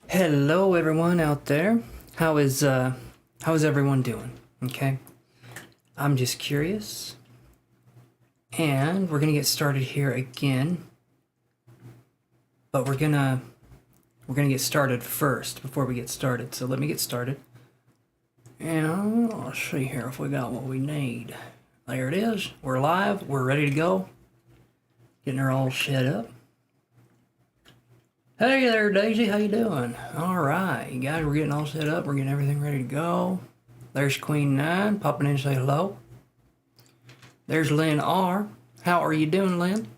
Hello everyone out there. How is everyone doing? Okay. I'm just curious. And we're going to get started here again. But we're going to get started first before we get started. So let me get started. And I'll see here if we got what we need. There it is. We're live. We're ready to go. Getting her all set up. Hey there, Daisy. How you doing? All right, you guys, we're getting all set up. We're getting everything ready to go. There's Queen 9 popping in to say hello. There's Lynn R. How are you doing, Lynn?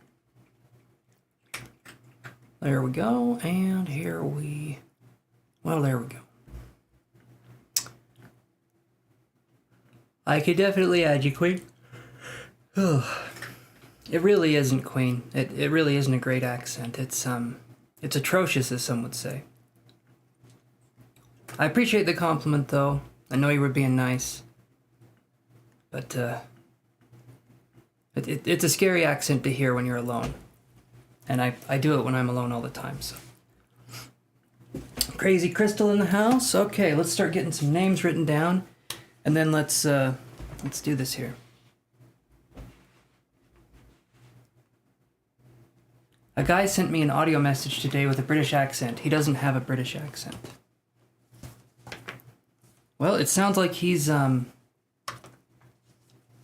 There we go. And here we... Well, there we go. I could definitely add you, Queen. It really isn't, Queen. It really isn't a great accent. It's atrocious, as some would say. I appreciate the compliment, though. I know you were being nice. But, it's a scary accent to hear when you're alone. And I do it when I'm alone all the time, so. Crazy Crystal in the house. Okay, let's start getting some names written down. And then let's do this here. A guy sent me an audio message today with a British accent. He doesn't have a British accent. Well, it sounds like he's having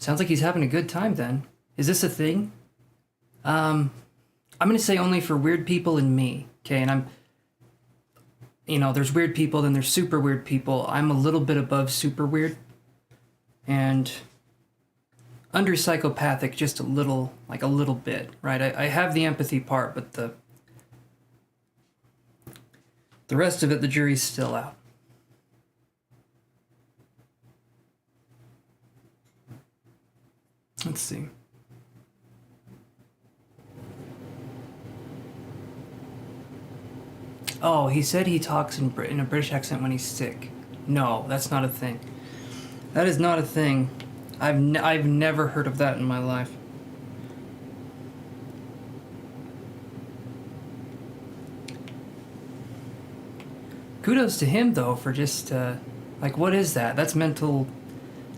a good time then. Is this a thing? I'm gonna say only for weird people and me, okay? And there's weird people, then there's super weird people. I'm a little bit above super weird. And under psychopathic, just a little bit, right? I have the empathy part, but the rest of it, the jury's still out. Let's see. Oh, he said he talks in a British accent when he's sick. No, that's not a thing. That is not a thing. I've never heard of that in my life. Kudos to him though for just what is that? That's mental.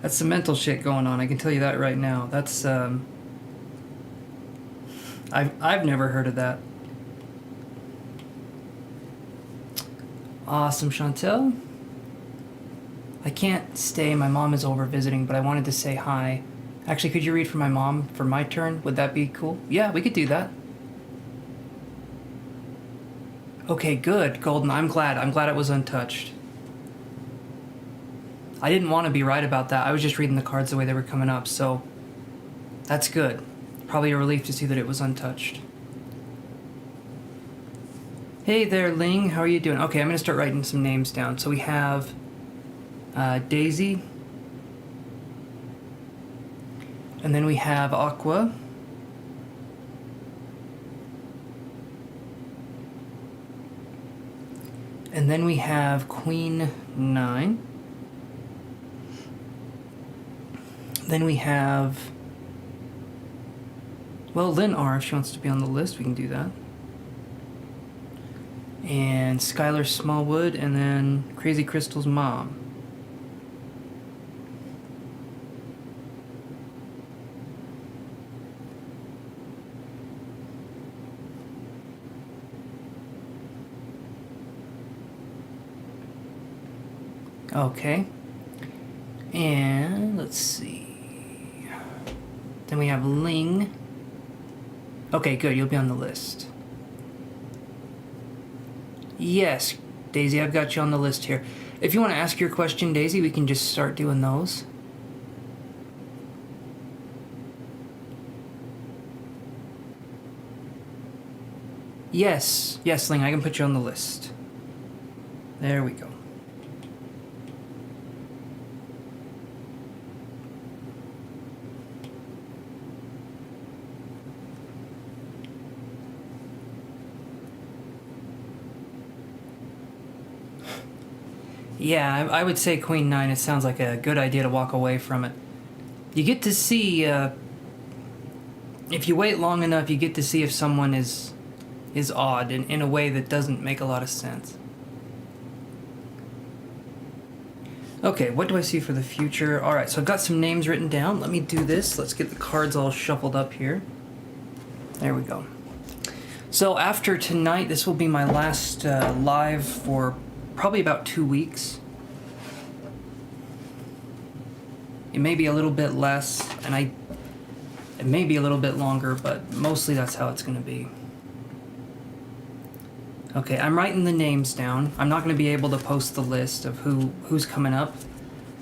That's some mental shit going on. I can tell you that right now. That's I've never heard of that. Awesome, Chantel. I can't stay, my mom is over visiting, but I wanted to say hi. Actually, could you read for my mom for my turn? Would that be cool? Yeah, we could do that. Okay, good, Golden. I'm glad it was untouched. I didn't want to be right about that. I was just reading the cards the way they were coming up, so that's good. Probably a relief to see that it was untouched. Hey there, Ling. How are you doing? Okay, I'm going to start writing some names down. So we have... Daisy, and then we have Aqua, and then we have Queen 9, then we have, well, Lynn R, if she wants to be on the list, we can do that, and Skylar Smallwood, and then Crazy Crystal's mom. Okay, and let's see, then we have Ling. Okay, good, you'll be on the list. Yes, Daisy, I've got you on the list here. If you want to ask your question, Daisy, we can just start doing those. Yes, Ling, I can put you on the list. There we go. Yeah, I would say Queen 9, it sounds like a good idea to walk away from it. You get to see, if you wait long enough, you get to see if someone is odd in a way that doesn't make a lot of sense. Okay, what do I see for the future? All right, so I've got some names written down. Let me do this. Let's get the cards all shuffled up here. There we go. So after tonight, this will be my last live for probably about 2 weeks. It may be a little bit less, and it may be a little bit longer, but mostly that's how it's going to be. Okay, I'm writing the names down. I'm not going to be able to post the list of who's coming up,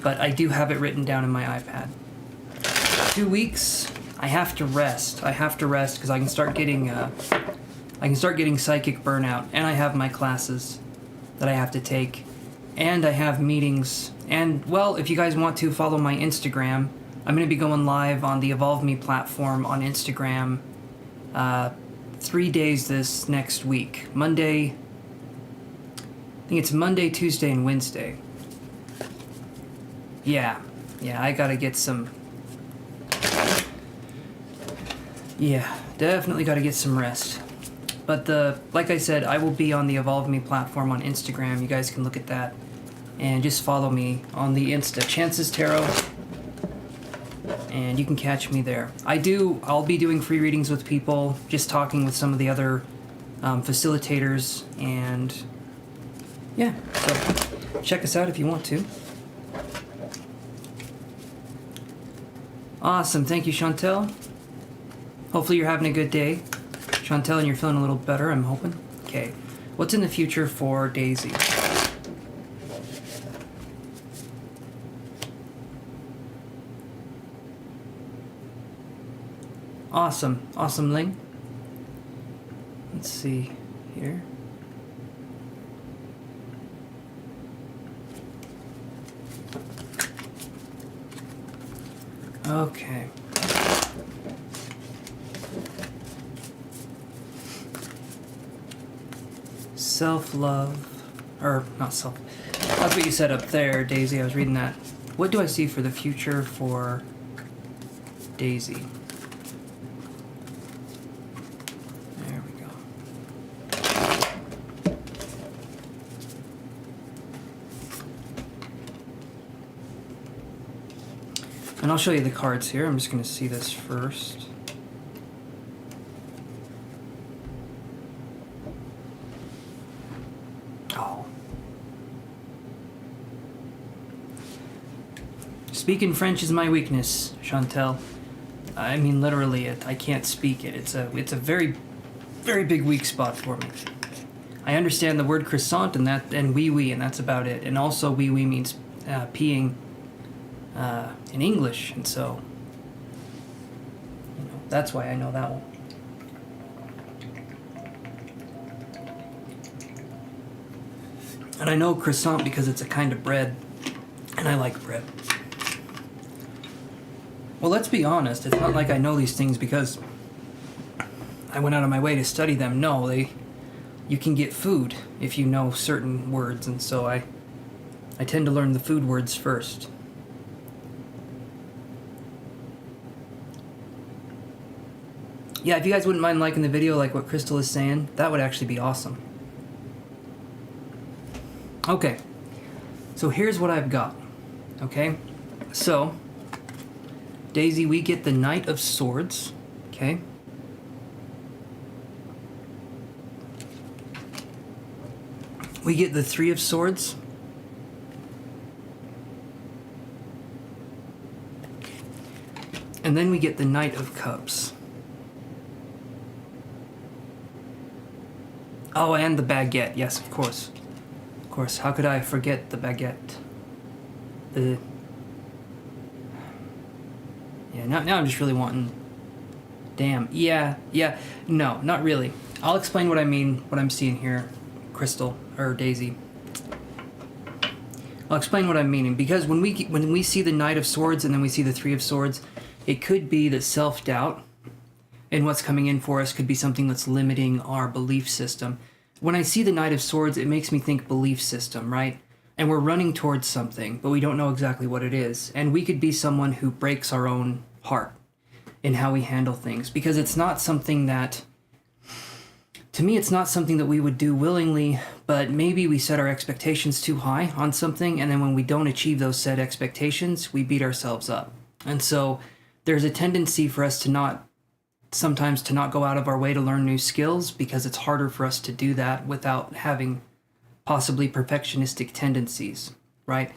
but I do have it written down in my iPad. 2 weeks. I have to rest. I have to rest because I can start getting psychic burnout, and I have my classes that I have to take, and I have meetings. And well, if you guys want to follow my Instagram, I'm going to be going live on the Evolve Me platform on Instagram 3 days this next week. Monday, I think it's Monday, Tuesday, and Wednesday. Yeah, I gotta get some... Yeah, definitely gotta get some rest. But like I said, I will be on the Evolve Me platform on Instagram. You guys can look at that. And just follow me on the Insta, ChancesTarot. And you can catch me there. I'll be doing free readings with people, just talking with some of the other facilitators, and yeah, so check us out if you want to. Awesome, thank you, Chantel. Hopefully you're having a good day, Chantel, and you're feeling a little better, I'm hoping. Okay, what's in the future for Daisy? Awesome, Ling. Let's see here. Okay. Self-love, or not self. That's what you said up there, Daisy. I was reading that. What do I see for the future for Daisy? And I'll show you the cards here. I'm just going to see this first. Oh. Speaking French is my weakness, Chantel. I mean, literally, I can't speak it. It's a very, very big weak spot for me. I understand the word croissant and wee, and that's about it. And also, wee means peeing. In English, and so, that's why I know that one. And I know croissant because it's a kind of bread, and I like bread. Well, let's be honest, it's not like I know these things because I went out of my way to study them. No, you can get food if you know certain words, and so I tend to learn the food words first. Yeah, if you guys wouldn't mind liking the video, like what Crystal is saying, that would actually be awesome. Okay, so here's what I've got, okay? So, Daisy, we get the Knight of Swords, okay? We get the Three of Swords. And then we get the Knight of Cups. Oh, and the baguette. Yes, of course. Of course. How could I forget the baguette? Yeah, now I'm just really wanting... Damn. Yeah. No, not really. I'll explain what I mean, what I'm seeing here, Crystal, or Daisy. I'll explain what I'm meaning, because when we see the Knight of Swords and then we see the Three of Swords, it could be that self-doubt and what's coming in for us could be something that's limiting our belief system. When I see the Knight of Swords, it makes me think belief system, right? And we're running towards something, but we don't know exactly what it is. And we could be someone who breaks our own heart in how we handle things, because it's not something that, to me, it's not something that we would do willingly, but maybe we set our expectations too high on something, and then when we don't achieve those set expectations, we beat ourselves up. And so there's a tendency for us to sometimes not go out of our way to learn new skills, because it's harder for us to do that without having possibly perfectionistic tendencies, right?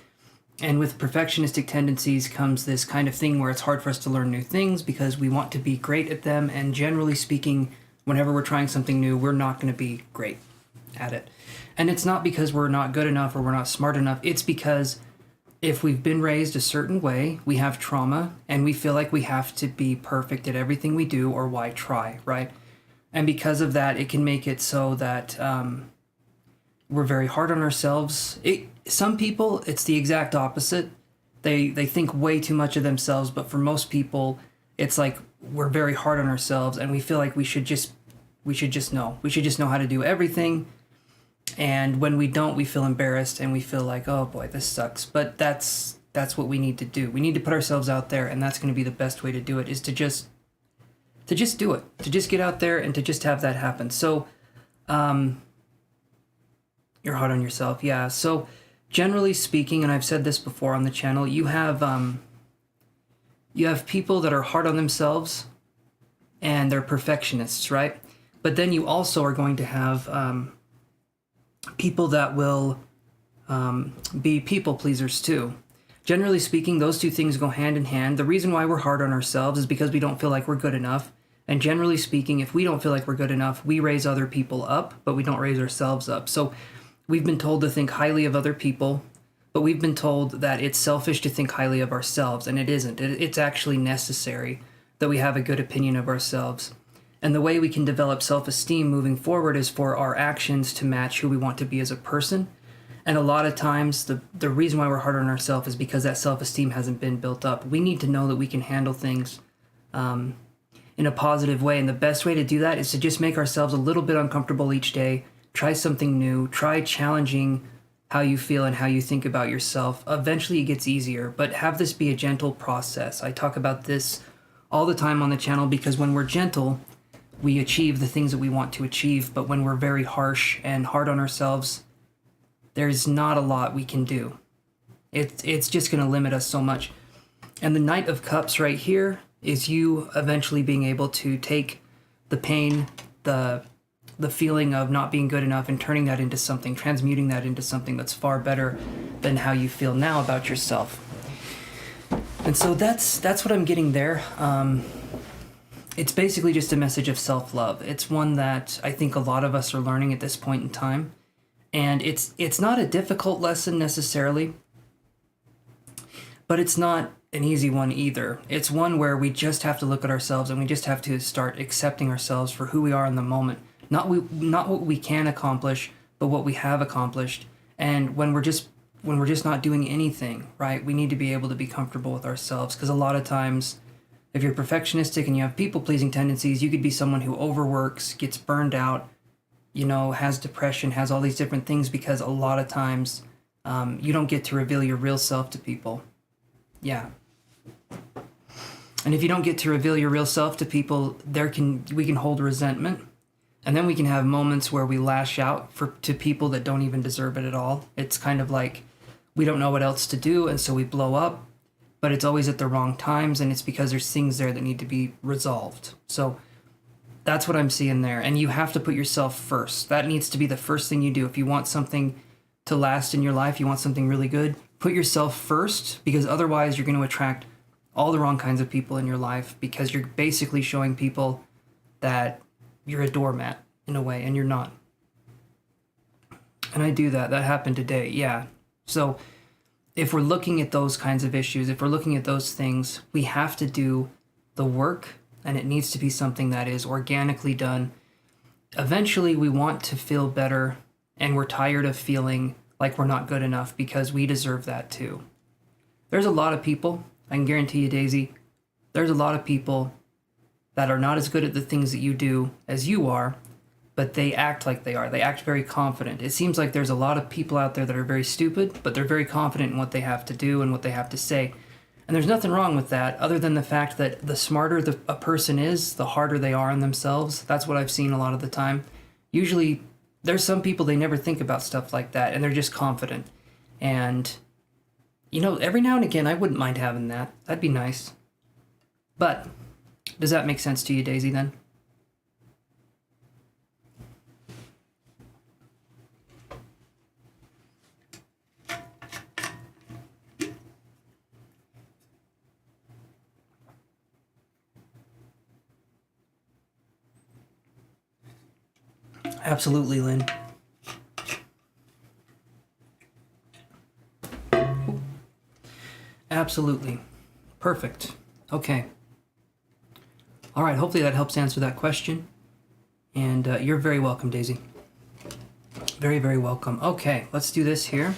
And with perfectionistic tendencies comes this kind of thing where it's hard for us to learn new things because we want to be great at them, and generally speaking, whenever we're trying something new, we're not going to be great at it. And it's not because we're not good enough or we're not smart enough. It's because if we've been raised a certain way, we have trauma, and we feel like we have to be perfect at everything we do, or why try, right? And because of that, it can make it so that we're very hard on ourselves. Some people, it's the exact opposite. They think way too much of themselves, but for most people, it's like we're very hard on ourselves, and we feel like we should just know how to do everything. And when we don't, we feel embarrassed, and we feel like, oh boy, this sucks. But that's what we need to do. We need to put ourselves out there, and that's going to be the best way to do it, is to just do it, to just get out there and to just have that happen. So, you're hard on yourself. Yeah. So generally speaking, and I've said this before on the channel, you have people that are hard on themselves and they're perfectionists, right? But then you also are going to have people that will be people pleasers too. Generally speaking, those two things go hand in hand. The reason why we're hard on ourselves is because we don't feel like we're good enough. And generally speaking, if we don't feel like we're good enough, we raise other people up, but we don't raise ourselves up. So we've been told to think highly of other people, but we've been told that it's selfish to think highly of ourselves, and it isn't. It's actually necessary that we have a good opinion of ourselves. And the way we can develop self-esteem moving forward is for our actions to match who we want to be as a person. And a lot of times, the reason why we're hard on ourselves is because that self-esteem hasn't been built up. We need to know that we can handle things in a positive way, and the best way to do that is to just make ourselves a little bit uncomfortable each day. Try something new. Try challenging how you feel and how you think about yourself. Eventually it gets easier, but have this be a gentle process. I talk about this all the time on the channel because when we're gentle, we achieve the things that we want to achieve. But when we're very harsh and hard on ourselves, there's not a lot we can do. It's just going to limit us so much. And the Knight of Cups right here is you eventually being able to take the pain, the feeling of not being good enough, and turning that into something, transmuting that into something that's far better than how you feel now about yourself. And so that's what I'm getting there. It's basically just a message of self-love. It's one that I think a lot of us are learning at this point in time. And it's not a difficult lesson necessarily, but it's not an easy one either. It's one where we just have to look at ourselves and we just have to start accepting ourselves for who we are in the moment. Not what we can accomplish, but what we have accomplished. And when we're just not doing anything, right, we need to be able to be comfortable with ourselves. Because a lot of times, if you're perfectionistic and you have people-pleasing tendencies, you could be someone who overworks, gets burned out, has depression, has all these different things, because a lot of times you don't get to reveal your real self to people. Yeah. And if you don't get to reveal your real self to people, we can hold resentment. And then we can have moments where we lash out to people that don't even deserve it at all. It's kind of like we don't know what else to do, and so we blow up. But it's always at the wrong times, and it's because there's things there that need to be resolved. So that's what I'm seeing there. And you have to put yourself first. That needs to be the first thing you do. If you want something to last in your life, you want something really good, put yourself first, because otherwise you're going to attract all the wrong kinds of people in your life, because you're basically showing people that you're a doormat in a way, and you're not. And I do that. That happened today. Yeah. So if we're looking at those kinds of issues, if we're looking at those things, we have to do the work, and it needs to be something that is organically done. Eventually, we want to feel better, and we're tired of feeling like we're not good enough, because we deserve that too. There's a lot of people, I can guarantee you, Daisy, there's a lot of people that are not as good at the things that you do as you are, but they act like they are. They act very confident. It seems like there's a lot of people out there that are very stupid, but they're very confident in what they have to do and what they have to say. And there's nothing wrong with that, other than the fact that the smarter a person is, the harder they are on themselves. That's what I've seen a lot of the time. Usually, there's some people, they never think about stuff like that, and they're just confident. And, you know, every now and again, I wouldn't mind having that. That'd be nice. But, does that make sense to you, Daisy, then? Absolutely, Lynn. Absolutely. Perfect. Okay. All right, hopefully that helps answer that question. And you're very welcome, Daisy. Very, very welcome. Okay, let's do this here.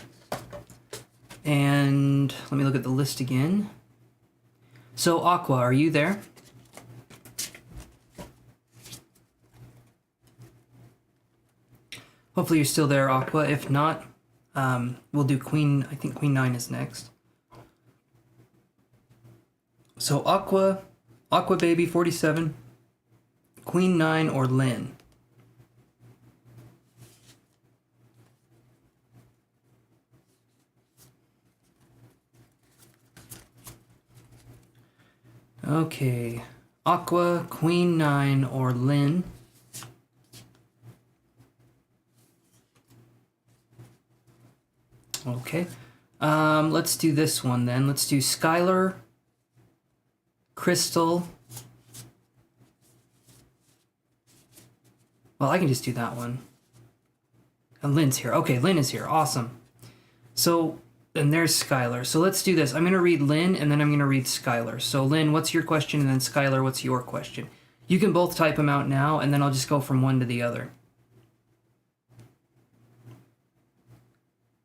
And let me look at the list again. So, Aqua, are you there? Hopefully you're still there, Aqua. If not, we'll do Queen. I think Queen 9 is next. So Aqua Baby 47, Queen 9, or Lynn? Okay, Aqua, Queen 9, or Lynn? Okay, let's do this one then. Let's do Skylar, Crystal. Well, I can just do that one. And Lynn's here. Okay, Lynn is here. Awesome. So, and there's Skylar. So let's do this. I'm going to read Lynn, and then I'm going to read Skylar. So Lynn, what's your question? And then Skylar, what's your question? You can both type them out now, and then I'll just go from one to the other.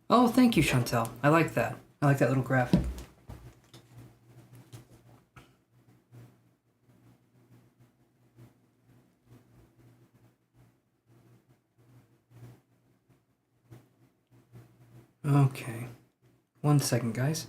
Oh, thank you, Chantel. I like that. I like that little graphic. Okay. 1 second, guys.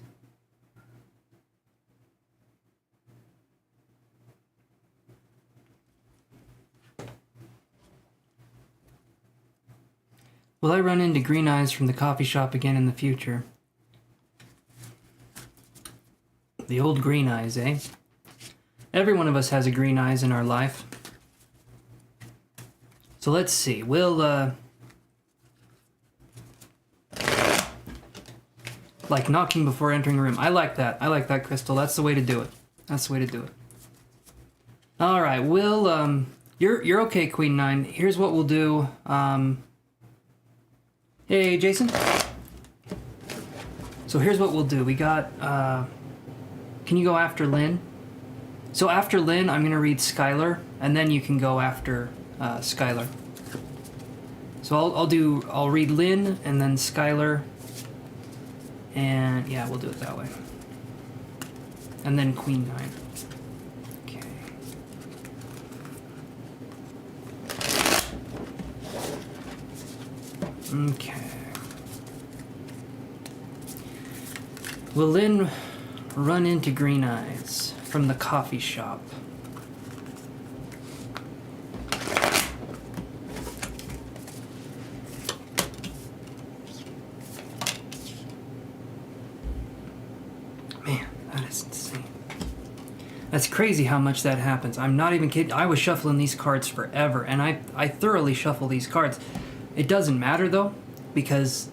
Will I run into green eyes from the coffee shop again in the future? The old green eyes, eh? Every one of us has a green eyes in our life. So let's see. We'll, like knocking before entering a room. I like that. I like that, Crystal. That's the way to do it. That's the way to do it. All right. We'll, you're okay, Queen 9. Here's what we'll do. Hey, Jason. So here's what we'll do. We got, can you go after Lynn? So after Lynn, I'm going to read Skylar, and then you can go after Skylar. So I'll read Lynn, and then Skylar, and yeah, we'll do it that way. And then Queen 9. Okay. Will Lynn run into green eyes from the coffee shop? Man, that is insane. That's crazy how much that happens. I'm not even kidding. I was shuffling these cards forever, and I thoroughly shuffle these cards. It doesn't matter, though, because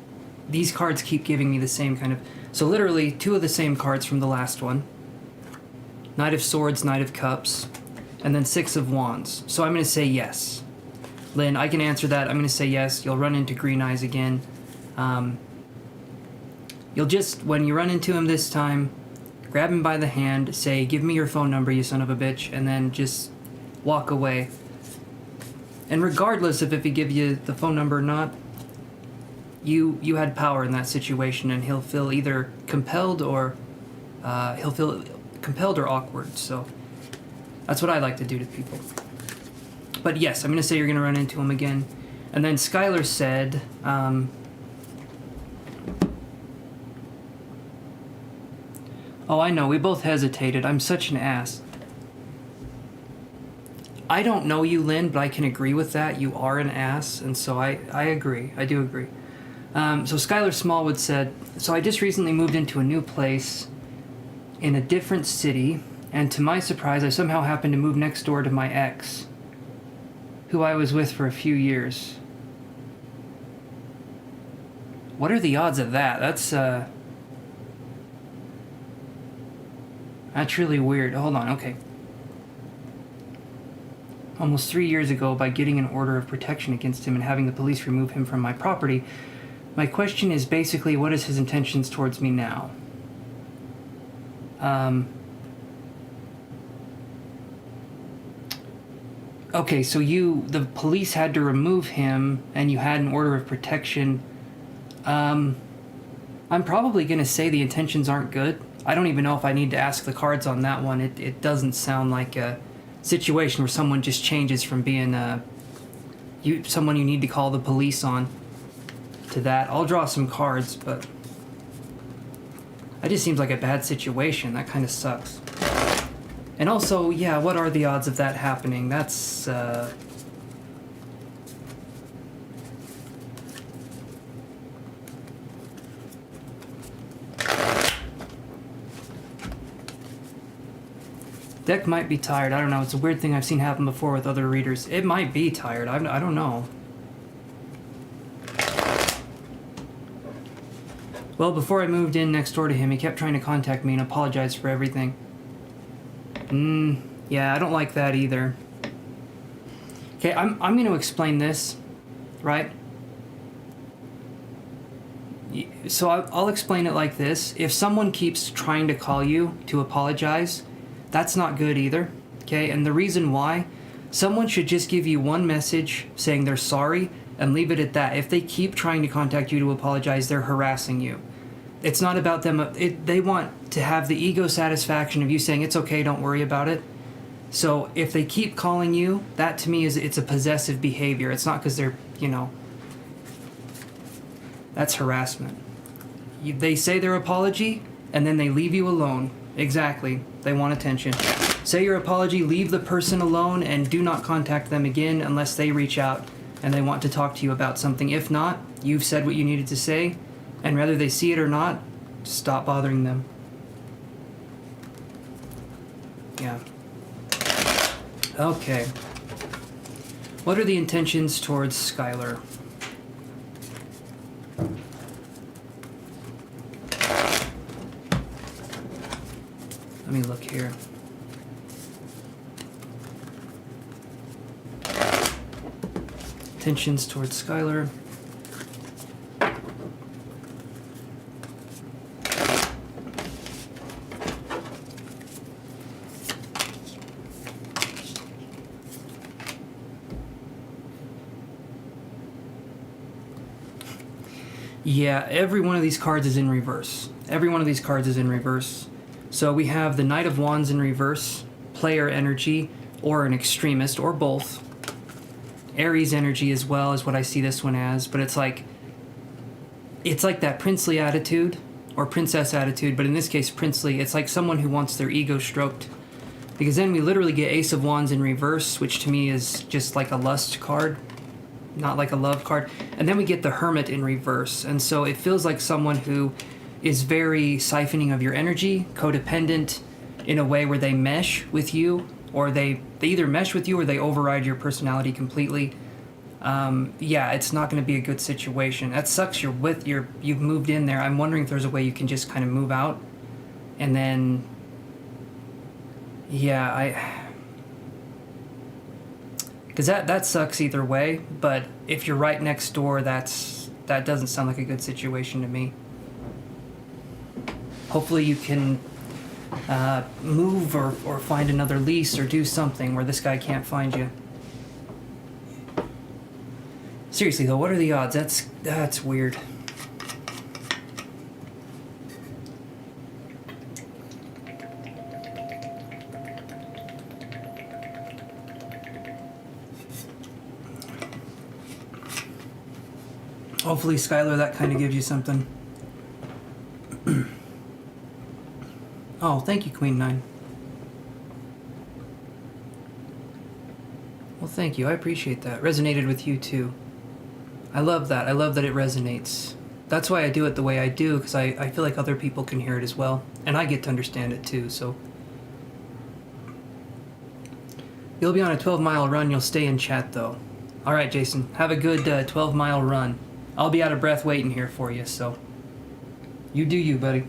these cards keep giving me the same kind of... So literally, 2 of the same cards from the last one. Knight of Swords, Knight of Cups, and then 6 of Wands. So I'm going to say yes. Lynn, I can answer that. I'm going to say yes. You'll run into green eyes again. You'll just, when you run into him this time, grab him by the hand, say, "Give me your phone number, you son of a bitch," and then just walk away. And regardless of if he gives you the phone number or not, you had power in that situation, and he'll feel either compelled or awkward. So that's what I like to do to people. But yes, I'm going to say you're going to run into him again. And then Skylar said, oh, I know, we both hesitated. I'm such an ass. I don't know you, Lynn, but I can agree with that. You are an ass, and so I agree. I do agree. So Skylar Smallwood said, so I just recently moved into a new place in a different city, and to my surprise, I somehow happened to move next door to my ex, who I was with for a few years. What are the odds of that? That's really weird. Hold on, okay. Almost 3 years ago, by getting an order of protection against him and having the police remove him from my property, my question is basically, what is his intentions towards me now? Okay, so the police had to remove him and you had an order of protection. I'm probably going to say the intentions aren't good. I don't even know if I need to ask the cards on that one. It doesn't sound like a situation where someone just changes from being someone you need to call the police on to that. I'll draw some cards, but that just seems like a bad situation. That kind of sucks. And also, yeah, what are the odds of that happening? That's deck might be tired. I don't know. It's a weird thing I've seen happen before with other readers. It might be tired. I don't know. Well, before I moved in next door to him, he kept trying to contact me and apologize for everything. Yeah, I don't like that either. Okay, I'm going to explain this, right? So I'll explain it like this. If someone keeps trying to call you to apologize, that's not good either, okay? And the reason why, someone should just give you one message saying they're sorry and leave it at that. If they keep trying to contact you to apologize, they're harassing you. It's not about them. They want to have the ego satisfaction of you saying, it's okay, don't worry about it. So if they keep calling you, that to me it's a possessive behavior. It's not because they're, that's harassment. They say their apology, and then they leave you alone. Exactly. They want attention. Say your apology, leave the person alone, and do not contact them again unless they reach out and they want to talk to you about something. If not, you've said what you needed to say, and whether they see it or not, stop bothering them. Yeah. Okay. What are the intentions towards Skylar? Let me look here. Intentions towards Skylar. Yeah, every one of these cards is in reverse. Every one of these cards is in reverse. So we have the Knight of Wands in reverse, player energy, or an extremist, or both. Aries energy as well is what I see this one as, but it's like that princely attitude, or princess attitude, but in this case princely. It's like someone who wants their ego stroked. Because then we literally get Ace of Wands in reverse, which to me is just like a lust card, not like a love card. And then we get the Hermit in reverse, and so it feels like someone who is very siphoning of your energy, codependent in a way where they mesh with you, or they either mesh with you or they override your personality completely. Yeah, it's not going to be a good situation. That sucks. You've moved in there. I'm wondering if there's a way you can just kind of move out, and then, yeah, because that sucks either way. But if you're right next door, that doesn't sound like a good situation to me. Hopefully you can move or find another lease or do something where this guy can't find you. Seriously though, what are the odds? That's weird. Hopefully, Skylar, that kind of gives you something. Oh, thank you, Queen 9. thank you. I appreciate that. Resonated with you too. I love that. I love that it resonates. That's why I do it the way I do, because I feel like other people can hear it as well. And I get to understand it too, so. You'll be on a 12-mile run. You'll stay in chat, though. All right, Jason. Have a good 12-mile run. I'll be out of breath waiting here for you, so. You do you, buddy.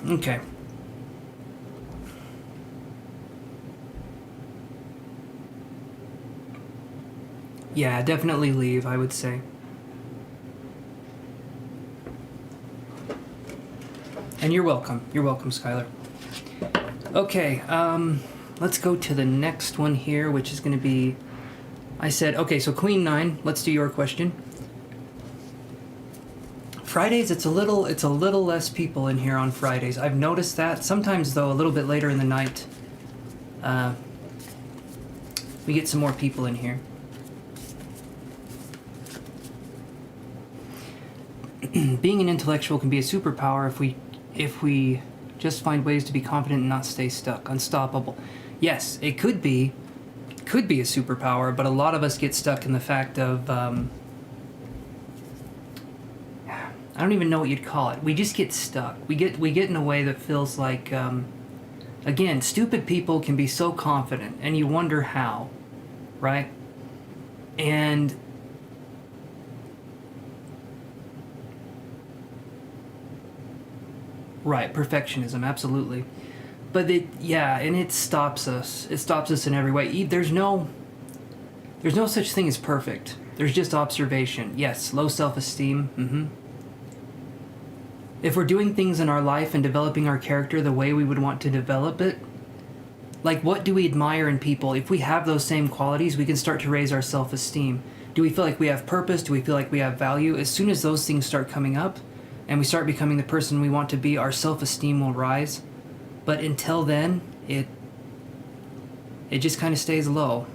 Okay. Yeah, definitely leave, I would say. And you're welcome. You're welcome, Skylar. Okay, let's go to the next one here, which is going to be... I said, okay, so Queen 9, let's do your question. Fridays, it's a little less people in here on Fridays. I've noticed that. Sometimes, though, a little bit later in the night, we get some more people in here. Being an intellectual can be a superpower if we just find ways to be confident and not stay stuck. Unstoppable. Yes, it could be a superpower, but a lot of us get stuck in the fact of I don't even know what you'd call it. We just get stuck. We get in a way that feels like again, stupid people can be so confident and you wonder how, right? And right, perfectionism, absolutely. But and it stops us. It stops us in every way. There's no such thing as perfect. There's just observation. Yes, low self-esteem. If we're doing things in our life and developing our character the way we would want to develop it, like what do we admire in people? If we have those same qualities, we can start to raise our self-esteem. Do we feel like we have purpose? Do we feel like we have value? As soon as those things start coming up, and we start becoming the person we want to be, our self-esteem will rise. But until then, it just kind of stays low.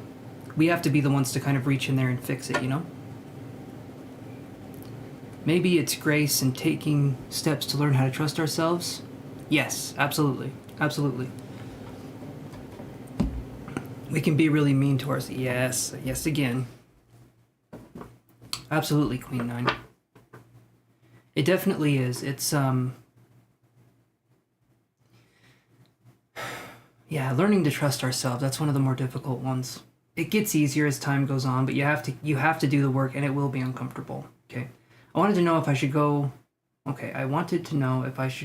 We have to be the ones to kind of reach in there and fix it, you know? Maybe it's grace and taking steps to learn how to trust ourselves. Yes, absolutely. Absolutely. We can be really mean to ourselves. Yes again. Absolutely, Queen 9. It definitely is. It's, yeah, learning to trust ourselves, that's one of the more difficult ones. It gets easier as time goes on, but you have to do the work, and it will be uncomfortable, okay? I wanted to know if I should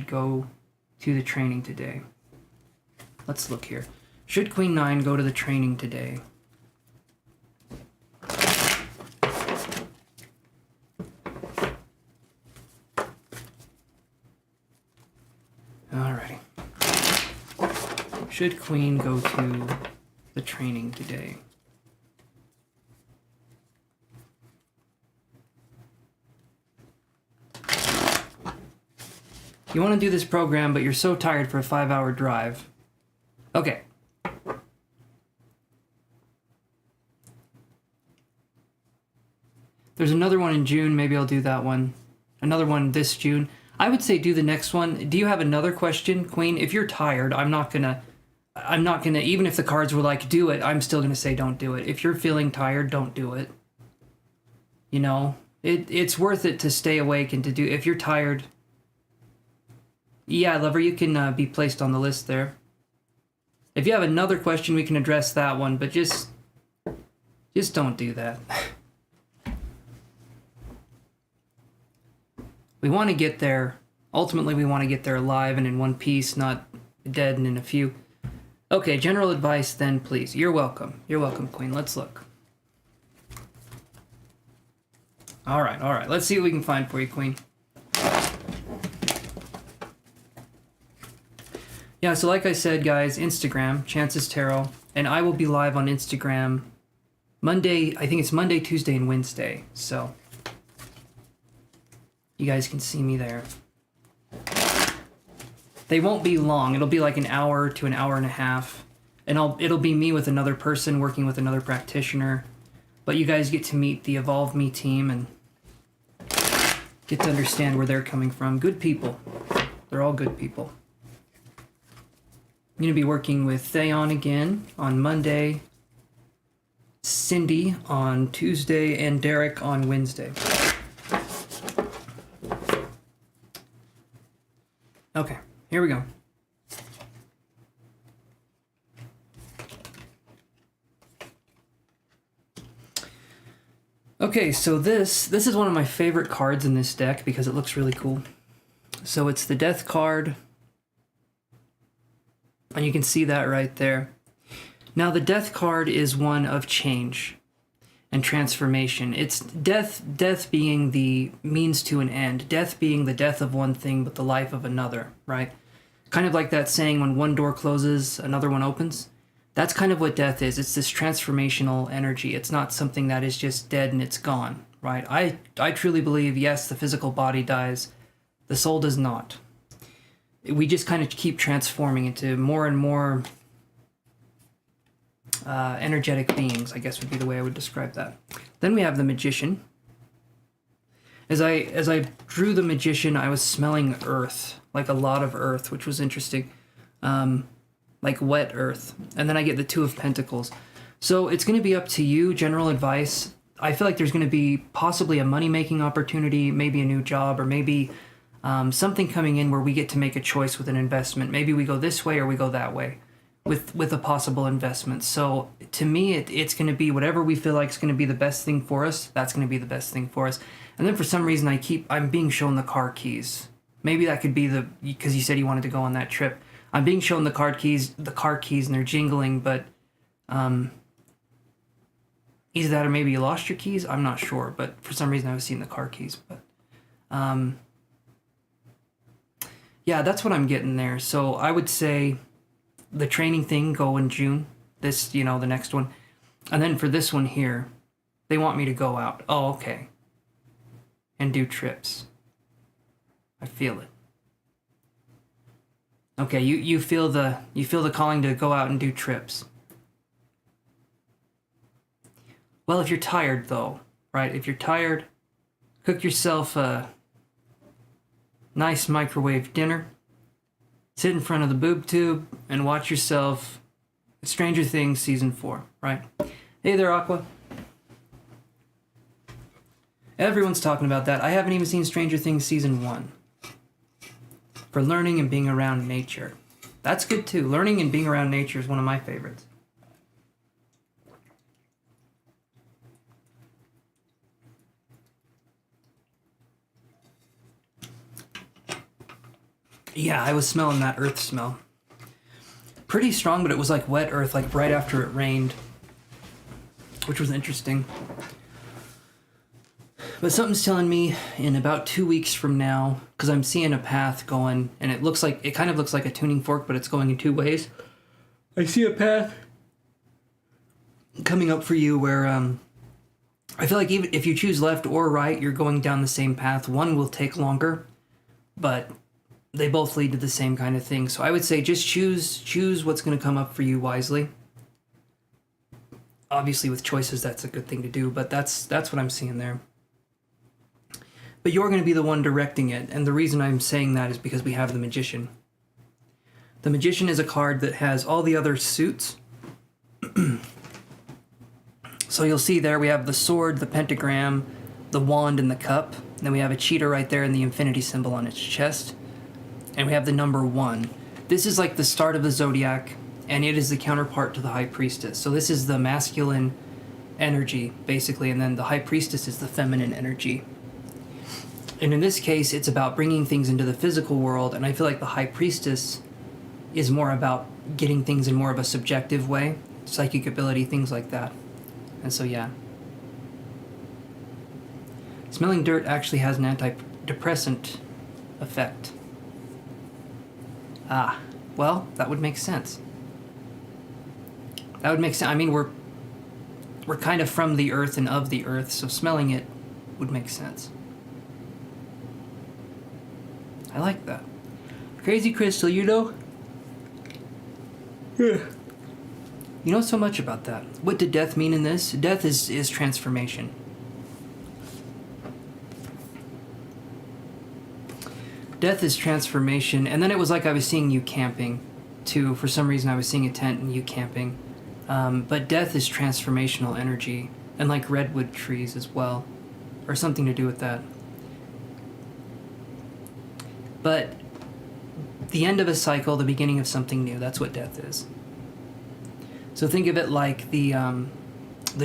go to the training today. Let's look here. Should Queen 9 go to the training today? Alrighty. Should Queen go to the training today? You want to do this program, but you're so tired for a 5-hour drive. Okay. There's another one in June. Maybe I'll do that one. Another one this June. I would say do the next one. Do you have another question, Queen? If you're tired, I'm not gonna, even if the cards were like, do it, I'm still gonna say don't do it. If you're feeling tired, don't do it. You know, it's worth it to stay awake and to do, if you're tired. Yeah, lover, you can be placed on the list there. If you have another question, we can address that one, but just don't do that. We want to get there. Ultimately, we want to get there alive and in one piece, not dead and in a few. Okay, general advice then, please. You're welcome. You're welcome, Queen. Let's look. All right. Let's see what we can find for you, Queen. Yeah, so like I said, guys, Instagram, ChancesTarot, and I will be live on Instagram Monday, I think it's Monday, Tuesday, and Wednesday, so you guys can see me there. They won't be long. It'll be like an hour to an hour and a half, and it'll be me with another person working with another practitioner, but you guys get to meet the Evolve Me team and get to understand where they're coming from. Good people. They're all good people. I'm going to be working with Theon again on Monday, Cindy on Tuesday, and Derek on Wednesday. Okay, here we go. Okay, so this is one of my favorite cards in this deck because it looks really cool. So it's the Death card, and you can see that right there. Now the Death card is one of change and transformation. It's death being the means to an end, death being the death of one thing but the life of another, right? Kind of like that saying, when one door closes, another one opens. That's kind of what death is. It's this transformational energy. It's not something that is just dead and it's gone, right? I truly believe, yes, the physical body dies. The soul does not. We just kind of keep transforming into more and more energetic beings, I guess would be the way I would describe that. Then we have the Magician. As I drew the Magician, I was smelling earth, like a lot of earth, which was interesting. Like wet earth. And then I get the Two of Pentacles. So it's going to be up to you, general advice. I feel like there's going to be possibly a money-making opportunity, maybe a new job, or maybe something coming in where we get to make a choice with an investment. Maybe we go this way or we go that way with a possible investment. So to me, it's going to be whatever we feel like is going to be the best thing for us, that's going to be the best thing for us. And then for some reason, I'm being shown the car keys. Maybe that could be because you said you wanted to go on that trip. I'm being shown the car keys, and they're jingling, but either that or maybe you lost your keys. I'm not sure, but for some reason I was seeing the car keys. But yeah, that's what I'm getting there. So I would say the training thing go in June. This, the next one, and then for this one here, they want me to go out. Oh, okay, and do trips. I feel it. Okay, you feel the calling to go out and do trips. Well, if you're tired though, right? If you're tired, cook yourself a nice microwave dinner, sit in front of the boob tube, and watch yourself Stranger Things Season 4, right? Hey there, Aqua. Everyone's talking about that. I haven't even seen Stranger Things Season 1. For learning and being around nature. That's good too. Learning and being around nature is one of my favorites. Yeah, I was smelling that earth smell. Pretty strong, but it was like wet earth, like right after it rained, which was interesting. But something's telling me in about 2 weeks from now, because I'm seeing a path going, and it kind of looks like a tuning fork, but it's going in two ways. I see a path coming up for you where I feel like even if you choose left or right, you're going down the same path. One will take longer, but they both lead to the same kind of thing. So I would say just choose what's going to come up for you wisely. Obviously, with choices, that's a good thing to do, but that's what I'm seeing there. But you're going to be the one directing it, and the reason I'm saying that is because we have the Magician. The Magician is a card that has all the other suits. So you'll see there we have the sword, the pentagram, the wand, and the cup. And then we have a cheetah right there and the infinity symbol on its chest. And we have the number 1. This is like the start of the zodiac, and it is the counterpart to the High Priestess. So this is the masculine energy, basically, and then the High Priestess is the feminine energy. And in this case, it's about bringing things into the physical world, and I feel like the High Priestess is more about getting things in more of a subjective way, psychic ability, things like that. And so, yeah. Smelling dirt actually has an antidepressant effect. Ah, well, that would make sense. That would make sense. I mean, we're kind of from the earth and of the earth, so smelling it would make sense. I like that. Crazy Crystal, Yeah. You know so much about that. What did death mean in this? Death is transformation. Death is transformation, and then it was like I was seeing you camping. too. For some reason I was seeing a tent and you camping. But death is transformational energy, and like redwood trees as well, or something to do with that. But the end of a cycle, the beginning of something new, that's what death is. So think of it like the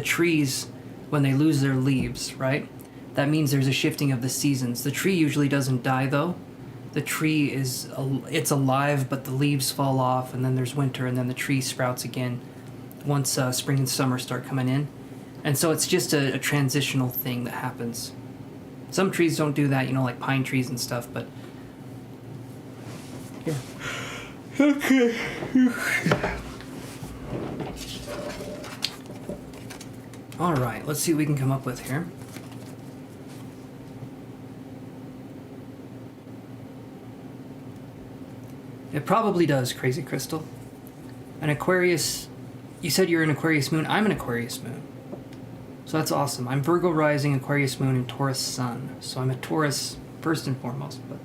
trees when they lose their leaves, right? That means there's a shifting of the seasons. The tree usually doesn't die though. The tree it's alive, but the leaves fall off, and then there's winter, and then the tree sprouts again once spring and summer start coming in. And so it's just a transitional thing that happens. Some trees don't do that, like pine trees and stuff, but yeah. Okay. All right, let's see what we can come up with here. It probably does, Crazy Crystal. An Aquarius, you said you're an Aquarius moon. I'm an Aquarius moon. So that's awesome. I'm Virgo rising, Aquarius moon, and Taurus sun. So I'm a Taurus first and foremost. But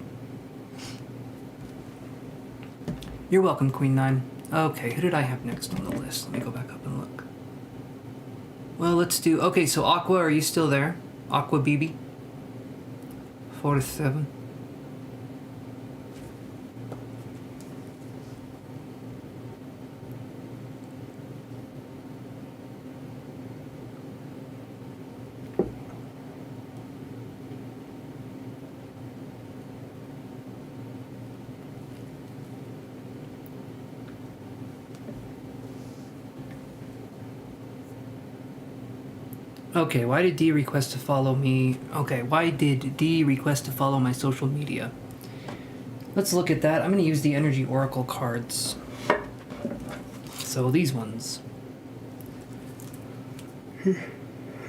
you're welcome, Queen 9. Okay, who did I have next on the list? Let me go back up and look. Well, let's do... Okay, so Aqua, are you still there? Aqua BB? 47. Okay, why did D request to follow me? Okay, why did D request to follow my social media? Let's look at that. I'm going to use the Energy Oracle cards. So these ones.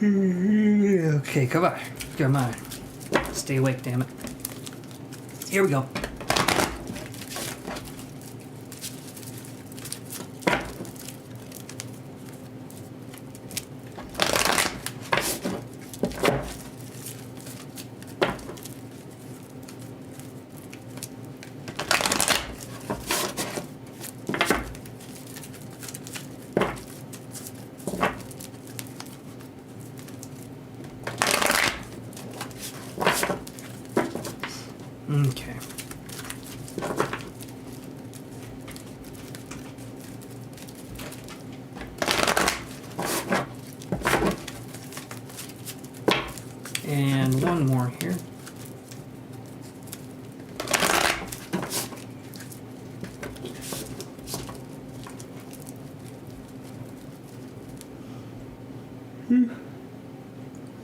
Okay, come on. Come on. Stay awake, damn it. Here we go. Okay. And one more here.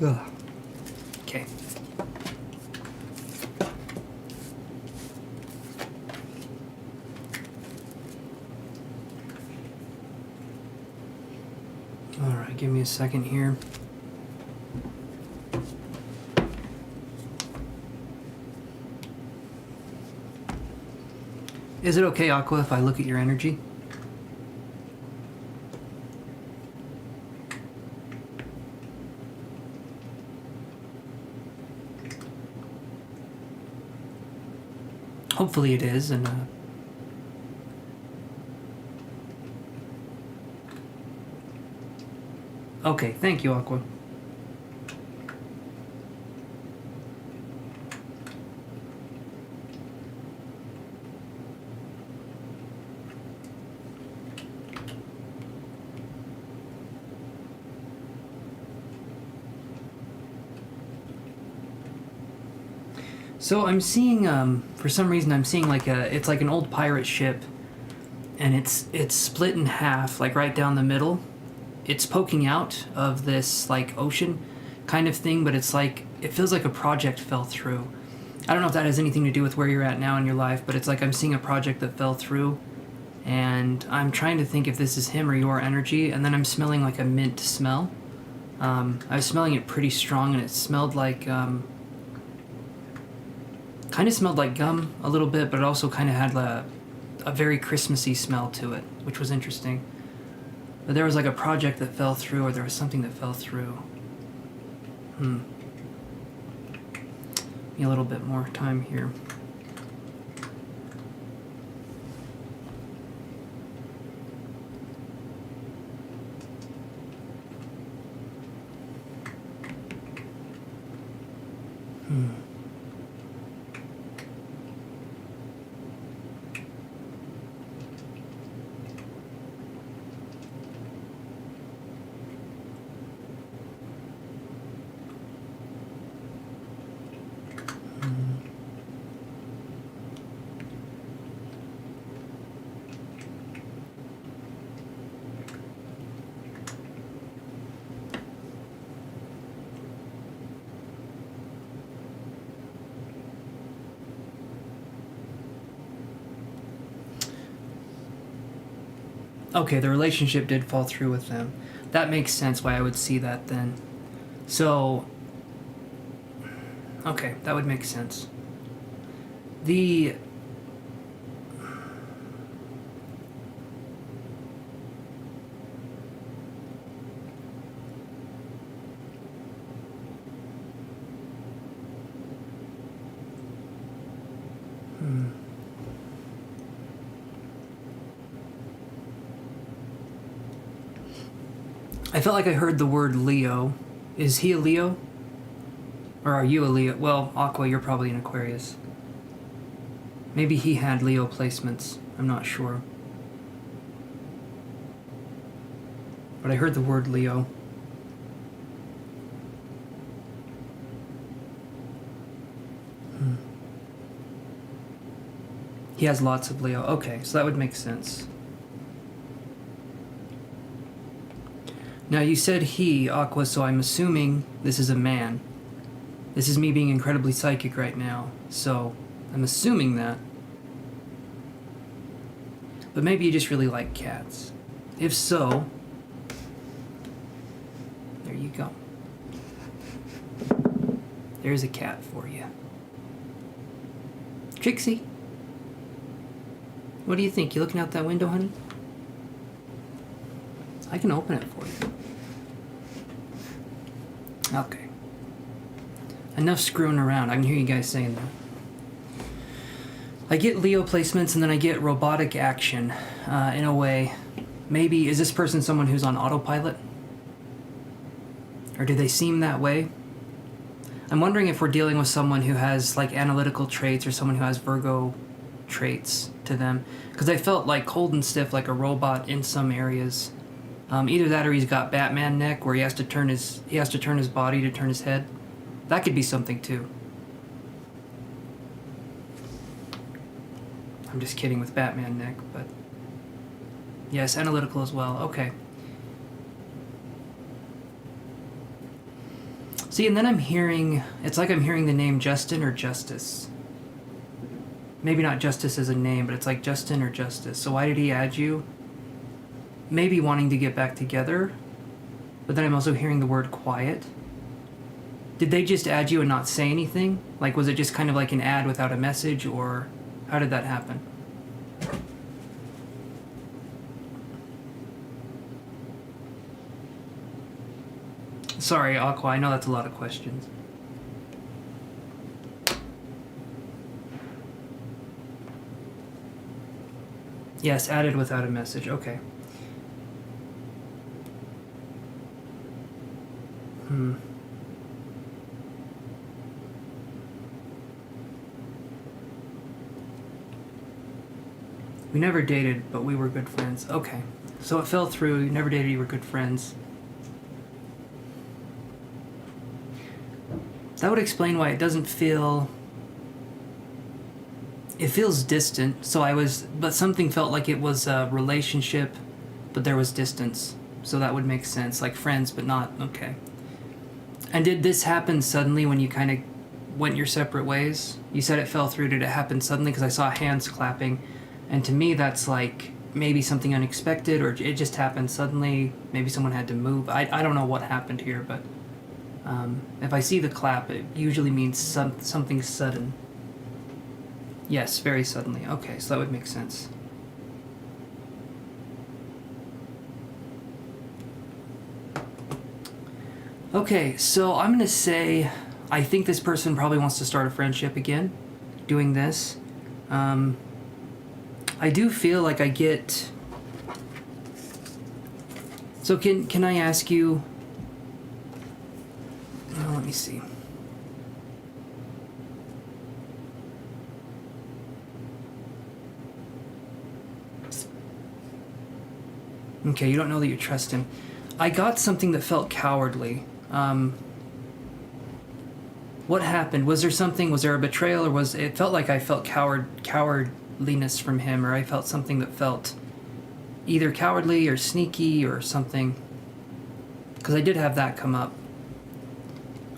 Ugh. Okay. All right, give me a second here. Is it okay, Aqua, if I look at your energy? Hopefully it is, and okay, thank you, Aqua. So I'm seeing, for some reason I'm seeing it's like an old pirate ship, and it's split in half, like right down the middle. It's poking out of this like ocean kind of thing, but it's like, it feels like a project fell through. I don't know if that has anything to do with where you're at now in your life, but it's like I'm seeing a project that fell through, and I'm trying to think if this is him or your energy, and then I'm smelling like a mint smell. I was smelling it pretty strong, and it smelled like, kind of smelled like gum a little bit, but it also kind of had a very Christmassy smell to it, which was interesting. But there was like a project that fell through, or there was something that fell through. Need a little bit more time here. Okay, the relationship did fall through with them. That makes sense why I would see that then. So, okay, that would make sense. The... I felt like I heard the word Leo. Is he a Leo? Or are you a Leo? Well, Aqua, you're probably an Aquarius. Maybe he had Leo placements. I'm not sure. But I heard the word Leo. He has lots of Leo. Okay, so that would make sense. Now you said he, Aqua, so I'm assuming this is a man. This is me being incredibly psychic right now, so I'm assuming that. But maybe you just really like cats. If so, there you go. There's a cat for you. Trixie, what do you think? You looking out that window, honey? I can open it for you. Okay. Enough screwing around. I can hear you guys saying that. I get Leo placements and then I get robotic action in a way. Maybe, is this person someone who's on autopilot? Or do they seem that way? I'm wondering if we're dealing with someone who has like analytical traits or someone who has Virgo traits to them. Because I felt like cold and stiff like a robot in some areas. Either that or he's got Batman neck where he has to turn his body to turn his head. That could be something too. I'm just kidding with Batman neck, but yes, analytical as well. Okay. See, and then I'm hearing, it's like I'm hearing the name Justin or Justice. Maybe not Justice as a name, but it's like Justin or Justice. So why did he add you? Maybe wanting to get back together, but then I'm also hearing the word quiet. Did they just add you and not say anything? Like, was it just kind of like an ad without a message, or how did that happen? Sorry, Aqua, I know that's a lot of questions. Yes, added without a message, okay. We never dated, but we were good friends. Okay. So it fell through. You never dated, you were good friends. That would explain why it doesn't feel... It feels distant, but something felt like it was a relationship, but there was distance. So that would make sense, like friends, but not, okay. And did this happen suddenly when you kind of went your separate ways? You said it fell through. Did it happen suddenly? Because I saw hands clapping. And to me, that's like maybe something unexpected, or it just happened suddenly. Maybe someone had to move. I don't know what happened here, but if I see the clap, it usually means something sudden. Yes, very suddenly. Okay, so that would make sense. Okay, so I'm going to say I think this person probably wants to start a friendship again, doing this. I do feel like I get... So can I ask you... Oh, let me see. Okay, you don't know that you trust him. I got something that felt cowardly. What happened? Was there a betrayal, or it felt like I felt cowardliness from him, or I felt something that felt either cowardly or sneaky or something? Because I did have that come up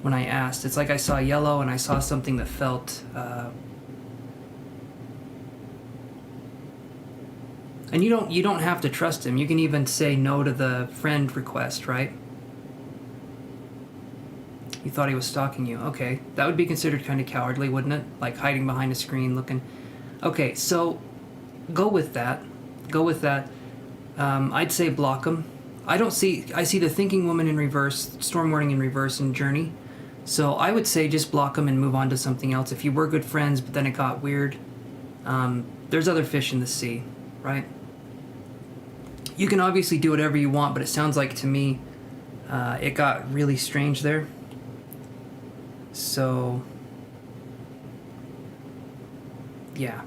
when I asked. It's like I saw yellow and I saw something that felt... And you don't have to trust him. You can even say no to the friend request, right? You thought he was stalking you. Okay, that would be considered kind of cowardly, wouldn't it? Like hiding behind a screen looking... Okay, so go with that. I'd say block him. I see the Thinking Woman in reverse, Storm Warning in reverse, and Journey. So I would say just block him and move on to something else. If you were good friends, but then it got weird, there's other fish in the sea, right? You can obviously do whatever you want, but it sounds like to me it got really strange there. So, yeah.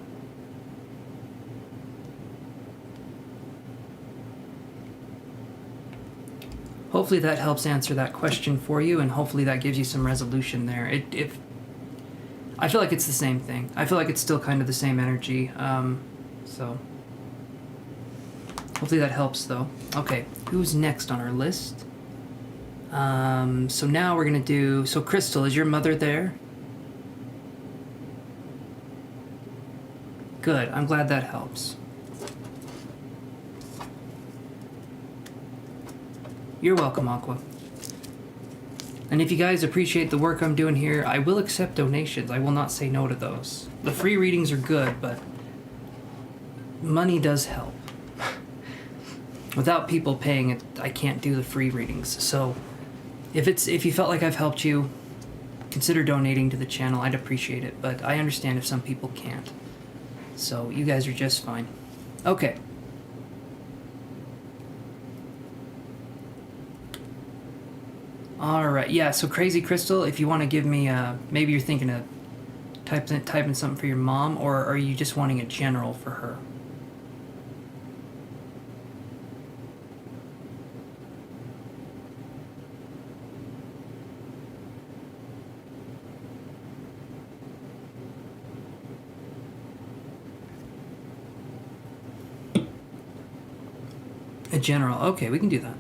Hopefully that helps answer that question for you, and hopefully that gives you some resolution there. I feel like it's the same thing. I feel like it's still kind of the same energy. So hopefully that helps, though. Okay, who's next on our list? So now we're gonna do... So Crystal, is your mother there? Good, I'm glad that helps. You're welcome, Aqua. And if you guys appreciate the work I'm doing here, I will accept donations. I will not say no to those. The free readings are good, but money does help. Without people paying it, I can't do the free readings. So if you felt like I've helped you, consider donating to the channel. I'd appreciate it, but I understand if some people can't. So you guys are just fine. Okay. Alright, yeah, so Crazy Crystal, if you want to give me maybe you're thinking of typing something for your mom, or are you just wanting a general for her? A general, okay, we can do that.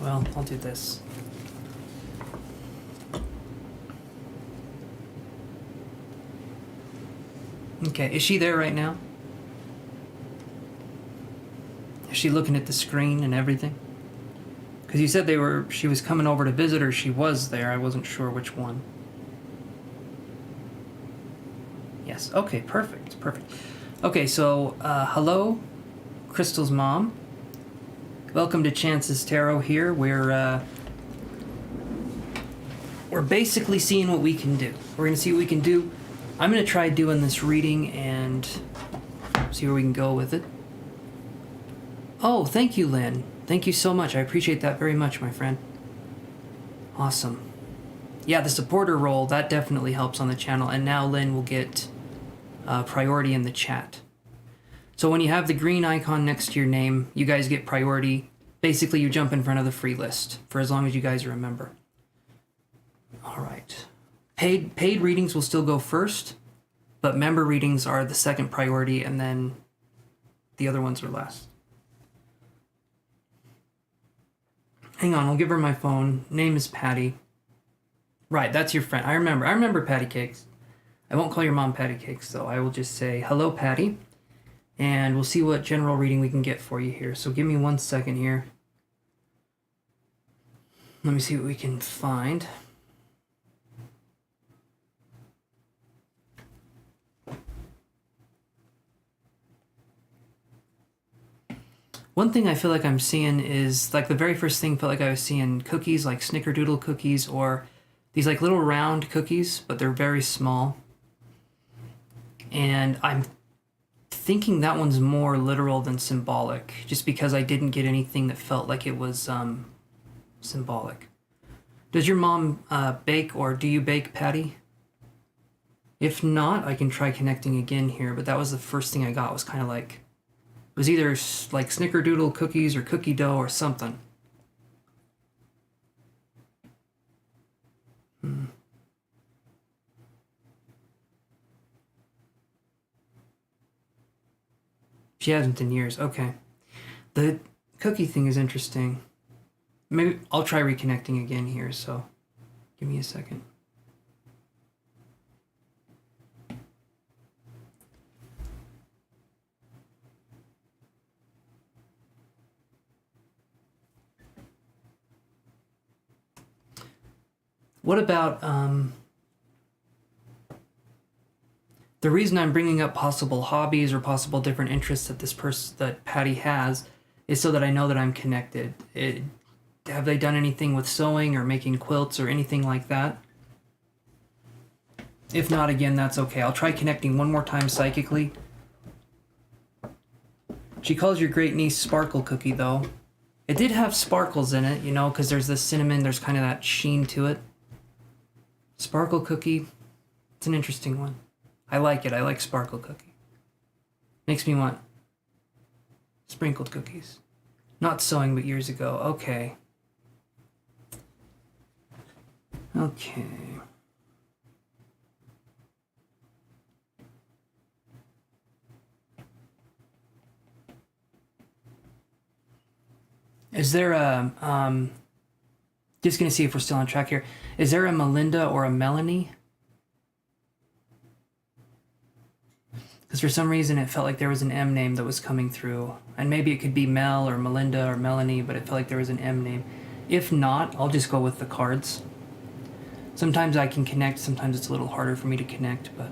Well, I'll do this. Okay, is she there right now? Is she looking at the screen and everything? Because you said she was coming over to visit, or she was there. I wasn't sure which one. Yes, okay, perfect. Okay, so, hello, Crystal's mom. Welcome to Chances Tarot here. We're basically seeing what we can do. We're going to see what we can do. I'm going to try doing this reading and see where we can go with it. Oh, thank you, Lynn. Thank you so much. I appreciate that very much, my friend. Awesome. Yeah, the supporter role, that definitely helps on the channel. And now Lynn will get priority in the chat. So when you have the green icon next to your name, you guys get priority. Basically, you jump in front of the free list for as long as you guys remember. All right. Paid readings will still go first, but member readings are the second priority, and then the other ones are last. Hang on, I'll give her my phone. Name is Patty. Right, that's your friend. I remember Patty Cakes. I won't call your mom Patty Cakes, though. I will just say, hello, Patty. And we'll see what general reading we can get for you here. So give me 1 second here. Let me see what we can find. One thing I feel like I'm seeing is, like, the very first thing felt like I was seeing cookies, like snickerdoodle cookies, or these like little round cookies, but they're very small. And I'm thinking that one's more literal than symbolic, just because I didn't get anything that felt like it was symbolic. Does your mom bake, or do you bake, Patty? If not, I can try connecting again here, but that was the first thing I got. Was kind of like, it was either like snickerdoodle cookies or cookie dough or something. She hasn't in years. Okay. The cookie thing is interesting. Maybe I'll try reconnecting again here, so give me a second. What about the reason I'm bringing up possible hobbies or possible different interests that Patty has is so that I know that I'm connected. Have they done anything with sewing or making quilts or anything like that? If not, again, that's okay. I'll try connecting one more time psychically. She calls your great niece Sparkle Cookie, though. It did have sparkles in it, you know, because there's the cinnamon, there's kind of that sheen to it. Sparkle Cookie, it's an interesting one. I like it. I like Sparkle Cookie. Makes me want sprinkled cookies. Not sewing, but years ago. Okay. Okay. Is there a, just gonna see if we're still on track here. Is there a Melinda or a Melanie? Because for some reason it felt like there was an M name that was coming through. And maybe it could be Mel or Melinda or Melanie, but it felt like there was an M name. If not, I'll just go with the cards. Sometimes I can connect, sometimes it's a little harder for me to connect, but...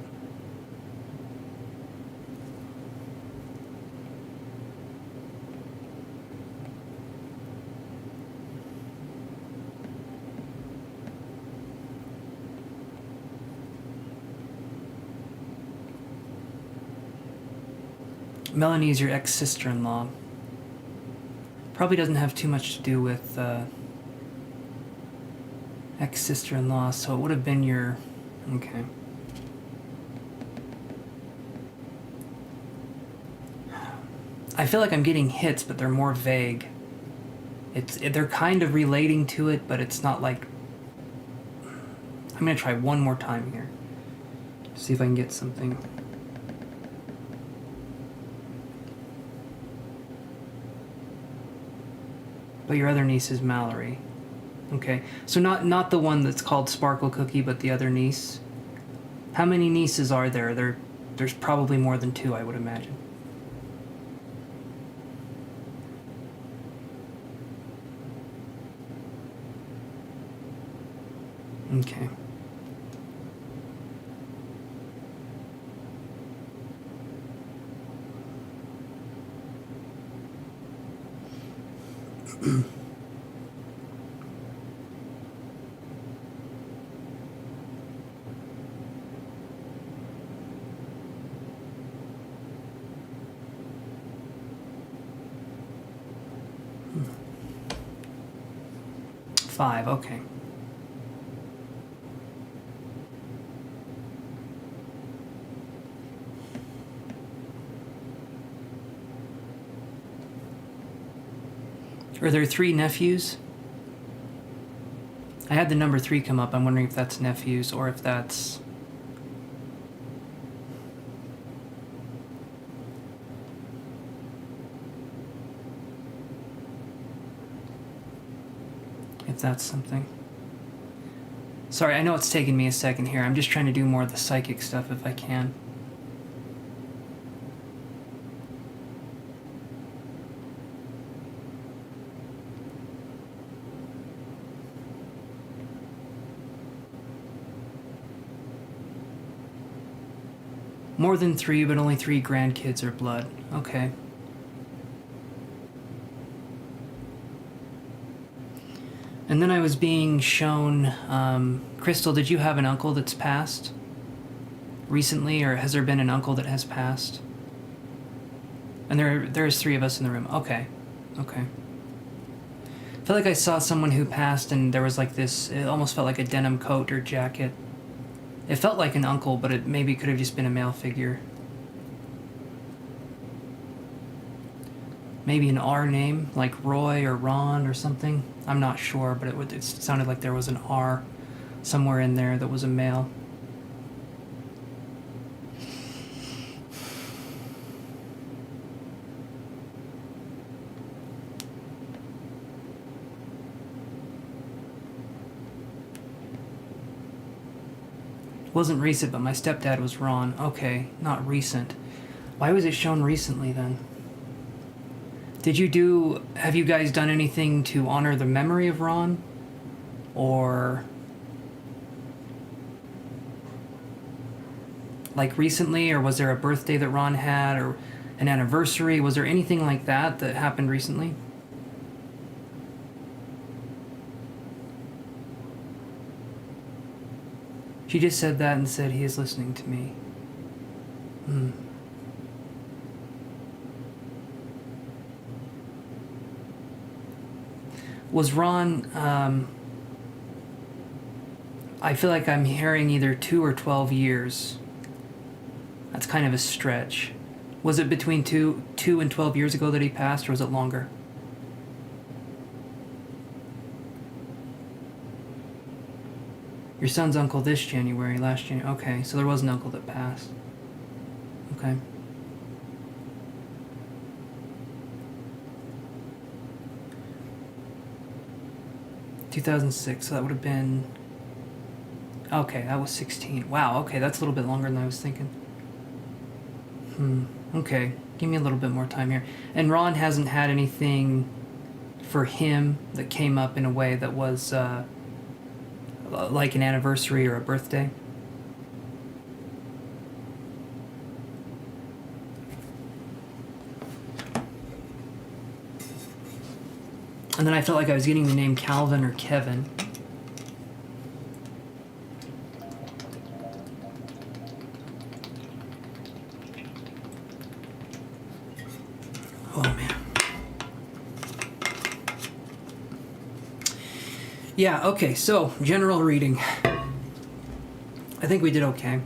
Melanie is your ex-sister-in-law. Probably doesn't have too much to do with ex-sister-in-law, so it would have been your... Okay. I feel like I'm getting hits, but they're more vague. They're kind of relating to it, but it's not like... I'm gonna try one more time here. See if I can get something. But your other niece is Mallory. Okay, so not the one that's called Sparkle Cookie, but the other niece. How many nieces are there? There's probably more than 2, I would imagine. Okay. Five, okay. Are there 3 nephews? I had the number 3 come up. I'm wondering if that's nephews or if that's... if that's something. Sorry, I know it's taking me a second here. I'm just trying to do more of the psychic stuff if I can. More than 3, but only 3 grandkids are blood. Okay. And then I was being shown... Crystal, did you have an uncle that's passed recently, or has there been an uncle that has passed? And there's 3 of us in the room. Okay. Okay. I feel like I saw someone who passed and there was like this, it almost felt like a denim coat or jacket. It felt like an uncle, but it maybe could have just been a male figure. Maybe an R name, like Roy or Ron or something. I'm not sure, but it sounded like there was an R somewhere in there that was a male. Wasn't recent, but my stepdad was Ron. Okay, not recent. Why was it shown recently then? Have you guys done anything to honor the memory of Ron? Or like recently, or was there a birthday that Ron had, or an anniversary? Was there anything like that that happened recently? She just said that and said he is listening to me. Was Ron, I feel like I'm hearing either 2 or 12 years. That's kind of a stretch. Was it between 2 and 12 years ago that he passed, or was it longer? Your son's uncle this January, last January. Okay, so there was an uncle that passed. Okay. (2006), so that would have been... Okay, that was 16. Wow, okay, that's a little bit longer than I was thinking. Okay, give me a little bit more time here. And Ron hasn't had anything for him that came up in a way that was like an anniversary or a birthday? And then I felt like I was getting the name Calvin or Kevin. Oh, man. Yeah, okay, so, general reading. I think we did okay.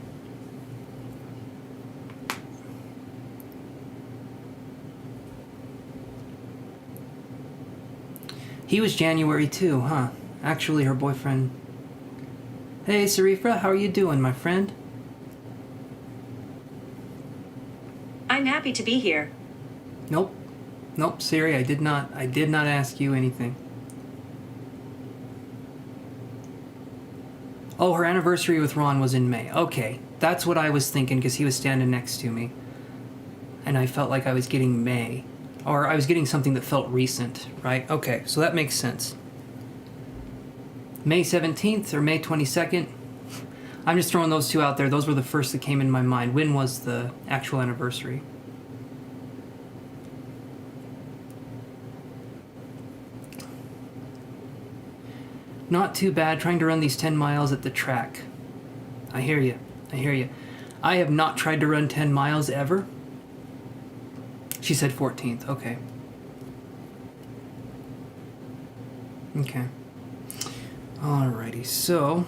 He was January too, huh? Actually, her boyfriend... Hey, Sarifra, how are you doing, my friend? I'm happy to be here. Nope, Siri, I did not ask you anything. Oh, her anniversary with Ron was in May. Okay, that's what I was thinking, because he was standing next to me. And I felt like I was getting May. Or I was getting something that felt recent, right? Okay, so that makes sense. May 17th or May 22nd? I'm just throwing those two out there. Those were the first that came in my mind. When was the actual anniversary? Not too bad, trying to run these 10 miles at the track. I hear you. I have not tried to run 10 miles ever. She said 14th, okay. Okay. Alrighty, so...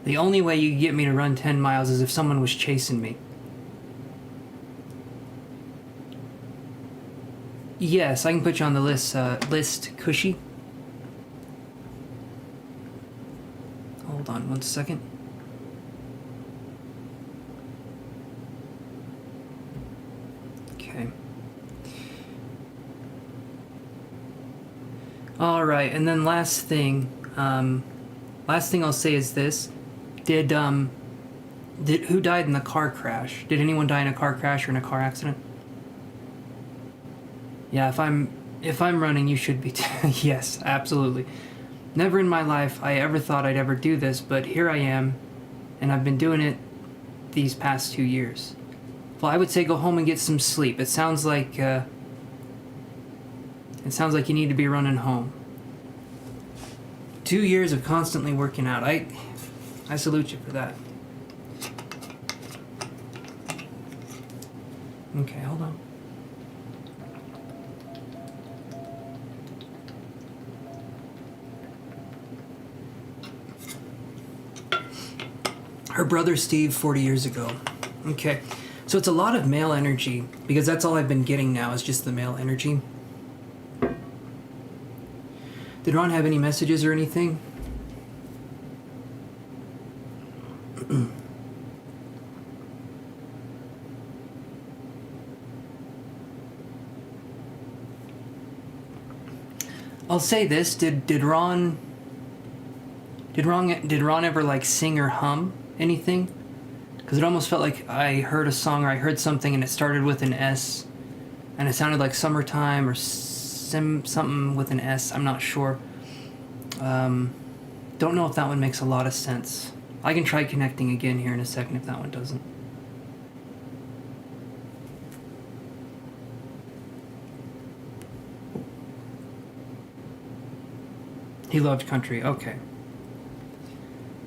The only way you could get me to run 10 miles is if someone was chasing me. Yes, I can put you on the list, Cushy. Hold on 1 second. Okay. Alright, and then last thing I'll say is this. Who died in the car crash? Did anyone die in a car crash or in a car accident? Yeah, if I'm running, you should be yes, absolutely. Never in my life I ever thought I'd ever do this, but here I am, and I've been doing it these past 2 years. Well, I would say go home and get some sleep. It sounds like you need to be running home. 2 years of constantly working out. I salute you for that. Okay, hold on. Her brother Steve 40 years ago. Okay. So it's a lot of male energy, because that's all I've been getting now is just the male energy. Did Ron have any messages or anything? I'll say this, did Ron ever like sing or hum anything? Because it almost felt like I heard a song or I heard something and it started with an S and it sounded like summertime or something with an S. I'm not sure. Don't know if that one makes a lot of sense. I can try connecting again here in a second if that one doesn't. He loved country. Okay.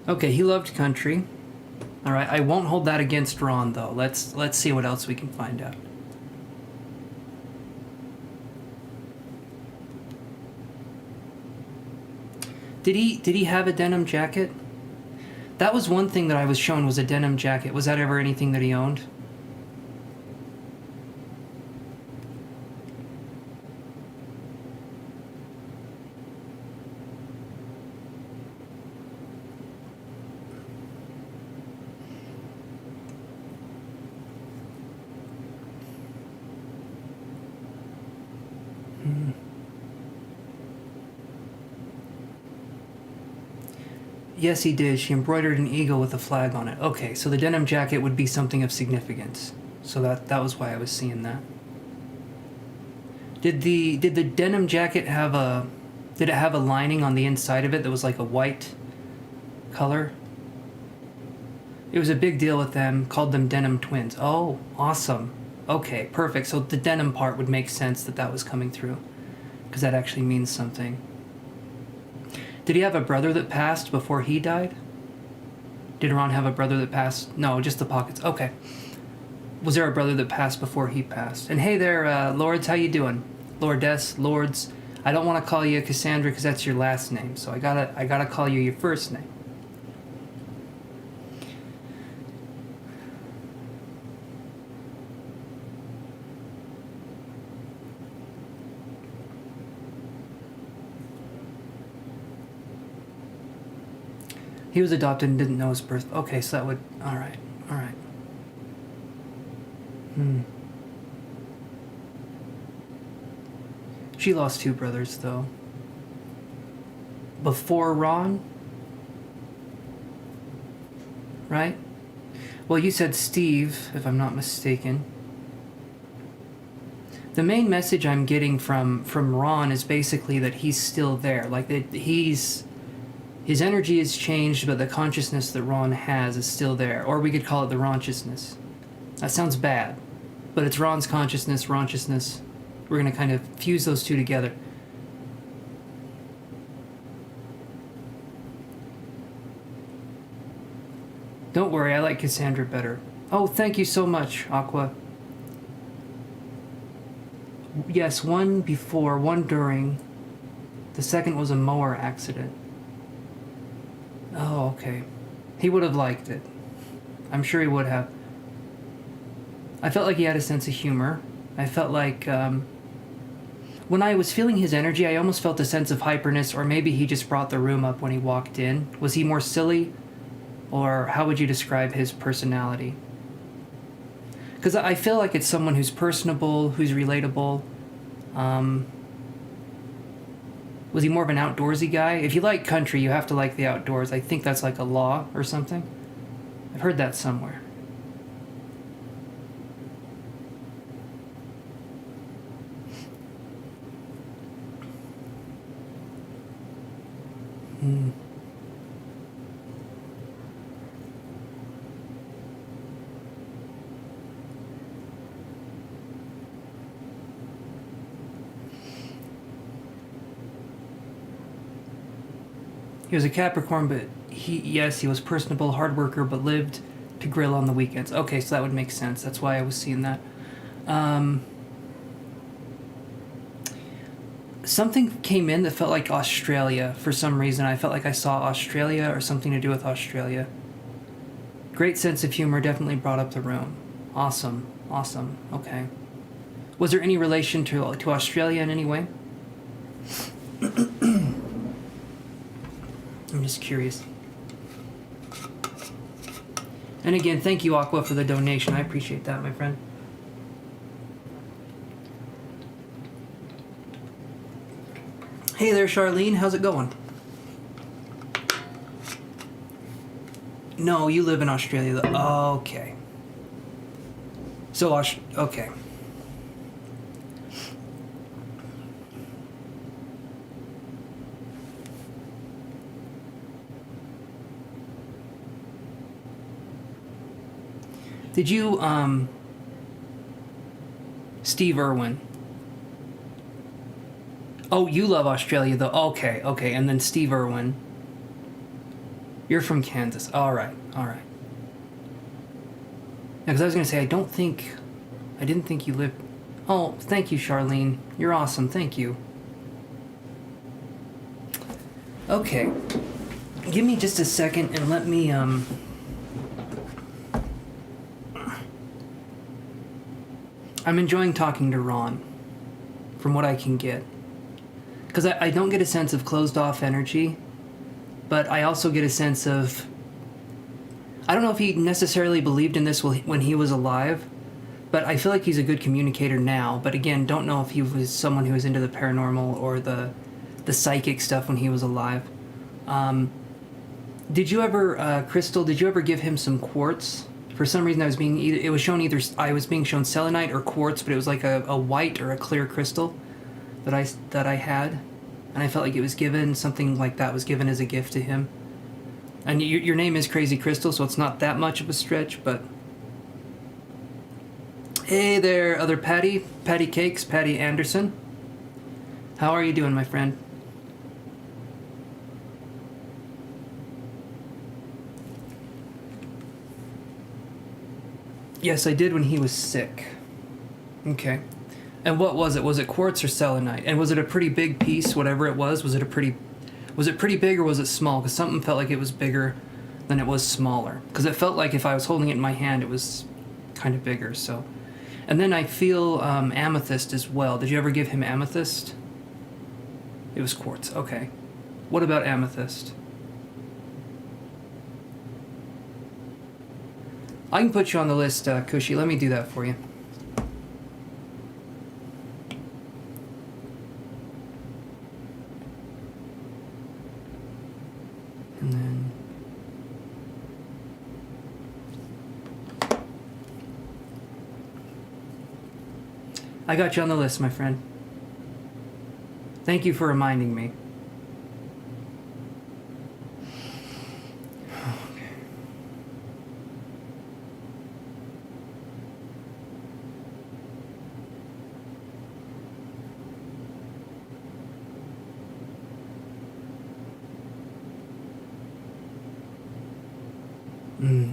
Okay, he loved country. All right, I won't hold that against Ron though. Let's see what else we can find out. Did he have a denim jacket? That was one thing that I was shown was a denim jacket. Was that ever anything that he owned? Yes, he did. She embroidered an eagle with a flag on it. Okay, so the denim jacket would be something of significance. So that was why I was seeing that. Did the denim jacket have did it have a lining on the inside of it that was like a white color? It was a big deal with them, called them denim twins. Oh, awesome. Okay, perfect. So the denim part would make sense that was coming through, because that actually means something. Did he have a brother that passed before he died? Did Ron have a brother that passed? No, just the pockets. Okay. Was there a brother that passed before he passed? And hey there, Lords, how you doing? Lordess, Lords. I don't want to call you Cassandra because that's your last name, so I gotta call you your first name. He was adopted and didn't know his birth. Okay, so that would... Alright. She lost 2 brothers, though. Before Ron? Right? Well, you said Steve, if I'm not mistaken. The main message I'm getting from Ron is basically that he's still there. Like, that his energy has changed, but the consciousness that Ron has is still there. Or we could call it the Ronchiousness. That sounds bad, but it's Ron's consciousness, Ronchiousness. We're going to kind of fuse those two together. Don't worry, I like Cassandra better. Oh, thank you so much, Aqua. Yes, one before, one during. The second was a mower accident. Oh, okay. He would have liked it. I'm sure he would have. I felt like he had a sense of humor. I felt like, when I was feeling his energy, I almost felt a sense of hyperness, or maybe he just brought the room up when he walked in. Was he more silly? Or how would you describe his personality? Because I feel like it's someone who's personable, who's relatable. Was he more of an outdoorsy guy? If you like country, you have to like the outdoors. I think that's like a law or something. I've heard that somewhere. He was a Capricorn, but he was personable, hard worker, but lived to grill on the weekends. Okay, so that would make sense. That's why I was seeing that. Something came in that felt like Australia for some reason. I felt like I saw Australia or something to do with Australia. Great sense of humor, definitely brought up the room. Awesome, awesome, okay. Was there any relation to Australia in any way? I'm just curious. And again, thank you, Aqua, for the donation. I appreciate that, my friend. Hey there, Charlene. How's it going? No, you live in Australia. Okay. So, okay. Did you, Steve Irwin? Oh, you love Australia, though. Okay, okay. And then Steve Irwin. You're from Kansas. All right, all right. Because I was going to say, I didn't think you lived... Oh, thank you, Charlene. You're awesome. Thank you. Okay. Give me just a second and let me, I'm enjoying talking to Ron, from what I can get. Because I don't get a sense of closed-off energy, but I also get a sense of... I don't know if he necessarily believed in this when he was alive, but I feel like he's a good communicator now. But again, don't know if he was someone who was into the paranormal or the psychic stuff when he was alive. Did you ever, Crystal, did you ever give him some quartz? For some reason, I was being shown selenite or quartz, but it was like a white or a clear crystal that I had, and I felt like it was given, something like that was given as a gift to him. And your name is Crazy Crystal, so it's not that much of a stretch, but... Hey there, other Patty Cakes, Patty Anderson. How are you doing, my friend? Yes, I did when he was sick. Okay. And what was it? Was it quartz or selenite? And was it a pretty big piece, whatever it was? Was it pretty big or was it small? Because something felt like it was bigger than it was smaller. Because it felt like if I was holding it in my hand, it was kind of bigger, so... And then I feel amethyst as well. Did you ever give him amethyst? It was quartz, okay. What about amethyst? I can put you on the list, Kushi. Let me do that for you. And then... I got you on the list, my friend. Thank you for reminding me.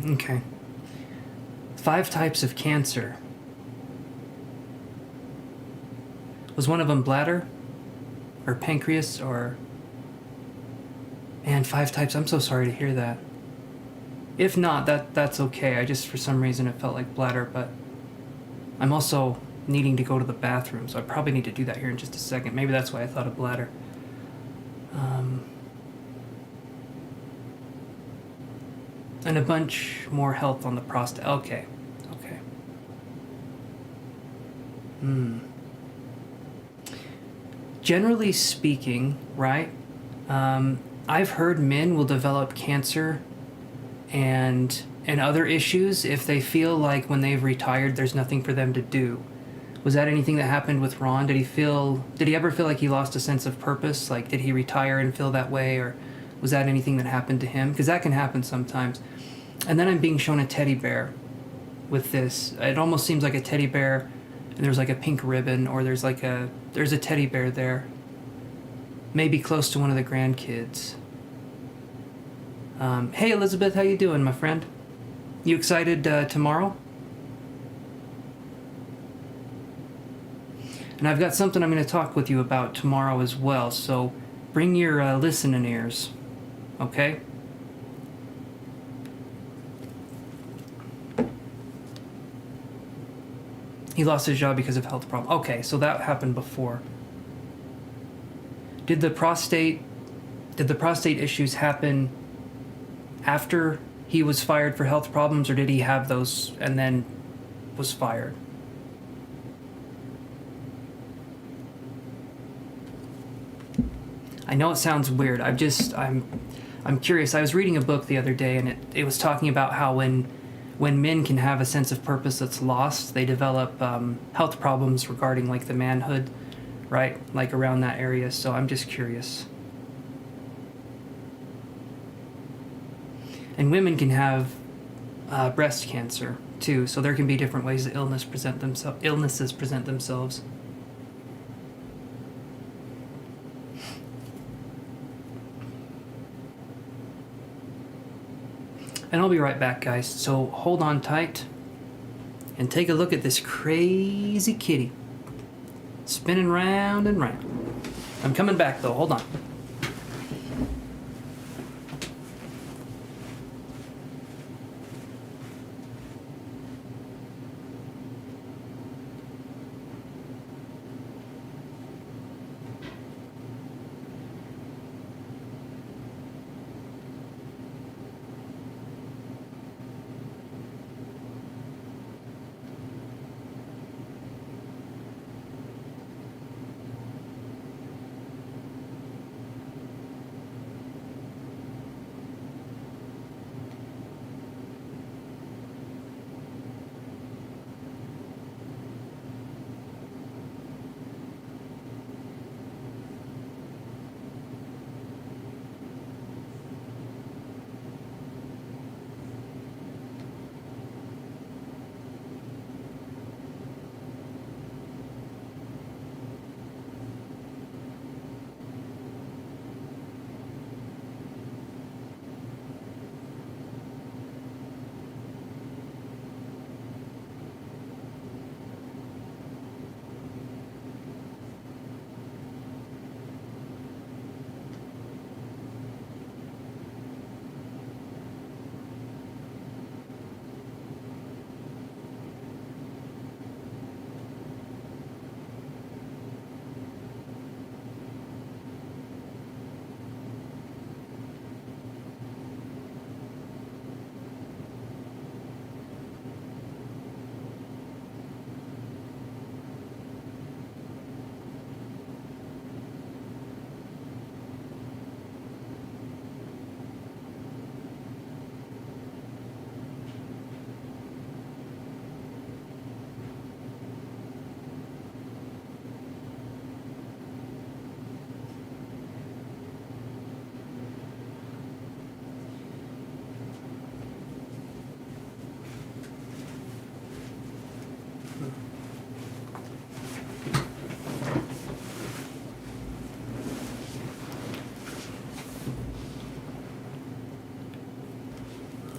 Okay. 5 types of cancer. Was one of them bladder? Or pancreas? Or... Man, 5 types. I'm so sorry to hear that. If not, that's okay. I just, for some reason, it felt like bladder, but... I'm also needing to go to the bathroom, so I probably need to do that here in just a second. Maybe that's why I thought of bladder. And a bunch more health on the prostate. Okay. Okay. Generally speaking, right, I've heard men will develop cancer and other issues if they feel like when they've retired there's nothing for them to do. Was that anything that happened with Ron? Did he ever feel like he lost a sense of purpose? Like, did he retire and feel that way, or was that anything that happened to him? Because that can happen sometimes. And then I'm being shown a teddy bear with this. It almost seems like a teddy bear, and there's like a pink ribbon, or there's a teddy bear there. Maybe close to one of the grandkids. Hey Elizabeth, how you doing, my friend? You excited tomorrow? And I've got something I'm going to talk with you about tomorrow as well, so bring your listening ears, okay? He lost his job because of health problem. Okay, so that happened before. Did the prostate issues happen after he was fired for health problems, or did he have those and then was fired? I know it sounds weird. I'm curious. I was reading a book the other day, and it was talking about how when men can have a sense of purpose that's lost, they develop health problems regarding like the manhood, right? Like around that area. So I'm just curious. And women can have breast cancer too. So there can be different ways that illnesses present themselves. And I'll be right back, guys. So hold on tight and take a look at this crazy kitty spinning round and round. I'm coming back though. Hold on.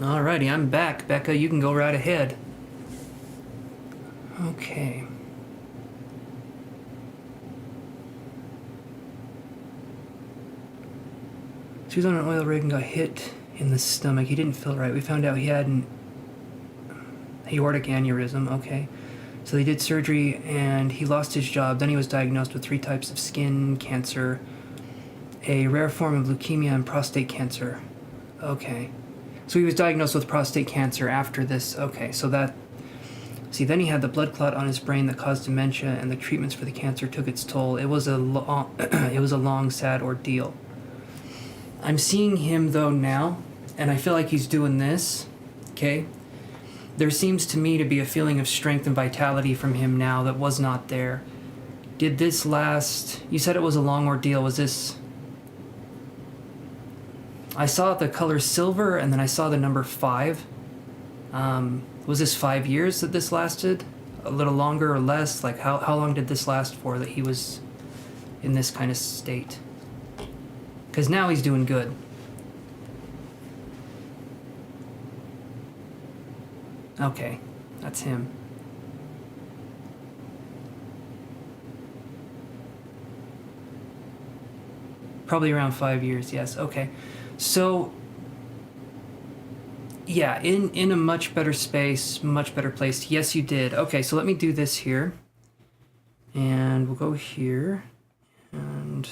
Alrighty, I'm back. Becca, you can go right ahead. Okay. She was on an oil rig and got hit in the stomach. He didn't feel right. We found out he had an aortic aneurysm. Okay. So they did surgery and he lost his job. Then he was diagnosed with 3 types of skin cancer, a rare form of leukemia, and prostate cancer. Okay. So he was diagnosed with prostate cancer after this. Okay, so that... See, then he had the blood clot on his brain that caused dementia, and the treatments for the cancer took its toll. It was a long, sad ordeal. I'm seeing him, though, now, and I feel like he's doing this, okay? There seems to me to be a feeling of strength and vitality from him now that was not there. Did this last... You said it was a long ordeal. Was this... I saw the color silver, and then I saw the number 5. Was this 5 years that this lasted? A little longer or less? Like, how long did this last for that he was in this kind of state? Because now he's doing good. Okay, that's him. Probably around 5 years, yes. Okay. So, yeah, in a much better space, much better place. Yes, you did. Okay, so let me do this here. And we'll go here. And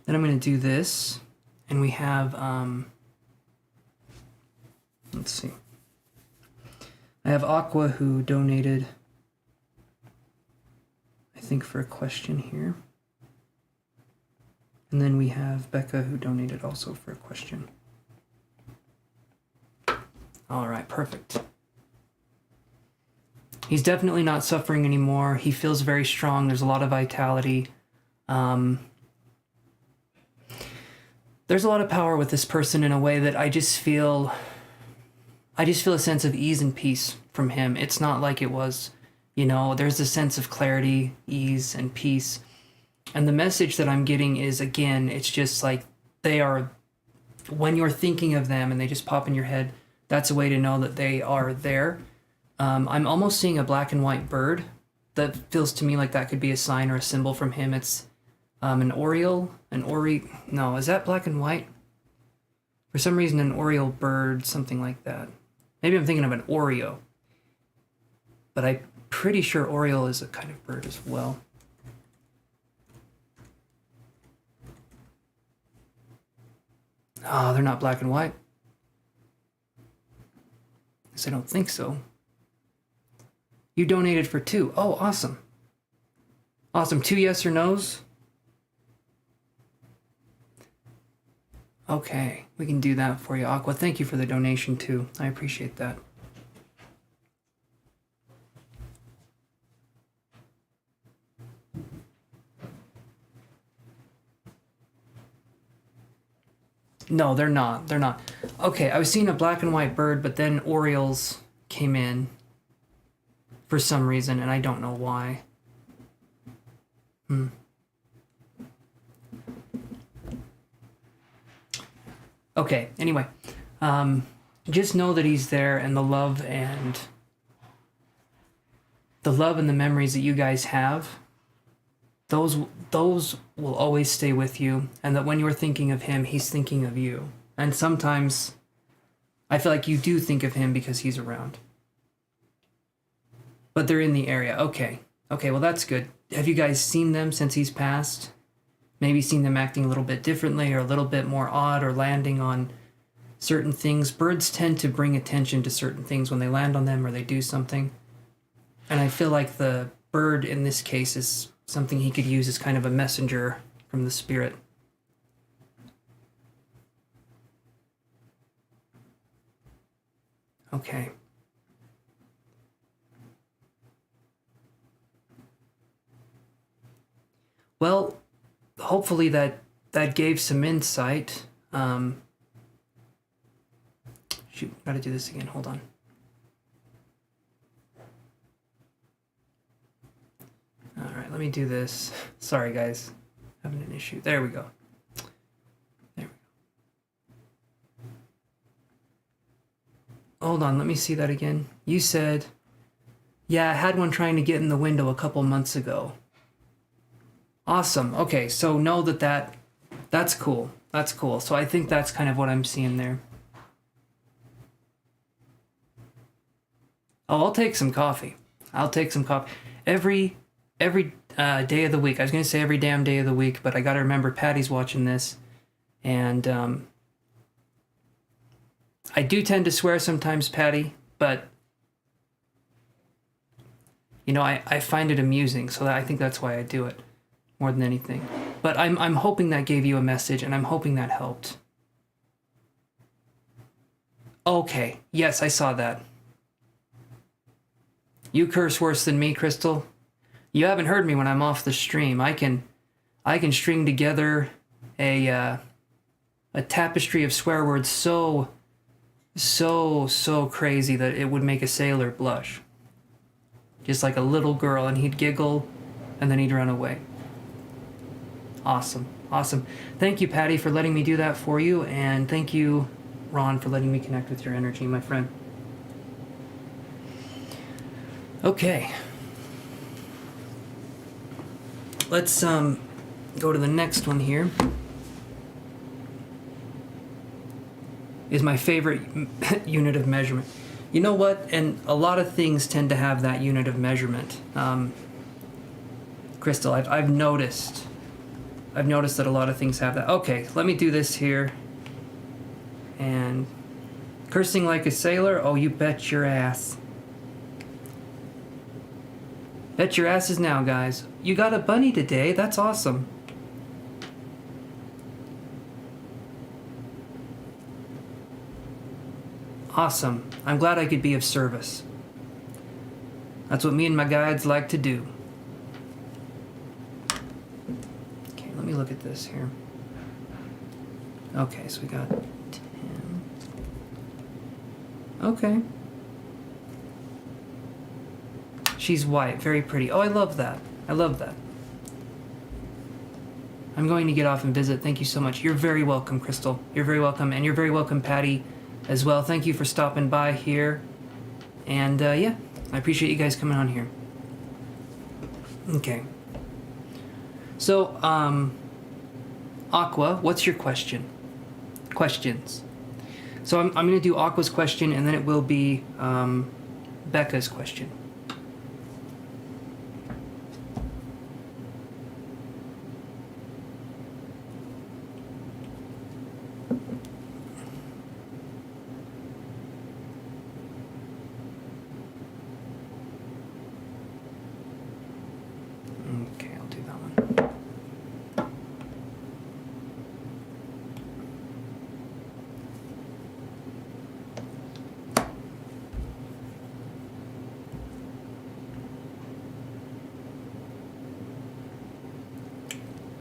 then I'm going to do this. And we have, let's see. I have Aqua who donated, I think, for a question here. And then we have Becca who donated also for a question. All right, perfect. He's definitely not suffering anymore. He feels very strong. There's a lot of vitality. There's a lot of power with this person in a way that I just feel a sense of ease and peace from him. It's not like it was, there's a sense of clarity, ease, and peace. And the message that I'm getting is, again, it's just like they are, when you're thinking of them and they just pop in your head, that's a way to know that they are there. I'm almost seeing a black and white bird that feels to me like that could be a sign or a symbol from him. It's an oriole, no, is that black and white? For some reason, an oriole bird, something like that. Maybe I'm thinking of an Oreo. But I'm pretty sure oriole is a kind of bird as well. Oh, they're not black and white. I don't think so. You donated for 2. Oh, awesome. Awesome. 2 yes or no's? Okay, we can do that for you, Aqua. Thank you for the donation, too. I appreciate that. No, they're not. They're not. Okay, I was seeing a black and white bird, but then orioles came in for some reason, and I don't know why. Okay, anyway. Just know that he's there, and the love and the memories that you guys have, those will always stay with you, and that when you're thinking of him, he's thinking of you. And sometimes I feel like you do think of him because he's around. But they're in the area. Okay, well, that's good. Have you guys seen them since he's passed? Maybe seen them acting a little bit differently or a little bit more odd or landing on certain things. Birds tend to bring attention to certain things when they land on them or they do something. And I feel like the bird in this case is something he could use as kind of a messenger from the spirit. Okay. Well, hopefully that gave some insight. Shoot, gotta do this again. Hold on. All right, let me do this. Sorry, guys. Having an issue. There we go. There we go. Hold on, let me see that again. You said, yeah, I had one trying to get in the window a couple months ago. Awesome. Okay, so know that's cool. That's cool. So I think that's kind of what I'm seeing there. Oh, I'll take some coffee. Every day of the week. I was going to say every damn day of the week, but I got to remember Patty's watching this. And I do tend to swear sometimes, Patty, but I find it amusing, so I think that's why I do it more than anything. But I'm hoping that gave you a message, and I'm hoping that helped. Okay, yes, I saw that. You curse worse than me, Crystal. You haven't heard me when I'm off the stream. I can string together a tapestry of swear words so crazy that it would make a sailor blush. Just like a little girl, and he'd giggle, and then he'd run away. Awesome. Thank you, Patty, for letting me do that for you, and thank you, Ron, for letting me connect with your energy, my friend. Okay. let's go to the next one here. Is my favorite unit of measurement. You know what? And a lot of things tend to have that unit of measurement. Crystal, I've noticed that a lot of things have that. Okay, let me do this here. And cursing like a sailor? Oh, you bet your ass. Bet your asses now, guys. You got a bunny today. That's awesome. Awesome. I'm glad I could be of service. That's what me and my guides like to do. Okay, let me look at this here. Okay, so we got 10. Okay. She's white, very pretty. Oh, I love that. I love that. I'm going to get off and visit. Thank you so much. You're very welcome, Crystal. You're very welcome. And you're very welcome, Patty, as well. Thank you for stopping by here. And, yeah, I appreciate you guys coming on here. Okay. So, Aqua, what's your question? Questions. So I'm going to do Aqua's question, and then it will be Becca's question. Okay, I'll do that one.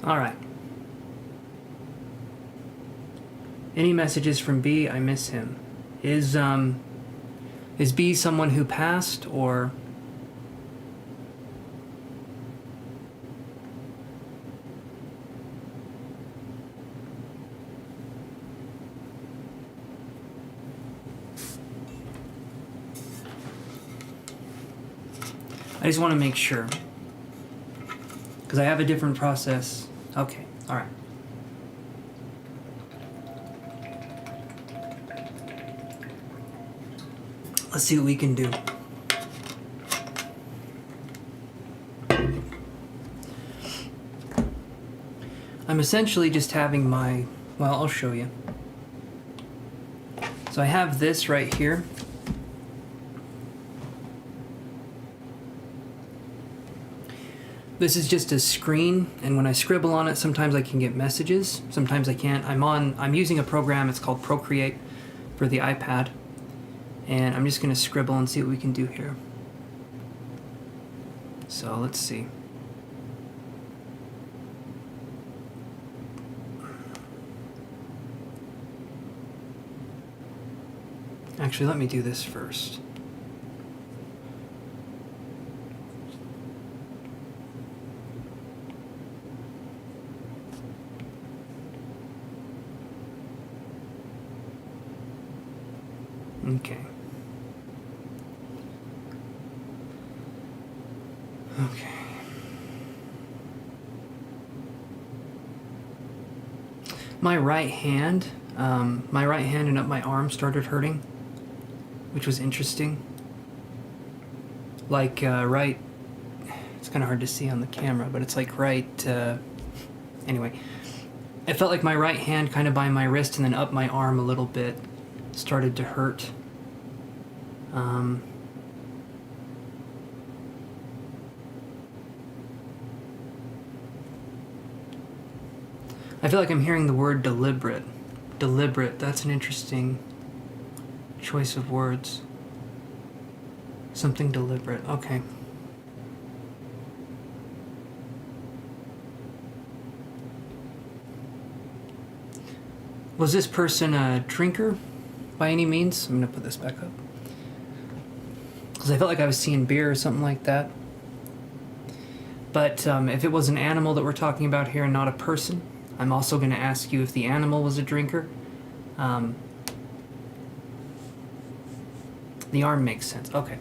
All right. Any messages from B? I miss him. Is B someone who passed, or? I just want to make sure, because I have a different process. Okay, all right. Let's see what we can do. I'm essentially just having my, well, I'll show you. So I have this right here. This is just a screen, and when I scribble on it, sometimes I can get messages, sometimes I can't. I'm using a program, it's called Procreate for the iPad, and I'm just gonna scribble and see what we can do here. So let's see. Actually, let me do this first. Okay. Okay. My right hand and up my arm started hurting, which was interesting. Like, right, it's kind of hard to see on the camera, but it's like right, anyway. It felt like my right hand kind of by my wrist and then up my arm a little bit started to hurt. I feel like I'm hearing the word deliberate. Deliberate, that's an interesting choice of words. Something deliberate, okay. Was this person a drinker by any means? I'm gonna put this back up. Because I felt like I was seeing beer or something like that. But if it was an animal that we're talking about here and not a person, I'm also gonna ask you if the animal was a drinker. The arm makes sense, okay.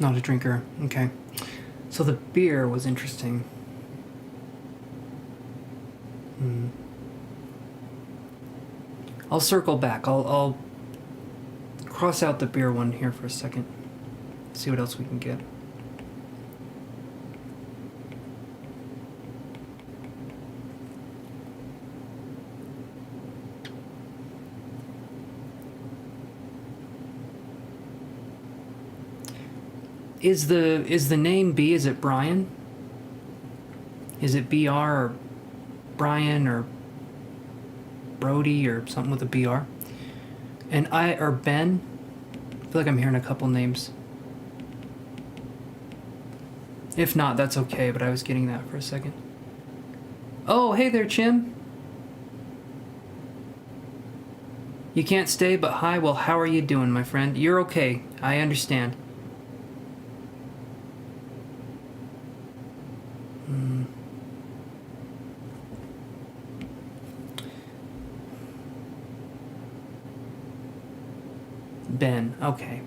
Not a drinker. Okay. So the beer was interesting. I'll circle back. I'll cross out the beer one here for a second. See what else we can get. Is the name B, is it Brian? Is it BR or Brian or Brody or something with a BR? And or Ben? I feel like I'm hearing a couple names. If not, that's okay, but I was getting that for a second. Oh, hey there, Chim. You can't stay, but hi, well, how are you doing, my friend? You're okay, I understand. Ben, okay.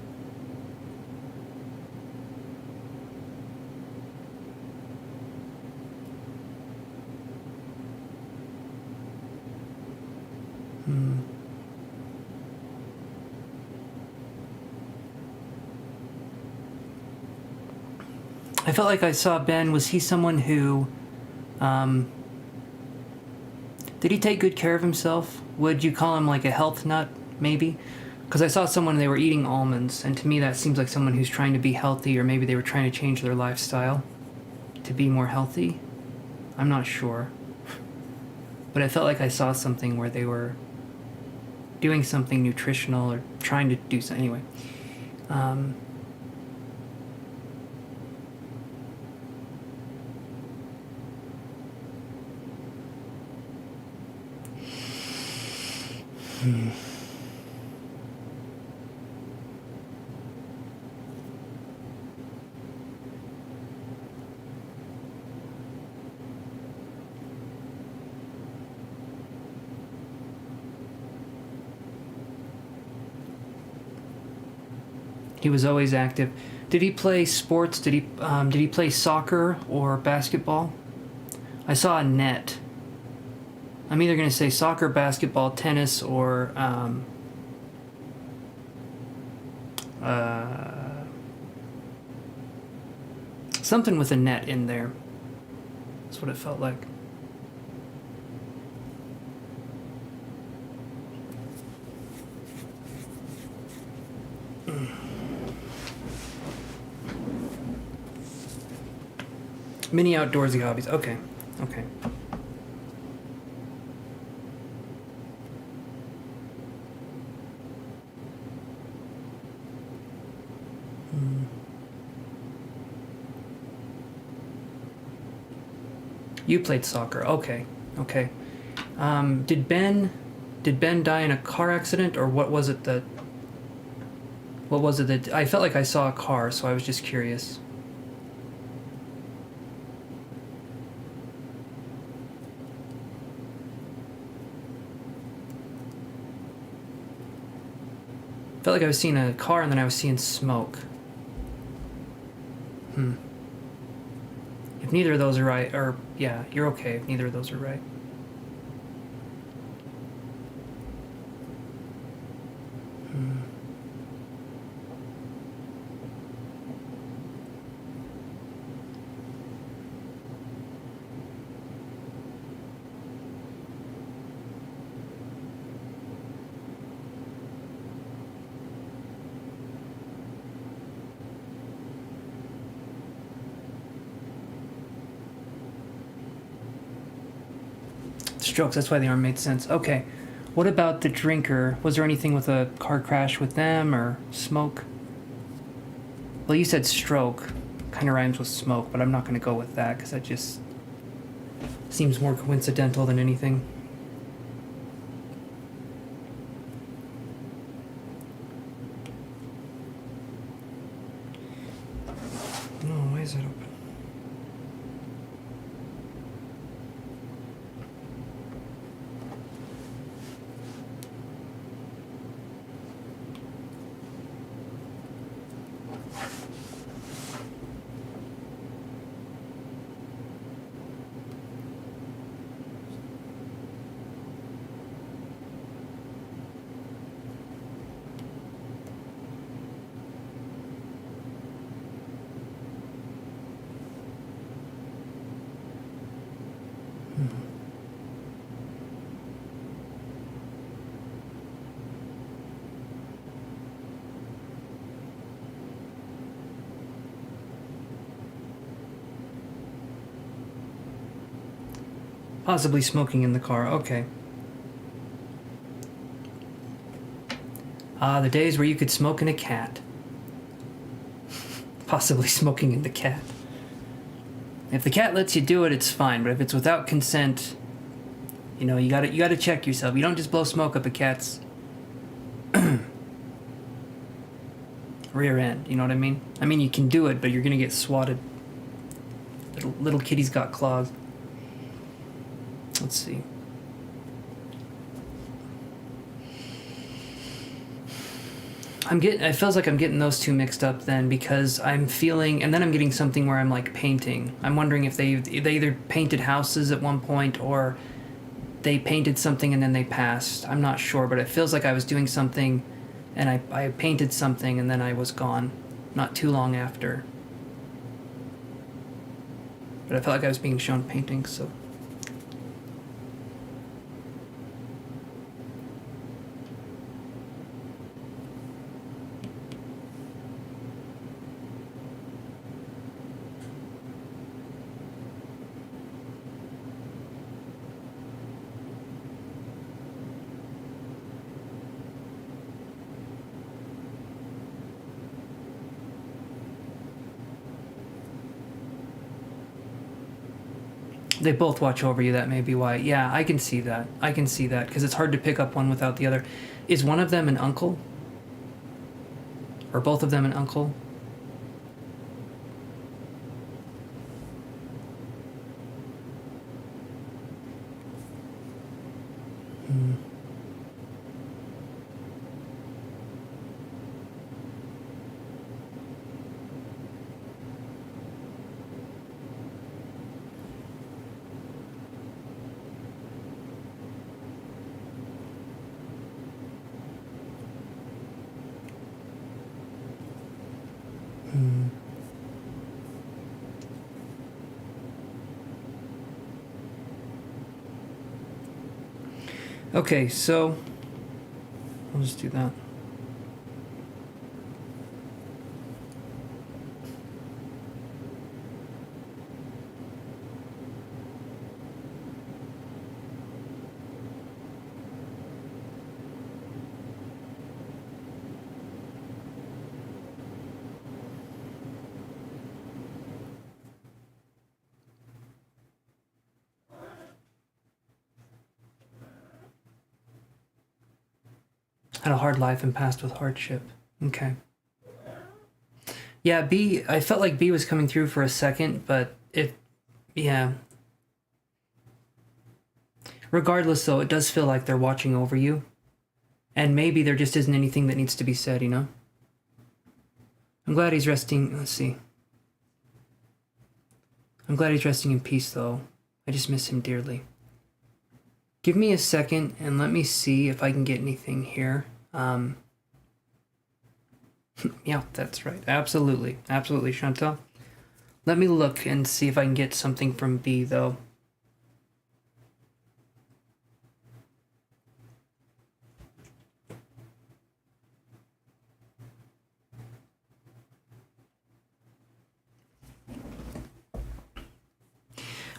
I felt like I saw Ben. Was he someone who, did he take good care of himself? Would you call him like a health nut, maybe? Because I saw someone, they were eating almonds, and to me that seems like someone who's trying to be healthy, or maybe they were trying to change their lifestyle to be more healthy. I'm not sure. But I felt like I saw something where they were doing something nutritional or trying to do something. Anyway. He was always active. Did he play sports? Did he play soccer or basketball? I saw a net. I'm either going to say soccer, basketball, tennis, or something with a net in there. That's what it felt like. Many outdoorsy hobbies. Okay. Okay. You played soccer. Okay. Okay. Did Ben die in a car accident, or what was it that I felt like I saw a car, so I was just curious. Felt like I was seeing a car and then I was seeing smoke. If neither of those are right, or yeah, you're okay if neither of those are right. Strokes, that's why the arm made sense. Okay. What about the drinker? Was there anything with a car crash with them or smoke? Well, you said stroke. Kind of rhymes with smoke, but I'm not going to go with that because that just seems more coincidental than anything. No, why is it open? Possibly smoking in the car. Okay. The days where you could smoke in a cat. Possibly smoking in the cat. If the cat lets you do it, it's fine. But if it's without consent, you know, you gotta check yourself. You don't just blow smoke up a cat's rear end. You know what I mean? I mean, you can do it, but you're gonna get swatted. Little kitty's got claws. Let's see. It feels like I'm getting those two mixed up then, because I'm feeling, and then I'm getting something where I'm like painting. I'm wondering if they either painted houses at one point or they painted something and then they passed. I'm not sure, but it feels like I was doing something and I painted something and then I was gone not too long after. But I felt like I was being shown painting, so. They both watch over you, that may be why. Yeah, I can see that. I can see that, because it's hard to pick up one without the other. Is one of them an uncle? Or both of them an uncle? Okay, so I'll just do that. Had a hard life and passed with hardship. Okay. Yeah, B, I felt like B was coming through for a second, but yeah. Regardless, though, it does feel like they're watching over you. And maybe there just isn't anything that needs to be said, you know? I'm glad he's resting. Let's see. I'm glad he's resting in peace, though. I just miss him dearly. Give me a second and let me see if I can get anything here. Yeah, that's right. Absolutely. Absolutely, Chantal. Let me look and see if I can get something from B, though.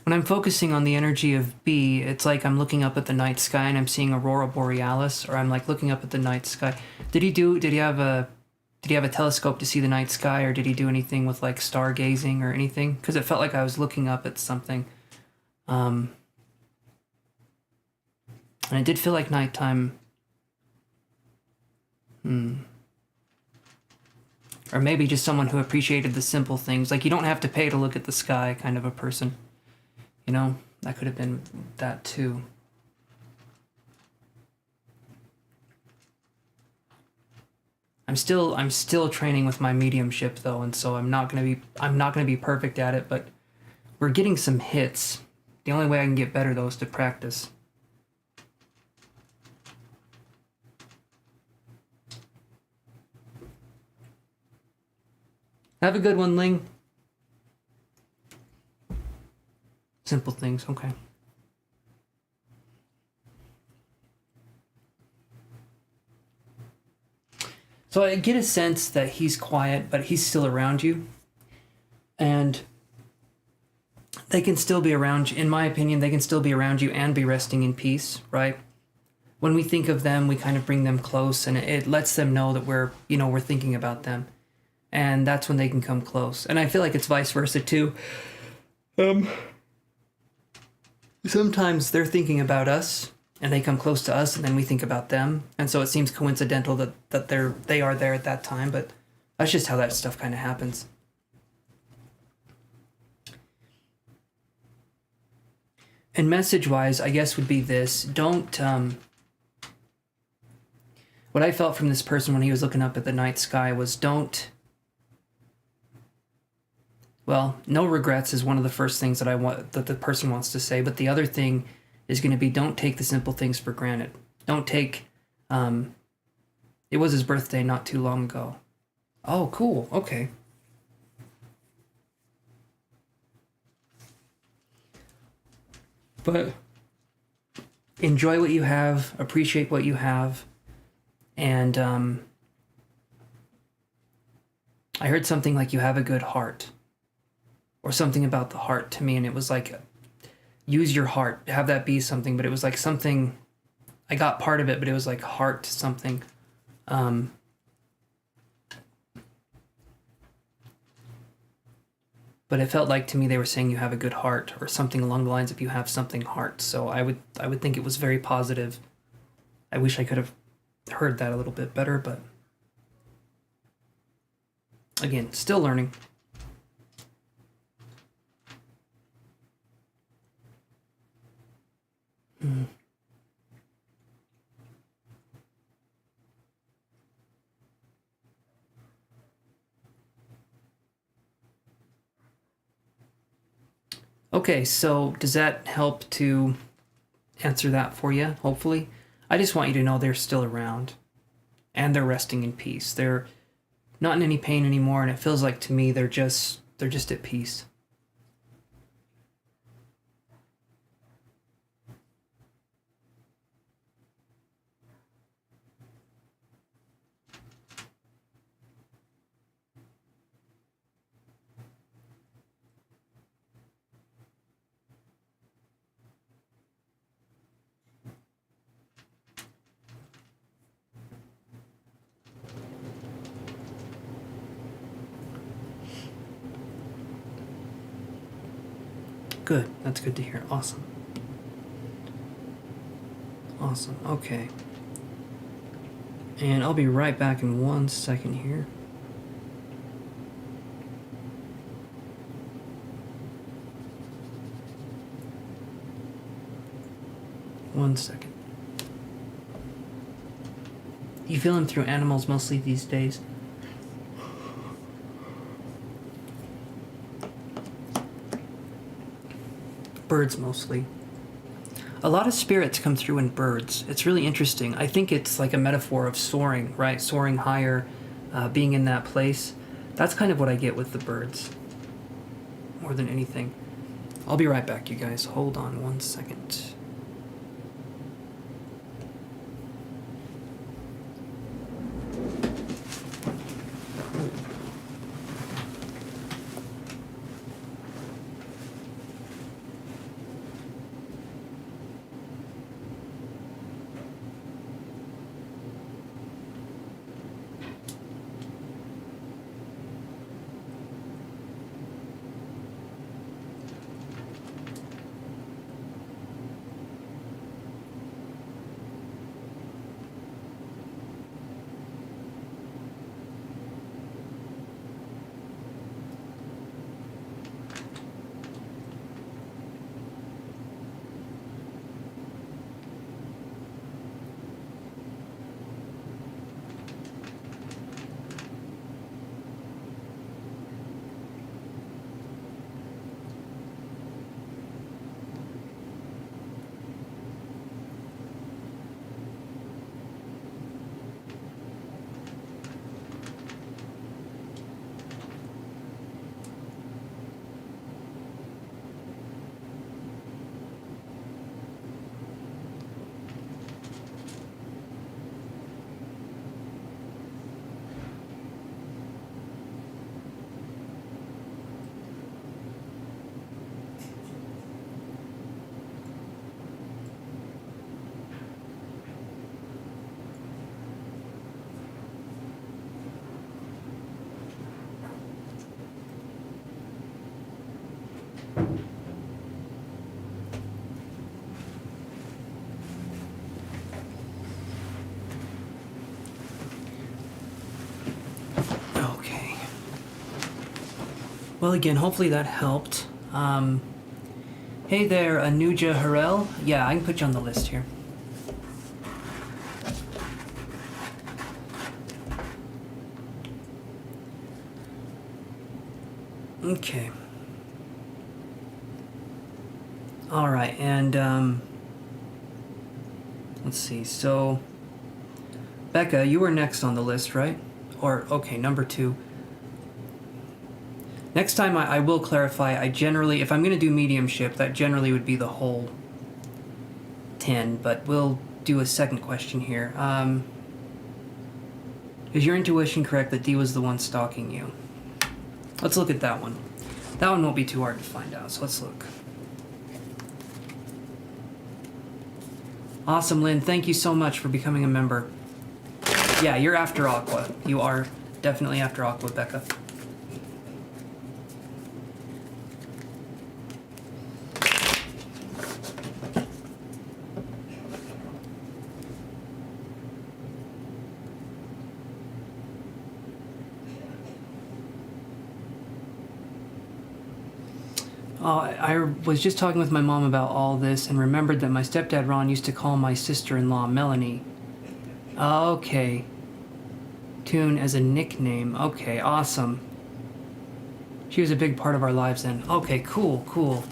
When I'm focusing on the energy of B, it's like I'm looking up at the night sky and I'm seeing Aurora Borealis, or I'm like looking up at the night sky. Did he have a telescope to see the night sky, or did he do anything with like stargazing or anything? Because it felt like I was looking up at something. And it did feel like nighttime. Or maybe just someone who appreciated the simple things. Like, you don't have to pay to look at the sky kind of a person. You know, that could have been that too. I'm still training with my mediumship though, and so I'm not gonna be perfect at it, but we're getting some hits. The only way I can get better though is to practice. Have a good one, Ling. Simple things, okay. So I get a sense that he's quiet, but he's still around you. And they can still be around you. In my opinion, they can still be around you and be resting in peace, right? When we think of them, we kind of bring them close, and it lets them know that we're thinking about them. And that's when they can come close. And I feel like it's vice versa too. Sometimes they're thinking about us and they come close to us, and then we think about them. And so it seems coincidental that they are there at that time, but that's just how that stuff kind of happens. And message-wise, I guess would be this. Don't, what I felt from this person when he was looking up at the night sky was well, no regrets is one of the first things that I want, that the person wants to say. But the other thing is going to be, don't take the simple things for granted. Don't take, it was his birthday not too long ago. Oh, cool. Okay. But enjoy what you have, appreciate what you have, and I heard something like you have a good heart, or something about the heart to me, and it was like, use your heart, have that be something, but it was like something, I got part of it, but it was like heart something. But it felt like to me they were saying you have a good heart, or something along the lines of you have something heart. So I would think it was very positive. I wish I could have heard that a little bit better, but again, still learning. Okay, so does that help to answer that for you, hopefully? I just want you to know they're still around, and they're resting in peace. They're not in any pain anymore, and it feels like to me they're just at peace. Good. That's good to hear. Awesome. Awesome. Okay. And I'll be right back in 1 second here. One second. You feeling through animals mostly these days? Birds mostly. A lot of spirits come through in birds. It's really interesting. I think it's like a metaphor of soaring, right? Soaring higher, being in that place. That's kind of what I get with the birds, more than anything. I'll be right back, you guys. Hold on 1 second. Well, again, hopefully that helped. Hey there, Anuja Harel. Yeah, I can put you on the list here. Okay. All right, and let's see. So, Becca, you were next on the list, right? Or, okay, number 2. Next time I will clarify, I generally, if I'm going to do mediumship, that generally would be the whole 10, but we'll do a second question here. Is your intuition correct that D was the one stalking you? Let's look at that one. That one won't be too hard to find out, so let's look. Awesome, Lynn. Thank you so much for becoming a member. Yeah, you're after Aqua. You are definitely after Aqua, Becca. I was just talking with my mom about all this and remembered that my stepdad Ron used to call my sister-in-law Melanie. Okay. Tune as a nickname. Okay, awesome. She was a big part of our lives then. Okay, cool, cool.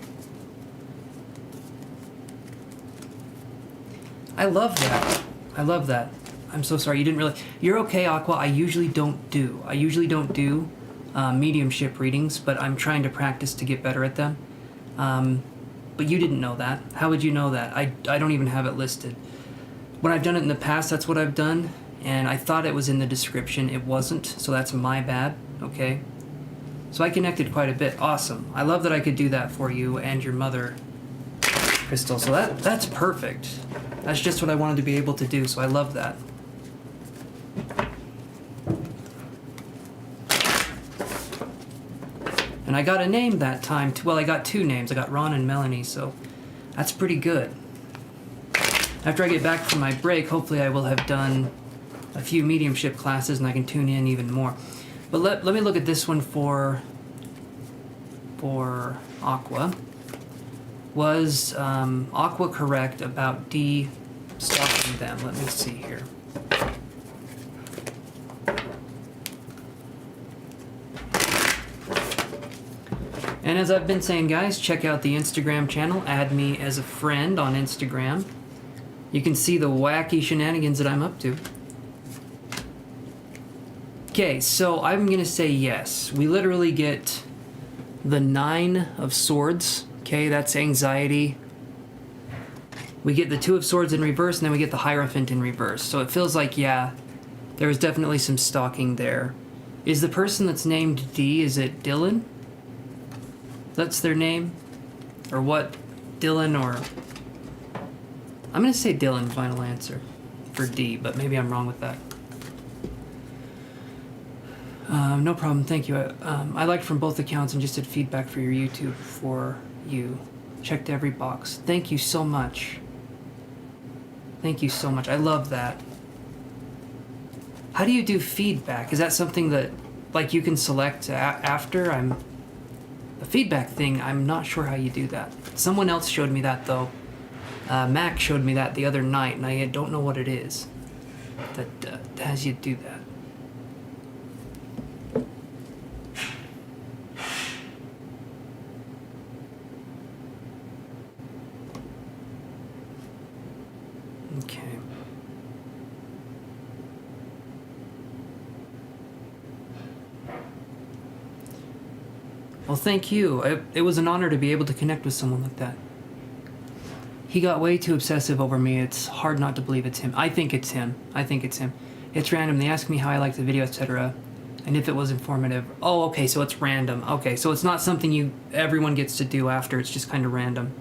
I love that. I love that. I'm so sorry, you didn't really... You're okay, Aqua. I usually don't do mediumship readings, but I'm trying to practice to get better at them. But you didn't know that. How would you know that? I don't even have it listed. When I've done it in the past, that's what I've done, and I thought it was in the description. It wasn't, so that's my bad, okay? So I connected quite a bit. Awesome. I love that I could do that for you and your mother, Crystal. So that's perfect. That's just what I wanted to be able to do, so I love that. And I got a name that time, too. Well, I got 2 names. I got Ron and Melanie, so that's pretty good. After I get back from my break, hopefully I will have done a few mediumship classes and I can tune in even more. But let me look at this one for Aqua. Was Aqua correct about D stalking them? Let me see here. And as I've been saying, guys, check out the Instagram channel. Add me as a friend on Instagram. You can see the wacky shenanigans that I'm up to. Okay, so I'm going to say yes. We literally get the 9 of Swords. Okay, that's anxiety. We get the 2 of Swords in reverse, and then we get the Hierophant in reverse. So it feels like, yeah, there was definitely some stalking there. Is the person that's named D, is it Dylan? That's their name? Or what? Dylan or... I'm going to say Dylan, final answer, for D, but maybe I'm wrong with that. No problem, thank you. I liked from both accounts and just did feedback for your YouTube for you. Checked every box. Thank you so much. Thank you so much. I love that. How do you do feedback? Is that something that, like, you can select after? The feedback thing, I'm not sure how you do that. Someone else showed me that, though. Mac showed me that the other night, and I don't know what it is that has you do that. Okay. Well, thank you. It was an honor to be able to connect with someone like that. He got way too obsessive over me. It's hard not to believe it's him. I think it's him. It's random. They ask me how I like the video, etc. And if it was informative. Oh, okay, so it's random. Okay, so it's not something everyone gets to do after. It's just kind of random.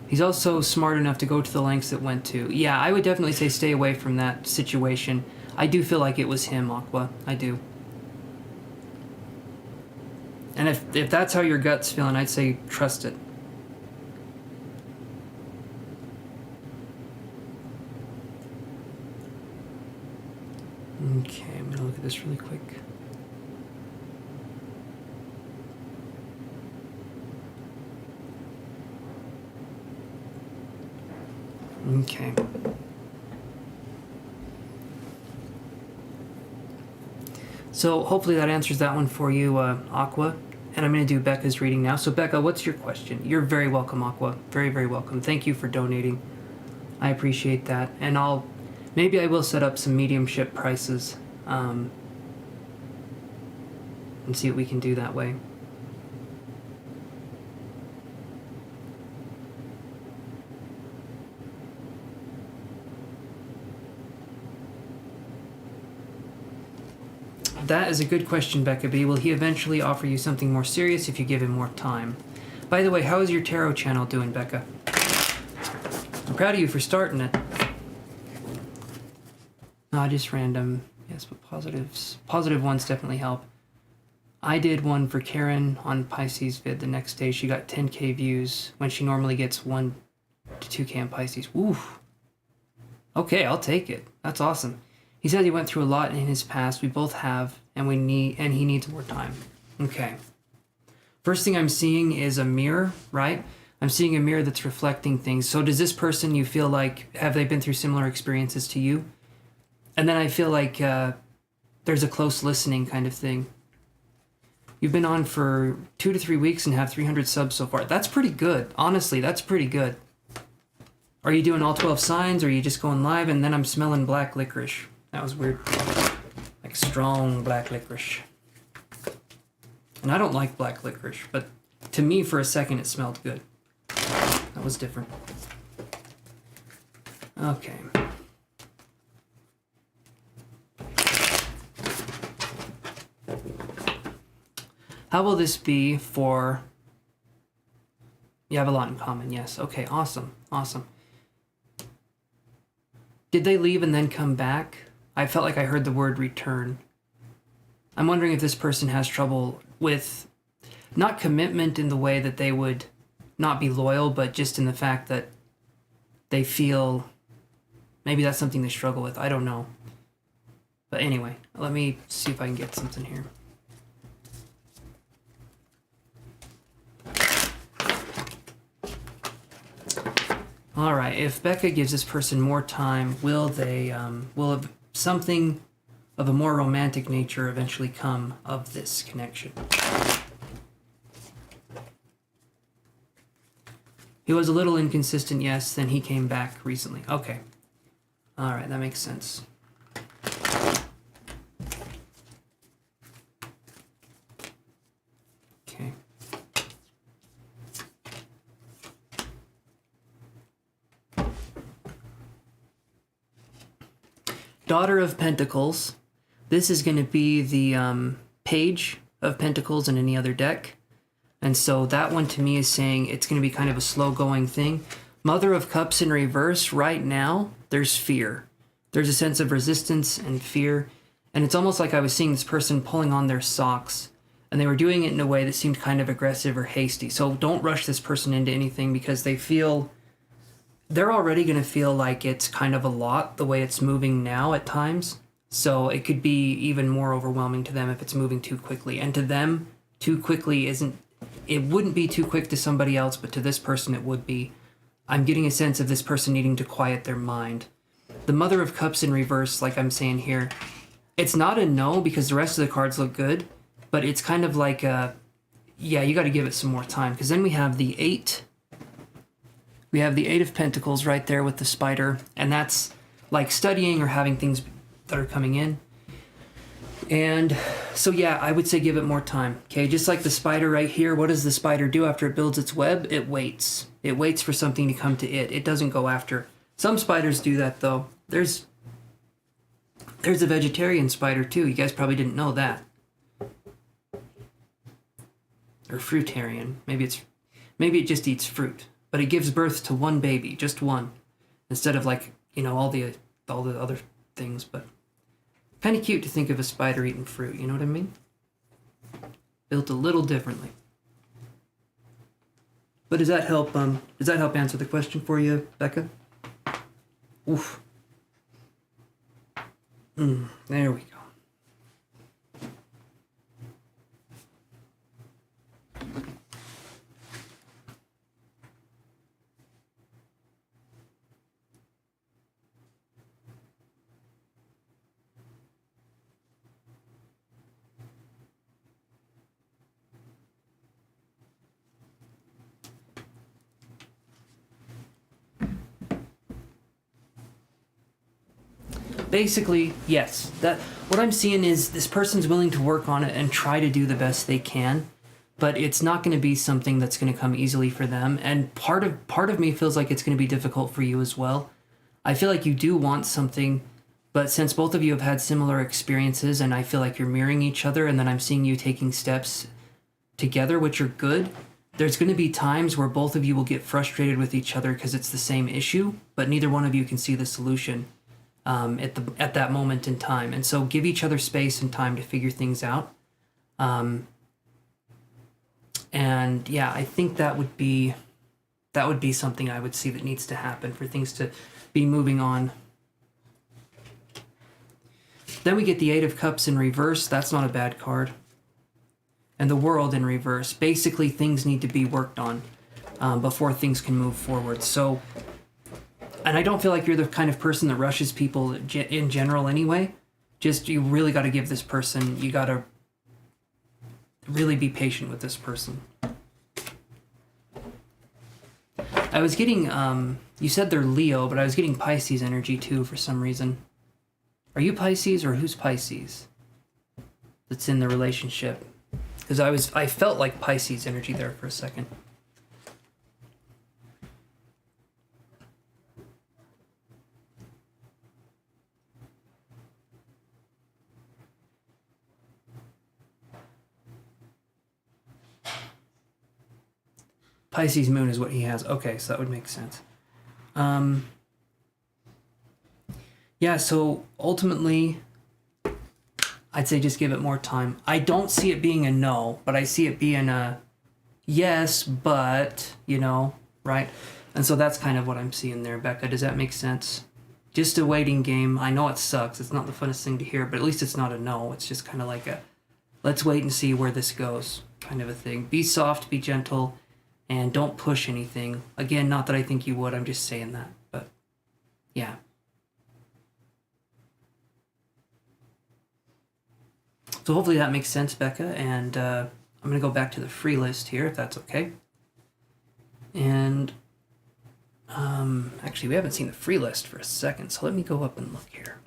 He's also smart enough to go to the lengths it went to. Yeah, I would definitely say stay away from that situation. I do feel like it was him, Aqua. I do. And if that's how your gut's feeling, I'd say trust it. Okay, I'm gonna look at this really quick. Okay. So hopefully that answers that one for you, Aqua. And I'm going to do Becca's reading now. So Becca, what's your question? You're very welcome, Aqua. Very, very welcome. Thank you for donating. I appreciate that. And maybe I will set up some mediumship prices and see what we can do that way. That is a good question, Becca B. Will he eventually offer you something more serious if you give him more time? By the way, how is your tarot channel doing, Becca? I'm proud of you for starting it. No, just random. Yes, but positives. Positive ones definitely help. I did one for Karen on Pisces vid. The next day she got 10K views when she normally gets 1 to 2K on Pisces. Oof. Okay, I'll take it. That's awesome. He says he went through a lot in his past. We both have, and he needs more time. Okay. First thing I'm seeing is a mirror, right? I'm seeing a mirror that's reflecting things. So does this person, you feel like, have they been through similar experiences to you? And then I feel like there's a close listening kind of thing. You've been on for 2 to 3 weeks and have 300 subs so far. That's pretty good. Honestly, that's pretty good. Are you doing all 12 signs, or are you just going live? And then I'm smelling black licorice. That was weird. Like strong black licorice. And I don't like black licorice, but to me for a second it smelled good. That was different. Okay. How will this be for... You have a lot in common, yes. Okay, awesome, awesome. Did they leave and then come back? I felt like I heard the word return. I'm wondering if this person has trouble with not commitment in the way that they would not be loyal, but just in the fact that they feel maybe that's something they struggle with. I don't know. But anyway, let me see if I can get something here. All right, if Becca gives this person more time, will something of a more romantic nature eventually come of this connection? He was a little inconsistent, yes, then he came back recently. Okay. All right, that makes sense. Okay. Daughter of Pentacles. This is going to be the Page of Pentacles in any other deck. And so that one to me is saying it's going to be kind of a slow going thing. Mother of Cups in reverse, right now, there's fear. There's a sense of resistance and fear. And it's almost like I was seeing this person pulling on their socks. And they were doing it in a way that seemed kind of aggressive or hasty. So don't rush this person into anything, because they're already going to feel like it's kind of a lot the way it's moving now at times. So it could be even more overwhelming to them if it's moving too quickly. And to them, too quickly it wouldn't be too quick to somebody else, but to this person it would be. I'm getting a sense of this person needing to quiet their mind. The Mother of Cups in reverse, like I'm saying here, it's not a no because the rest of the cards look good, but it's kind of like yeah, you got to give it some more time. Because then we have the 8. We have the 8 of Pentacles right there with the spider, and that's like studying or having things that are coming in. And so yeah, I would say give it more time. Okay, just like the spider right here, what does the spider do after it builds its web? It waits. It waits for something to come to it. It doesn't go after. Some spiders do that though. There's a vegetarian spider too. You guys probably didn't know that. Or fruitarian. Maybe it just eats fruit. But it gives birth to one baby, just one, instead of like, all the other things. But kind of cute to think of a spider eating fruit, you know what I mean? Built a little differently. But does that help answer the question for you, Becca? Oof. There we go. Basically, yes. That what I'm seeing is this person's willing to work on it and try to do the best they can, but it's not going to be something that's going to come easily for them. And part of me feels like it's going to be difficult for you as well. I feel like you do want something, but since both of you have had similar experiences, and I feel like you're mirroring each other, and then I'm seeing you taking steps together, which are good. There's going to be times where both of you will get frustrated with each other because it's the same issue, but neither one of you can see the solution. At that moment in time, and so give each other space and time to figure things out. And yeah, I think that would be something I would see that needs to happen for things to be moving on. Then we get the Eight of Cups in reverse. That's not a bad card. And the World in reverse. Basically, things need to be worked on before things can move forward. So. And I don't feel like you're the kind of person that rushes people in general anyway. Just, you really got to give this person, you got to really be patient with this person. I was getting, you said they're Leo, but I was getting Pisces energy too for some reason. Are you Pisces or who's Pisces that's in the relationship? Because I felt like Pisces energy there for a second. Pisces moon is what he has. Okay, so that would make sense. Yeah, so ultimately, I'd say just give it more time. I don't see it being a no, but I see it being a yes, but, right? And so that's kind of what I'm seeing there, Becca. Does that make sense? Just a waiting game. I know it sucks. It's not the funnest thing to hear, but at least it's not a no. It's just kind of like a, let's wait and see where this goes kind of a thing. Be soft, be gentle, and don't push anything. Again, not that I think you would, I'm just saying that. But, yeah. So hopefully that makes sense, Becca. And I'm going to go back to the free list here, if that's okay. And, actually, we haven't seen the free list for a second, so let me go up and look here.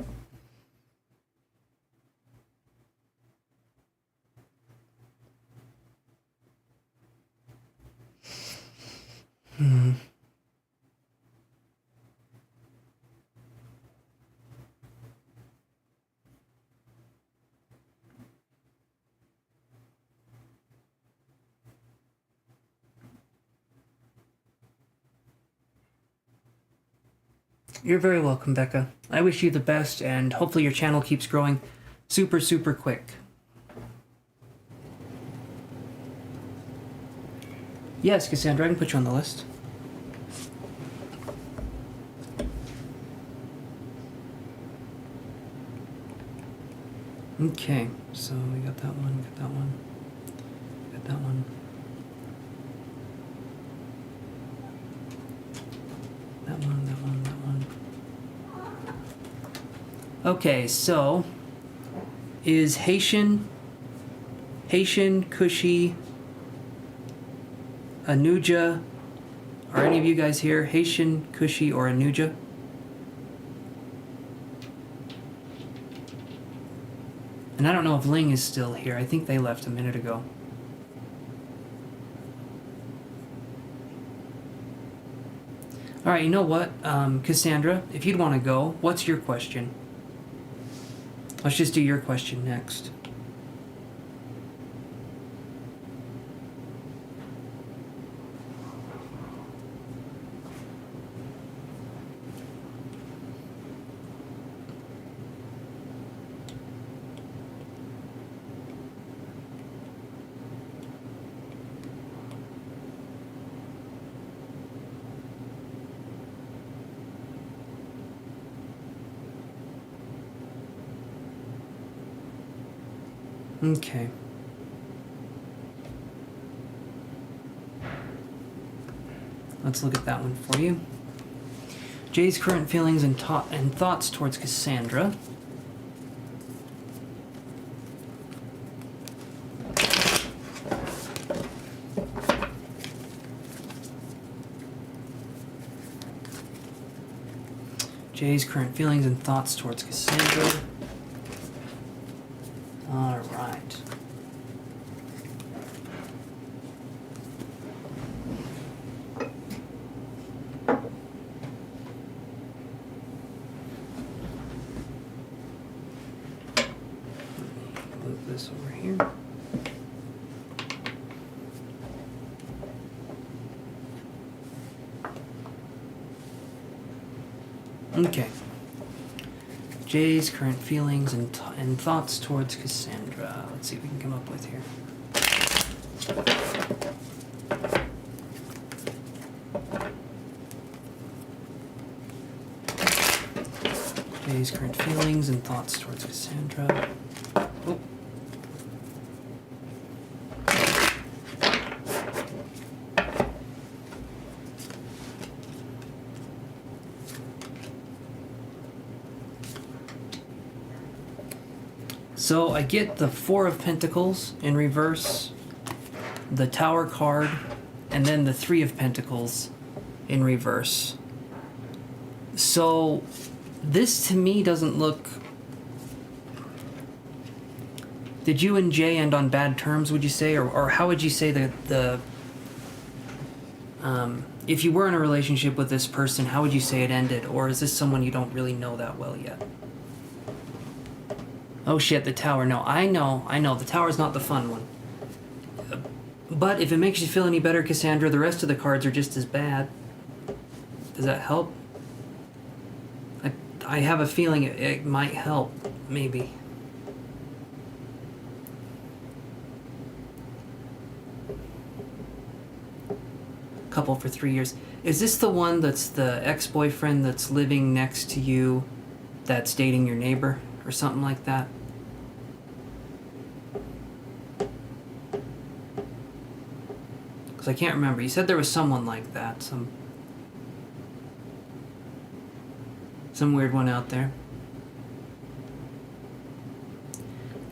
You're very welcome, Becca. I wish you the best, and hopefully your channel keeps growing super, super quick. Yes, Cassandra, I can put you on the list. Okay, so we got that one, got that one, got that one. That one, that one, that one. Okay, so is Haitian, Kushi, Anuja, are any of you guys here? Haitian, Kushi, or Anuja? And I don't know if Ling is still here. I think they left a minute ago. All right, you know what, Cassandra, if you'd want to go, what's your question? Let's just do your question next. Okay. Let's look at that one for you. Jay's current feelings and thoughts towards Cassandra. Jay's current feelings and thoughts towards Cassandra. All right. Move this over here. Okay. Jay's current feelings and thoughts towards Cassandra. Let's see what we can come up with here. Jay's current feelings and thoughts towards Cassandra. Oh. So I get the Four of Pentacles in reverse, the Tower card, and then the Three of Pentacles in reverse. So this to me doesn't look... Did you and Jay end on bad terms, would you say? Or how would you say that if you were in a relationship with this person, how would you say it ended? Or is this someone you don't really know that well yet? Oh shit, the Tower. No, I know. The Tower's not the fun one. But if it makes you feel any better, Cassandra, the rest of the cards are just as bad. Does that help? I have a feeling it might help, maybe. Couple for 3 years. Is this the one that's the ex-boyfriend that's living next to you that's dating your neighbor or something like that? Because I can't remember. You said there was someone like that. Some weird one out there.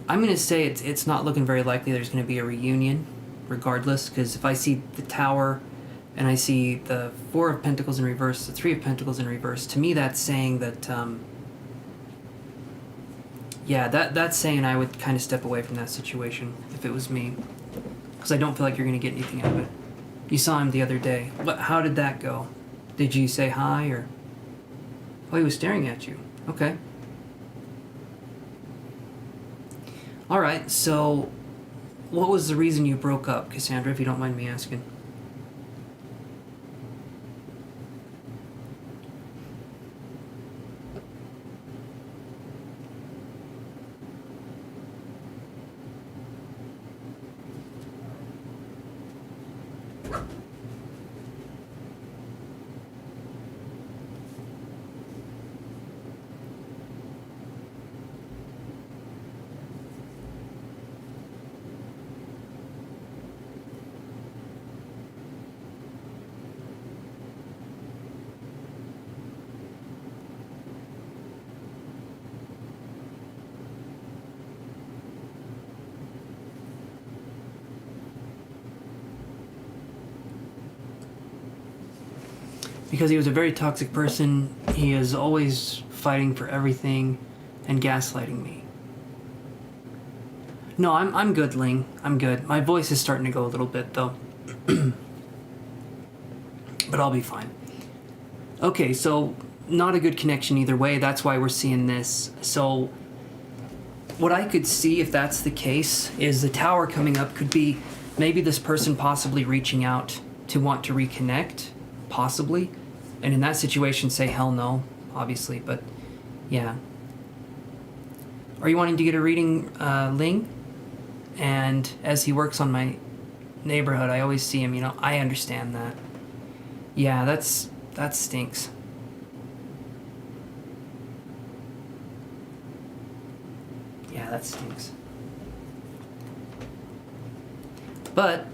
I'm going to say it's not looking very likely there's going to be a reunion, regardless, because if I see the Tower and I see the Four of Pentacles in reverse, the Three of Pentacles in reverse, to me that's saying that, that's saying I would kind of step away from that situation if it was me, because I don't feel like you're going to get anything out of it. You saw him the other day. How did that go? Did you say hi, or... Oh, he was staring at you. Okay. Alright, so what was the reason you broke up, Cassandra, if you don't mind me asking? Because he was a very toxic person. He is always fighting for everything and gaslighting me. No, I'm good, Ling. I'm good. My voice is starting to go a little bit, though. But I'll be fine. Okay, so not a good connection either way. That's why we're seeing this. So what I could see, if that's the case, is the Tower coming up could be maybe this person possibly reaching out to want to reconnect. Possibly. And in that situation, say hell no, obviously, but yeah. Are you wanting to get a reading, Ling? And as he works on my neighborhood, I always see him, I understand that. Yeah, that stinks. Yeah, that stinks. But,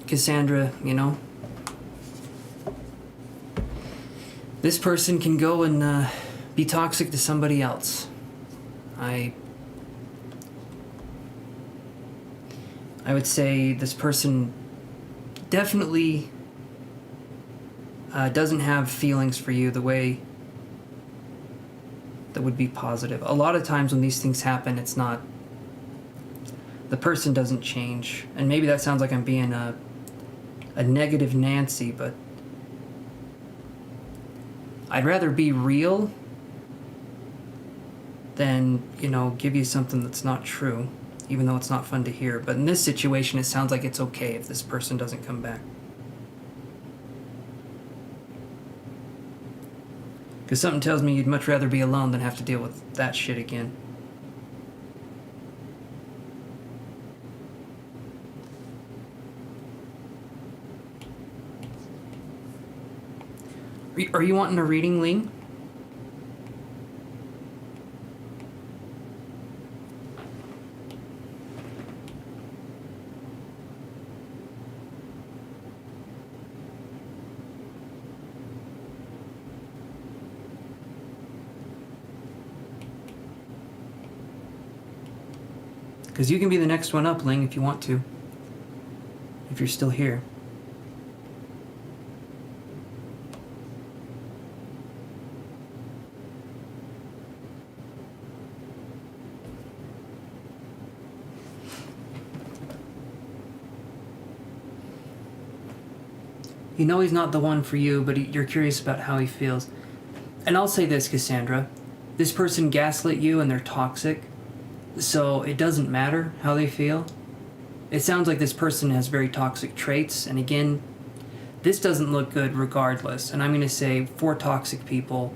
Cassandra, you know, this person can go and be toxic to somebody else. I would say this person definitely doesn't have feelings for you the way that would be positive. A lot of times when these things happen, it's not, the person doesn't change. And maybe that sounds like I'm being a negative Nancy, but I'd rather be real than, you know, give you something that's not true, even though it's not fun to hear. But in this situation, it sounds like it's okay if this person doesn't come back. Because something tells me you'd much rather be alone than have to deal with that shit again. Are you wanting a reading, Ling? Because you can be the next one up, Ling, if you want to. If you're still here. You know he's not the one for you, but you're curious about how he feels. And I'll say this, Cassandra. This person gaslit you and they're toxic. So it doesn't matter how they feel. It sounds like this person has very toxic traits. And again, this doesn't look good regardless. And I'm going to say for toxic people,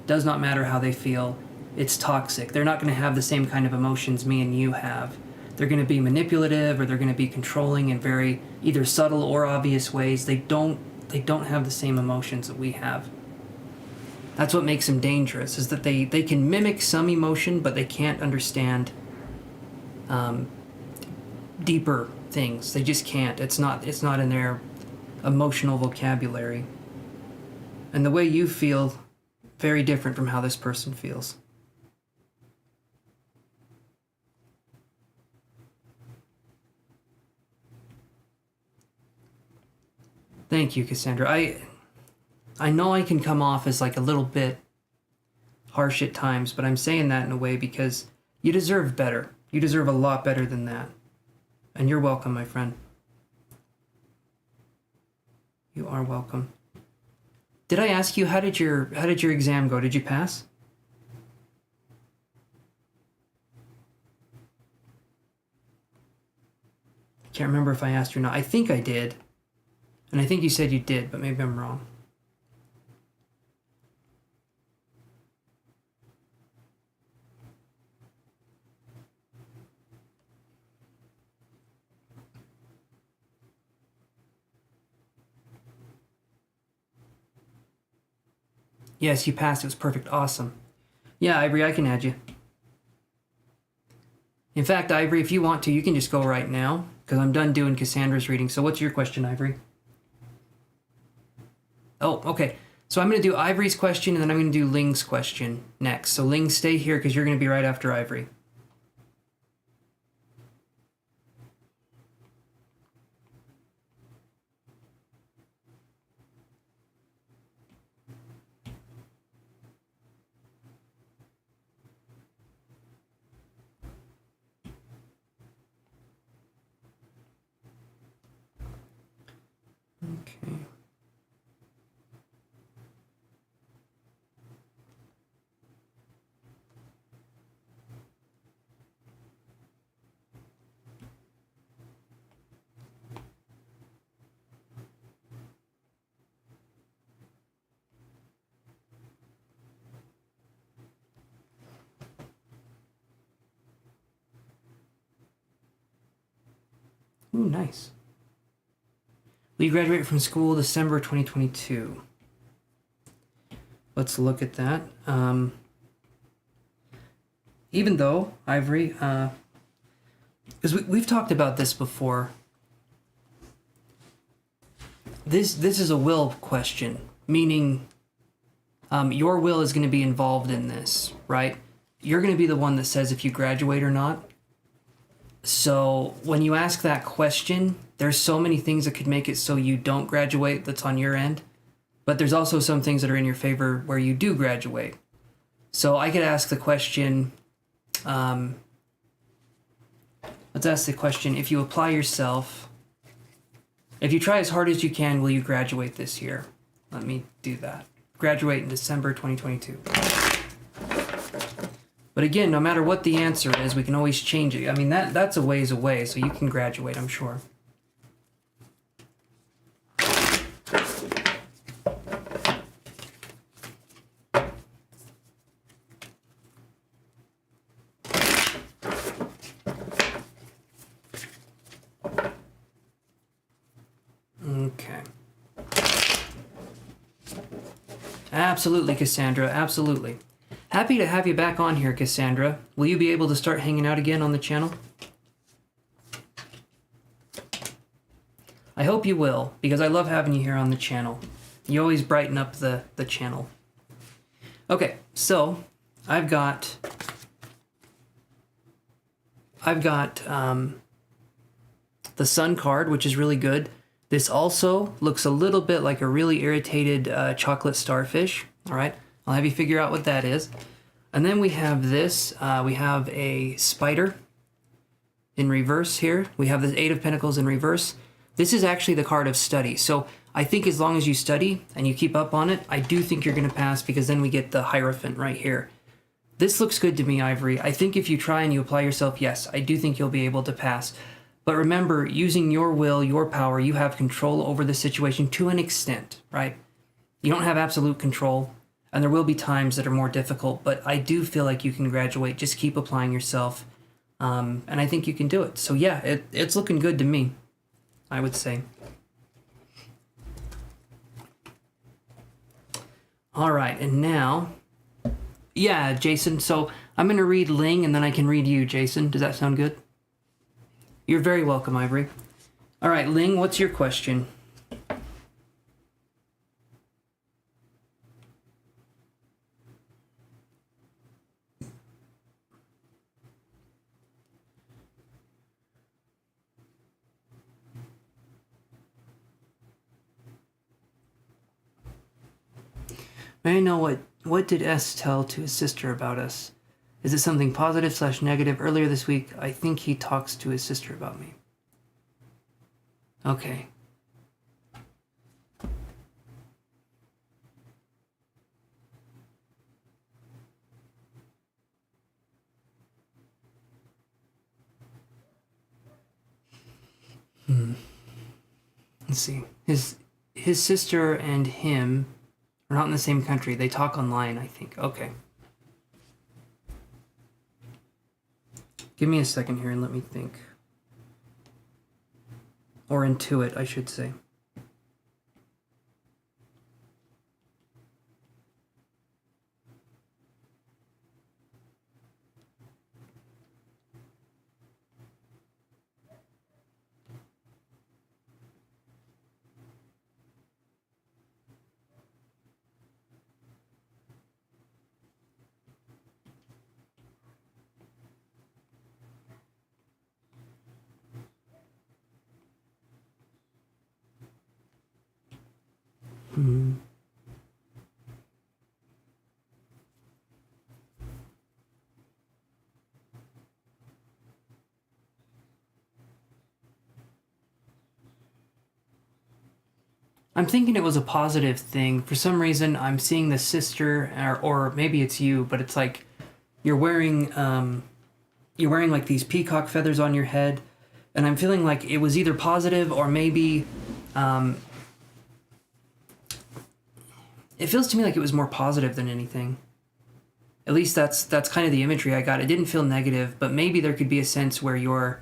does not matter how they feel. It's toxic. They're not going to have the same kind of emotions me and you have. They're going to be manipulative, or they're going to be controlling in very either subtle or obvious ways. They don't have the same emotions that we have. That's what makes them dangerous, is that they can mimic some emotion, but they can't understand deeper things. They just can't. It's not in their emotional vocabulary. And the way you feel, very different from how this person feels. Thank you, Cassandra. I know I can come off as like a little bit harsh at times, but I'm saying that in a way because you deserve better. You deserve a lot better than that. And you're welcome, my friend. You are welcome. Did I ask you, how did your exam go? Did you pass? I can't remember if I asked you or not. I think I did. And I think you said you did, but maybe I'm wrong. Yes, you passed. It was perfect. Awesome. Yeah, Ivory, I can add you. In fact, Ivory, if you want to, you can just go right now, because I'm done doing Cassandra's reading. So what's your question, Ivory? Oh, okay. So I'm going to do Ivory's question, and then I'm going to do Ling's question next. So Ling, stay here, because you're going to be right after Ivory. Okay. Ooh, nice. We graduated from school December 2022. Let's look at that. Even though, Ivory, because we've talked about this before, this is a will question, meaning your will is going to be involved in this, right? You're going to be the one that says if you graduate or not. So when you ask that question, there's so many things that could make it so you don't graduate that's on your end. But there's also some things that are in your favor where you do graduate. So I could ask the question, let's ask the question, if you apply yourself, if you try as hard as you can, will you graduate this year? Let me do that. Graduate in December 2022. But again, no matter what the answer is, we can always change it. I mean, that's a ways away, so you can graduate, I'm sure. Okay. Absolutely, Cassandra, absolutely. Happy to have you back on here, Cassandra. Will you be able to start hanging out again on the channel? I hope you will, because I love having you here on the channel. You always brighten up the channel. Okay, so I've got the Sun card, which is really good. This also looks a little bit like a really irritated chocolate starfish. All right, I'll have you figure out what that is. And then we have this. We have a spider in reverse here. We have the Eight of Pentacles in reverse. This is actually the card of study. So I think as long as you study and you keep up on it, I do think you're going to pass, because then we get the Hierophant right here. This looks good to me, Ivory. I think if you try and you apply yourself, yes, I do think you'll be able to pass. But remember, using your will, your power, you have control over the situation to an extent, right? You don't have absolute control, and there will be times that are more difficult, but I do feel like you can graduate. Just keep applying yourself, and I think you can do it. So yeah, it's looking good to me, I would say. All right, and now, yeah, Jason, so I'm going to read Ling, and then I can read you, Jason. Does that sound good? You're very welcome, Ivory. All right, Ling, what's your question? May I know what did S tell to his sister about us? Is it something positive / negative? Earlier this week, I think he talks to his sister about me. Okay. Let's see. His sister and him are not in the same country. They talk online, I think. Okay. Give me a second here and let me think. Or intuit, I should say. I'm thinking it was a positive thing. For some reason, I'm seeing the sister, or maybe it's you, but it's like you're wearing like these peacock feathers on your head, and I'm feeling like it was either positive or maybe it feels to me like it was more positive than anything. At least that's kind of the imagery I got. It didn't feel negative, but maybe there could be a sense where you're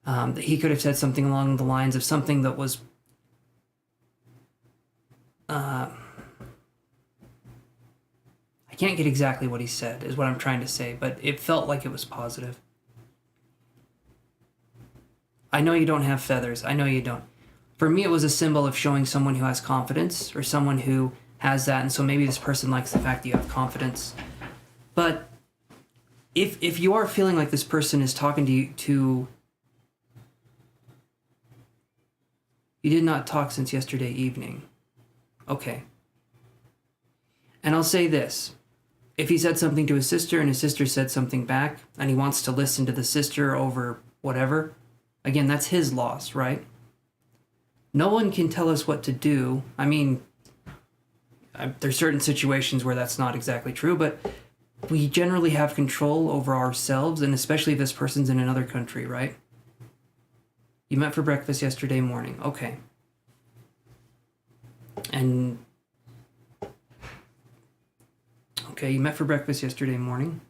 that he could have said something along the lines of something that was I can't get exactly what he said, is what I'm trying to say, but it felt like it was positive. I know you don't have feathers. I know you don't. For me, it was a symbol of showing someone who has confidence or someone who has that. And so maybe this person likes the fact that you have confidence. But if you are feeling like this person is talking to you you did not talk since yesterday evening. Okay. And I'll say this. If he said something to his sister and his sister said something back and he wants to listen to the sister over whatever, again, that's his loss, right? No one can tell us what to do. I mean, there's certain situations where that's not exactly true, but we generally have control over ourselves, and especially if this person's in another country, right? You met for breakfast yesterday morning. Okay. And... okay, you met for breakfast yesterday morning.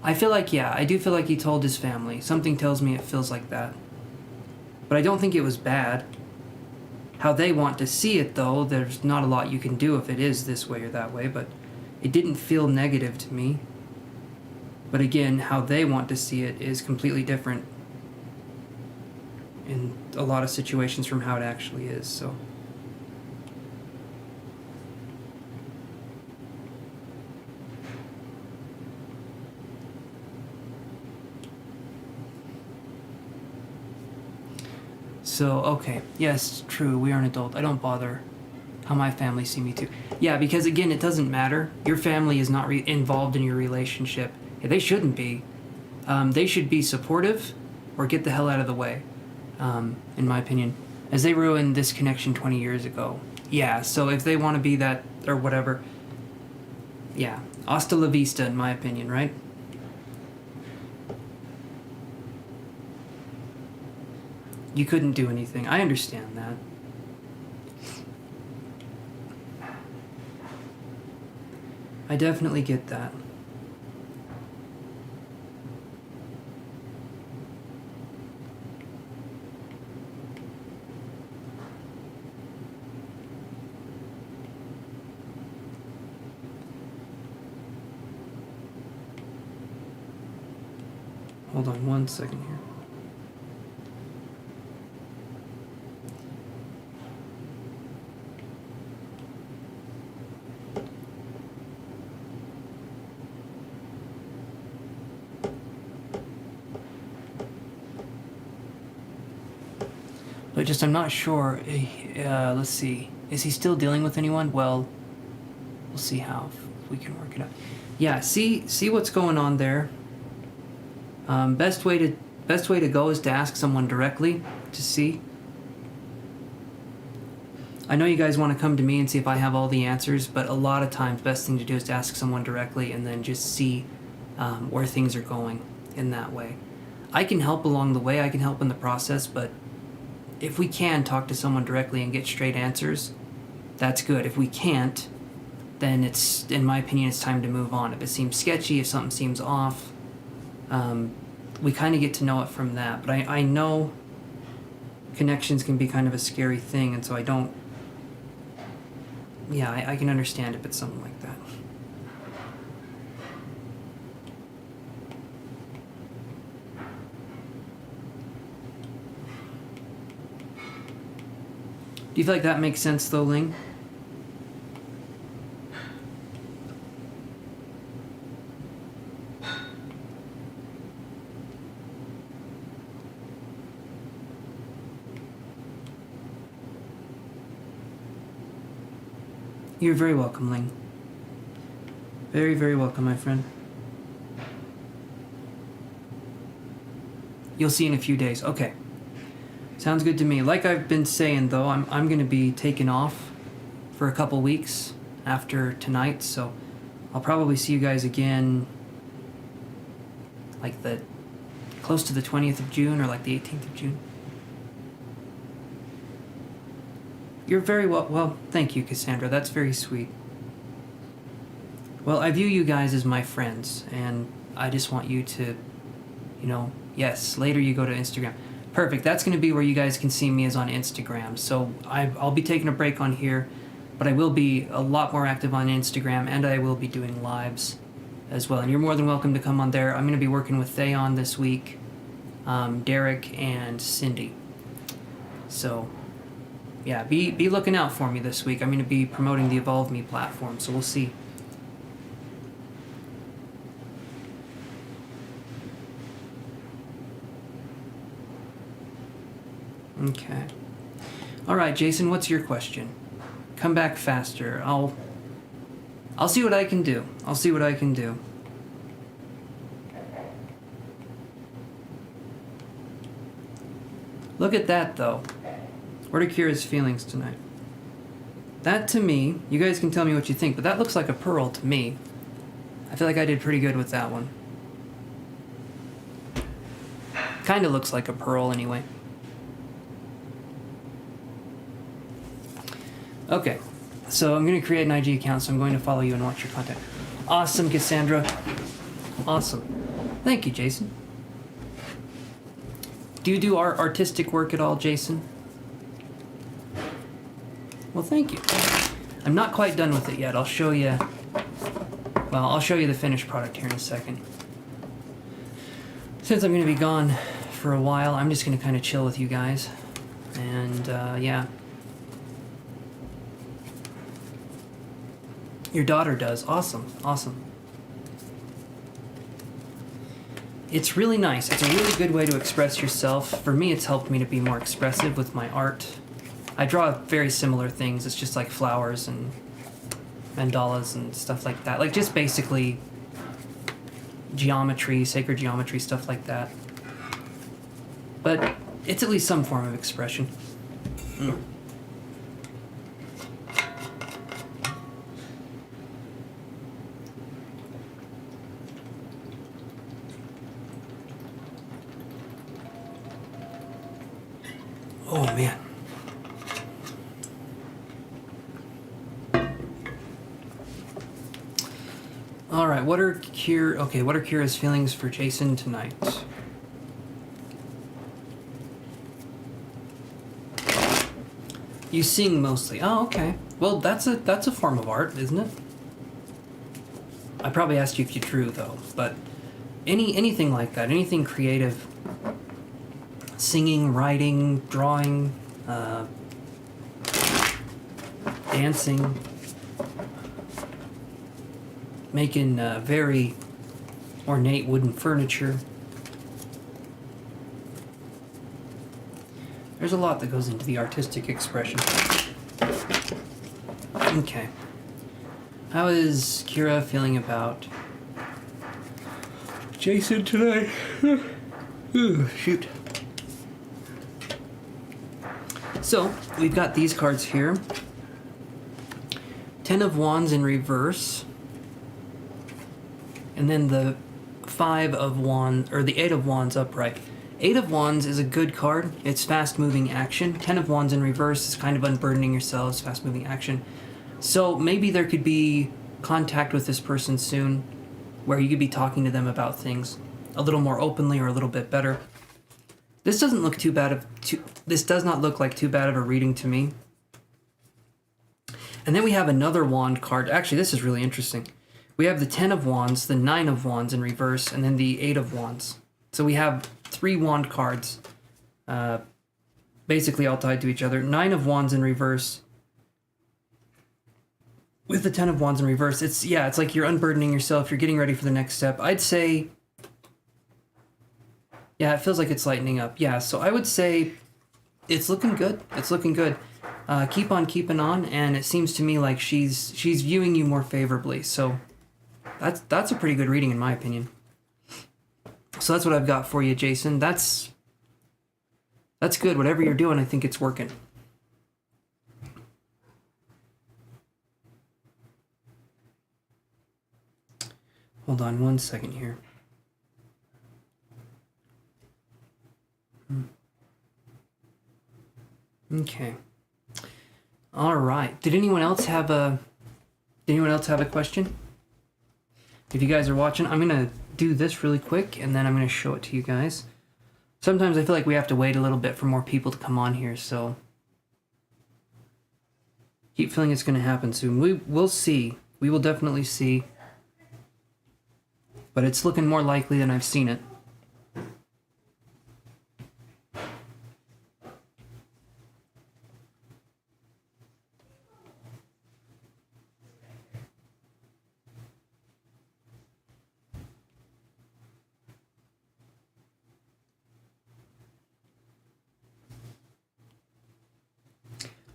I feel like, yeah, I do feel like he told his family. Something tells me it feels like that. But I don't think it was bad. How they want to see it, though, there's not a lot you can do if it is this way or that way, but it didn't feel negative to me. But again, how they want to see it is completely different in a lot of situations from how it actually is, so... So, okay, yes, true, we are an adult. I don't bother how my family see me too. Yeah, because again, it doesn't matter. Your family is not involved in your relationship. Yeah, they shouldn't be. They should be supportive or get the hell out of the way, in my opinion. As they ruined this connection 20 years ago. Yeah, so if they want to be that or whatever, yeah, hasta la vista in my opinion, right? You couldn't do anything. I understand that. I definitely get that. Hold on one second here. But just, I'm not sure. Let's see. Is he still dealing with anyone? Well, we'll see how if we can work it out. Yeah, see what's going on there. Best way to go is to ask someone directly to see. I know you guys want to come to me and see if I have all the answers, but a lot of times, best thing to do is to ask someone directly and then just see where things are going in that way. I can help along the way. I can help in the process, but if we can talk to someone directly and get straight answers, that's good. If we can't, then it's, in my opinion, it's time to move on. If it seems sketchy, if something seems off, we kind of get to know it from that. But I know connections can be kind of a scary thing, and so I don't... yeah, I can understand if it's something like that. Do you feel like that makes sense, though, Ling? You're very welcome, Ling. Very, very welcome, my friend. You'll see in a few days. Okay. Sounds good to me. Like I've been saying, though, I'm going to be taking off for a couple weeks after tonight, so I'll probably see you guys again like close to the 20th of June or like the 18th of June. You're very well, thank you, Cassandra. That's very sweet. Well, I view you guys as my friends, and I just want you to, yes, later you go to Instagram. Perfect. That's going to be where you guys can see me, is on Instagram. So I'll be taking a break on here. But I will be a lot more active on Instagram, and I will be doing lives as well. And you're more than welcome to come on there. I'm going to be working with Theon this week, Derek, and Cindy. So, yeah, be looking out for me this week. I'm going to be promoting the Evolve Me platform, so we'll see. Okay. All right, Jason, what's your question? Come back faster. I'll see what I can do. I'll see what I can do. Look at that, though. What are Kira's feelings tonight? That, to me, you guys can tell me what you think, but that looks like a pearl to me. I feel like I did pretty good with that one. Kind of looks like a pearl, anyway. Okay, so I'm going to create an IG account, so I'm going to follow you and watch your content. Awesome, Cassandra. Awesome. Thank you, Jason. Do you do artistic work at all, Jason? Well, thank you. I'm not quite done with it yet. I'll show you... Well, I'll show you the finished product here in a second. Since I'm going to be gone for a while, I'm just going to kind of chill with you guys. And, yeah. Your daughter does. Awesome. Awesome. It's really nice. It's a really good way to express yourself. For me, it's helped me to be more expressive with my art. I draw very similar things. It's just like flowers and mandalas and stuff like that. Like just basically geometry, sacred geometry, stuff like that. But it's at least some form of expression. Mm. Oh, man. All right, what are Kira's feelings for Jason tonight? You sing mostly. Oh, okay. Well, that's a form of art, isn't it? I probably asked you if you drew though, but anything like that, anything creative. Singing, writing, drawing, dancing, making very ornate wooden furniture. There's a lot that goes into the artistic expression. Okay. How is Kira feeling about Jason today? Ooh, shoot. So, we've got these cards here. 10 of Wands in reverse. And then the 5 of Wands, or the 8 of Wands upright. 8 of Wands is a good card. It's fast-moving action. 10 of Wands in reverse is kind of unburdening yourselves, fast-moving action. So maybe there could be contact with this person soon, where you could be talking to them about things a little more openly or a little bit better. This doesn't look too bad this does not look like too bad of a reading to me. And then we have another wand card. Actually, this is really interesting. We have the 10 of Wands, the 9 of Wands in reverse, and then the 8 of Wands. So we have 3 wand cards, basically all tied to each other. 9 of Wands in reverse with the 10 of Wands in reverse. It's like you're unburdening yourself. You're getting ready for the next step. I'd say... Yeah, it feels like it's lightening up. Yeah, so I would say it's looking good. It's looking good. Keep on keeping on, and it seems to me like she's viewing you more favorably. So that's a pretty good reading in my opinion. So that's what I've got for you, Jason. That's good. Whatever you're doing, I think it's working. Hold on one second here. Okay. All right. Did anyone else have a question? If you guys are watching, I'm going to do this really quick and then I'm going to show it to you guys. Sometimes I feel like we have to wait a little bit for more people to come on here, so Keep feeling it's going to happen soon. We'll see. We will definitely see. But it's looking more likely than I've seen it.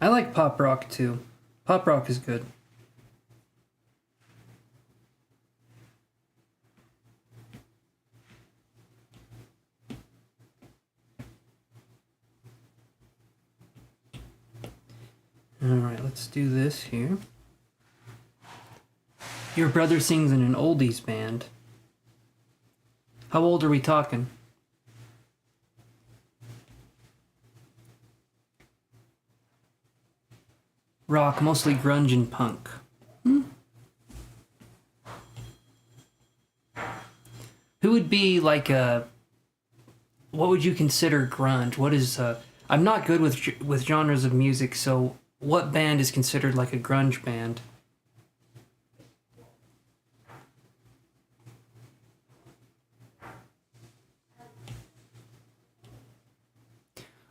I like pop rock too. Pop rock is good. Alright, let's do this here. Your brother sings in an oldies band. How old are we talking? Rock, mostly grunge and punk. Who would be like a... What would you consider grunge? What is... I'm not good with genres of music, so what band is considered like a grunge band?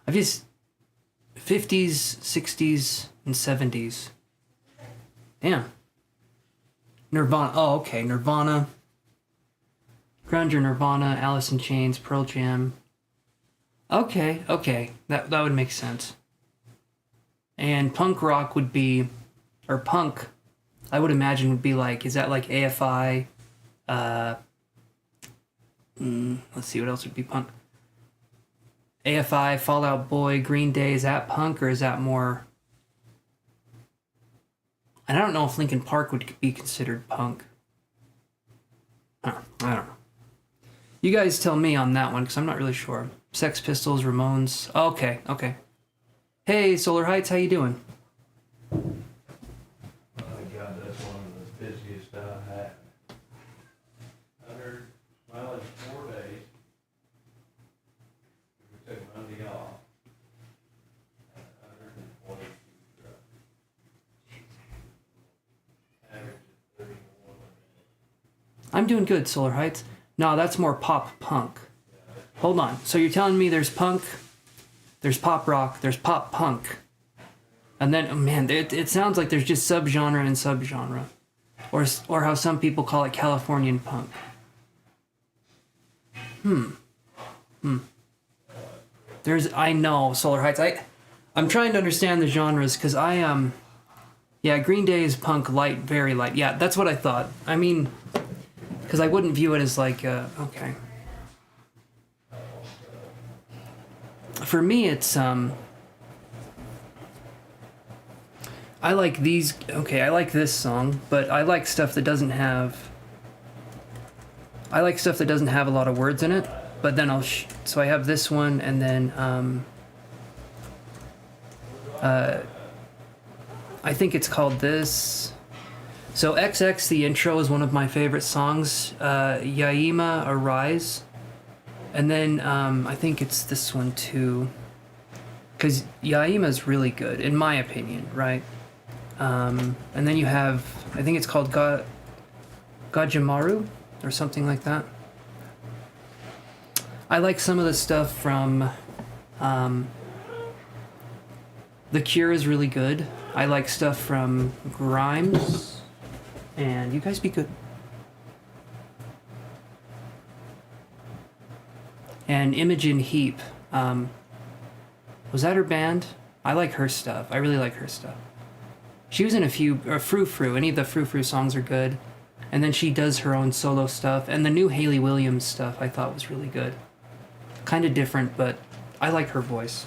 I've just... 50s, 60s, and 70s. Damn. Nirvana. Oh, okay. Nirvana. Grunge or Nirvana, Alice in Chains, Pearl Jam. Okay, okay. That would make sense. And punk rock would be... Or punk, I would imagine would be like... Is that like AFI? Let's see, what else would be punk? AFI, Fall Out Boy, Green Day, is that punk or is that more... And I don't know if Linkin Park would be considered punk. I don't know. You guys tell me on that one, because I'm not really sure. Sex Pistols, Ramones... Oh, okay, okay. Hey, Solar Heights, how you doing? Oh God, that's one of the busiest I had. I heard, well, it's 4 days. We took Monday off. And 142 trucks. Average of 31 a day. I'm doing good, Solar Heights. No, that's more pop punk. Hold on. So you're telling me there's punk, there's pop rock, there's pop punk. And then, oh man, it sounds like there's just subgenre and subgenre. Or how some people call it Californian punk. I know, Solar Heights. I'm trying to understand the genres because yeah, Green Day is punk light, very light. Yeah, that's what I thought. I mean, because I wouldn't view it as like, okay. For me, it's, I like these, okay, I like this song, but I like stuff that doesn't have, I like stuff that doesn't have a lot of words in it, but then so I have this one, and then, I think it's called this. So XX, the intro, is one of my favorite songs, Yaima Arise. And then I think it's this one too, because Yaima's really good, in my opinion, right? And then you have, I think it's called Gajimaru, or something like that. I like some of the stuff from, The Cure is really good. I like stuff from Grimes, and you guys be good. And Imogen Heap, was that her band? I like her stuff. I really like her stuff. She was in a few, Frou Frou. Any of the Frou Frou songs are good. And then she does her own solo stuff. And the new Hayley Williams stuff I thought was really good. Kind of different, but I like her voice.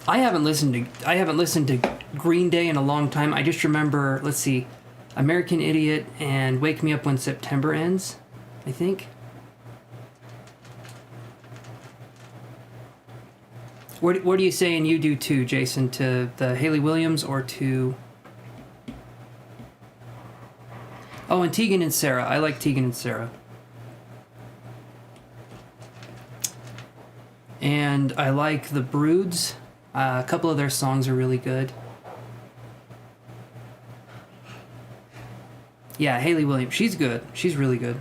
I haven't listened to Green Day in a long time. I just remember, let's see, American Idiot and Wake Me Up When September Ends, I think. What are you saying you do too, Jason? To the Hayley Williams or to... Oh, and Tegan and Sarah. I like Tegan and Sarah. And I like the Broods. A couple of their songs are really good. Yeah, Hayley Williams. She's good. She's really good.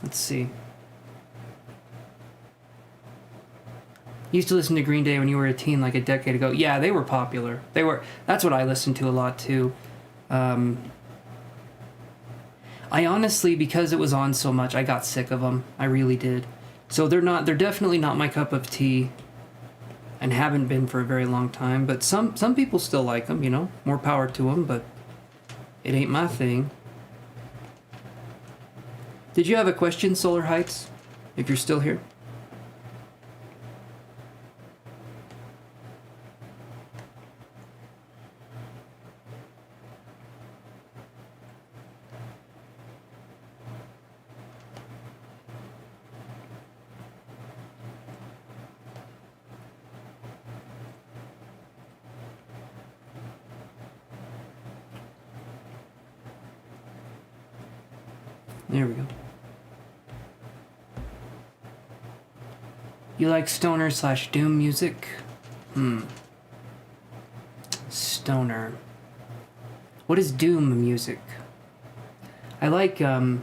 Let's see. Used to listen to Green Day when you were a teen, like a decade ago. Yeah, they were popular. That's what I listened to a lot too. I honestly, because it was on so much, I got sick of them. I really did. So they're definitely not my cup of tea, and haven't been for a very long time. But some people still like them, you know. More power to them, but it ain't my thing. Did you have a question, Solar Heights? If you're still here. There we go. You like stoner / doom music? Stoner. What is doom music? I like, I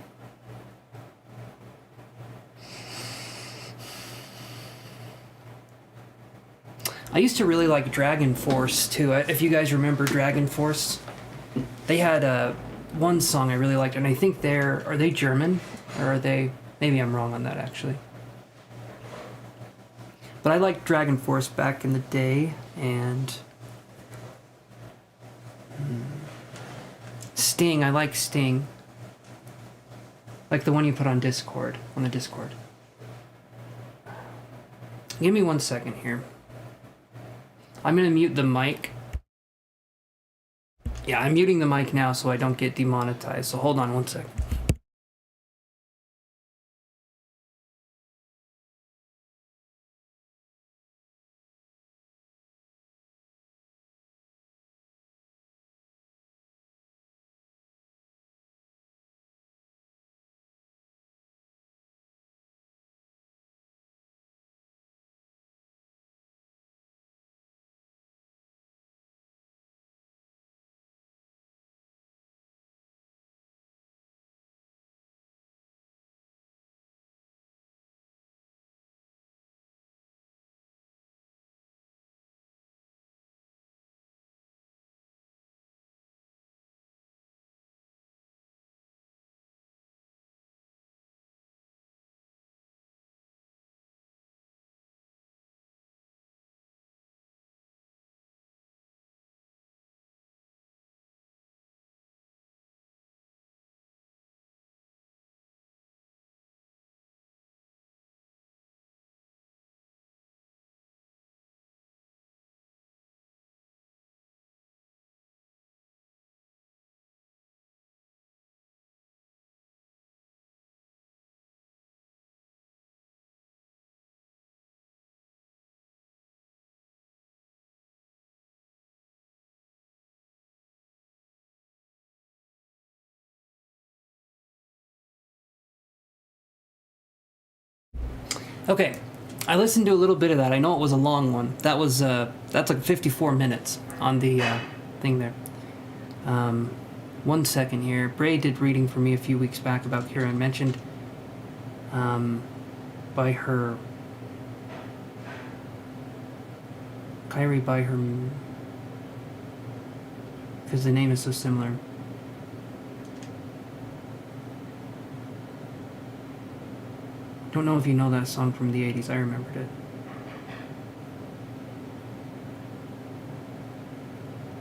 used to really like Dragon Force too. If you guys remember Dragon Force, they had one song I really liked, and I think are they German? Or are they, maybe I'm wrong on that actually. But I liked Dragon Force back in the day, and Sting, I like Sting. Like the one you put on the Discord. Give me 1 second here. I'm gonna mute the mic. Yeah, I'm muting the mic now so I don't get demonetized, so hold on 1 second. Okay, I listened to a little bit of that. I know it was a long one. That's like 54 minutes on the thing there. 1 second here. Bray did reading for me a few weeks back about Kira and mentioned by her... Kyrie by her... because the name is so similar. Don't know if you know that song from the 80s. I remembered it.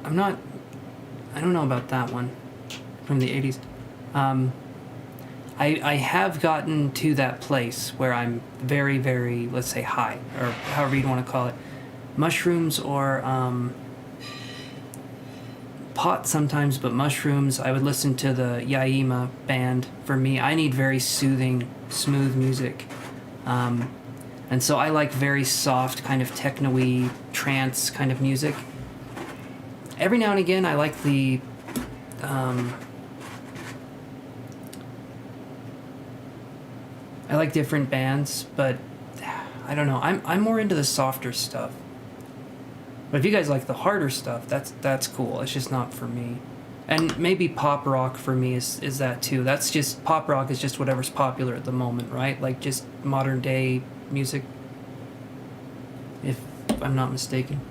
I don't know about that one from the 80s. I have gotten to that place where I'm very, very, let's say, high, or however you want to call it. Mushrooms or pot sometimes, but mushrooms. I would listen to the Yaima band. For me, I need very soothing, smooth music. And so I like very soft, kind of techno-y, trance kind of music. every now and again I like the I like different bands, but I don't know. I'm more into the softer stuff. But if you guys like the harder stuff, that's cool. It's just not for me. And maybe pop rock for me is that too. That's just, pop rock is just whatever's popular at the moment, right? Like just modern day music, if I'm not mistaken.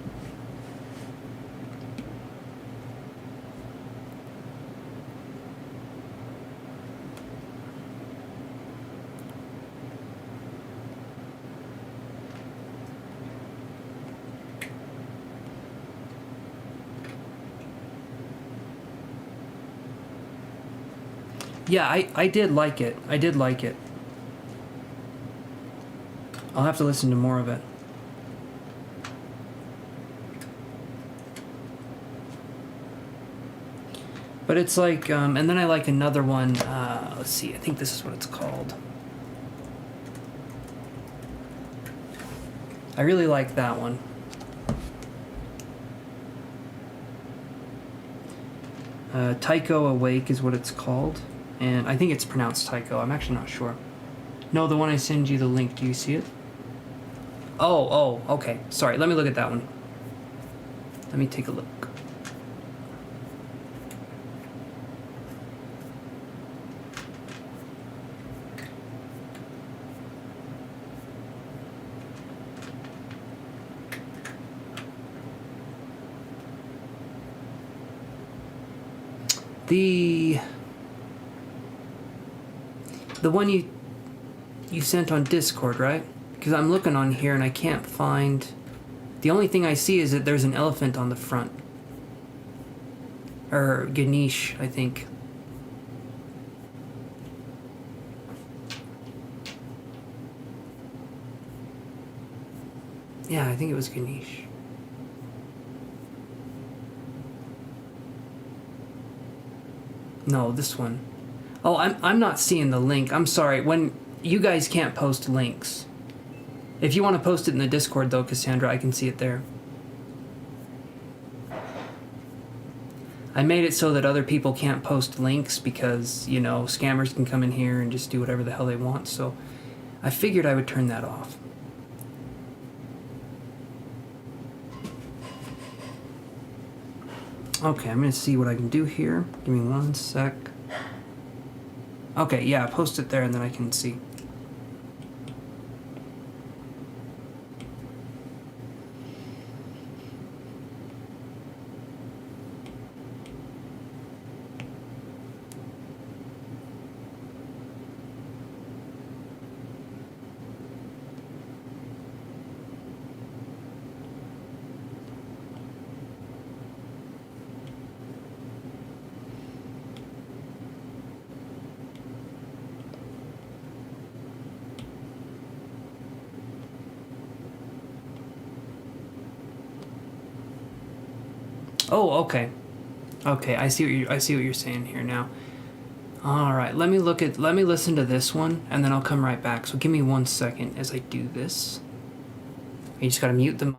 Yeah, I did like it. I did like it. I'll have to listen to more of it. But it's like, and then I like another one, let's see, I think this is what it's called. I really like that one. Tycho Awake is what it's called. And I think it's pronounced Tycho. I'm actually not sure. No, the one I send you the link. Do you see it? Oh, okay. Sorry, let me look at that one. Let me take a look. The one you sent on Discord, right? Because I'm looking on here and I can't find... The only thing I see is that there's an elephant on the front. Or Ganesh, I think. Yeah, I think it was Ganesh. No, this one. Oh, I'm not seeing the link. I'm sorry. When you guys can't post links. If you want to post it in the Discord though, Cassandra, I can see it there. I made it so that other people can't post links because, you know, scammers can come in here and just do whatever the hell they want. So I figured I would turn that off. Okay, I'm going to see what I can do here. Give me one sec. Okay, yeah, post it there and then I can see. Oh, okay. Okay, I see what you're saying here now. All right, let me listen to this one and then I'll come right back. So give me 1 second as I do this. You just got to mute the mic.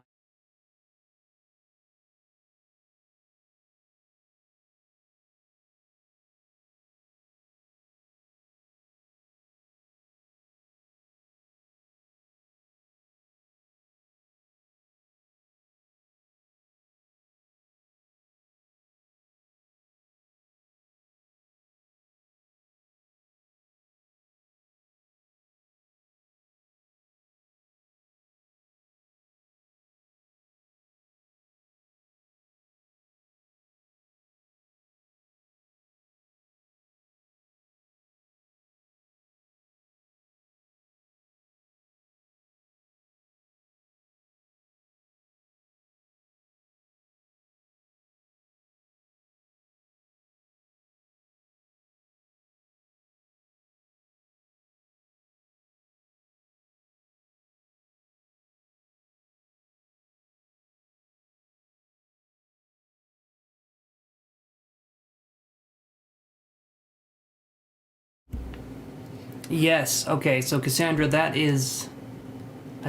Yes, okay, so Cassandra, that's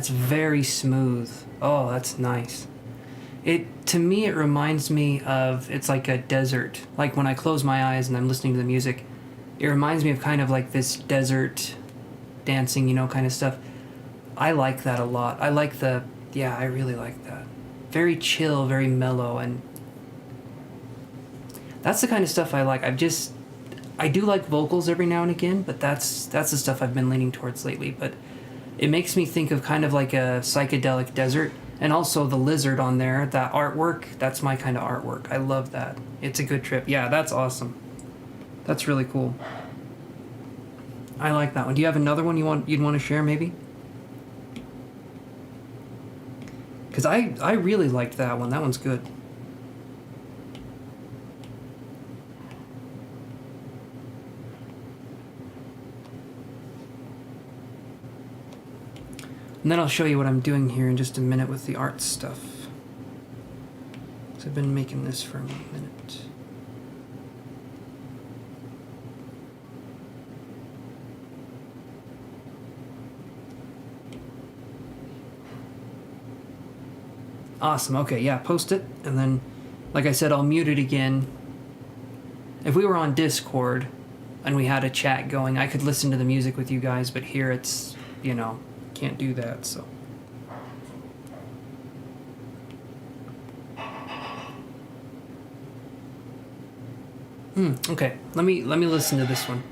very smooth. Oh, that's nice. To me, it reminds me of, it's like a desert. Like when I close my eyes and I'm listening to the music, it reminds me of kind of like this desert dancing, you know, kind of stuff. I like that a lot. I really like that. Very chill, very mellow, and that's the kind of stuff I like. I do like vocals every now and again, but that's the stuff I've been leaning towards lately. But it makes me think of kind of like a psychedelic desert, and also the lizard on there, that artwork, that's my kind of artwork. I love that. It's a good trip. Yeah, that's awesome. That's really cool. I like that one. Do you have another one you'd want to share maybe? Because I really liked that one. That one's good. And then I'll show you what I'm doing here in just a minute with the art stuff. So I've been making this for a minute. Awesome. Okay, yeah, post it, and then, like I said, I'll mute it again. If we were on Discord and we had a chat going, I could listen to the music with you guys, but here it's, you know, can't do that, so. Okay, let me listen to this one.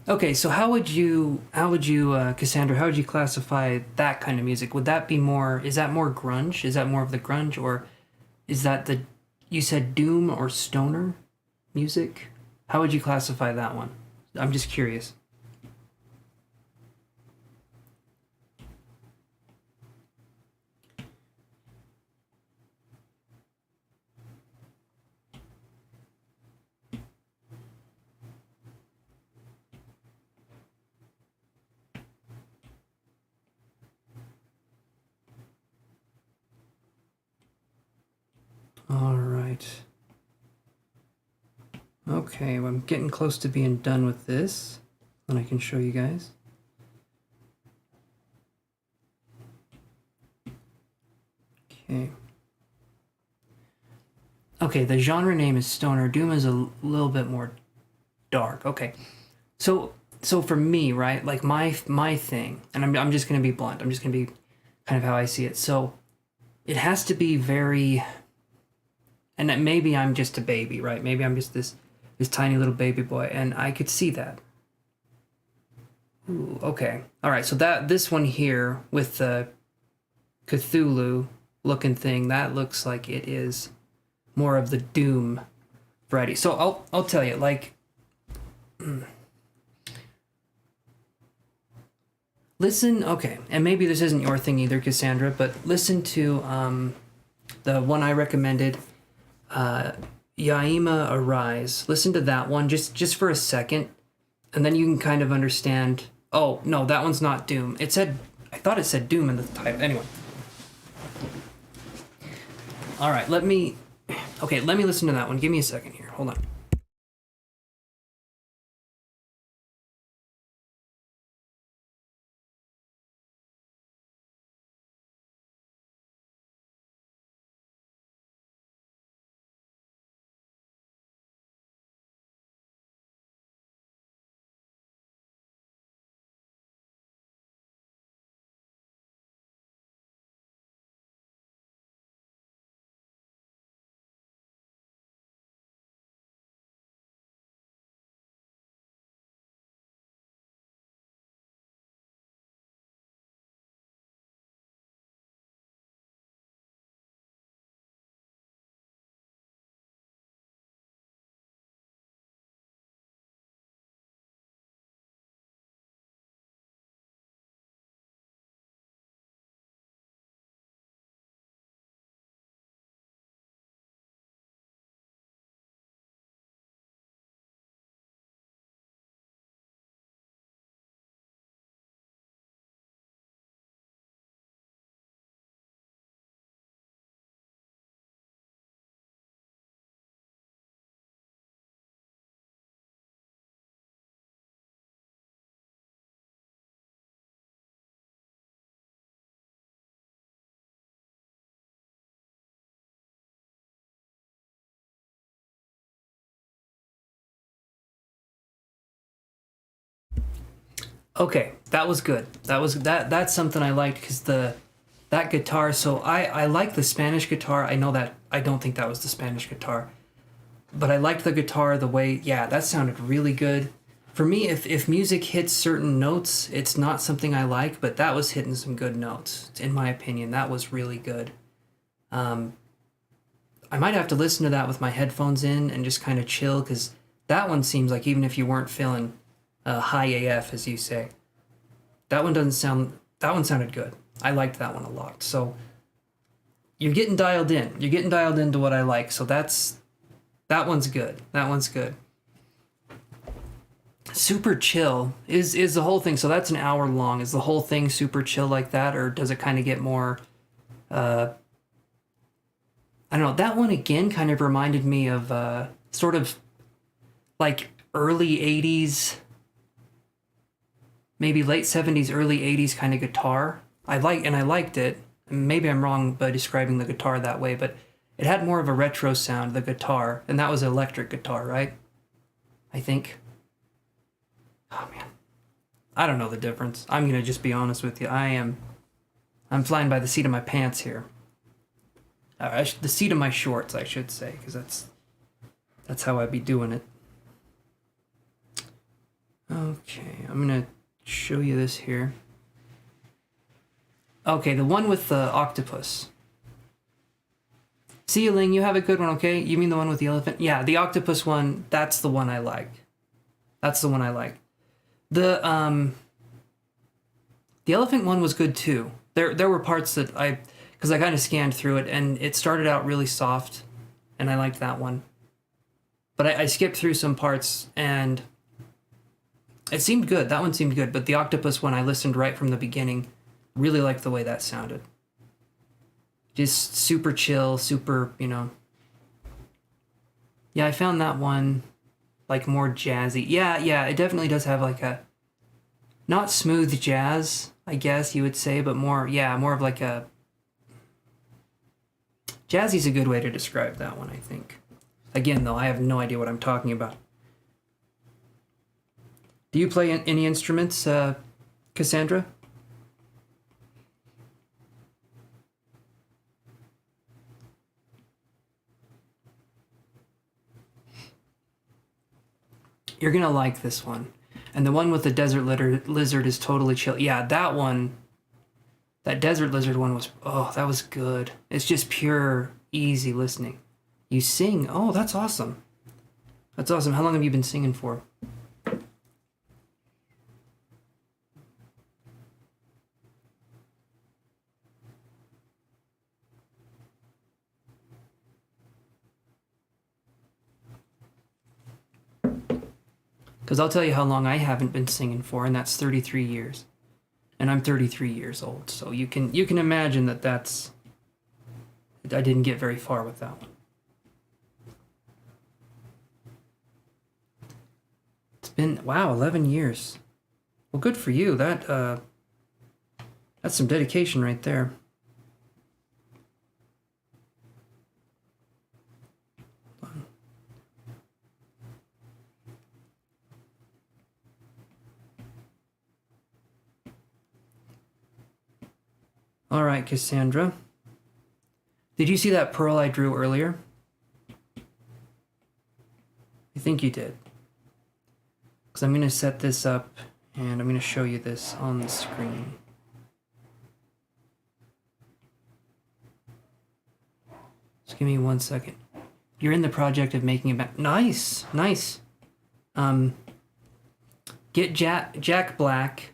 Okay, so how would you, Cassandra, how would you classify that kind of music? Would that be more, is that more grunge? Is that more of the grunge, or is that you said doom or stoner music? How would you classify that one? I'm just curious. All right. Okay, well, I'm getting close to being done with this, and I can show you guys. Okay. Okay, the genre name is stoner. Doom is a little bit more dark. Okay. So for me, right, like my thing, and I'm just going to be blunt. I'm just going to be kind of how I see it. So it has to be very, and that maybe I'm just a baby, right? Maybe I'm just this tiny little baby boy, and I could see that. Ooh, okay. All right, so this one here with the Cthulhu looking thing, that looks like it is more of the doom variety. So I'll tell you, like, listen, okay, and maybe this isn't your thing either, Cassandra, but listen to the one I recommended, Yaima Arise. Listen to that one just for a second, and then you can kind of understand. Oh no, that one's not Doom. I thought it said Doom in the title. Anyway. All right, let me listen to that one. Give me a second here. Hold on. Okay, that was good. That's something I liked because that guitar. So I like the Spanish guitar. I know that I don't think that was the Spanish guitar, but I liked the guitar the way. Yeah, that sounded really good. For me, if music hits certain notes, it's not something I like, but that was hitting some good notes. In my opinion, that was really good. I might have to listen to that with my headphones in and just kind of chill because that one seems like even if you weren't feeling high AF, as you say, that one sounded good. I liked that one a lot. So you're getting dialed in. You're getting dialed into what I like. So that one's good. That one's good. Super chill is the whole thing. So that's an hour long. Is the whole thing super chill like that, or does it kind of get more? I don't know. That one again kind of reminded me of sort of like early '80s, maybe late '70s, early '80s kind of guitar. I liked it. Maybe I'm wrong by describing the guitar that way, but it had more of a retro sound, the guitar, and that was an electric guitar, right? I think. Oh man, I don't know the difference. I'm gonna just be honest with you. I'm flying by the seat of my pants here. The seat of my shorts, I should say, because that's how I'd be doing it. Okay, I'm gonna show you this here. Okay, the one with the octopus. See you, Ling, you have a good one, okay? You mean the one with the elephant? Yeah, the octopus one, that's the one I like. That's the one I like. The elephant one was good too. There were parts that because I kind of scanned through it and it started out really soft and I liked that one. But I skipped through some parts and it seemed good. That one seemed good, but the octopus one I listened right from the beginning. Really liked the way that sounded. Just super chill, super, Yeah, I found that one like more jazzy. Yeah, it definitely does have like a not smooth jazz, I guess you would say, but more of like a jazzy's a good way to describe that one, I think. Again, though, I have no idea what I'm talking about. Do you play any instruments, Cassandra? You're gonna like this one. And the one with the desert lizard is totally chill. Yeah, that desert lizard one that was good. It's just pure, easy listening. You sing. Oh, that's awesome. That's awesome. How long have you been singing for? Because I'll tell you how long I haven't been singing for, and that's 33 years. And I'm 33 years old, so you can imagine that's... I didn't get very far with that one. It's been, wow, 11 years. Well, good for you. That's some dedication right there. All right, Cassandra. Did you see that pearl I drew earlier? I think you did. Because I'm going to set this up and I'm going to show you this on the screen. Just give me 1 second. You're in the project of making a band. Nice, nice. Get Jack Black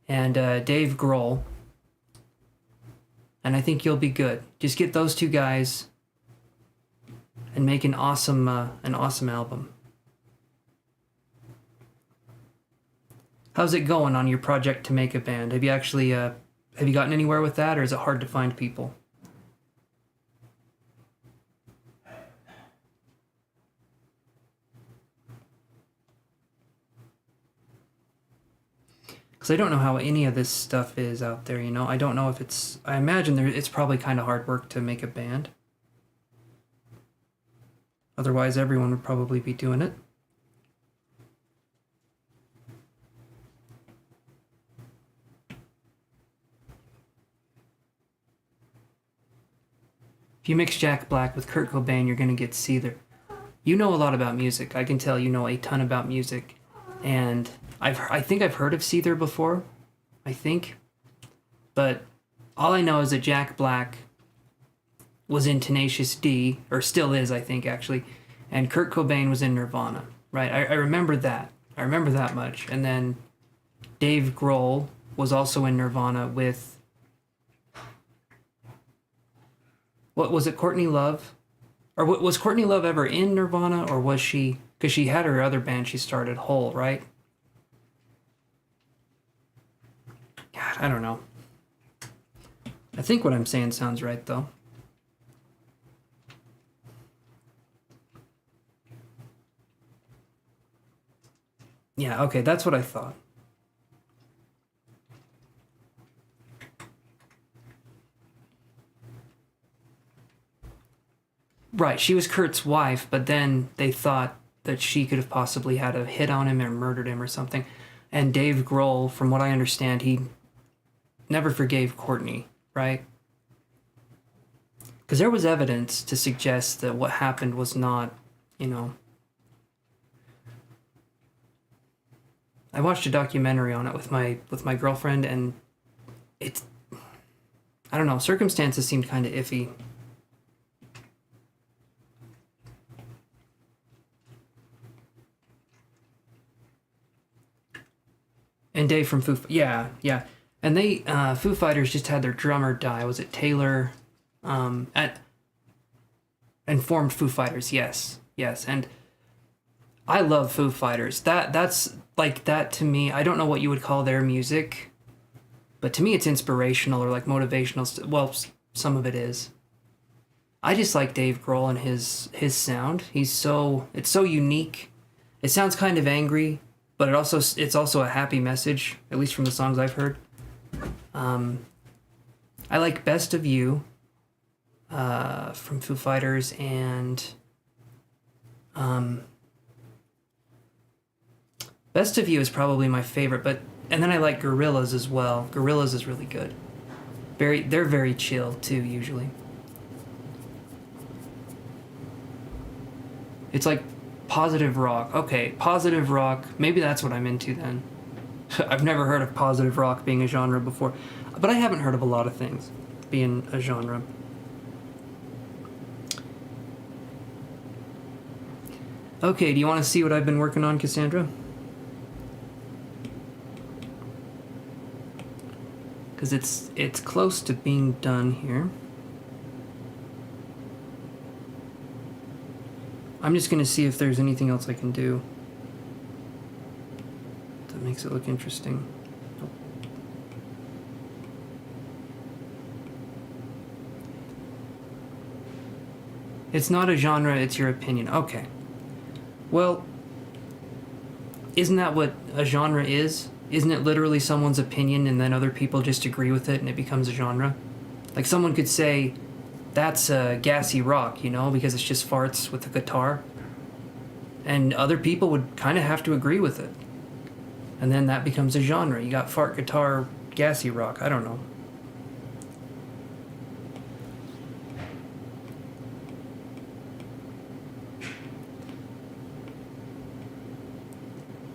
and Dave Grohl, and I think you'll be good. Just get those two guys and make an awesome album. How's it going on your project to make a band? Have you actually have you gotten anywhere with that, or is it hard to find people? Because I don't know how any of this stuff is out there, you know? I don't know if it's... I imagine it's probably kind of hard work to make a band. Otherwise, everyone would probably be doing it. If you mix Jack Black with Kurt Cobain, you're going to get Seether. You know a lot about music. I can tell you know a ton about music. And I think I've heard of Seether before. I think. But all I know is that Jack Black was in Tenacious D, or still is, I think, actually. And Kurt Cobain was in Nirvana. Right? I remember that. I remember that much. And then Dave Grohl was also in Nirvana with... What was it, Courtney Love? Or was Courtney Love ever in Nirvana, or was she... Because she had her other band she started, Hole, right? God, I don't know. I think what I'm saying sounds right, though. Yeah, okay, that's what I thought. Right, she was Kurt's wife, but then they thought that she could have possibly had a hit on him or murdered him or something. And Dave Grohl, from what I understand, he never forgave Courtney, right? Because there was evidence to suggest that what happened was not, you know... I watched a documentary on it with my girlfriend, and it's... I don't know, circumstances seemed kind of iffy. And Dave from yeah. And they, Foo Fighters just had their drummer die. Was it Taylor? And formed Foo Fighters, yes. And I love Foo Fighters. That's like that to me. I don't know what you would call their music, but to me it's inspirational or like motivational. Well, some of it is. I just like Dave Grohl and his sound. It's so unique. It sounds kind of angry, but it's also a happy message, at least from the songs I've heard. I like Best of You from Foo Fighters, and Best of You is probably my favorite, and then I like Gorillaz as well. Gorillaz is really good. They're very chill too, usually. It's like positive rock. Okay, positive rock. Maybe that's what I'm into then. I've never heard of positive rock being a genre before, but I haven't heard of a lot of things being a genre. Okay, do you want to see what I've been working on, Cassandra? Because it's close to being done here. I'm just going to see if there's anything else I can do. Makes it look interesting. It's not a genre, it's your opinion. Okay. Well, isn't that what a genre is? Isn't it literally someone's opinion and then other people just agree with it and it becomes a genre? Like someone could say, that's a gassy rock, you know, because it's just farts with a guitar. And other people would kind of have to agree with it. And then that becomes a genre. You got fart guitar, gassy rock. I don't know.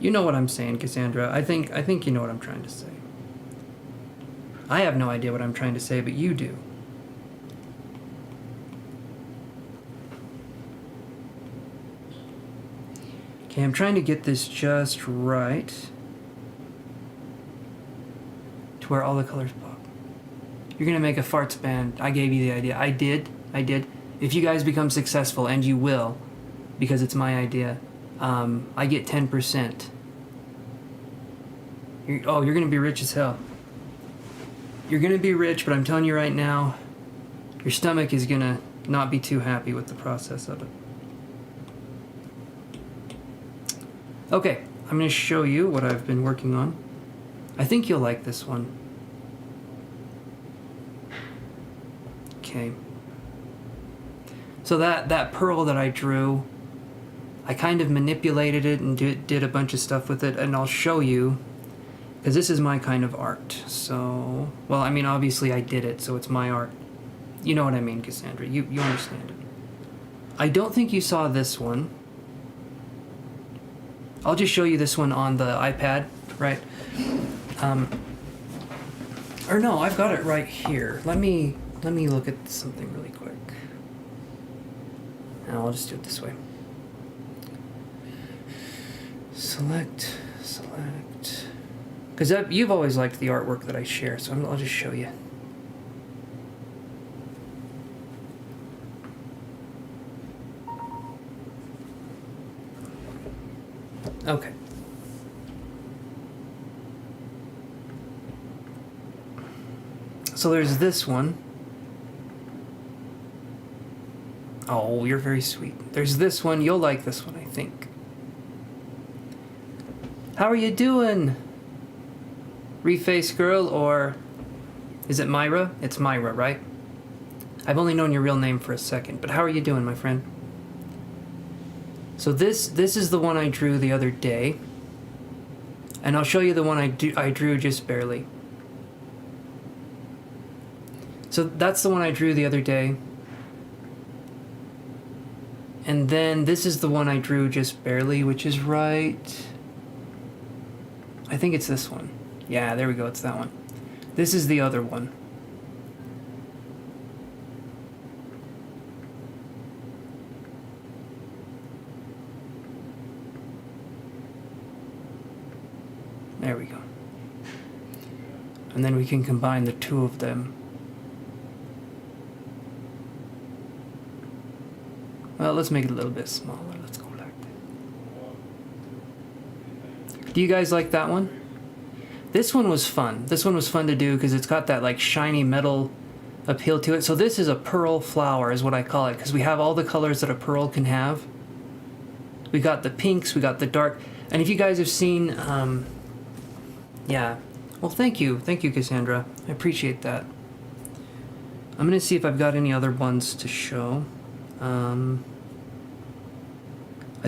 You know what I'm saying, Cassandra. I think you know what I'm trying to say. I have no idea what I'm trying to say, but you do. Okay, I'm trying to get this just right to where all the colors pop. You're gonna make a farts band. I gave you the idea. I did. If you guys become successful, and you will, because it's my idea, I get 10%. You're gonna be rich as hell. You're gonna be rich, but I'm telling you right now, your stomach is gonna not be too happy with the process of it. Okay, I'm gonna show you what I've been working on. I think you'll like this one. Okay. So that pearl that I drew, I kind of manipulated it and did a bunch of stuff with it, and I'll show you, because this is my kind of art. So, well, I mean, obviously I did it, so it's my art. You know what I mean, Cassandra. You understand it. I don't think you saw this one. I'll just show you this one on the iPad, right? Or no, I've got it right here. Let me look at something really quick. And I'll just do it this way. Select. Because you've always liked the artwork that I share, so I'll just show you. Okay. So there's this one. Oh, you're very sweet. There's this one. You'll like this one, I think. How are you doing? Reface girl, or is it Myra? It's Myra, right? I've only known your real name for a second, but how are you doing, my friend? So this is the one I drew the other day, and I'll show you the one I drew just barely. So that's the one I drew the other day, and then this is the one I drew just barely, which is right. I think it's this one. Yeah, there we go. It's that one. This is the other one. There we go. And then we can combine the two of them. Well, let's make it a little bit smaller. Let's go like that. Do you guys like that one? This one was fun. This one was fun to do because it's got that like shiny metal appeal to it. So this is a pearl flower is what I call it, because we have all the colors that a pearl can have. We got the pinks, we got the dark. And if you guys have seen, yeah. Well, thank you, Cassandra. I appreciate that. I'm gonna see if I've got any other ones to show. I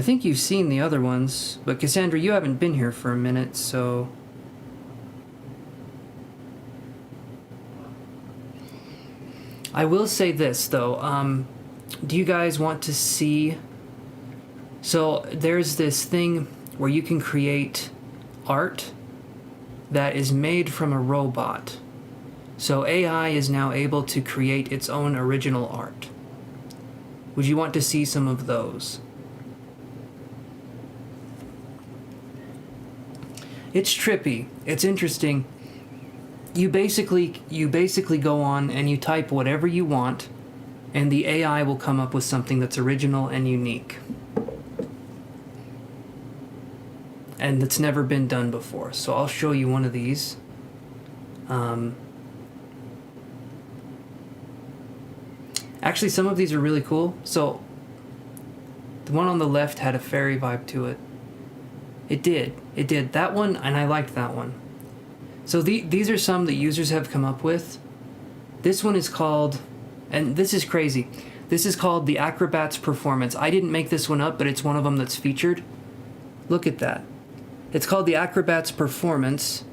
think you've seen the other ones, but Cassandra, you haven't been here for a minute, so... I will say this, though. Do you guys want to see... So, there's this thing where you can create art that is made from a robot. So, AI is now able to create its own original art. Would you want to see some of those? It's trippy. It's interesting. You basically go on and you type whatever you want, and the AI will come up with something that's original and unique. and it's never been done before. So I'll show you one of these. Actually, some of these are really cool. So the one on the left had a fairy vibe to it. It did. That one, and I liked that one. So these are some that users have come up with. This one is called, and this is crazy, this is called the Acrobat's Performance. I didn't make this one up, but it's one of them that's featured. Look at that. It's called the Acrobat's Performance,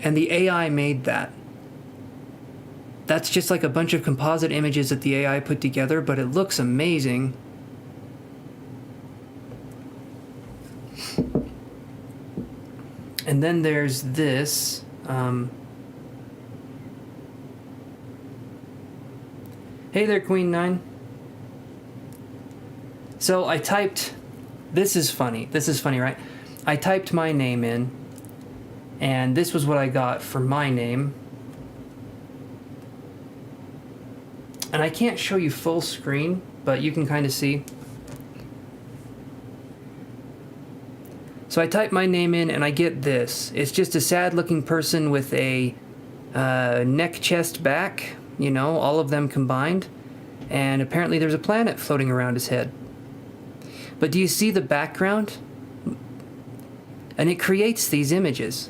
and the AI made that. That's just like a bunch of composite images that the AI put together, but it looks amazing. And then there's this. Hey there, Queen 9. So I typed, this is funny, right? I typed my name in, and this was what I got for my name. And I can't show you full screen, but you can kind of see. So I type my name in and I get this. It's just a sad looking person with a neck, chest, back, you know, all of them combined. And apparently there's a planet floating around his head. But do you see the background? And it creates these images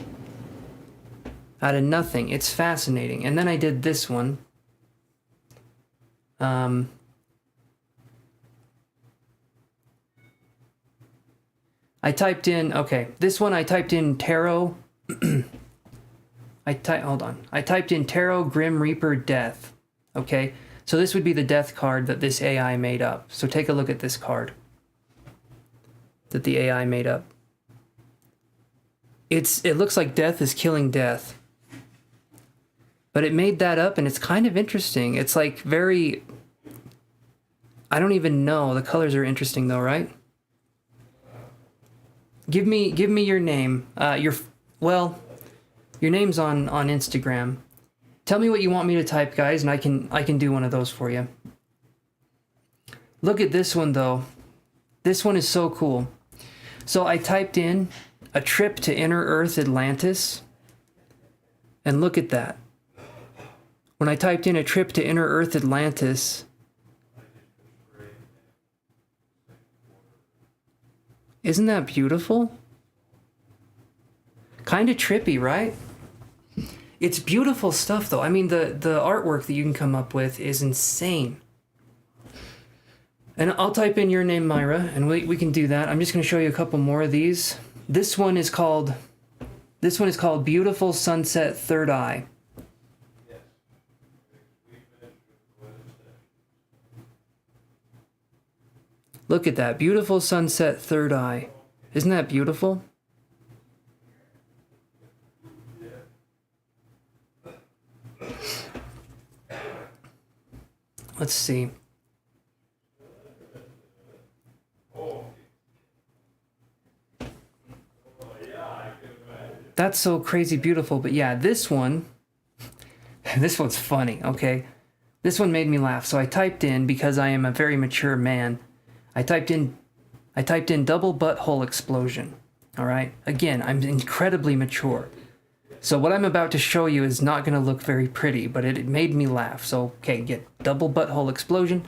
out of nothing. It's fascinating. And then I did this one. I typed in, okay, this one I typed in tarot. Hold on. I typed in tarot, Grim Reaper, death. Okay, so this would be the death card that this AI made up. So take a look at this card that the AI made up. It looks like death is killing death. But it made that up, and it's kind of interesting. It's like very, I don't even know. The colors are interesting though, right? Give me your name. Your name's on Instagram. Tell me what you want me to type, guys, and I can do one of those for you. Look at this one though. This one is so cool. So I typed in a trip to Inner Earth Atlantis, and look at that. When I typed in a trip to Inner Earth Atlantis, isn't that beautiful? Kind of trippy, right? It's beautiful stuff though. I mean, the artwork that you can come up with is insane. And I'll type in your name, Myra, and we can do that. I'm just going to show you a couple more of these. This one is called Beautiful Sunset Third Eye. Look at that. Beautiful sunset, third eye. Isn't that beautiful? Let's see. That's so crazy beautiful. But yeah, this one, this one's funny, okay? This one made me laugh. So I typed in, because I am a very mature man, I typed in double butthole explosion. All right. Again, I'm incredibly mature. So what I'm about to show you is not going to look very pretty, but it made me laugh. So, okay, get double butthole explosion.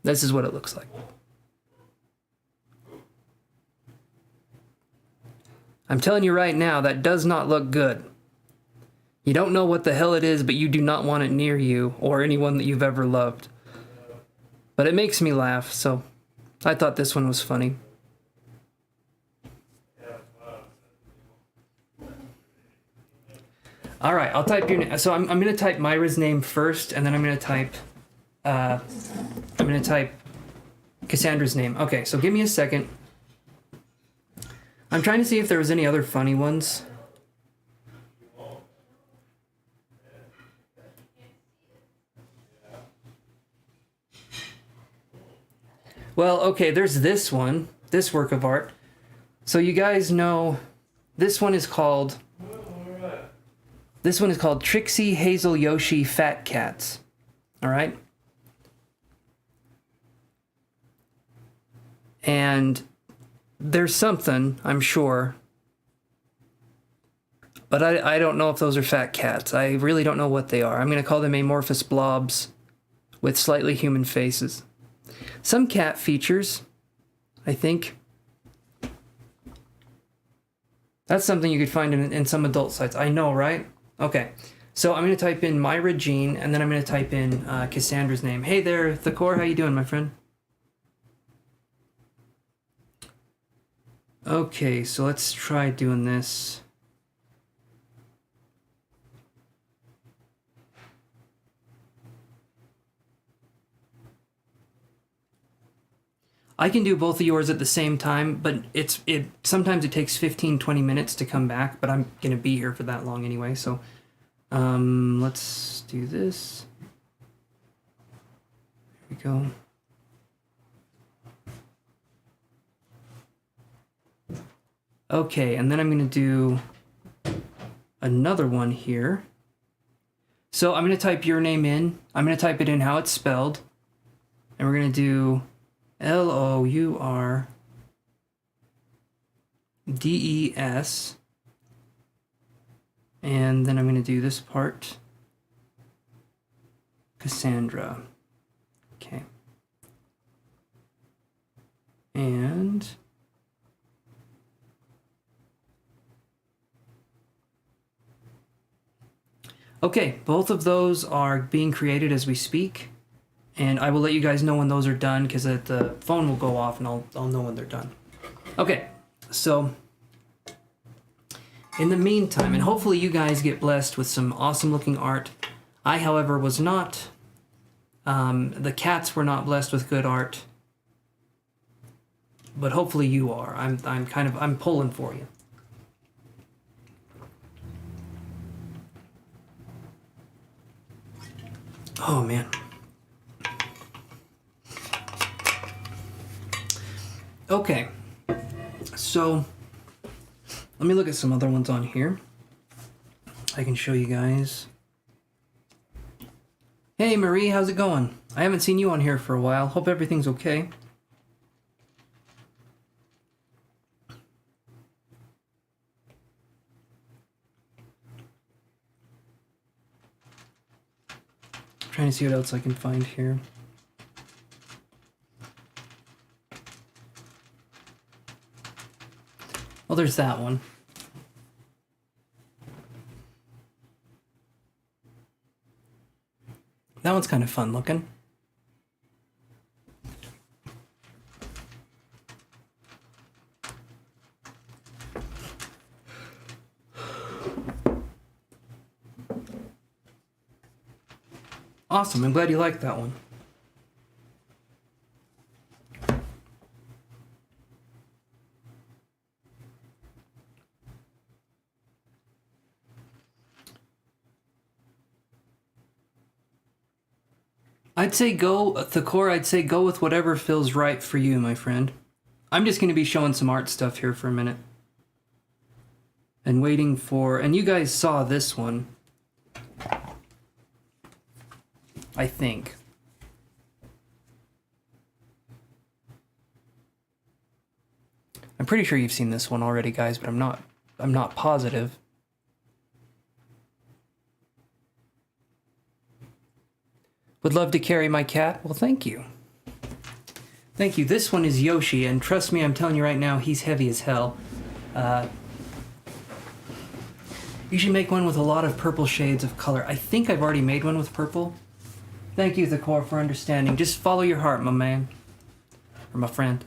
This is what it looks like. I'm telling you right now, that does not look good. You don't know what the hell it is, but you do not want it near you or anyone that you've ever loved. But it makes me laugh, so I thought this one was funny. All right, I'll type your name. So I'm going to type Myra's name first, and then I'm going to type Cassandra's name. Okay, so give me a second. I'm trying to see if there was any other funny ones. Well, okay, there's this one, this work of art. So you guys know, this one is called Trixie Hazel Yoshi Fat Cats. All right? And there's something, I'm sure, But I don't know if those are fat cats. I really don't know what they are. I'm going to call them amorphous blobs with slightly human faces. Some cat features, I think. That's something you could find in some adult sites. I know, right? Okay. So I'm going to type in Myra Jean, and then I'm going to type in Cassandra's name. Hey there, Thakor. How you doing, my friend? Okay, so let's try doing this. I can do both of yours at the same time, but sometimes it takes 15-20 minutes to come back, but I'm going to be here for that long anyway, so let's do this. There we go. Okay, and then I'm going to do another one here. So I'm going to type your name in. I'm going to type it in how it's spelled, and we're going to do Lourdes, and then I'm going to do this part, Cassandra. Okay. And okay, both of those are being created as we speak. And I will let you guys know when those are done, because the phone will go off and I'll know when they're done. Okay, so in the meantime, and hopefully you guys get blessed with some awesome looking art. I, however, was not. The cats were not blessed with good art, but hopefully you are. I'm pulling for you. Oh man. Okay, so let me look at some other ones on here. I can show you guys. Hey Marie, how's it going? I haven't seen you on here for a while. Hope everything's okay. Trying to see what else I can find here. Well, there's that one. That one's kind of fun looking. Awesome, I'm glad you liked that one. I'd say go with whatever feels right for you, my friend. I'm just going to be showing some art stuff here for a minute. And waiting for... And you guys saw this one. I think. I'm pretty sure you've seen this one already, guys, but I'm not positive. Would love to carry my cat. Well, thank you. Thank you. This one is Yoshi, and trust me, I'm telling you right now, he's heavy as hell. You should make one with a lot of purple shades of color. I think I've already made one with purple. Thank you, Thakor, for understanding. Just follow your heart, my man. Or my friend.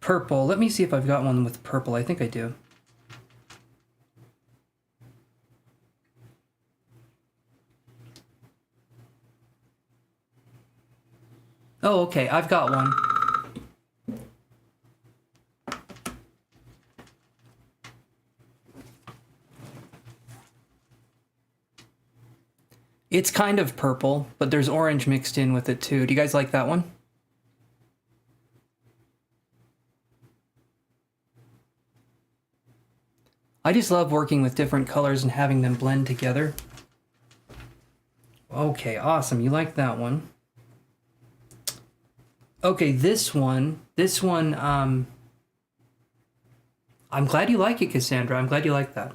Purple. Let me see if I've got one with purple. I think I do. Oh, okay. I've got one. It's kind of purple, but there's orange mixed in with it too. Do you guys like that one? I just love working with different colors and having them blend together. Okay, awesome. You like that one. Okay, this one, I'm glad you like it, Cassandra. I'm glad you like that.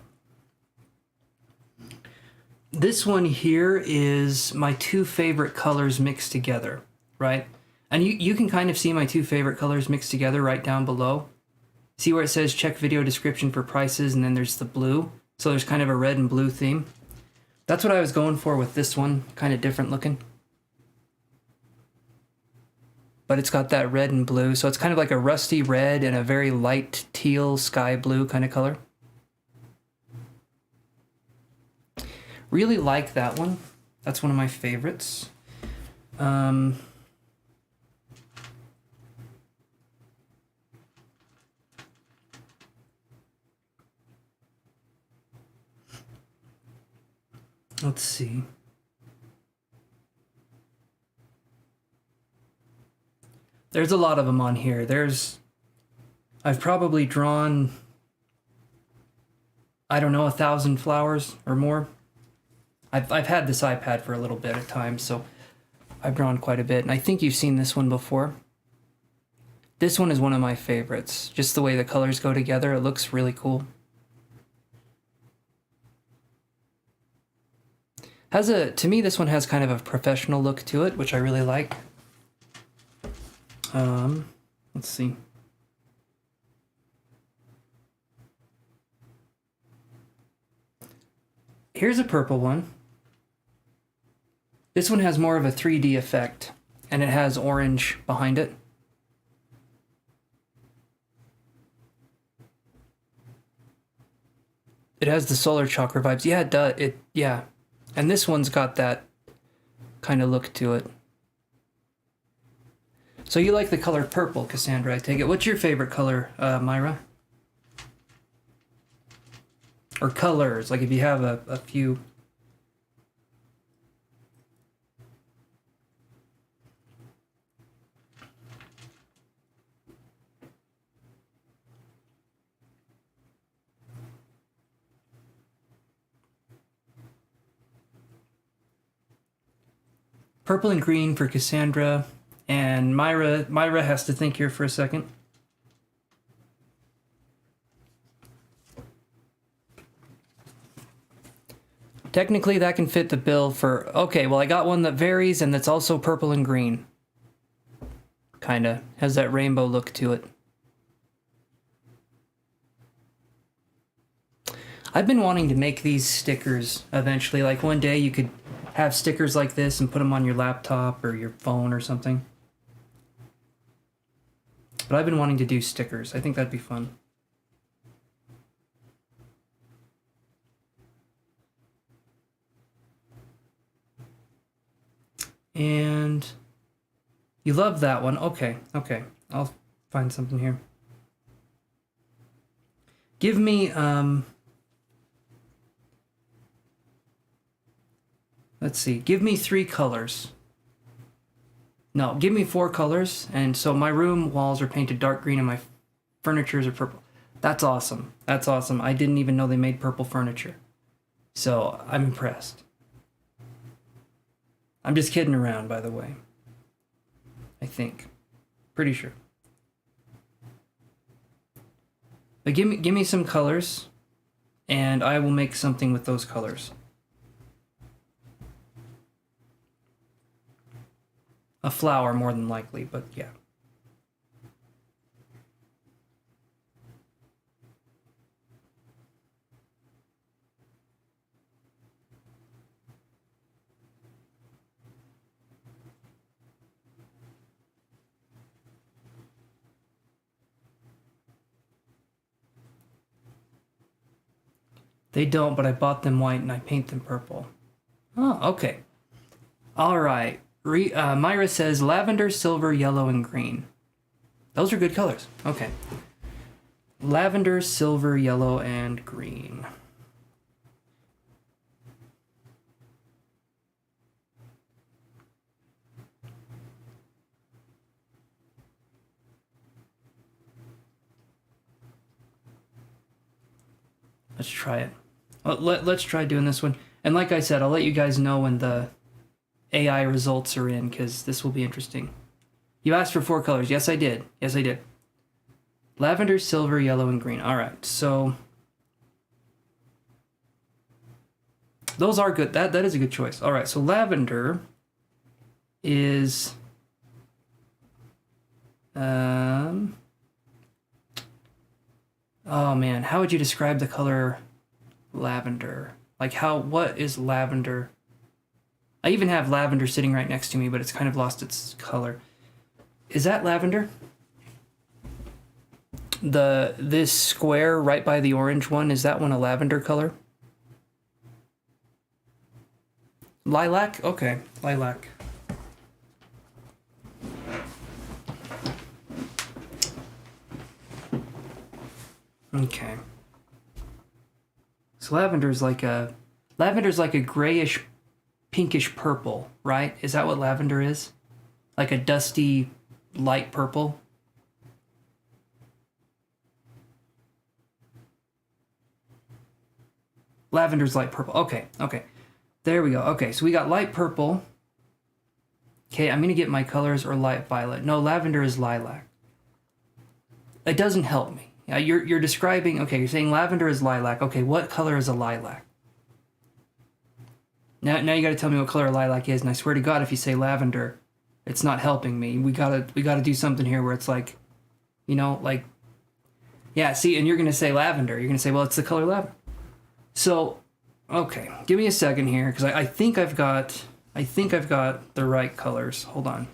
This one here is my two favorite colors mixed together, right? And you can kind of see my two favorite colors mixed together right down below. See where it says check video description for prices, and then there's the blue. So there's kind of a red and blue theme. That's what I was going for with this one, kind of different looking. But it's got that red and blue, so it's kind of like a rusty red and a very light teal sky blue kind of color. Really like that one. That's one of my favorites. Let's see. There's a lot of them on here. I've probably drawn, I don't know, 1,000 flowers or more. I've had this iPad for a little bit at times, so I've drawn quite a bit. And I think you've seen this one before. This one is one of my favorites. Just the way the colors go together, it looks really cool. To me, this one has kind of a professional look to it, which I really like. Let's see. Here's a purple one. This one has more of a 3D effect, and it has orange behind it. It has the solar chakra vibes. Yeah, it does. Yeah. And this one's got that kind of look to it. So you like the color purple, Cassandra, I take it. What's your favorite color, Myra? Or colors, like if you have a few. Purple and green for Cassandra. And Myra has to think here for a second. Technically, that can fit the bill for... Okay, well, I got one that varies, and that's also purple and green. Kinda. Has that rainbow look to it. I've been wanting to make these stickers eventually. Like, one day you could have stickers like this and put them on your laptop or your phone or something. But I've been wanting to do stickers. I think that'd be fun. And you love that one. Okay. I'll find something here. Give me, let's see. Give me 3 colors. No, give me 4 colors. And so my room walls are painted dark green and my furnitures are purple. That's awesome. That's awesome. I didn't even know they made purple furniture. So I'm impressed. I'm just kidding around, by the way. I think. Pretty sure. But give me some colors, and I will make something with those colors. A flower, more than likely, but yeah. They don't, but I bought them white and I paint them purple. Oh, okay. All right. Myra says lavender, silver, yellow, and green. Those are good colors. Okay. Lavender, silver, yellow, and green. Let's try it. Let's try doing this one. And like I said, I'll let you guys know when the AI results are in, because this will be interesting. You asked for 4 colors. Yes, I did. Yes, I did. Lavender, silver, yellow, and green. All right, so those are good. That is a good choice. All right, so lavender is oh man, how would you describe the color lavender? Like what is lavender? I even have lavender sitting right next to me, but it's kind of lost its color. Is that lavender? This square right by the orange one, is that one a lavender color? Lilac? Okay, lilac. Okay. So lavender's like a grayish pinkish purple, right? Is that what lavender is? Like a dusty light purple? Lavender's light purple. Okay. There we go. Okay, so we got light purple. Okay, I'm going to get my colors or light violet. No, lavender is lilac. It doesn't help me. You're describing, okay, you're saying lavender is lilac. Okay, what color is a lilac? Now you got to tell me what color a lilac is, and I swear to God, if you say lavender, it's not helping me. We gotta do something here where it's like, like, yeah, see, and you're going to say lavender. You're going to say, well, it's the color lavender. So, okay, give me a second here, because I think I've got the right colors. Hold on.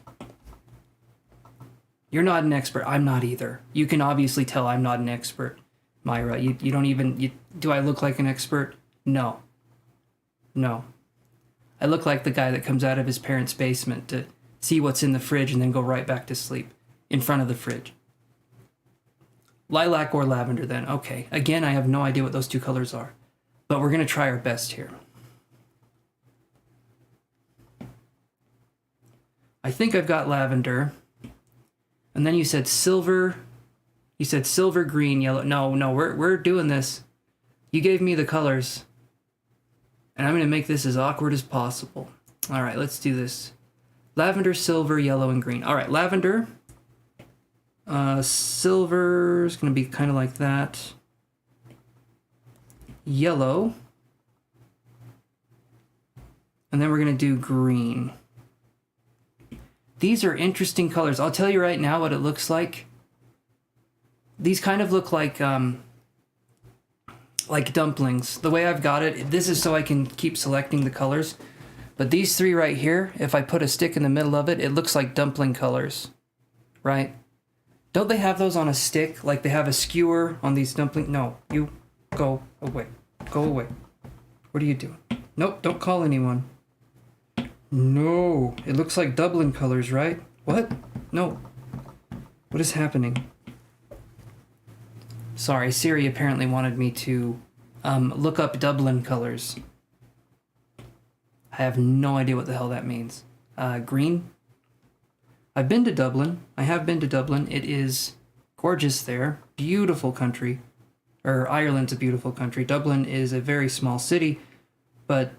You're not an expert. I'm not either. You can obviously tell I'm not an expert, Myra. You don't even... do I look like an expert? No. I look like the guy that comes out of his parents' basement to see what's in the fridge and then go right back to sleep in front of the fridge. Lilac or lavender then. Okay. Again, I have no idea what those two colors are. But we're going to try our best here. I think I've got lavender. And then you said silver. You said silver, green, yellow. No, we're doing this. You gave me the colors. And I'm going to make this as awkward as possible. All right, let's do this. Lavender, silver, yellow, and green. All right, lavender. Silver is going to be kind of like that. Yellow. And then we're going to do green. These are interesting colors. I'll tell you right now what it looks like. These kind of look like dumplings. The way I've got it, this is so I can keep selecting the colors. But these three right here, if I put a stick in the middle of it, it looks like dumpling colors, right? Don't they have those on a stick? Like they have a skewer on these dumpling? No, you go away. Go away. What are you doing? Nope, don't call anyone. No, it looks like Dublin colors, right? What? No. What is happening? Sorry, Siri apparently wanted me to look up Dublin colors. I have no idea what the hell that means. Green? I've been to Dublin. I have been to Dublin. It is gorgeous there. Beautiful country. Ireland's a beautiful country. Dublin is a very small city, but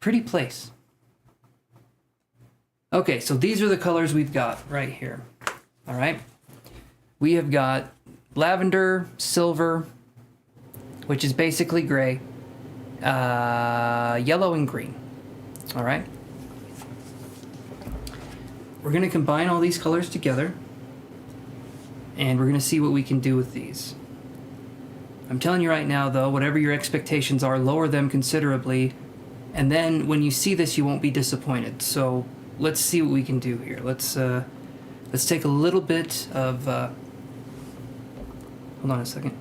pretty place. Okay, so these are the colors we've got right here. All right. We have got lavender, silver, which is basically gray, yellow, and green. All right. We're going to combine all these colors together, and we're going to see what we can do with these. I'm telling you right now, though, whatever your expectations are, lower them considerably, and then when you see this, you won't be disappointed. So let's see what we can do here. Let's take a little bit of... hold on a second.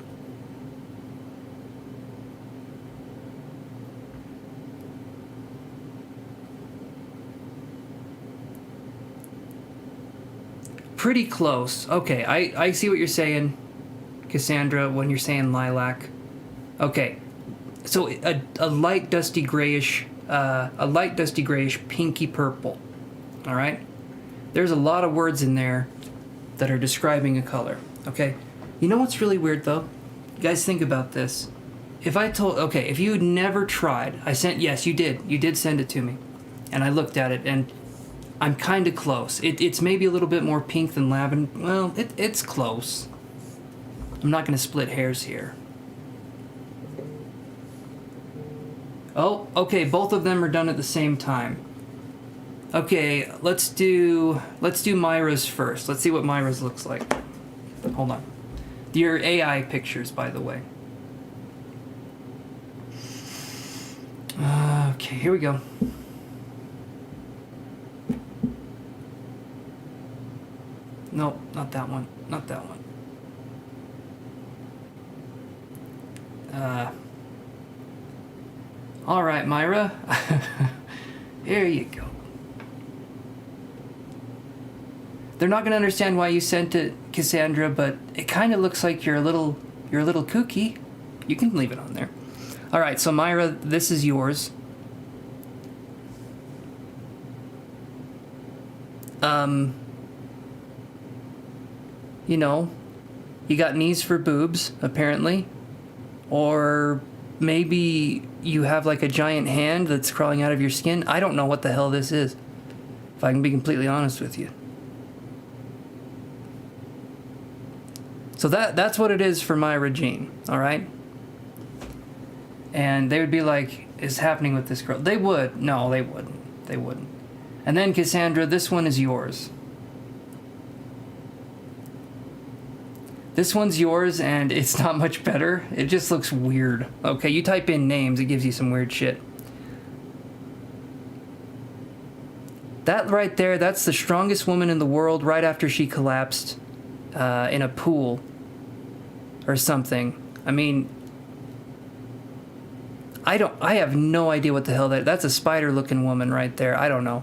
Pretty close. Okay, I see what you're saying, Cassandra, when you're saying lilac. Okay, so a light dusty grayish pinky purple. All right, there's a lot of words in there that are describing a color. Okay, you know what's really weird though? You guys think about this. If you had never tried, yes, you did send it to me, and I looked at it, and I'm kind of close. It's maybe a little bit more pink than lavender. Well, it's close. I'm not going to split hairs here. Oh, okay, both of them are done at the same time. Okay, let's do Myra's first. Let's see what Myra's looks like. Hold on. Your AI pictures, by the way. Okay, here we go. No, not that one. Not that one. All right, Myra. Here you go. They're not going to understand why you sent it, Cassandra, but it kind of looks like you're a little kooky. You can leave it on there. All right, so Myra, this is yours. You know, you got knees for boobs, apparently. Or maybe you have like a giant hand that's crawling out of your skin. I don't know what the hell this is, if I can be completely honest with you. So that's what it is for Myra Jean, all right? And they would be like, is happening with this girl? They would. No, they wouldn't. They wouldn't. And then Cassandra, this one is yours. This one's yours, and it's not much better. It just looks weird. Okay, you type in names, it gives you some weird shit. That right there, that's the strongest woman in the world right after she collapsed in a pool or something. I mean, I have no idea what the hell that's a spider-looking woman right there. I don't know.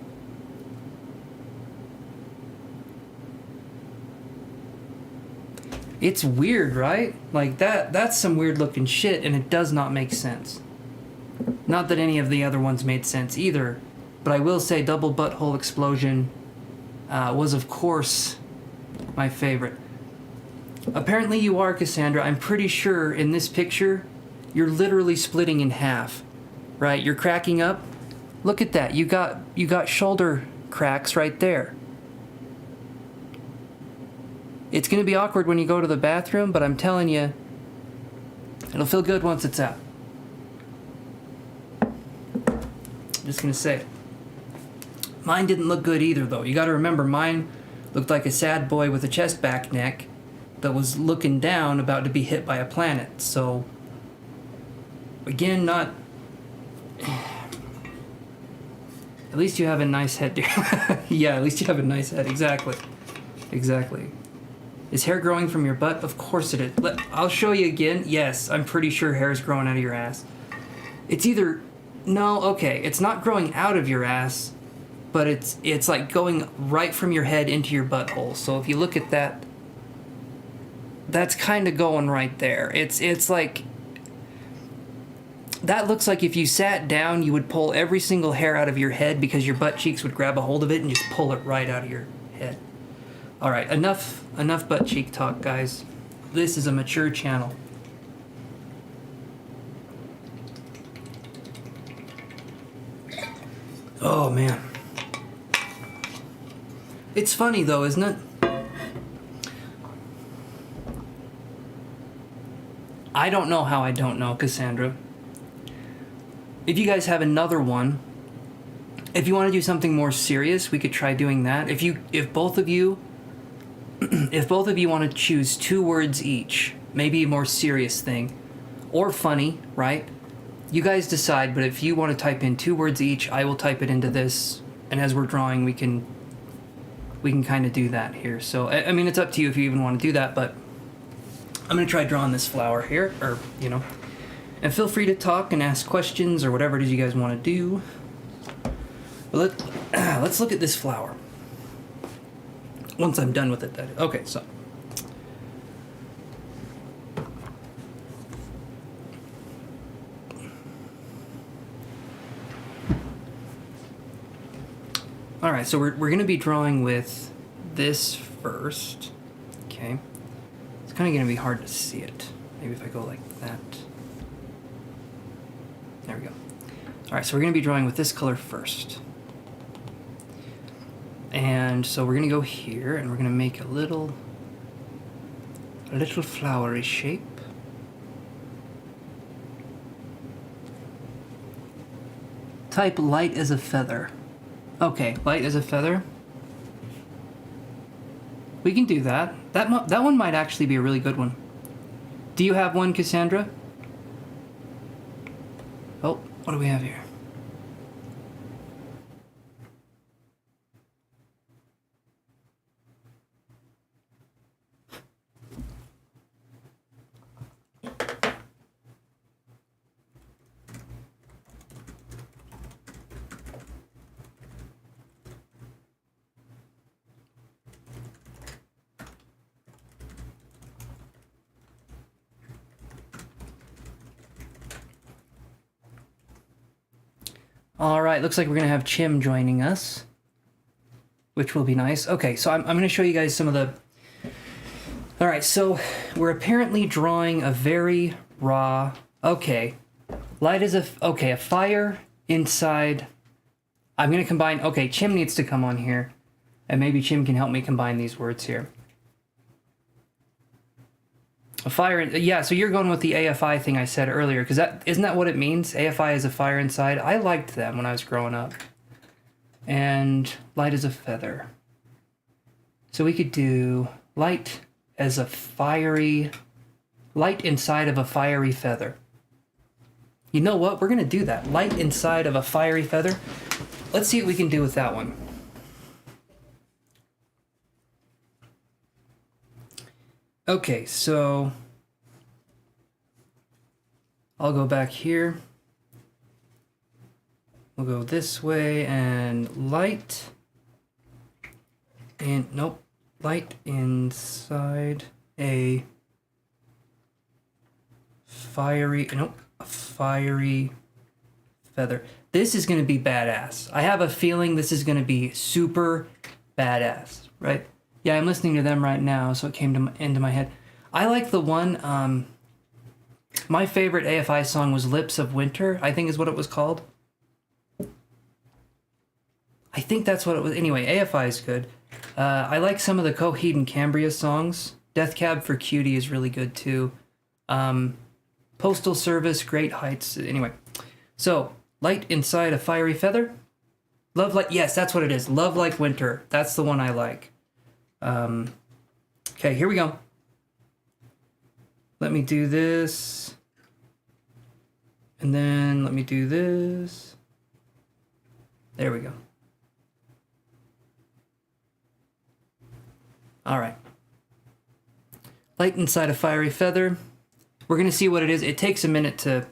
It's weird, right? Like that's some weird looking shit, and it does not make sense. Not that any of the other ones made sense either, but I will say double butthole explosion was of course my favorite. Apparently you are, Cassandra. I'm pretty sure in this picture you're literally splitting in half, right? You're cracking up. Look at that. You got shoulder cracks right there. It's going to be awkward when you go to the bathroom, but I'm telling you, it'll feel good once it's out. I'm just going to say it. Mine didn't look good either, though. You got to remember, mine looked like a sad boy with a chest back neck that was looking down, about to be hit by a planet. So, again, not... At least you have a nice head, dude. Yeah, at least you have a nice head. Exactly. Exactly. Is hair growing from your butt? Of course it is. I'll show you again. Yes, I'm pretty sure hair is growing out of your ass. It's either... No, okay, it's not growing out of your ass, but it's like going right from your head into your butthole. So if you look at that, that's kind of going right there. It's like... That looks like if you sat down, you would pull every single hair out of your head because your butt cheeks would grab a hold of it and just pull it right out of your head. All right, enough butt cheek talk, guys. This is a mature channel. Oh, man. It's funny, though, isn't it? I don't know how I don't know, Cassandra. If you guys have another one, if you want to do something more serious, we could try doing that. If both of you want to choose 2 words each, maybe a more serious thing, or funny, right? You guys decide, but if you want to type in 2 words each, I will type it into this, and as we're drawing, we can kind of do that here. So, I mean, it's up to you if you even want to do that, but I'm going to try drawing this flower here, or, you know, and feel free to talk and ask questions or whatever it is you guys want to do. But let's look at this flower. Once I'm done with it, that is. Okay, so. All right, so we're going to be drawing with this first. Okay. It's kind of going to be hard to see it. Maybe if I go like that. There we go. All right, so we're going to be drawing with this color first. And so we're going to go here, and we're going to make a little A little flowery shape. Type light as a feather. Okay, light as a feather. We can do that. That one might actually be a really good one. Do you have one, Cassandra? Oh, what do we have here? All right, looks like we're gonna have Chim joining us, which will be nice. Okay, so I'm gonna show you guys some of the... All right, so we're apparently drawing a very raw... Okay, light is a... Okay, a fire inside... I'm gonna combine... Okay, Chim needs to come on here, and maybe Chim can help me combine these words here. A fire, yeah, so you're going with the AFI thing I said earlier, because isn't that what it means? AFI is a fire inside. I liked them when I was growing up. And light as a feather. So we could do light as a fiery, light inside of a fiery feather. You know what? We're going to do that. Light inside of a fiery feather. Let's see what we can do with that one. Okay, so I'll go back here. We'll go this way and light. And nope, light inside a fiery, nope, a fiery feather. This is going to be badass. I have a feeling this is going to be super badass, right? Yeah, I'm listening to them right now, so it came into my head. I like the one, my favorite AFI song was Lips of Winter, I think is what it was called. I think that's what it was. Anyway, AFI is good. I like some of the Coheed and Cambria songs. Death Cab for Cutie is really good too. Postal Service, Great Heights. Anyway, so light inside a fiery feather. Love like, yes, that's what it is. Love Like Winter. That's the one I like. Okay, here we go. Let me do this. And then let me do this. There we go. All right. Light inside a fiery feather. We're going to see what it is. It takes a minute to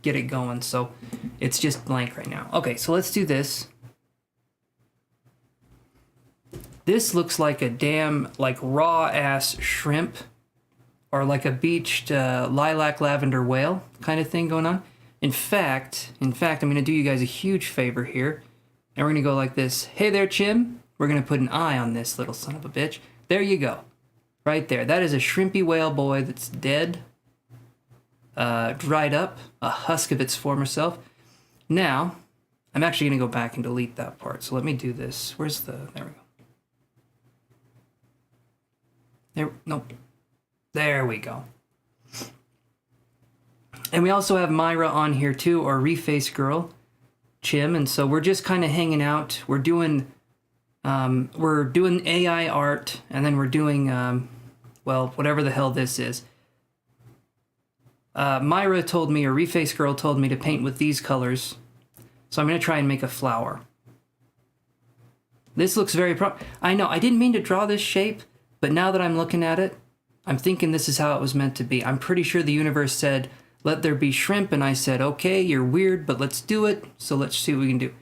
get it going, so it's just blank right now. Okay, so let's do this. This looks like a damn, like, raw-ass shrimp or like a beached lilac lavender whale kind of thing going on. In fact, I'm going to do you guys a huge favor here, and we're going to go like this. Hey there, Chim. We're going to put an eye on this little son of a bitch. There you go. Right there. That is a shrimpy whale boy that's dead, dried up, a husk of its former self. Now, I'm actually going to go back and delete that part, so let me do this. Where's the... There we go. Nope. There we go. And we also have Myra on here too, or Reface Girl, Chim, and so we're just kind of hanging out. We're doing AI art, and then we're doing, well, whatever the hell this is. Myra told me, or Reface Girl told me to paint with these colors, so I'm going to try and make a flower. This looks very I know, I didn't mean to draw this shape, but now that I'm looking at it, I'm thinking this is how it was meant to be. I'm pretty sure the universe said, let there be shrimp, and I said, okay, you're weird, but let's do it, so let's see what we can do.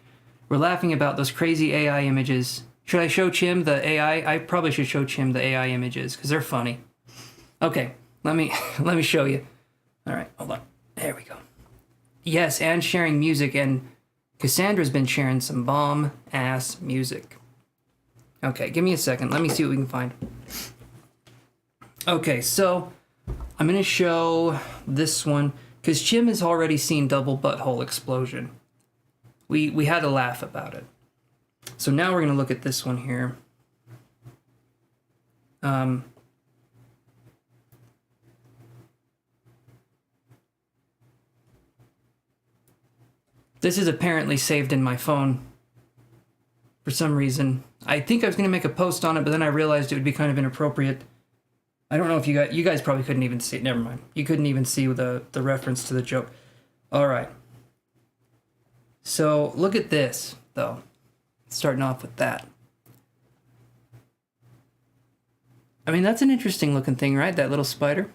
We're laughing about those crazy AI images. Should I show Chim the AI? I probably should show Chim the AI images, because they're funny. Okay, let me show you. All right, hold on. There we go. Yes, and sharing music, and Cassandra's been sharing some bomb-ass music. Okay, give me a second. Let me see what we can find. Okay, so I'm going to show this one, because Chim has already seen Double Butthole Explosion. We had a laugh about it. So now we're going to look at this one here. This is apparently saved in my phone for some reason. I think I was going to make a post on it, but then I realized it would be kind of inappropriate. I don't know if you guys probably couldn't even see it. Never mind. You couldn't even see the reference to the joke. All right. So look at this, though. Starting off with that. I mean, that's an interesting looking thing, right? That little spider.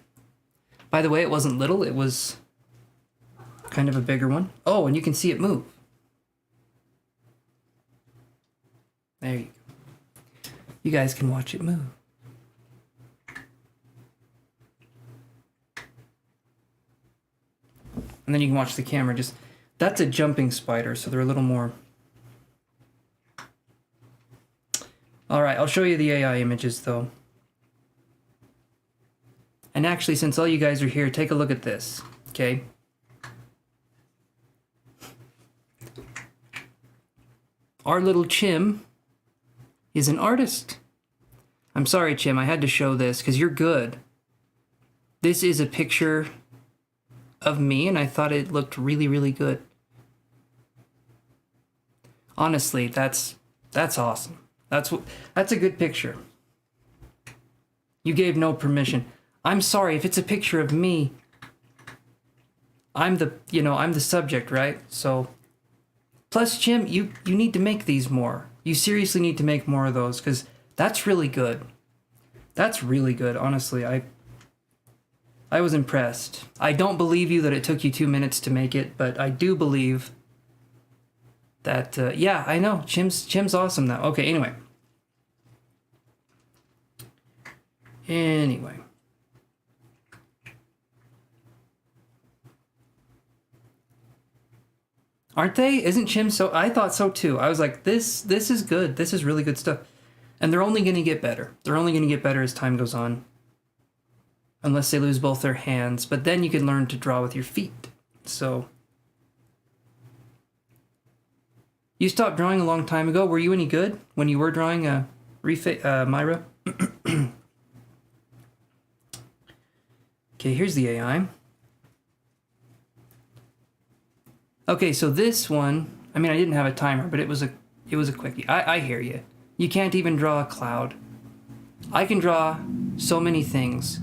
By the way, it wasn't little. It was kind of a bigger one. Oh, and you can see it move. There you go. You guys can watch it move. And then you can watch the camera just... That's a jumping spider, so they're a little more... Alright, I'll show you the AI images, though. And actually, since all you guys are here, take a look at this, okay? Our little Chim is an artist. I'm sorry, Chim, I had to show this, because you're good. This is a picture of me, and I thought it looked really, really good. Honestly, that's awesome. That's a good picture. You gave no permission. I'm sorry if it's a picture of me. I'm the subject, right? So, plus, Jim, you need to make these more. You seriously need to make more of those, because that's really good. That's really good, honestly. I was impressed. I don't believe you that it took you 2 minutes to make it, but I do believe that, yeah, I know. Chim's awesome now. Okay, anyway. Aren't they? Isn't Chim so... I thought so too. I was like, this is good. This is really good stuff. And they're only going to get better. They're only going to get better as time goes on. Unless they lose both their hands. But then you can learn to draw with your feet. So... You stopped drawing a long time ago. Were you any good when you were drawing Myra? Okay, here's the AI. Okay, so this one, I mean, I didn't have a timer, but it was a quickie. I hear you. You can't even draw a cloud. I can draw so many things,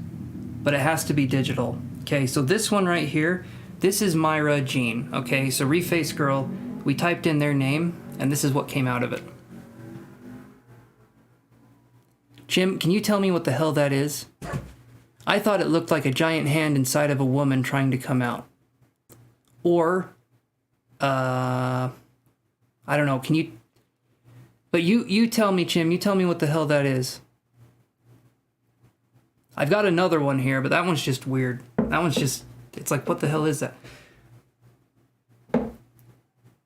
but it has to be digital. Okay, so this one right here, this is Myra Jean. Okay, so Reface Girl, we typed in their name, and this is what came out of it. Jim, can you tell me what the hell that is? I thought it looked like a giant hand inside of a woman trying to come out. Or, I don't know, can you... But you tell me, Jim, you tell me what the hell that is. I've got another one here, but that one's just weird. That one's just... It's like, what the hell is that?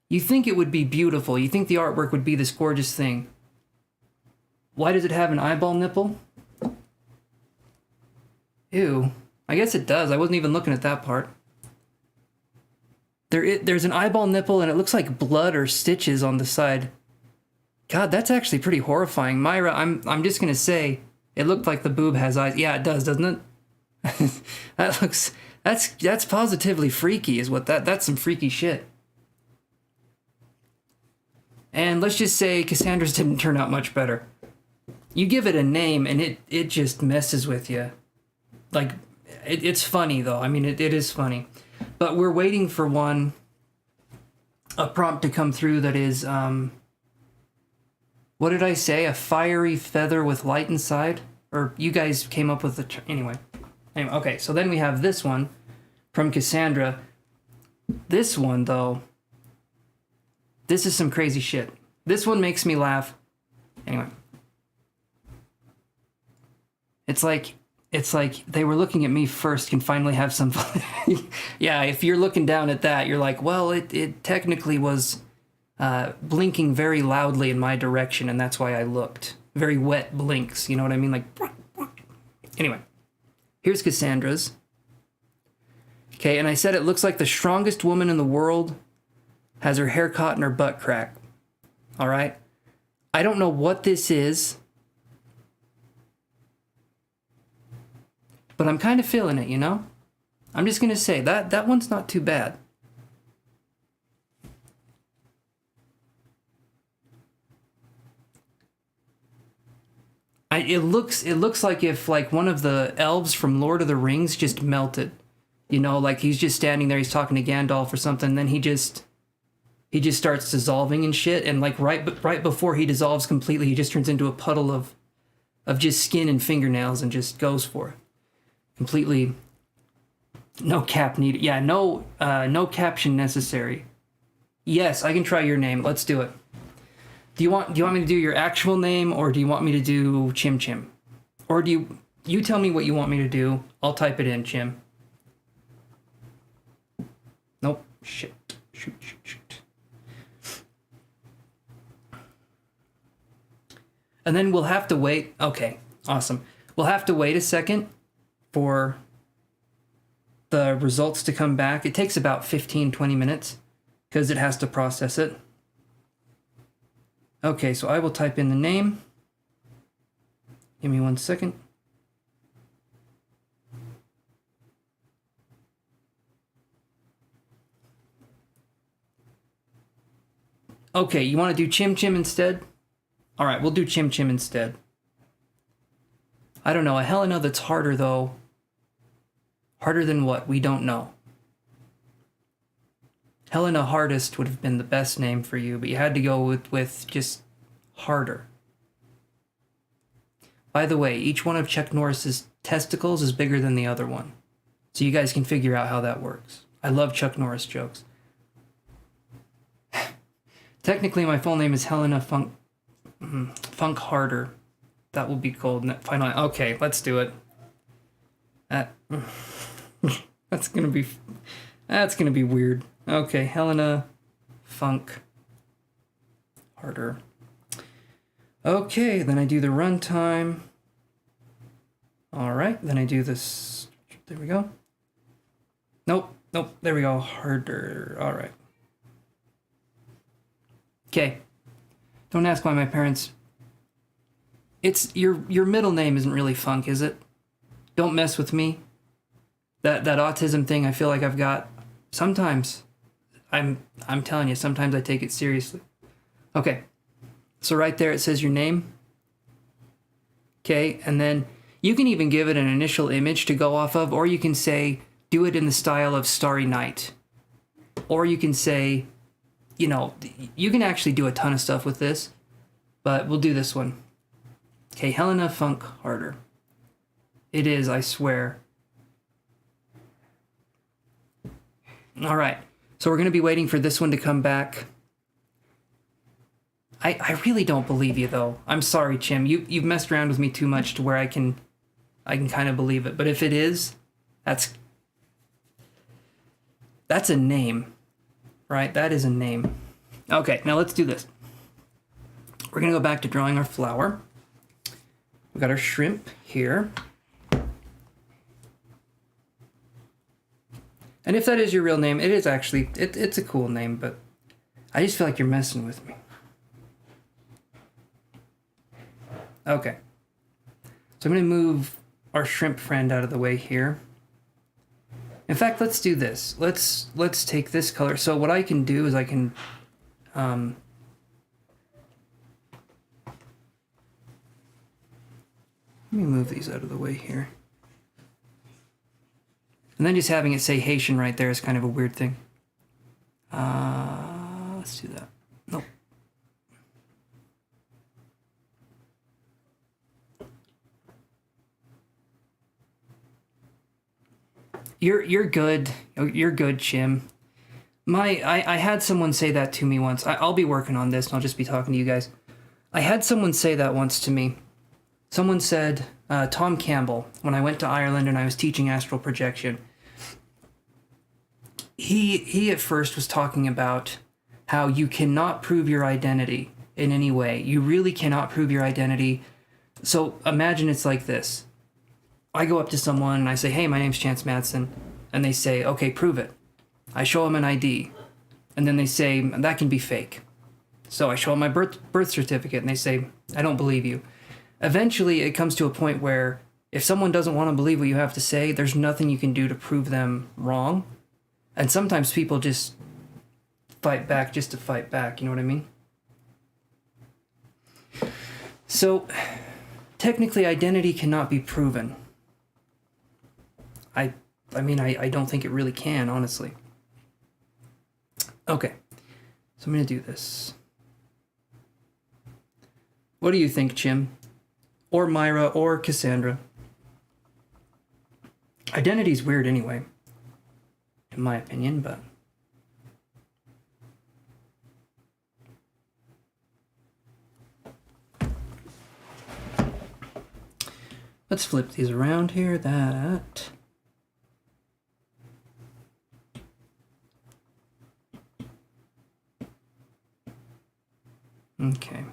You think it would be beautiful. You think the artwork would be this gorgeous thing. Why does it have an eyeball nipple? Ew. I guess it does. I wasn't even looking at that part. There's an eyeball nipple, and it looks like blood or stitches on the side. God, that's actually pretty horrifying. Myra, I'm just gonna say, it looked like the boob has eyes. Yeah, it does, doesn't it? That's positively freaky, is what that's some freaky shit. And let's just say Cassandra's didn't turn out much better. You give it a name, and it just messes with you. Like, it's funny, though. I mean, it is funny. But we're waiting for a prompt to come through that is, what did I say? A fiery feather with light inside? Or you guys came up with the... Anyway, okay, so then we have this one from Cassandra. This one, though, this is some crazy shit. This one makes me laugh. Anyway. It's like they were looking at me first, can finally have some fun. Yeah, if you're looking down at that, you're like, well, it technically was blinking very loudly in my direction, and that's why I looked. Very wet blinks, you know what I mean? Like, anyway, here's Cassandra's. Okay, and I said it looks like the strongest woman in the world has her hair caught and her butt cracked. All right? I don't know what this is, but I'm kind of feeling it, you know? I'm just going to say, that one's not too bad. it looks like if like one of the elves from Lord of the Rings just melted. You know, like he's just standing there, he's talking to Gandalf or something, and then he just starts dissolving and shit, and like right before he dissolves completely, he just turns into a puddle of just skin and fingernails and just goes for it. Completely no cap needed. Yeah, no caption necessary. Yes, I can try your name. Let's do it. Do you want me to do your actual name, or do you want me to do Chim Chim? Or do you tell me what you want me to do? I'll type it in, Chim. Nope. Shit. Shoot. And then we'll have to wait. Okay, awesome. We'll have to wait a second for the results to come back. It takes about 15-20 minutes because it has to process it. Okay, so I will type in the name. Give me 1 second. Okay, you want to do Chim Chim instead? All right, we'll do Chim Chim instead. I don't know, a Helena that's harder though. Harder than what? We don't know. Helena Hardest would have been the best name for you, but you had to go with just harder. By the way, each one of Chuck Norris's testicles is bigger than the other one. So you guys can figure out how that works. I love Chuck Norris jokes. Technically, my full name is Helena Funk Harder. That will be called finally. Okay, let's do it. That's gonna be weird. Okay, Helena Funk Harder. Okay, then I do the runtime. All right, then I do this. There we go. Nope. There we go. Harder. All right. Okay. Don't ask why my parents. It's your middle name isn't really Funk, is it? Don't mess with me. That autism thing I feel like I've got. Sometimes I'm telling you, sometimes I take it seriously. Okay. So right there it says your name. Okay, and then you can even give it an initial image to go off of, or you can say do it in the style of Starry Night. Or you can say, you know, you can actually do a ton of stuff with this, but we'll do this one. Okay, Helena Funk Harder. It is, I swear. All right, so we're going to be waiting for this one to come back. I really don't believe you, though. I'm sorry, Chim. You've messed around with me too much to where I can kind of believe it. But if it is, that's a name, right? That is a name. Okay, now let's do this. We're going to go back to drawing our flower. We've got our shrimp here. And if that is your real name, it is actually, it's a cool name, but I just feel like you're messing with me. Okay. So I'm going to move our shrimp friend out of the way here. In fact, let's do this. Let's take this color. So what I can do is I can let me move these out of the way here. And then just having it say Haitian right there is kind of a weird thing. Let's do that. Nope. You're good. You're good, Chim. I had someone say that to me once. I'll be working on this, and I'll just be talking to you guys. I had someone say that once to me. Someone said, Tom Campbell, when I went to Ireland and I was teaching astral projection, he at first was talking about how you cannot prove your identity in any way. You really cannot prove your identity. So imagine it's like this. I go up to someone and I say, hey, my name's ChanceMadsen. And they say, okay, prove it. I show them an ID. And then they say, that can be fake. So I show them my birth certificate and they say, I don't believe you. Eventually, it comes to a point where if someone doesn't want to believe what you have to say, there's nothing you can do to prove them wrong. And sometimes people just fight back just to fight back, you know what I mean? So, technically identity cannot be proven. I mean, I don't think it really can, honestly. Okay, so I'm going to do this. What do you think, Chim? Or Myra, or Cassandra? Identity's weird anyway, in my opinion, but... Let's flip these around here. That... Okay.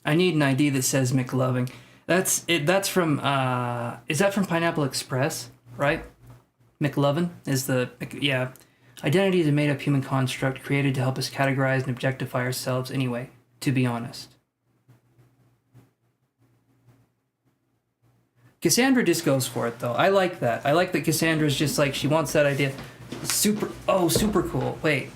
I need an ID that says McLoving. That's it. That's from, is that from Pineapple Express, right? McLovin is the, yeah. Identity is a made-up human construct created to help us categorize and objectify ourselves anyway, to be honest. Cassandra just goes for it, though. I like that. I like that Cassandra's just like, she wants that idea. Super, oh, super cool. Wait.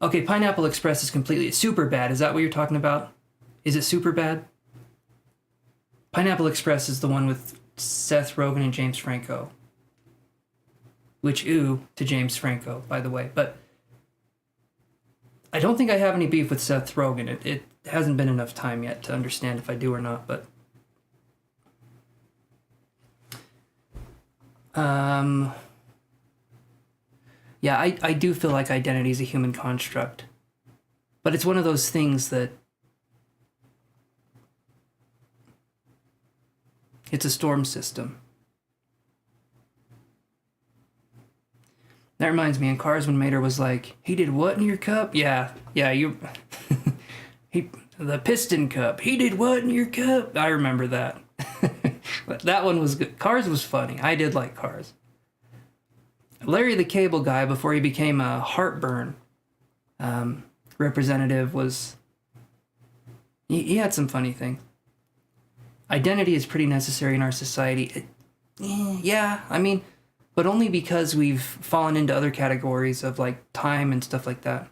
Okay, Pineapple Express is completely, super bad. Is that what you're talking about? Is it super bad? Pineapple Express is the one with Seth Rogen and James Franco. Which, ooh, to James Franco, by the way. But I don't think I have any beef with Seth Rogen. It hasn't been enough time yet to understand if I do or not, but... Yeah, I do feel like identity is a human construct. But it's one of those things that... It's a storm system. That reminds me, in Cars, when Mater was like, he did what in your cup? Yeah, you... the piston cup. He did what in your cup? I remember that. But that one was good. Cars was funny. I did like Cars. Larry the Cable Guy, before he became a Heartburn representative, was... He had some funny things. Identity is pretty necessary in our society. Yeah, I mean, but only because we've fallen into other categories of, like, time and stuff like that.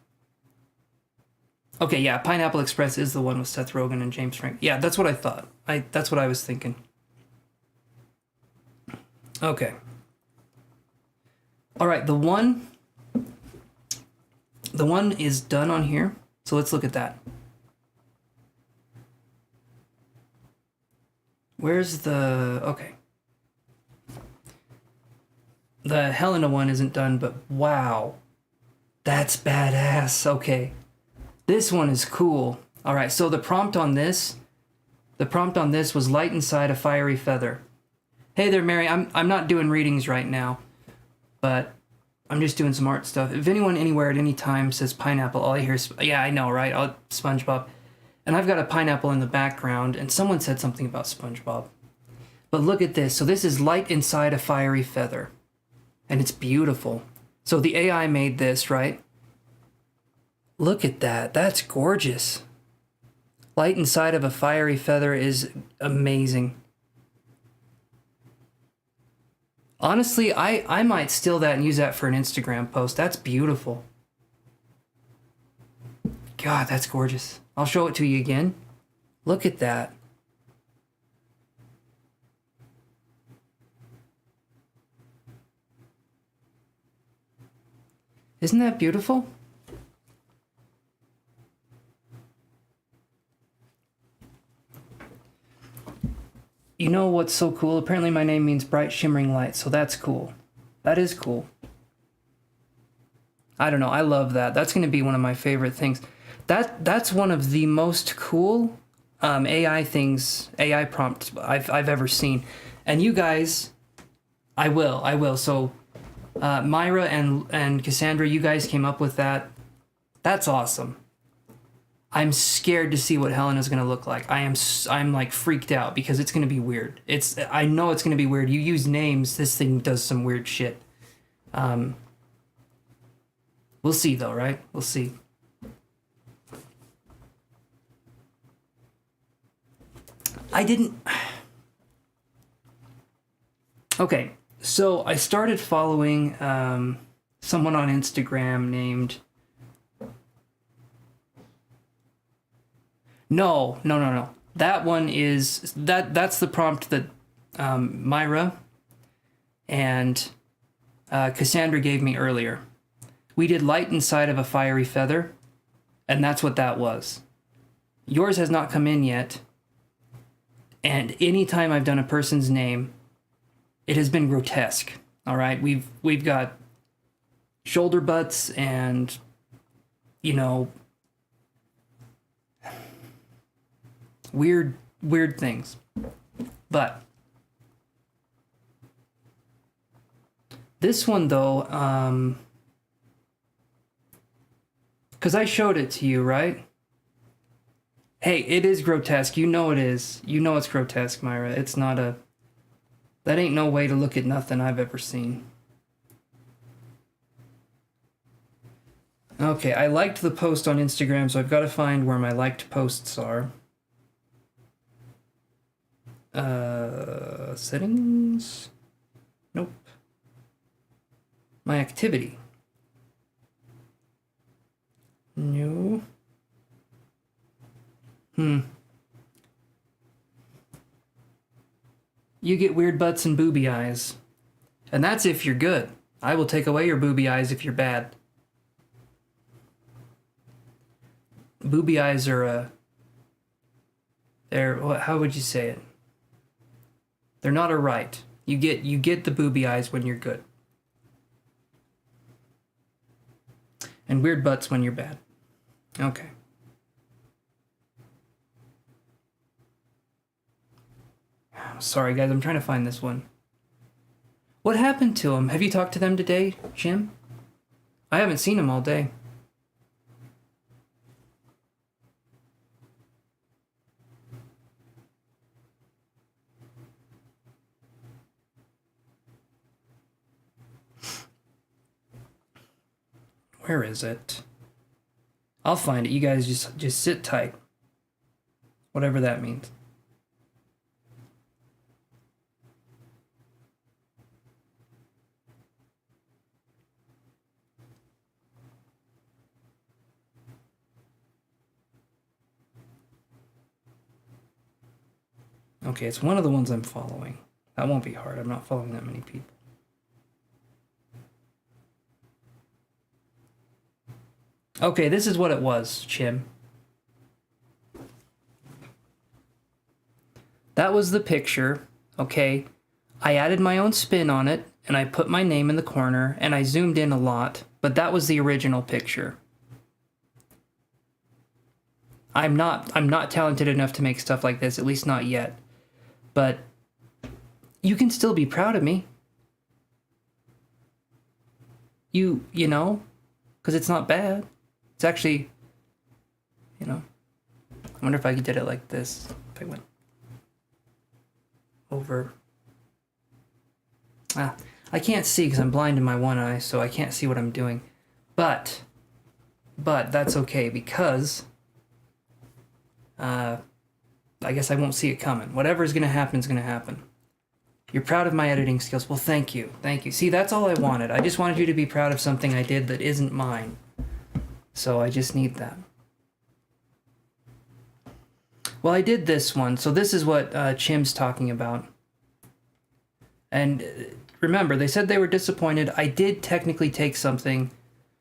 Okay, yeah, Pineapple Express is the one with Seth Rogen and James Franco. Yeah, that's what I thought. That's what I was thinking. Okay. All right, the one is done on here, so let's look at that. Where's the... Okay. The Helena one isn't done, but wow. That's badass. Okay. This one is cool. All right, so the prompt on this was light inside a fiery feather. Hey there, Mary. I'm not doing readings right now, but I'm just doing some art stuff. If anyone anywhere at any time says pineapple, all I hear is, yeah, I know, right? SpongeBob. And I've got a pineapple in the background, and someone said something about SpongeBob. But look at this. So this is light inside a fiery feather, and it's beautiful. So the AI made this, right? Look at that. That's gorgeous. Light inside of a fiery feather is amazing. Honestly, I might steal that and use that for an Instagram post. That's beautiful. God, that's gorgeous. I'll show it to you again. Look at that. Isn't that beautiful? You know what's so cool? Apparently my name means bright shimmering light, so that's cool. That is cool. I don't know, I love that. That's going to be one of my favorite things. That's one of the most cool AI things, AI prompts I've ever seen. And you guys, I will. So Myra and Cassandra, you guys came up with that. That's awesome. I'm scared to see what Helena's going to look like. I'm like freaked out because it's going to be weird. I know it's going to be weird. You use names, this thing does some weird shit. We'll see though, right? We'll see. Okay, so I started following someone on Instagram named... No. That one is... That's the prompt that Myra and Cassandra gave me earlier. We did light inside of a fiery feather, and that's what that was. Yours has not come in yet, and anytime I've done a person's name, it has been grotesque. All right, we've got shoulder butts and, you know, weird things. But this one though, because I showed it to you, right? Hey, it is grotesque. You know it is. You know it's grotesque, Myra. It's not a... That ain't no way to look at nothing I've ever seen. Okay, I liked the post on Instagram, so I've got to find where my liked posts are. Settings? Nope. My activity. No. You get weird butts and booby eyes. And that's if you're good. I will take away your booby eyes if you're bad. Booby eyes are how would you say it? They're not a right. You get the booby eyes when you're good. And weird butts when you're bad. Okay. Sorry, guys, I'm trying to find this one. What happened to him? Have you talked to them today, Jim? I haven't seen him all day. Where is it? I'll find it. You guys just sit tight. Whatever that means. Okay, it's one of the ones I'm following. That won't be hard. I'm not following that many people. Okay, this is what it was, Chim. That was the picture, okay? I added my own spin on it, and I put my name in the corner, and I zoomed in a lot, but that was the original picture. I'm not talented enough to make stuff like this, at least not yet. But you can still be proud of me. You know, because it's not bad. It's actually, you know, I wonder if I did it like this. If I went over. I can't see because I'm blind in my one eye, so I can't see what I'm doing. But that's okay because I guess I won't see it coming. Whatever is going to happen is going to happen. You're proud of my editing skills. Well, thank you. Thank you. See, that's all I wanted. I just wanted you to be proud of something I did that isn't mine. So I just need that. Well, I did this one. So this is what Chim's talking about. And remember, they said they were disappointed. I did technically take something,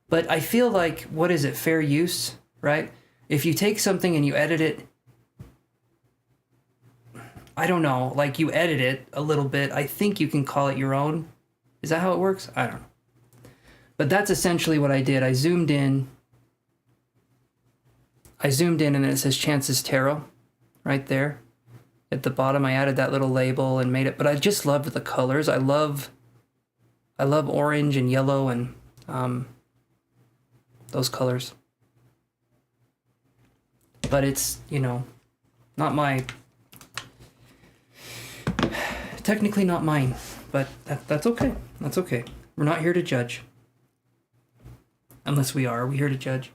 but I feel like, what is it, fair use, right? If you take something and you edit it, I don't know, like you edit it a little bit, I think you can call it your own. Is that how it works? I don't know. But that's essentially what I did. I zoomed in and then it says ChanceStarot right there. At the bottom, I added that little label and made it, but I just loved the colors. I love orange and yellow and those colors. But it's, you know, technically not mine, but that's okay. That's okay. We're not here to judge. Unless we are. Are we here to judge?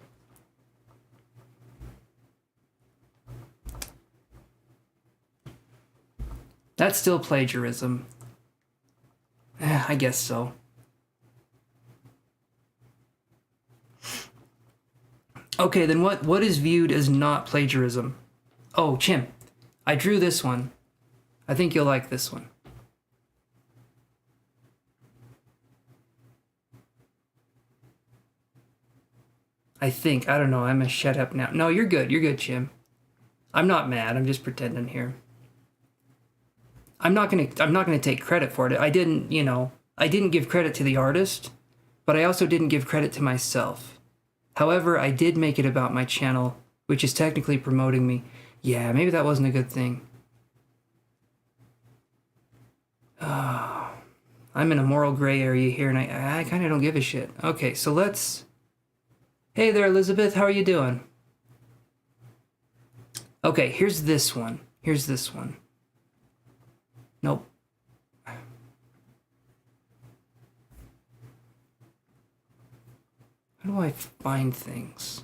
That's still plagiarism. Yeah, I guess so. Okay, then what is viewed as not plagiarism? Oh, Chim, I drew this one. I think you'll like this one. I think. I don't know. I'm gonna shut up now. No, you're good. You're good, Chim. I'm not mad. I'm just pretending here. I'm not gonna take credit for it. I didn't give credit to the artist, but I also didn't give credit to myself. However, I did make it about my channel, which is technically promoting me. Yeah, maybe that wasn't a good thing. I'm in a moral gray area here, and I kind of don't give a shit. Okay, so let's... Hey there, Elizabeth. How are you doing? Okay, here's this one. Here's this one. Nope. How do I find things?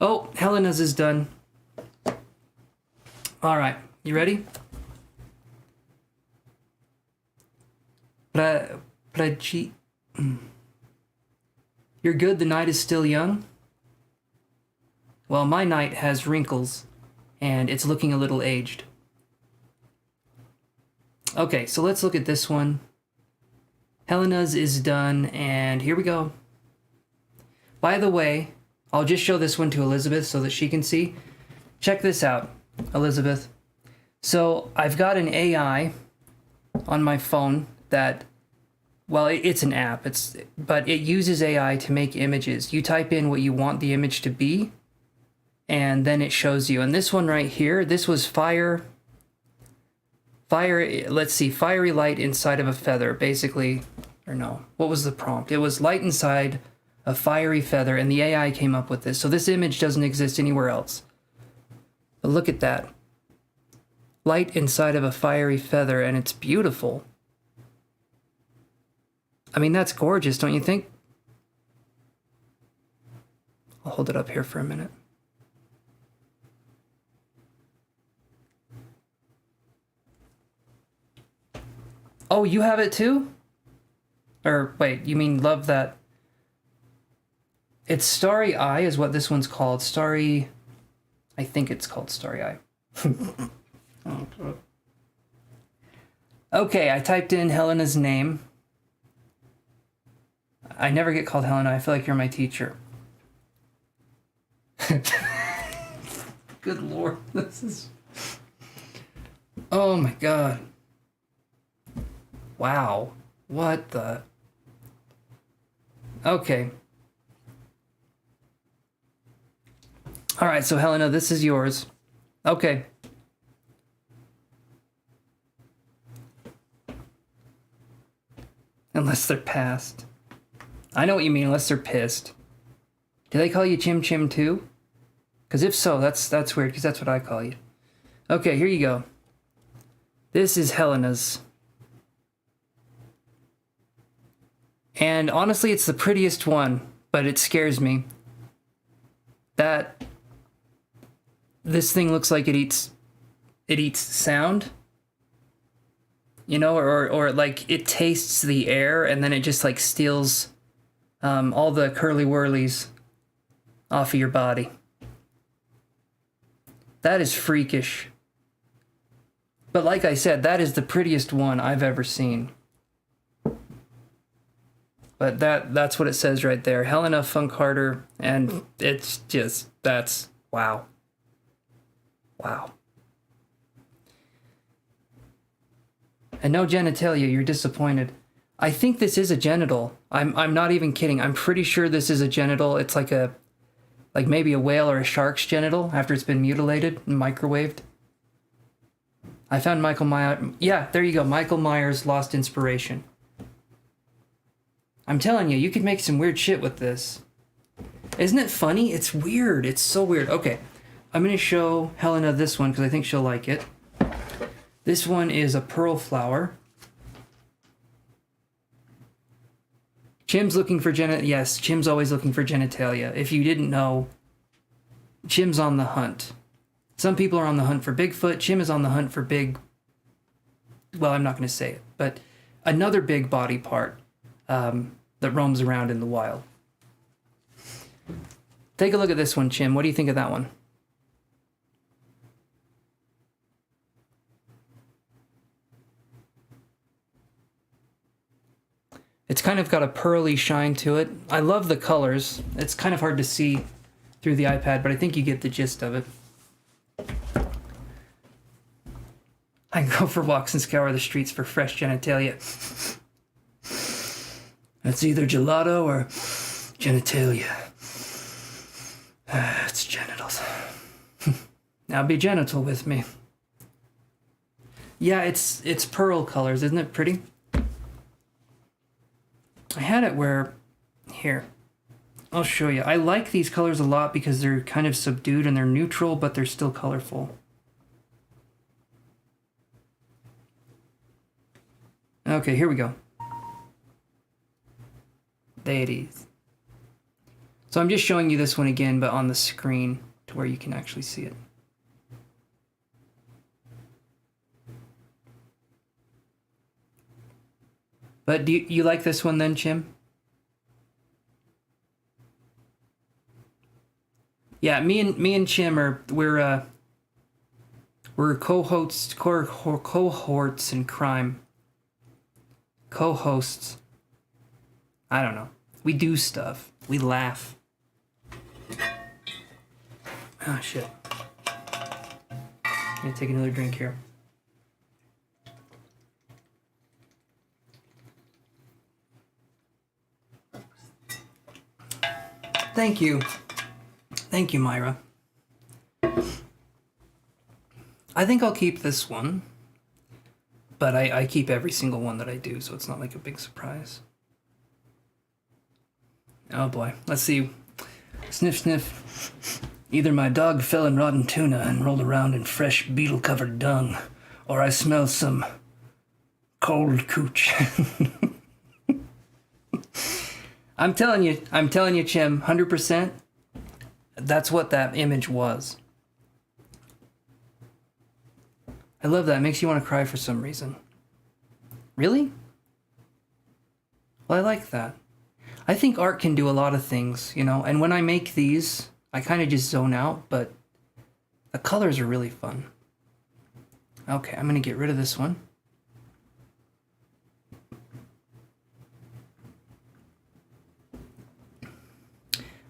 Oh, Helena's is done. All right, you ready? You're good, the night is still young? Well, my night has wrinkles, and it's looking a little aged. Okay, so let's look at this one. Helena's is done, and here we go. By the way, I'll just show this one to Elizabeth so that she can see. Check this out, Elizabeth. So I've got an AI on my phone that, well, it's an app, but it uses AI to make images. You type in what you want the image to be, and then it shows you. And this one right here, this was fiery light inside of a feather, basically. Or no, what was the prompt? It was light inside a fiery feather, and the AI came up with this. So this image doesn't exist anywhere else. But look at that. Light inside of a fiery feather, and it's beautiful. I mean, that's gorgeous, don't you think? I'll hold it up here for a minute. Oh, you have it too? Or wait, you mean love that? It's Starry Eye is what this one's called. Starry... I think it's called Starry Eye. Okay, I typed in Helena's name. I never get called Helena. I feel like you're my teacher. Good Lord, this is... Oh my God. Wow. What the... Okay. All right, so Helena, this is yours. Okay. Unless they're past. I know what you mean, unless they're pissed. Do they call you Chim Chim too? Because if so, that's weird, because that's what I call you. Okay, here you go. This is Helena's. And honestly, it's the prettiest one, but it scares me. That this thing looks like it eats sound. You know, or like it tastes the air, and then it just like steals all the curly whirlies off of your body. That is freakish. But like I said, that is the prettiest one I've ever seen. But that's what it says right there. Helena Funk Harder, and it's just, that's, wow. Wow. And no genitalia, you're disappointed. I think this is a genital. I'm not even kidding. I'm pretty sure this is a genital. It's like maybe a whale or a shark's genital after it's been mutilated and microwaved. I found Michael Myers. Yeah, there you go. Michael Myers' Lost Inspiration. I'm telling you, you could make some weird shit with this. Isn't it funny? It's weird. It's so weird. Okay, I'm going to show Helena this one because I think she'll like it. This one is a pearl flower. Chim's looking for yes, Chim's always looking for genitalia. If you didn't know, Chim's on the hunt. Some people are on the hunt for Bigfoot. Chim is on the hunt for big well, I'm not going to say it, but another big body part that roams around in the wild. Take a look at this one, Chim. What do you think of that one? It's kind of got a pearly shine to it. I love the colors. It's kind of hard to see through the iPad, but I think you get the gist of it. I go for walks and scour the streets for fresh genitalia. It's either gelato or genitalia. It's genitals. Now be genital with me. Yeah, it's pearl colors. Isn't it pretty? I had it where... Here. I'll show you. I like these colors a lot because they're kind of subdued and they're neutral, but they're still colorful. Okay, here we go. There it is. So I'm just showing you this one again, but on the screen to where you can actually see it. But do you like this one then, Chim? Yeah, me and Chim we're cohorts in crime. Co-hosts. I don't know. We do stuff. We laugh. Ah, shit. I'm gonna take another drink here. Thank you. Thank you, Myra. I think I'll keep this one. But I keep every single one that I do, so it's not like a big surprise. Oh boy. Let's see. Sniff, sniff. Either my dog fell in rotten tuna and rolled around in fresh beetle-covered dung, or I smell some cold cooch. I'm telling you, Chim, 100%. That's what that image was. I love that. It makes you want to cry for some reason. Really? Well, I like that. I think art can do a lot of things, you know, and when I make these, I kind of just zone out, but the colors are really fun. Okay, I'm going to get rid of this one.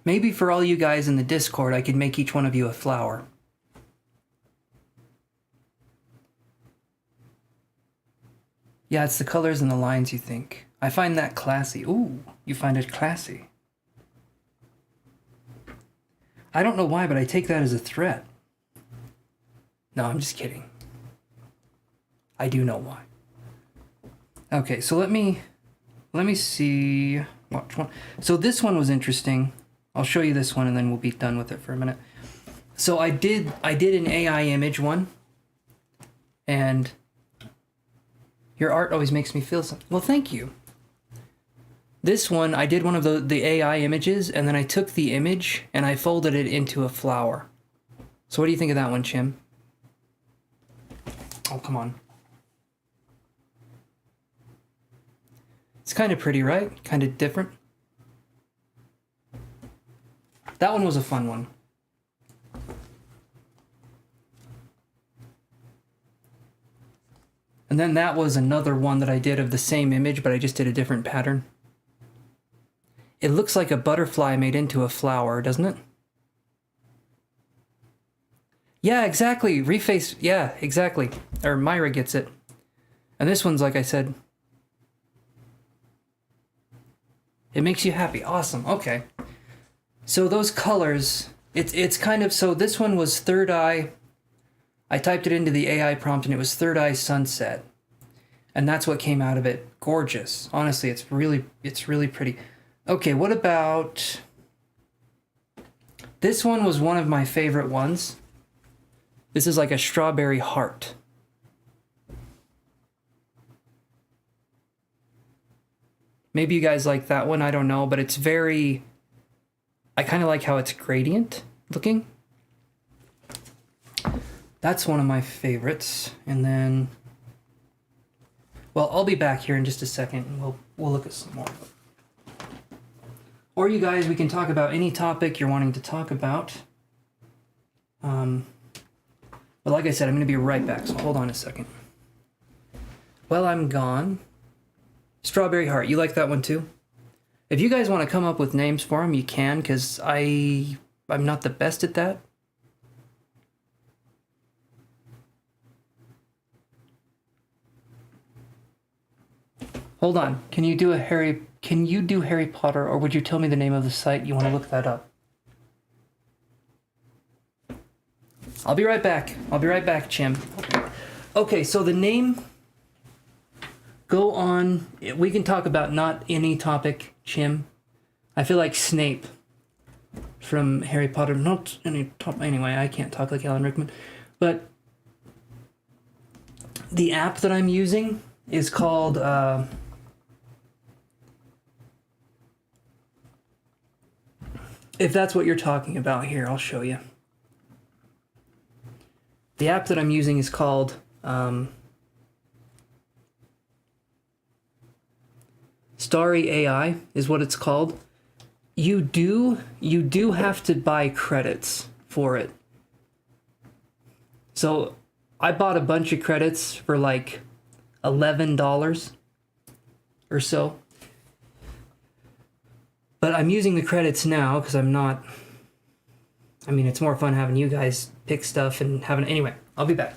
Maybe for all you guys in the Discord, I could make each one of you a flower. Yeah, it's the colors and the lines, you think. I find that classy. Ooh, you find it classy. I don't know why, but I take that as a threat. No, I'm just kidding. I do know why. Okay, so let me see. Which one? So this one was interesting. I'll show you this one and then we'll be done with it for a minute. So I did an AI image one, and your art always makes me feel something. Well, thank you. This one, I did one of the AI images, and then I took the image and I folded it into a flower. So what do you think of that one, Chim? Oh, come on. It's kind of pretty, right? Kind of different. That one was a fun one. And then that was another one that I did of the same image, but I just did a different pattern. It looks like a butterfly made into a flower, doesn't it? Yeah, exactly. Reface. Yeah, exactly. Or Myra gets it. And this one's, like I said, it makes you happy. Awesome. Okay. So those colors, it's kind of, so this one was Third Eye. I typed it into the AI prompt and it was Third Eye Sunset. And that's what came out of it. Gorgeous. Honestly, it's really pretty. Okay, what about... This one was one of my favorite ones. This is like a strawberry heart. Maybe you guys like that one, I don't know, but it's very... I kind of like how it's gradient looking. That's one of my favorites. And then Well, I'll be back here in just a second, and we'll look at some more. Or you guys, we can talk about any topic you're wanting to talk about. But like I said, I'm going to be right back, so hold on a second. Well, I'm gone. Strawberry Heart, you like that one too? If you guys want to come up with names for them, you can, because I'm not the best at that. Hold on. Can you do Harry Potter, or would you tell me the name of the site? You want to look that up? I'll be right back. I'll be right back, Chim. Okay, so the name... Go on. We can talk about not any topic, Chim. I feel like Snape from Harry Potter. Not any topic. Anyway, I can't talk like Alan Rickman. But the app that I'm using is called... if that's what you're talking about, here, I'll show you. The app that I'm using is called Starry AI is what it's called. You do have to buy credits for it. So I bought a bunch of credits for like $11 or so. But I'm using the credits now because I'm not... I mean, it's more fun having you guys pick stuff and having... Anyway, I'll be back.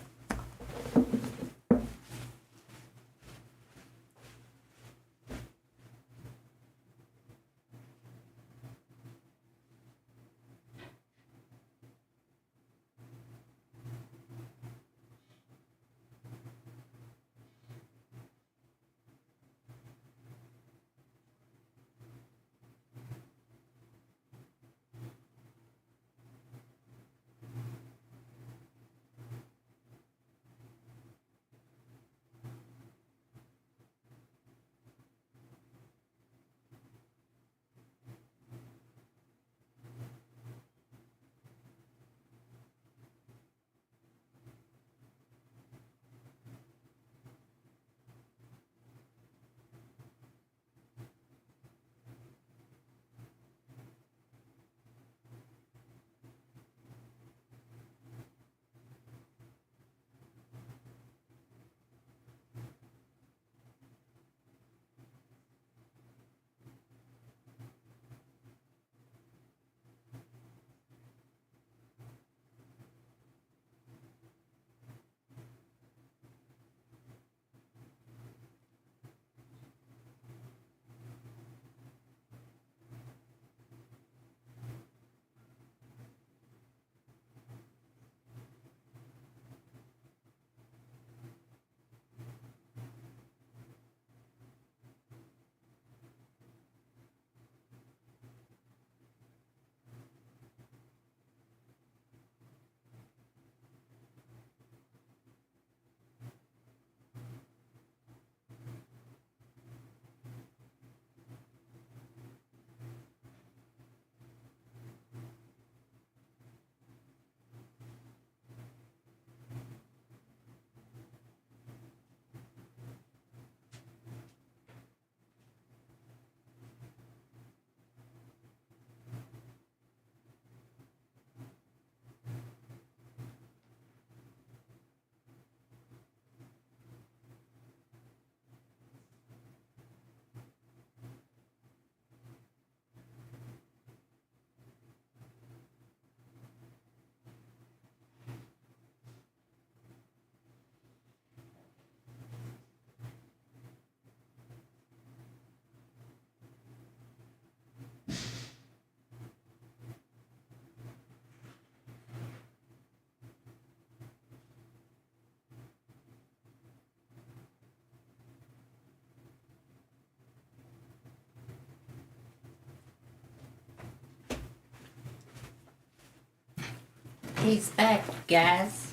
He's back, guys.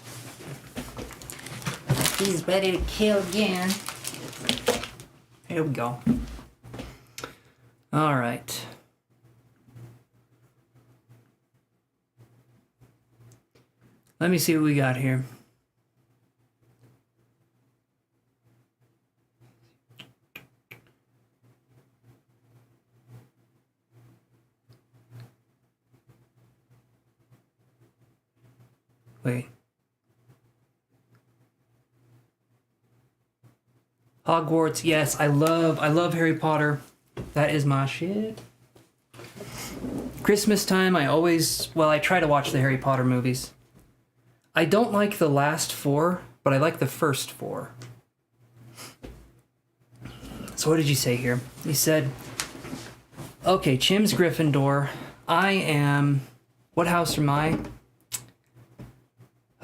He's ready to kill again. Here we go. All right. Let me see what we got here. Wait. Hogwarts, yes, I love Harry Potter. That is my shit. Christmas time, I try to watch the Harry Potter movies. I don't like the last 4, but I like the first 4. So what did you say here? You said, okay, Chim's Gryffindor. I am... What house am I?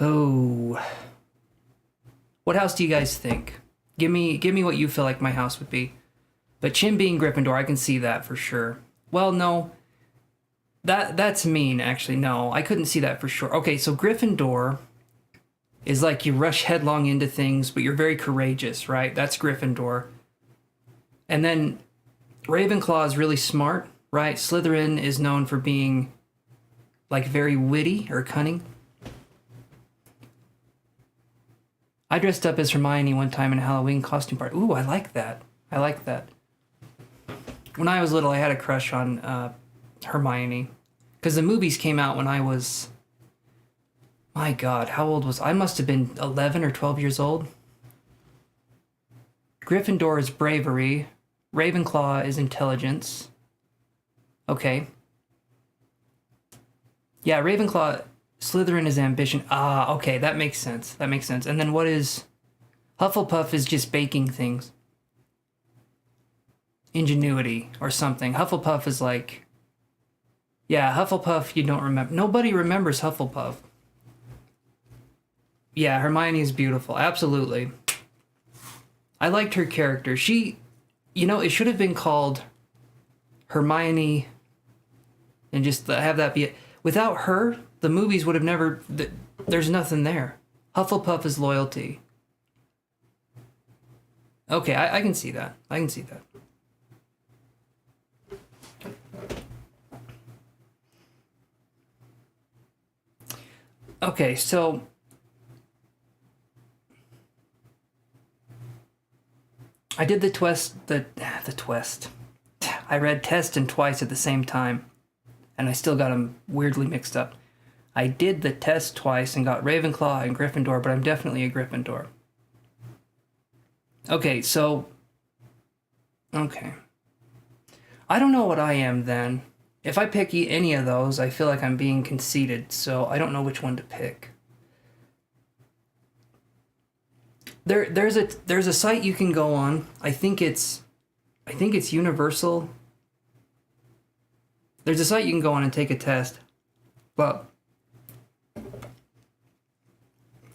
Oh. What house do you guys think? Give me what you feel like my house would be. But Chim being Gryffindor, I can see that for sure. Well, no. That's mean, actually. No, I couldn't see that for sure. Okay, so Gryffindor is like you rush headlong into things, but you're very courageous, right? That's Gryffindor. And then Ravenclaw is really smart, right? Slytherin is known for being like very witty or cunning. I dressed up as Hermione one time in a Halloween costume party. Ooh, I like that. I like that. When I was little, I had a crush on Hermione. Because the movies came out when I was... My God, how old was I? I must have been 11 or 12 years old. Gryffindor is bravery. Ravenclaw is intelligence. Okay. Yeah, Ravenclaw... Slytherin is ambition. Ah, okay, that makes sense. That makes sense. And then what is... Hufflepuff is just baking things. Ingenuity or something. Hufflepuff is like... Yeah, Hufflepuff you don't remember. Nobody remembers Hufflepuff. Yeah, Hermione is beautiful. Absolutely. I liked her character. She... You know, it should have been called Hermione... And just have that be it. Without her... The movies would have never... There's nothing there. Hufflepuff is loyalty. Okay, I can see that. I can see that. Okay, so... I did the twist... The twist. I read test and twice at the same time. And I still got them weirdly mixed up. I did the test twice and got Ravenclaw and Gryffindor, but I'm definitely a Gryffindor. Okay, so... Okay. I don't know what I am then. If I pick any of those, I feel like I'm being conceited, so I don't know which one to pick. There's a site you can go on. I think it's Universal. There's a site you can go on and take a test. But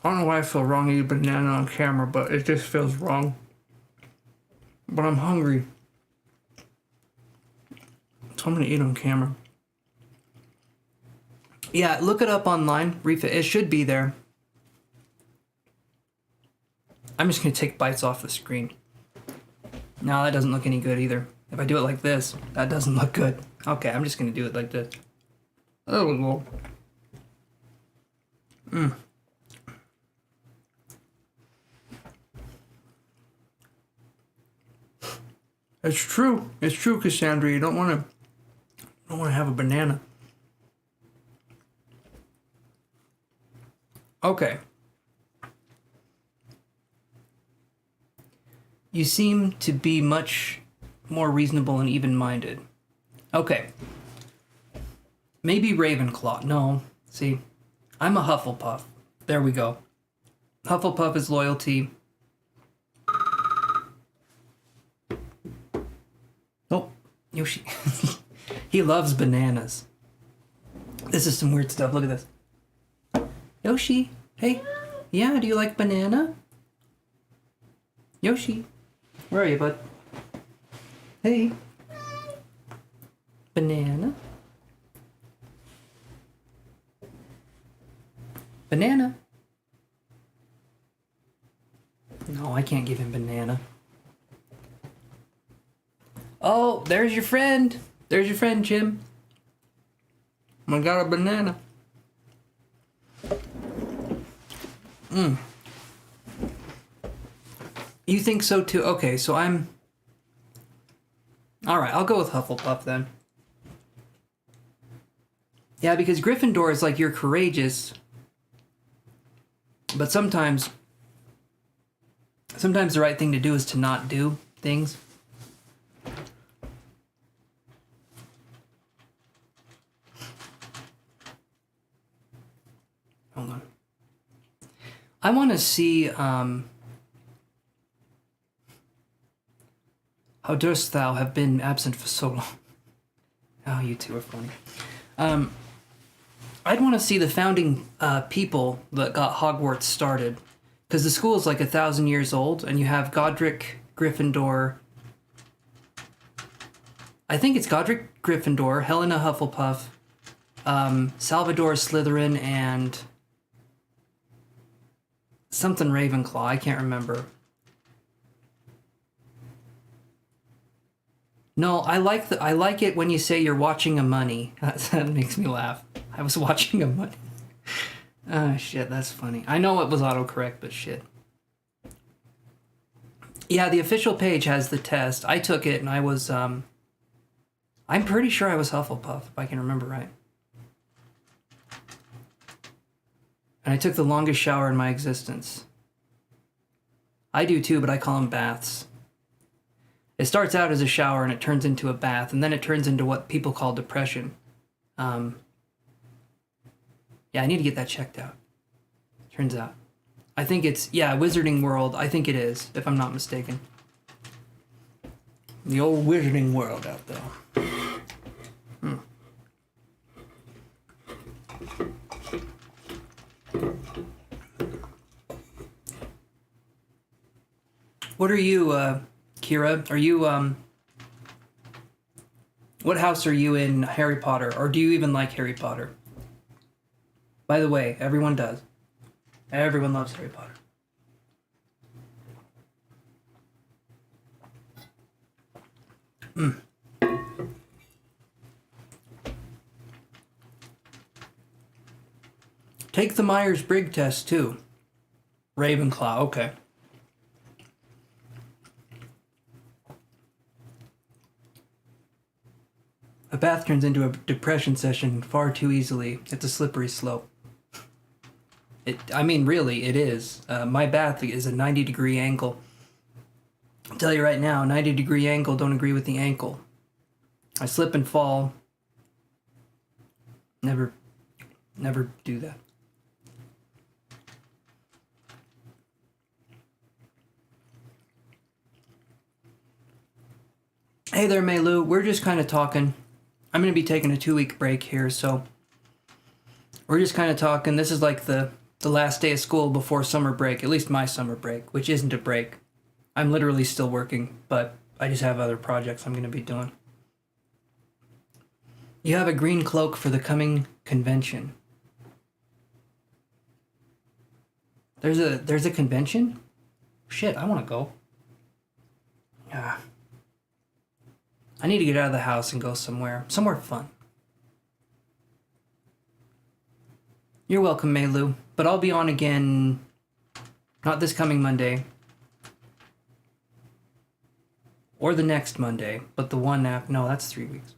I don't know why I feel wrong eating banana on camera, but it just feels wrong. But I'm hungry. So I'm gonna eat on camera. Yeah, look it up online. It should be there. I'm just gonna take bites off the screen. No, that doesn't look any good either. If I do it like this, that doesn't look good. Okay, I'm just gonna do it like this. There we go. It's true. It's true, Cassandra. You don't want to have a banana. Okay. You seem to be much more reasonable and even-minded. Okay. Maybe Ravenclaw. No. See, I'm a Hufflepuff. There we go. Hufflepuff is loyalty. Oh, Yoshi. He loves bananas. This is some weird stuff. Look at this. Yoshi. Hey. Yeah, do you like banana? Yoshi. Where are you, bud? Hey. Banana. Banana. No, I can't give him banana. Oh, there's your friend. There's your friend, Jim. I got a banana. You think so too? Okay, so I'm... Alright, I'll go with Hufflepuff then. Yeah, because Gryffindor is like you're courageous. But sometimes the right thing to do is to not do things. Hold on. I want to see how durst thou have been absent for so long. Oh, you two are funny. I'd want to see the founding people that got Hogwarts started. Because the school is like 1,000 years old, and you have Godric Gryffindor. I think it's Godric Gryffindor, Helena Hufflepuff, Salvador Slytherin, and something Ravenclaw. I can't remember. No, I like it when you say you're watching a money. That makes me laugh. I was watching a money. Ah, shit, that's funny. I know it was autocorrect, but shit. Yeah, the official page has the test. I took it and I was, I'm pretty sure I was Hufflepuff, if I can remember right. And I took the longest shower in my existence. I do too, but I call them baths. It starts out as a shower and it turns into a bath, and then it turns into what people call depression. Yeah, I need to get that checked out. Turns out. I think it's, yeah, Wizarding World. I think it is, if I'm not mistaken. The old Wizarding World out there. What are you, Kira? Are you, what house are you in Harry Potter? Or do you even like Harry Potter? By the way, everyone does. Everyone loves Harry Potter. Take the Myers-Briggs test, too. Ravenclaw, okay. A bath turns into a depression session far too easily. It's a slippery slope. I mean, really, it is. My bath is a 90-degree angle. I'll tell you right now, 90-degree angle, don't agree with the ankle. I slip and fall. Never do that. Hey there, Meilu. We're just kind of talking. I'm going to be taking a 2-week break here, so we're just kind of talking. This is like the last day of school before summer break, at least my summer break, which isn't a break. I'm literally still working, but I just have other projects I'm going to be doing. You have a green cloak for the coming convention. There's a convention? Shit, I want to go. Yeah. I need to get out of the house and go somewhere fun. You're welcome, Meilu, but I'll be on again, not this coming Monday, or the next Monday, but the one after. No, that's 3 weeks.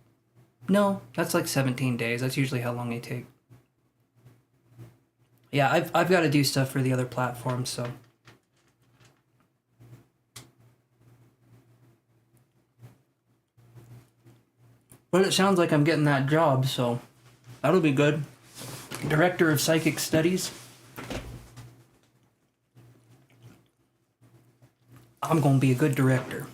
No, that's like 17 days. That's usually how long they take. Yeah, I've got to do stuff for the other platforms, so. But it sounds like I'm getting that job, so that'll be good. Director of Psychic Studies. I'm gonna be a good director.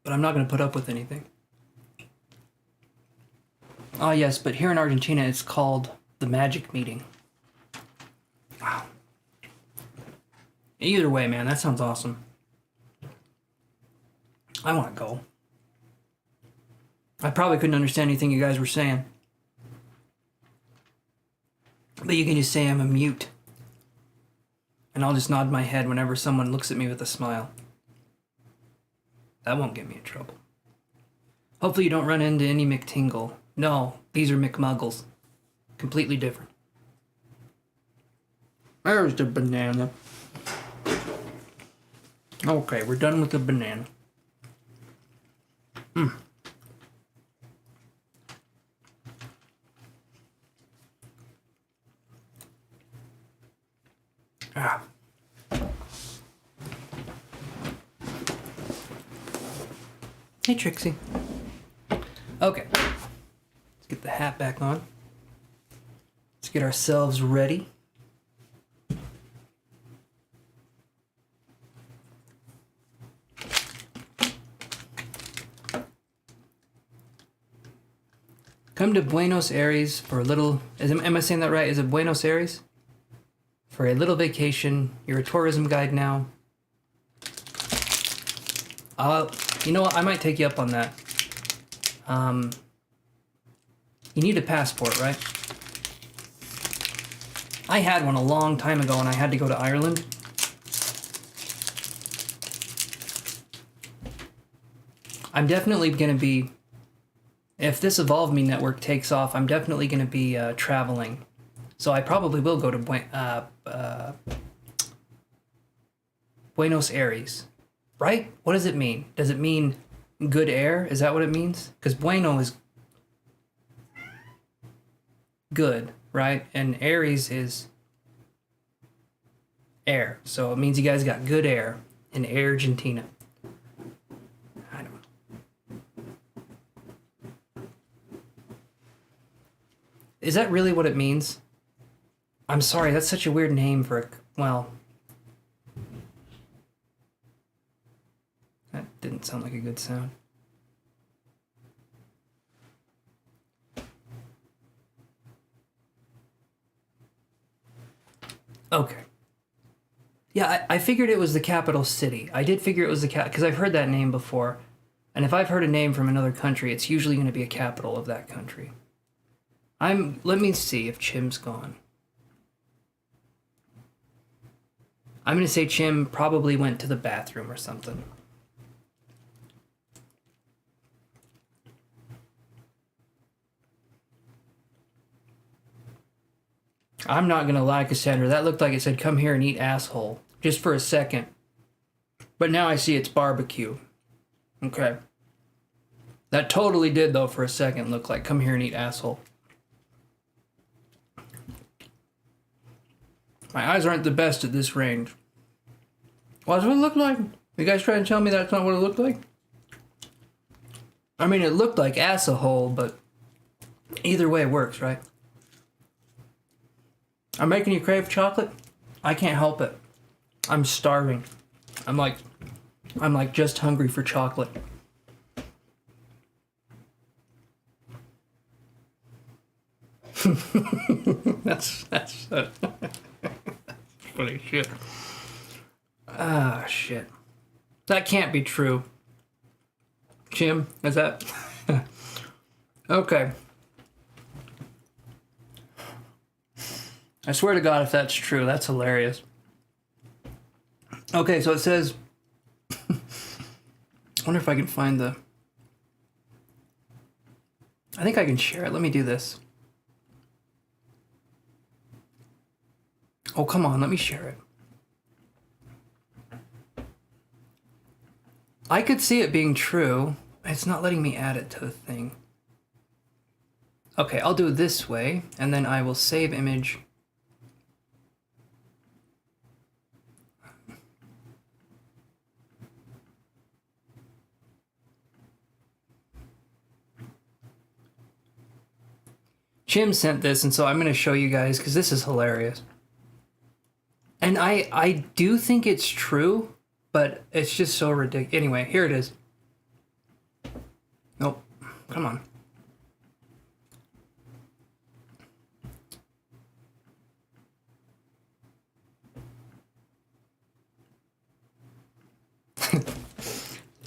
But I'm not gonna put up with anything. Ah, yes, but here in Argentina it's called the Magic Meeting. Wow. Either way, man, that sounds awesome. I want to go. I probably couldn't understand anything you guys were saying. But you can just say I'm a mute. And I'll just nod my head whenever someone looks at me with a smile. That won't get me in trouble. Hopefully you don't run into any McTingle. No, these are McMuggles. Completely different. There's the banana. Okay, we're done with the banana. Ah. Hey, Trixie. Okay. Let's get the hat back on. Let's get ourselves ready. Come to Buenos Aires for a little... am I saying that right? Is it Buenos Aires? For a little vacation. You're a tourism guide now. You know what? I might take you up on that. You need a passport, right? I had one a long time ago and I had to go to Ireland. I'm definitely going to be... If this Evolve Me network takes off, I'm definitely going to be traveling. So I probably will go to Buenos Aires. Right? What does it mean? Does it mean good air? Is that what it means? Because bueno is good, right? And Aries is air. So it means you guys got good air in Argentina. I don't know. Is that really what it means? I'm sorry, that's such a weird name for a... Well... That didn't sound like a good sound. Okay. Yeah, I figured it was the capital city. I did figure it was the because I've heard that name before. And if I've heard a name from another country, it's usually going to be a capital of that country. Let me see if Chim's gone. I'm going to say Chim probably went to the bathroom or something. I'm not going to lie, Cassandra. That looked like it said, come here and eat asshole. Just for a second. But now I see it's barbecue. Okay. That totally did, though, for a second look like, come here and eat asshole. My eyes aren't the best at this range. What does it look like? You guys trying to tell me that's not what it looked like? I mean, it looked like asshole, but either way works, right? I'm making you crave chocolate? I can't help it. I'm starving. I'm like just hungry for chocolate. that's funny shit. Ah, shit. That can't be true. Jim, is that? Okay. I swear to God, if that's true, that's hilarious. Okay, so it says... I wonder if I can find the... I think I can share it. Let me do this. Oh, come on, let me share it. I could see it being true. It's not letting me add it to the thing. Okay, I'll do it this way, and then I will save image... Jim sent this, and so I'm going to show you guys, because this is hilarious. And I do think it's true, but it's just so ridiculous. Anyway, here it is. Nope. Come on.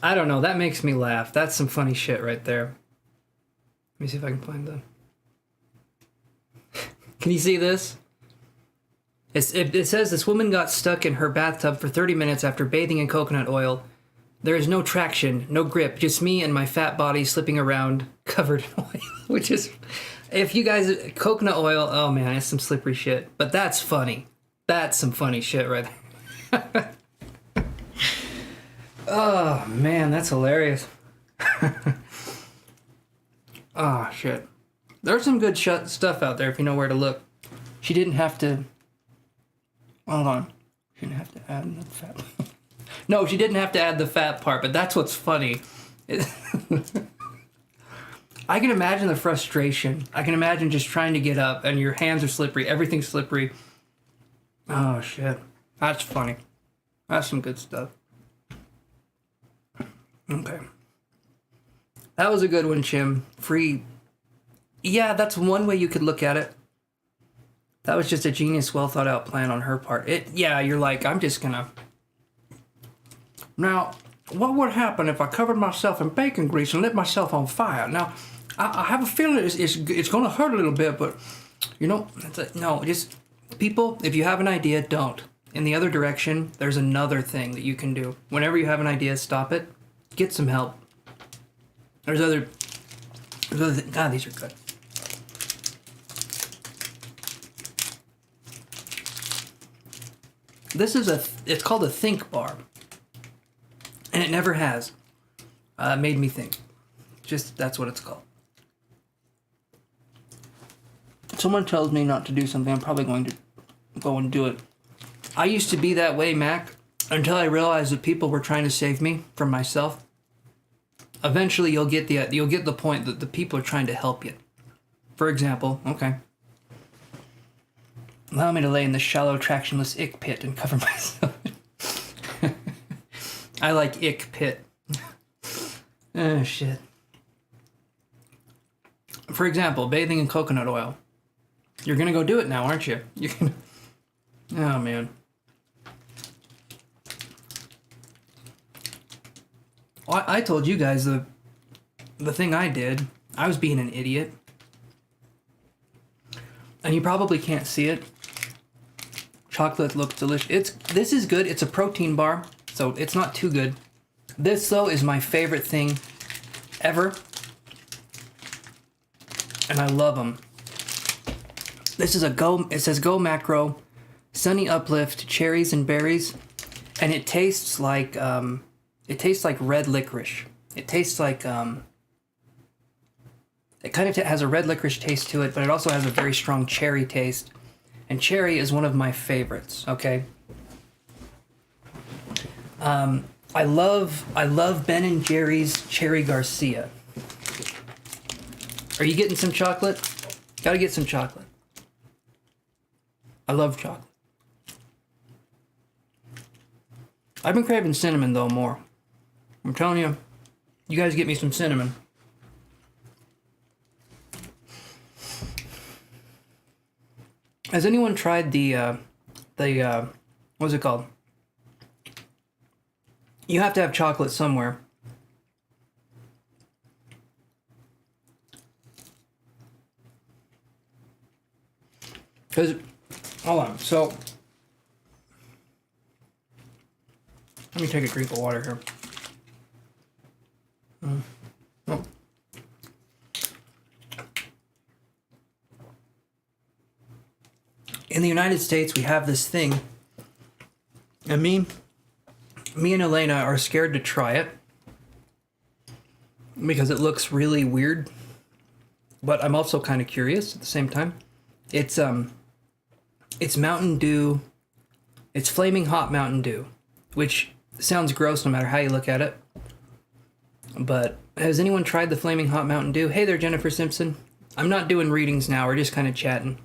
I don't know. That makes me laugh. That's some funny shit right there. Let me see if I can find the... Can you see this? It says this woman got stuck in her bathtub for 30 minutes after bathing in coconut oil. There is no traction, no grip, just me and my fat body slipping around covered in oil. Which is, if you guys, coconut oil, oh man, it's some slippery shit. But that's funny. That's some funny shit right there. Oh man, that's hilarious. Oh shit. There's some good stuff out there if you know where to look. She didn't have to... Hold on. She didn't have to add the fat. No, she didn't have to add the fat part, but that's what's funny. I can imagine the frustration. I can imagine just trying to get up and your hands are slippery, everything's slippery. Oh shit. That's funny. That's some good stuff. Okay. That was a good one, Chim. Free. Yeah, that's one way you could look at it. That was just a genius, well thought out plan on her part. Yeah, you're like, I'm just gonna. Now, what would happen if I covered myself in bacon grease and lit myself on fire? Now, I have a feeling it's gonna hurt a little bit, but you know, no, just people. If you have an idea, don't. In the other direction, there's another thing that you can do. Whenever you have an idea, stop it. Get some help. There's other God, these are good. This is it's called a think bar. And it never has. Made me think. Just, that's what it's called. If someone tells me not to do something, I'm probably going to go and do it. I used to be that way, Mac, until I realized that people were trying to save me from myself. Eventually, you'll get the point that the people are trying to help you. For example, okay. Allow me to lay in the shallow, tractionless ick pit and cover myself. I like ick pit. Oh, shit. For example, bathing in coconut oil. You're gonna go do it now, aren't you? You're gonna... Oh, man. Well, I told you guys the thing I did. I was being an idiot. And you probably can't see it. Chocolate looks delicious. This is good. It's a protein bar, so it's not too good. This, though, is my favorite thing ever. And I love them. This is it says Go Macro, Sunny Uplift, Cherries and Berries. And it tastes like red licorice. It tastes like, it kind of has a red licorice taste to it, but it also has a very strong cherry taste. And cherry is one of my favorites, okay? I love Ben & Jerry's Cherry Garcia. Are you getting some chocolate? Gotta get some chocolate. I love chocolate. I've been craving cinnamon, though, more. I'm telling you, you guys get me some cinnamon. Has anyone tried the what's it called? You have to have chocolate somewhere. Because, hold on, so, let me take a drink of water here. Oh. In the United States, we have this thing, and me and Elena are scared to try it because it looks really weird, but I'm also kind of curious at the same time. It's Mountain Dew. It's flaming hot Mountain Dew, which sounds gross no matter how you look at it. But has anyone tried the flaming hot Mountain Dew? Hey there, Jennifer Simpson. I'm not doing readings now. We're just kind of chatting.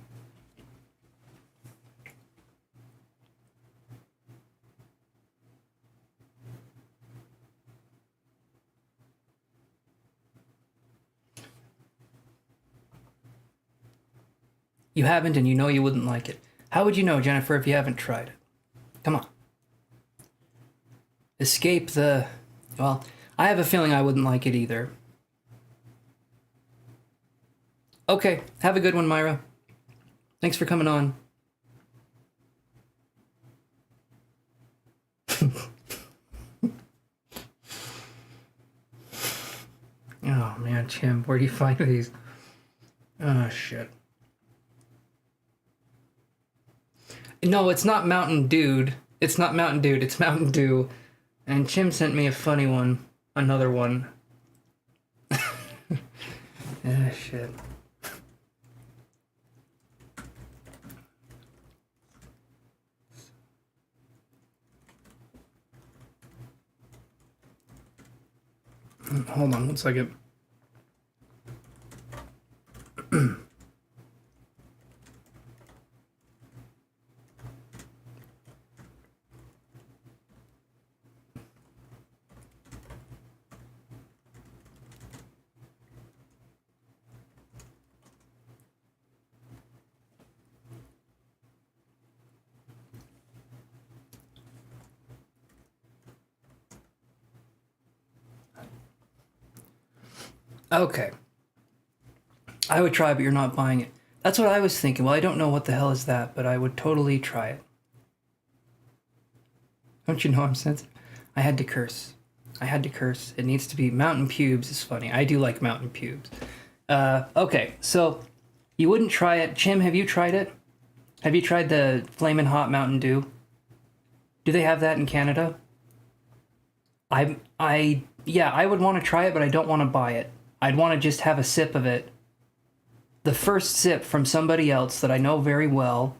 You haven't, and you know you wouldn't like it. How would you know, Jennifer, if you haven't tried it? Come on. Escape the... Well, I have a feeling I wouldn't like it either. Okay, have a good one, Myra. Thanks for coming on. Oh, man, Tim, where do you find these? Oh, shit. No, it's not Mountain Dude. It's not Mountain Dude, it's Mountain Dew. And Chim sent me a funny one. Another one. Ah, shit. Hold on one second. Okay. I would try, but you're not buying it. That's what I was thinking. Well, I don't know what the hell is that, but I would totally try it. Don't you know I'm sensitive? I had to curse. I had to curse. It needs to be mountain pubes is funny. I do like mountain pubes. Okay, so you wouldn't try it. Chim, have you tried it? Have you tried the Flamin' Hot Mountain Dew? Do they have that in Canada? Yeah, I would want to try it, but I don't want to buy it. I'd want to just have a sip of it. The first sip from somebody else that I know very well.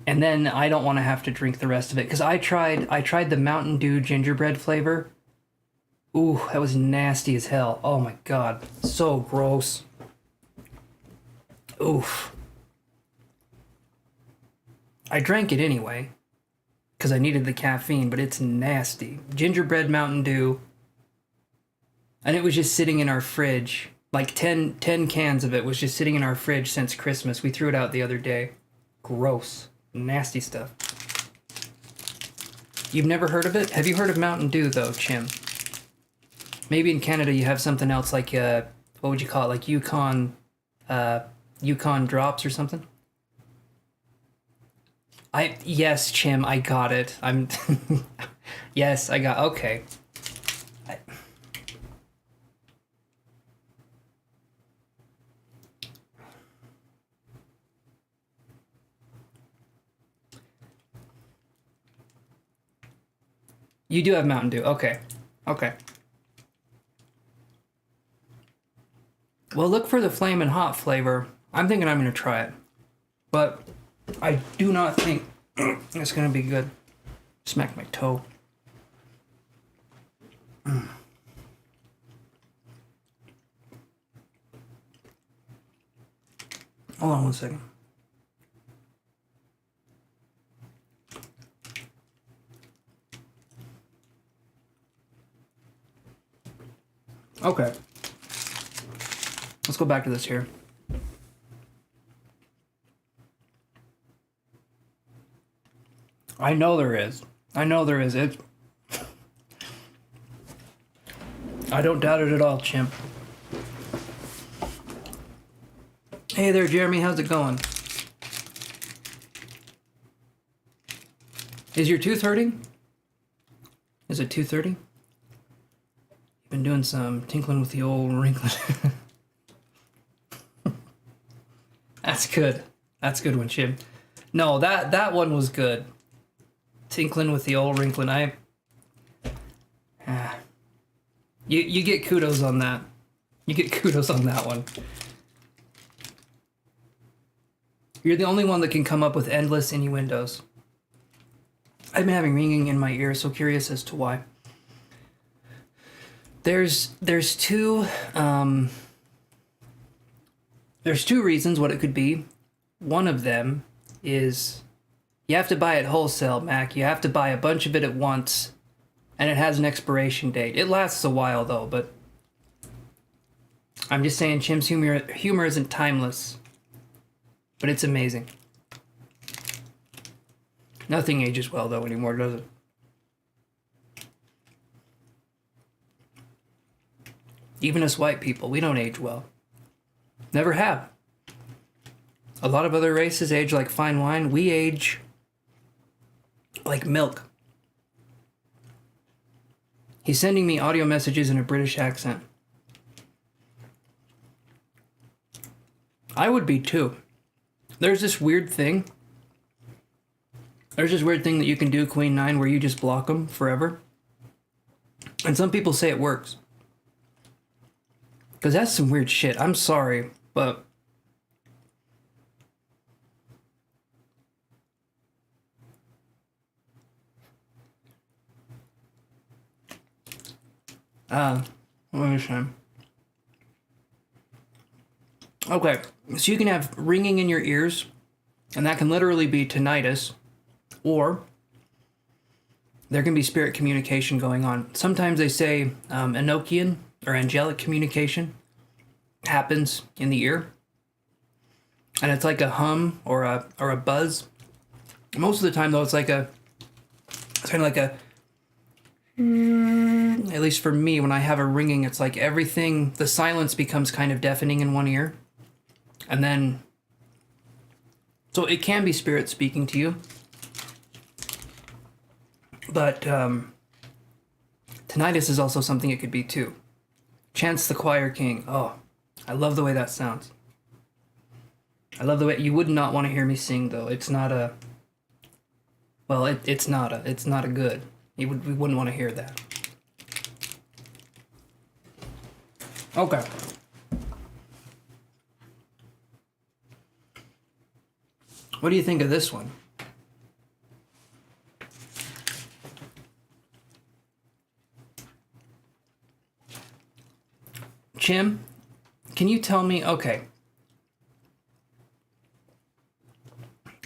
And then I don't want to have to drink the rest of it. Because I tried the Mountain Dew gingerbread flavor. Ooh, that was nasty as hell. Oh my god. So gross. Oof. I drank it anyway. Because I needed the caffeine, but it's nasty. Gingerbread Mountain Dew. And it was just sitting in our fridge. Like 10 cans of it was just sitting in our fridge since Christmas. We threw it out the other day. Gross. Nasty stuff. You've never heard of it? Have you heard of Mountain Dew, though, Chim? Maybe in Canada you have something else like, what would you call it? Like Yukon Drops or something? Yes, Chim, I got it. Yes, I got, okay. You do have Mountain Dew. Okay. Okay. Well, look for the Flamin' Hot flavor. I'm thinking I'm going to try it. But I do not think it's going to be good. Smack my toe. Hold on one second. Okay. Let's go back to this here. I know there is. I know there is. I don't doubt it at all, Chimp. Hey there, Jeremy. How's it going? Is your tooth hurting? Is it 2:30? Been doing some tinkling with the old wrinkling. That's good. That's a good one, Chim. No, that one was good. Tinkling with the old wrinkling. You get kudos on that. You get kudos on that one. You're the only one that can come up with endless innuendos. I've been having ringing in my ear, so curious as to why. There's two reasons what it could be. One of them is you have to buy it wholesale, Mac. You have to buy a bunch of it at once, and it has an expiration date. It lasts a while though, but I'm just saying Chim's humor isn't timeless, but it's amazing. Nothing ages well though anymore, does it? Even us white people, we don't age well. Never have. A lot of other races age like fine wine. We age like milk. He's sending me audio messages in a British accent. I would be too. There's this weird thing. There's this weird thing that you can do, Queen 9, where you just block them forever. And some people say it works. Because that's some weird shit. I'm sorry, but... Let me see. Okay, so you can have ringing in your ears, and that can literally be tinnitus, or there can be spirit communication going on. Sometimes they say Enochian or angelic communication happens in the ear, and it's like a hum or a buzz. Most of the time, though, it's kind of like a. At least for me, when I have a ringing, it's like everything. The silence becomes kind of deafening in one ear, and then. So it can be spirit speaking to you, but tinnitus is also something it could be too. Chance the Choir King. Oh, I love the way that sounds. I love the way you would not want to hear me sing though. It's not a. Well, it's not a good. We wouldn't want to hear that. Okay. What do you think of this one? Chim, can you tell me, okay.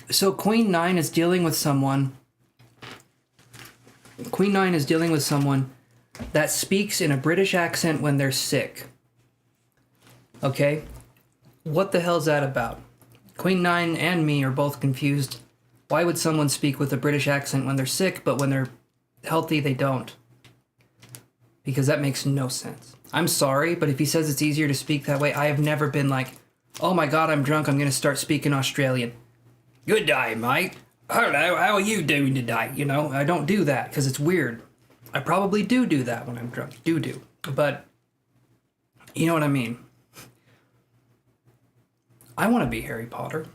So Queen 9 is dealing with someone. Queen 9 is dealing with someone that speaks in a British accent when they're sick. Okay? What the hell's that about? Queen 9 and me are both confused. Why would someone speak with a British accent when they're sick, but when they're healthy, they don't? Because that makes no sense. I'm sorry, but if he says it's easier to speak that way, I have never been like, oh my god, I'm drunk, I'm going to start speaking Australian. Good day, mate. Hello, how are you doing today? You know, I don't do that because it's weird. I probably do that when I'm drunk. Do. But, you know what I mean. I want to be Harry Potter.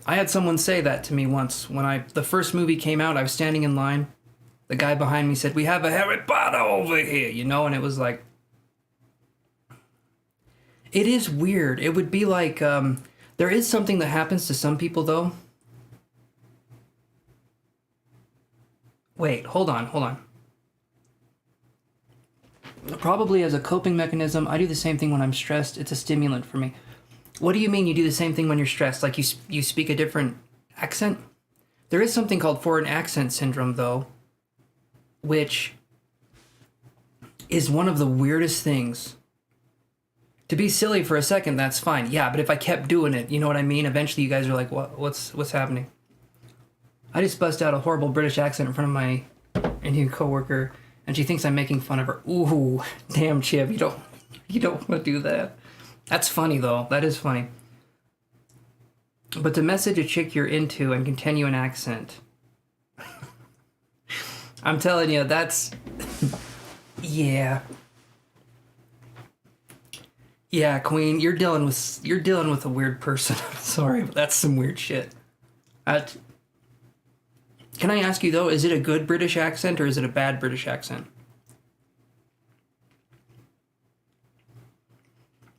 I had someone say that to me once when the first movie came out. I was standing in line. The guy behind me said, "We have a Harry Potter over here," you know, and it was like, it is weird. It would be like, there is something that happens to some people though. Wait, hold on. Probably as a coping mechanism, I do the same thing when I'm stressed. It's a stimulant for me. What do you mean you do the same thing when you're stressed? Like you speak a different accent? There is something called foreign accent syndrome, though, which is one of the weirdest things. To be silly for a second, that's fine. Yeah, but if I kept doing it, you know what I mean? Eventually you guys are like, what's happening? I just bust out a horrible British accent in front of my Indian coworker, and she thinks I'm making fun of her. Ooh, damn, Chib, you don't want to do that. That's funny, though. That is funny. But to message a chick you're into and continue an accent. I'm telling you, that's... yeah. Yeah, Queen, you're dealing with a weird person. I'm sorry, but that's some weird shit. Can I ask you, though, is it a good British accent or is it a bad British accent?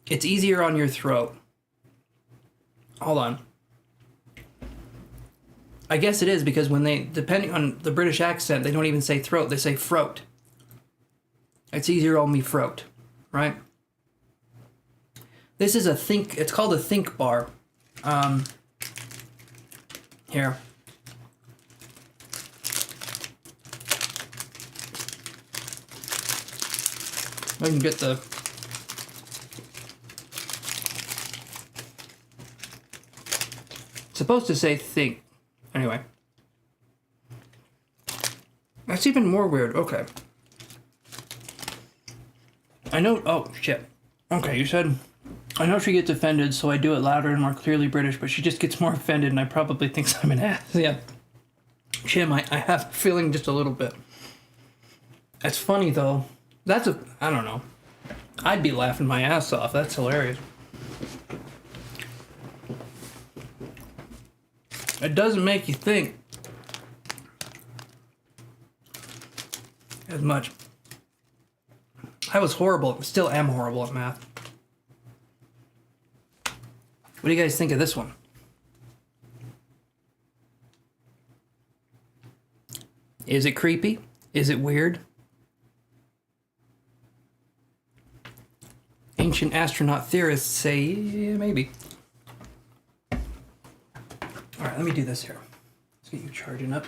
It's easier on your throat. Hold on. I guess it is because when depending on the British accent, they don't even say throat, they say throat. It's easier on me throat, right? This is it's called a think bar. Here. I can get the... It's supposed to say think. Anyway. That's even more weird. Okay. I know... Oh, shit. Okay, you said... I know she gets offended, so I do it louder and more clearly British, but she just gets more offended and I probably thinks I'm an ass. Yeah. Chim, I have a feeling just a little bit. That's funny, though. I don't know. I'd be laughing my ass off. That's hilarious. It doesn't make you think as much. I was horrible. Still am horrible at math. What do you guys think of this one? Is it creepy? Is it weird? ancient astronaut theorists say, yeah, maybe. All right, let me do this here. Let's get you charging up.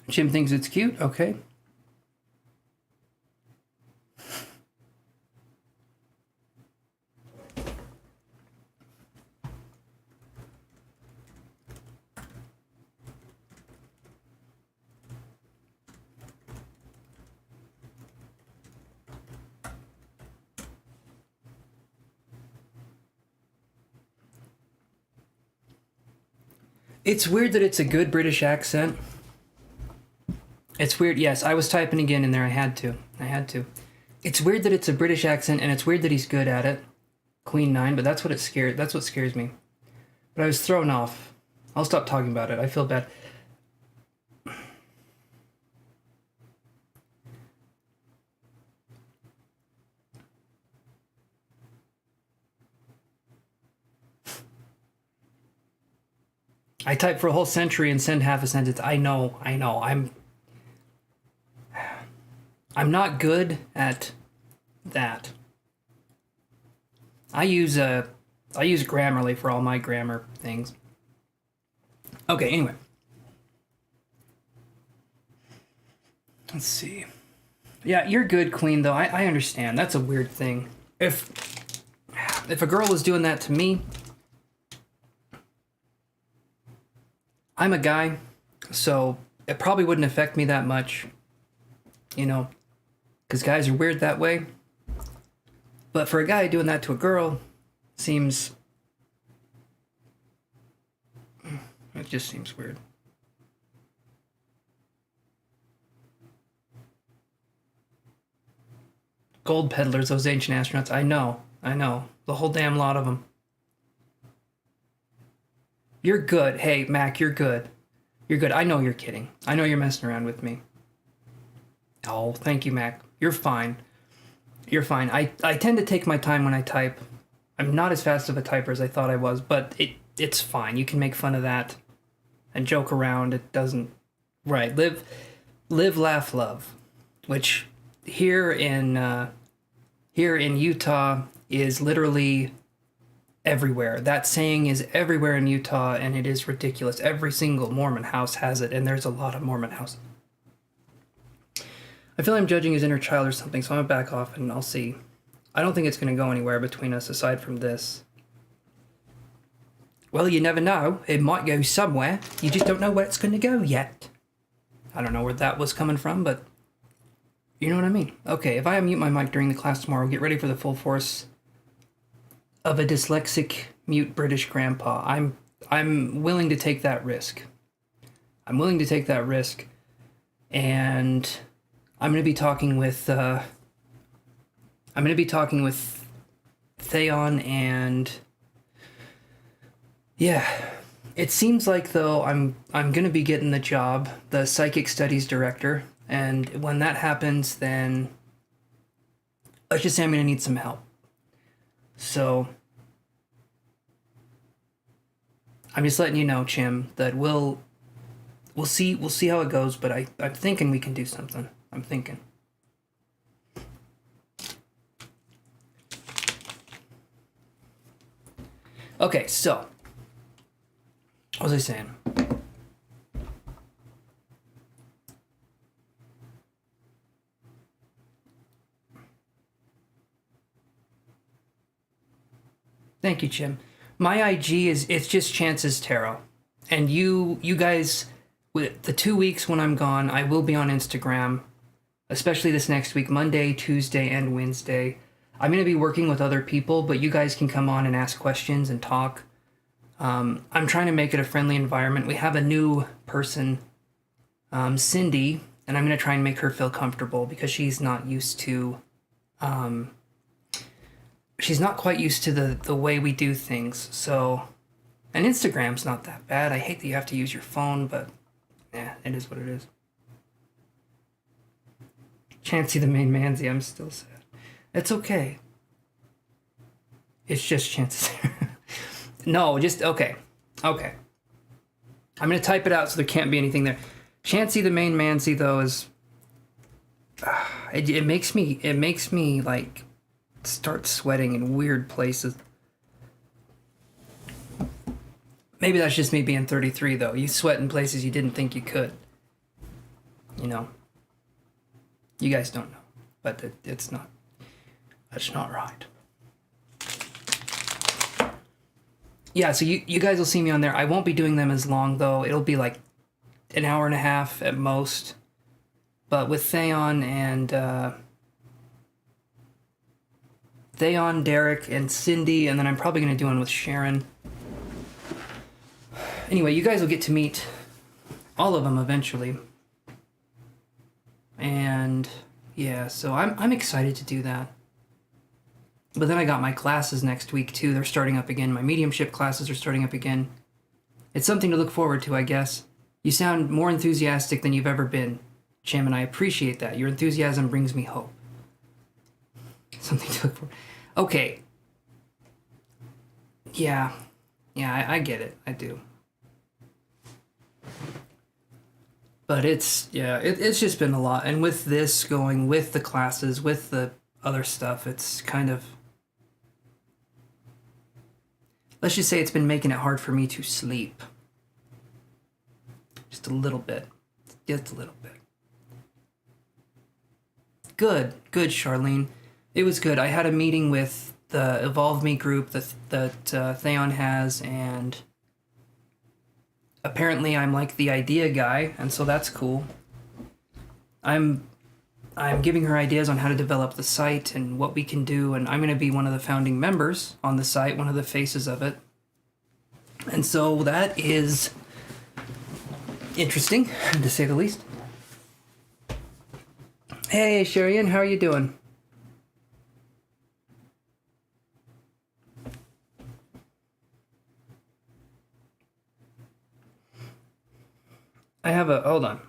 Jim thinks it's cute. Okay. It's weird that it's a good British accent. It's weird. Yes, I was typing again in there. I had to. It's weird that it's a British accent, and it's weird that he's good at it. Queen 9, but that's what scares me. But I was thrown off. I'll stop talking about it. I feel bad. I type for a whole century and send half a sentence. I know. I'm not good at that. I use Grammarly for all my grammar things. Okay, anyway. Let's see. Yeah, you're good, Queen, though. I understand. That's a weird thing. If a girl was doing that to me, I'm a guy, so it probably wouldn't affect me that much, you know, because guys are weird that way. But for a guy doing that to a girl, it just seems weird. Gold peddlers, those ancient astronauts. I know. The whole damn lot of them. You're good. Hey, Mac, you're good. You're good. I know you're kidding. I know you're messing around with me. Oh, thank you, Mac. You're fine. I tend to take my time when I type. I'm not as fast of a typer as I thought I was, but it's fine. You can make fun of that and joke around. It doesn't... Right. Live, laugh, love. Which here in Utah is literally... everywhere. That saying is everywhere in Utah, and it is ridiculous. Every single Mormon house has it, and there's a lot of Mormon houses. I feel I'm judging his inner child or something, so I'm gonna back off and I'll see. I don't think it's gonna go anywhere between us aside from this. Well, you never know. It might go somewhere. You just don't know where it's gonna go yet. I don't know where that was coming from, but you know what I mean. Okay, if I unmute my mic during the class tomorrow, get ready for the full force of a dyslexic mute British grandpa. I'm willing to take that risk. And I'm going to be talking with Theon, and yeah, it seems like though I'm going to be getting the job, the psychic studies director, and when that happens, then let's just say I'm going to need some help. So I'm just letting you know, Chim, that we'll see how it goes, but I'm thinking we can do something. I'm thinking. Okay, so what was I saying? Thank you, Jim. My IG it's just ChancesTarot. And you guys, with the 2 weeks when I'm gone, I will be on Instagram, especially this next week, Monday, Tuesday, and Wednesday. I'm going to be working with other people, but you guys can come on and ask questions and talk. I'm trying to make it a friendly environment. We have a new person, Cindy, and I'm going to try and make her feel comfortable because she's not used to... she's not quite used to the way we do things, so... And Instagram's not that bad. I hate that you have to use your phone, but... yeah, it is what it is. Chancey the main mansy, I'm still sad. It's okay. It's just Chances. No, just, okay. Okay. I'm going to type it out so there can't be anything there. Chancey the main mansy, though, is... it makes me, like, start sweating in weird places. Maybe that's just me being 33, though. You sweat in places you didn't think you could. You know? You guys don't know. But it's not... That's not right. Yeah, so you guys will see me on there. I won't be doing them as long, though. It'll be like an hour and a half at most. But with Theon and... Theon, Derek, and Cindy, and then I'm probably going to do one with Sharon. Anyway, you guys will get to meet all of them eventually. And yeah, so I'm excited to do that. But then I got my classes next week too. They're starting up again. My mediumship classes are starting up again. It's something to look forward to, I guess. You sound more enthusiastic than you've ever been, Chim, and I appreciate that. Your enthusiasm brings me hope. Something to look for. Okay. Yeah. Yeah, I get it. I do. But it's just been a lot. And with this going, with the classes, with the other stuff, it's kind of... Let's just say it's been making it hard for me to sleep. Just a little bit. Just a little bit. Good, Charlene. It was good. I had a meeting with the Evolve Me group that Theon has, and apparently I'm like the idea guy, and so that's cool. I'm giving her ideas on how to develop the site and what we can do, and I'm going to be one of the founding members on the site, one of the faces of it. And so that is interesting, to say the least. Hey, Sherian, how are you doing? Hold on.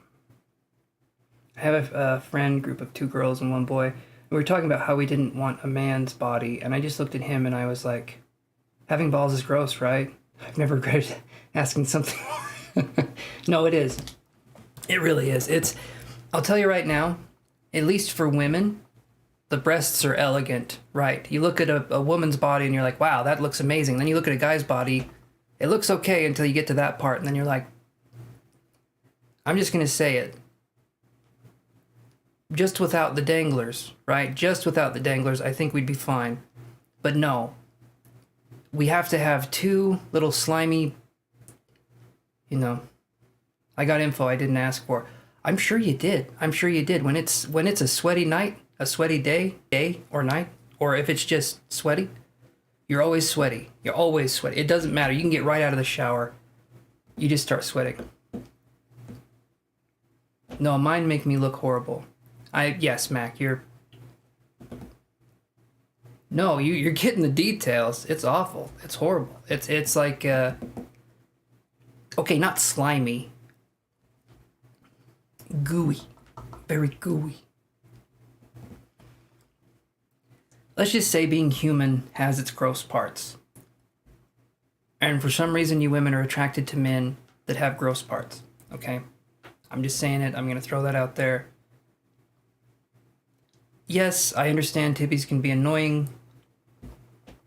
I have a friend group of 2 girls and 1 boy. And we were talking about how we didn't want a man's body, and I just looked at him and I was like, having balls is gross, right? I've never regretted asking something. No, it is. It really is. I'll tell you right now, at least for women, the breasts are elegant, right? You look at a woman's body and you're like, wow, that looks amazing. Then you look at a guy's body, it looks okay until you get to that part, and then you're like, I'm just going to say it. Just without the danglers, right? Just without the danglers, I think we'd be fine. But no. We have to have 2 little slimy, I got info I didn't ask for. I'm sure you did. When it's a sweaty night, a sweaty day or night, or if it's just sweaty, you're always sweaty. It doesn't matter. You can get right out of the shower. You just start sweating. No, mine make me look horrible. Yes, Mac, you're getting the details. It's awful. It's horrible. It's like, okay, not slimy. Gooey. Very gooey. Let's just say being human has its gross parts. And for some reason, you women are attracted to men that have gross parts. Okay? I'm just saying it. I'm going to throw that out there. Yes, I understand tibbies can be annoying,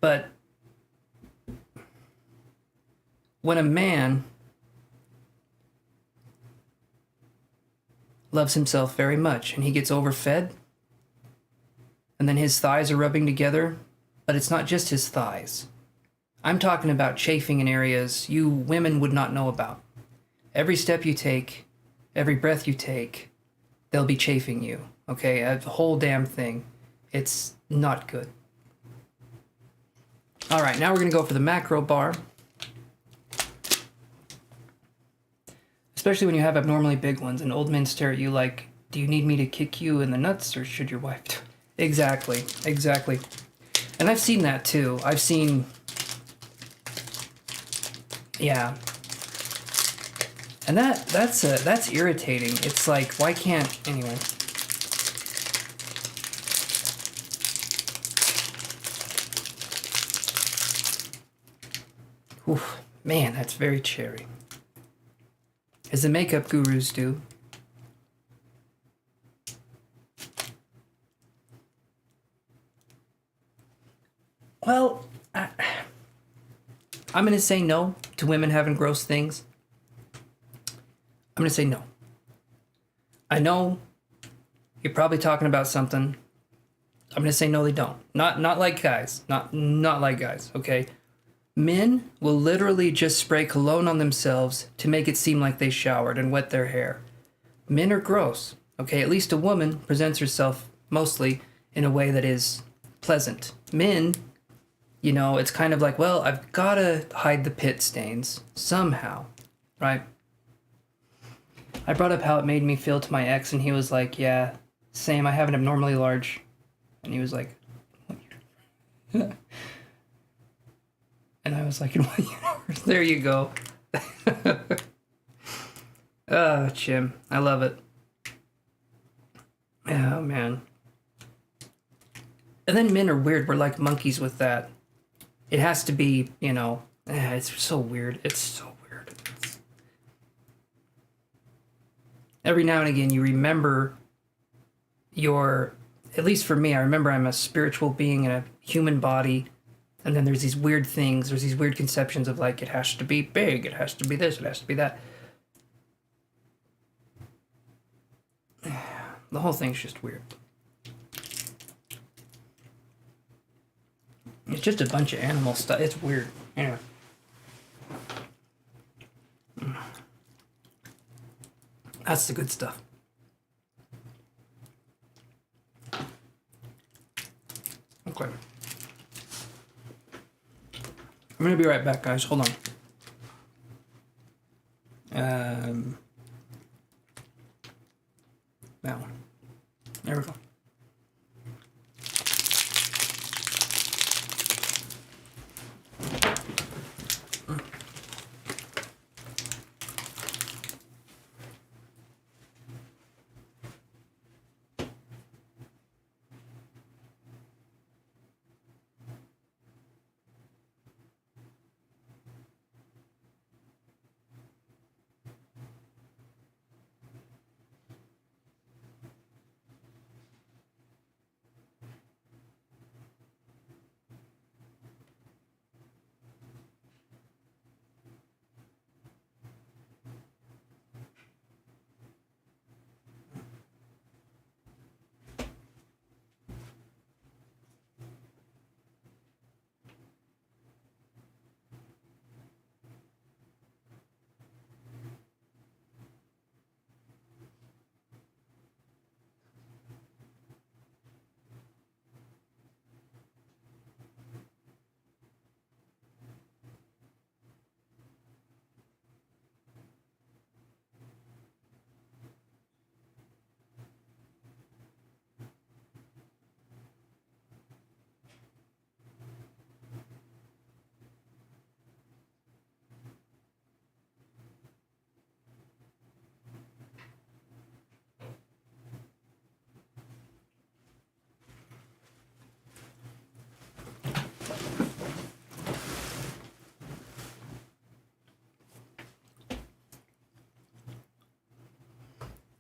but when a man loves himself very much and he gets overfed, and then his thighs are rubbing together, but it's not just his thighs. I'm talking about chafing in areas you women would not know about. Every step you take, every breath you take, they'll be chafing you. Okay, the whole damn thing. It's not good. All right, now we're going to go for the macro bar. Especially when you have abnormally big ones and old men stare at you like, do you need me to kick you in the nuts or should your wife do? Exactly. And I've seen that too. Yeah. And that's irritating. It's like, why can't, anyway. Oof, man, that's very cherry. As the makeup gurus do. Well, I'm going to say no to women having gross things. I'm going to say no. I know you're probably talking about something. I'm going to say no, they don't. Not like guys. Not like guys, okay? Men will literally just spray cologne on themselves to make it seem like they showered and wet their hair. Men are gross, okay? At least a woman presents herself mostly in a way that is pleasant. Men, you know, it's kind of like, well, I've got to hide the pit stains somehow, right? I brought up how it made me feel to my ex, and he was like, yeah, same, I have an abnormally large. And he was like, and I was like, in what universe? There you go. Oh, Jim, I love it. Oh, man. And then men are weird. We're like monkeys with that. It has to be, you know, it's so weird. It's so weird. Every now and again, you remember at least for me, I remember I'm a spiritual being in a human body. And then there's these weird things. There's these weird conceptions of like, it has to be big. It has to be this. It has to be that. The whole thing's just weird. It's just a bunch of animal stuff. It's weird. Anyway. That's the good stuff. Okay. I'm gonna be right back, guys. Hold on. That one. There we go.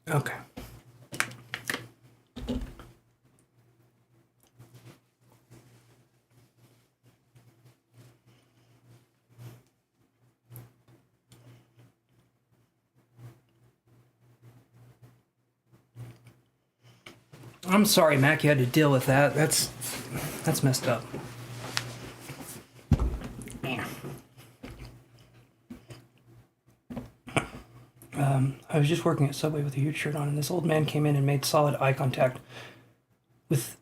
Okay. I'm sorry, Mac, you had to deal with that. That's messed up. I was just working at Subway with a huge shirt on, and this old man came in and made solid eye contact with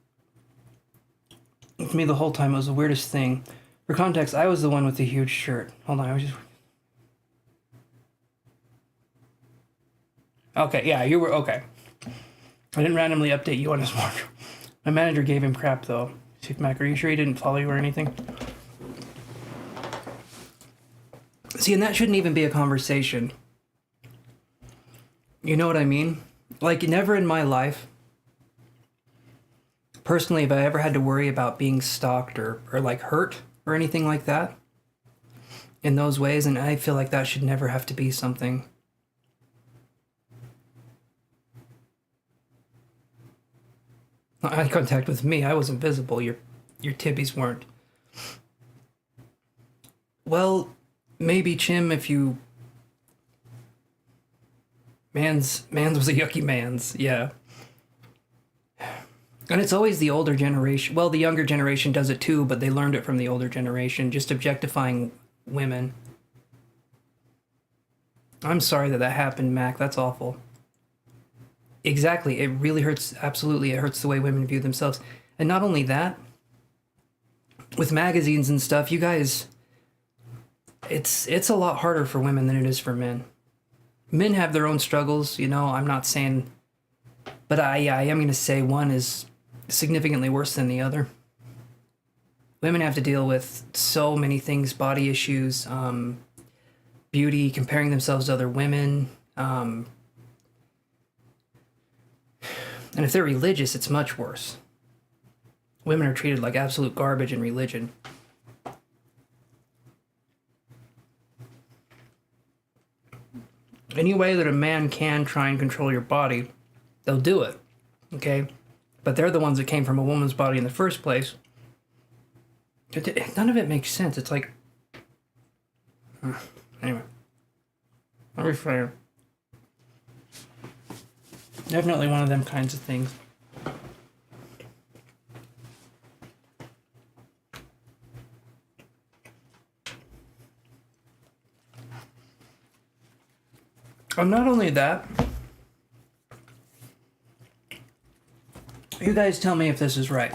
me the whole time. It was the weirdest thing. For context, I was the one with the huge shirt. Hold on, I was just... Okay, yeah, you were... Okay. I didn't randomly update you on his wardrobe. My manager gave him crap, though. Chief Mac, are you sure he didn't follow you or anything? See, and that shouldn't even be a conversation. You know what I mean? Like, never in my life, personally, have I ever had to worry about being stalked or like, hurt or anything like that. in those ways, and I feel like that should never have to be something. Eye contact with me, I was invisible. Your tibbies weren't. Well, maybe Chim, if you... Mans was a yucky mans, yeah. And it's always the older generation. Well, the younger generation does it too, but they learned it from the older generation, just objectifying women. I'm sorry that happened, Mac. That's awful. Exactly. It really hurts. Absolutely. It hurts the way women view themselves. And not only that, with magazines and stuff, you guys, it's a lot harder for women than it is for men. Men have their own struggles, you know, I'm not saying, but I am going to say one is significantly worse than the other. Women have to deal with so many things, body issues, beauty, comparing themselves to other women. And if they're religious, it's much worse. Women are treated like absolute garbage in religion. Any way that a man can try and control your body, they'll do it, okay? But they're the ones that came from a woman's body in the first place. None of it makes sense. It's like... Anyway. I'll refrain. Definitely one of them kinds of things. Not only that, you guys tell me if this is right.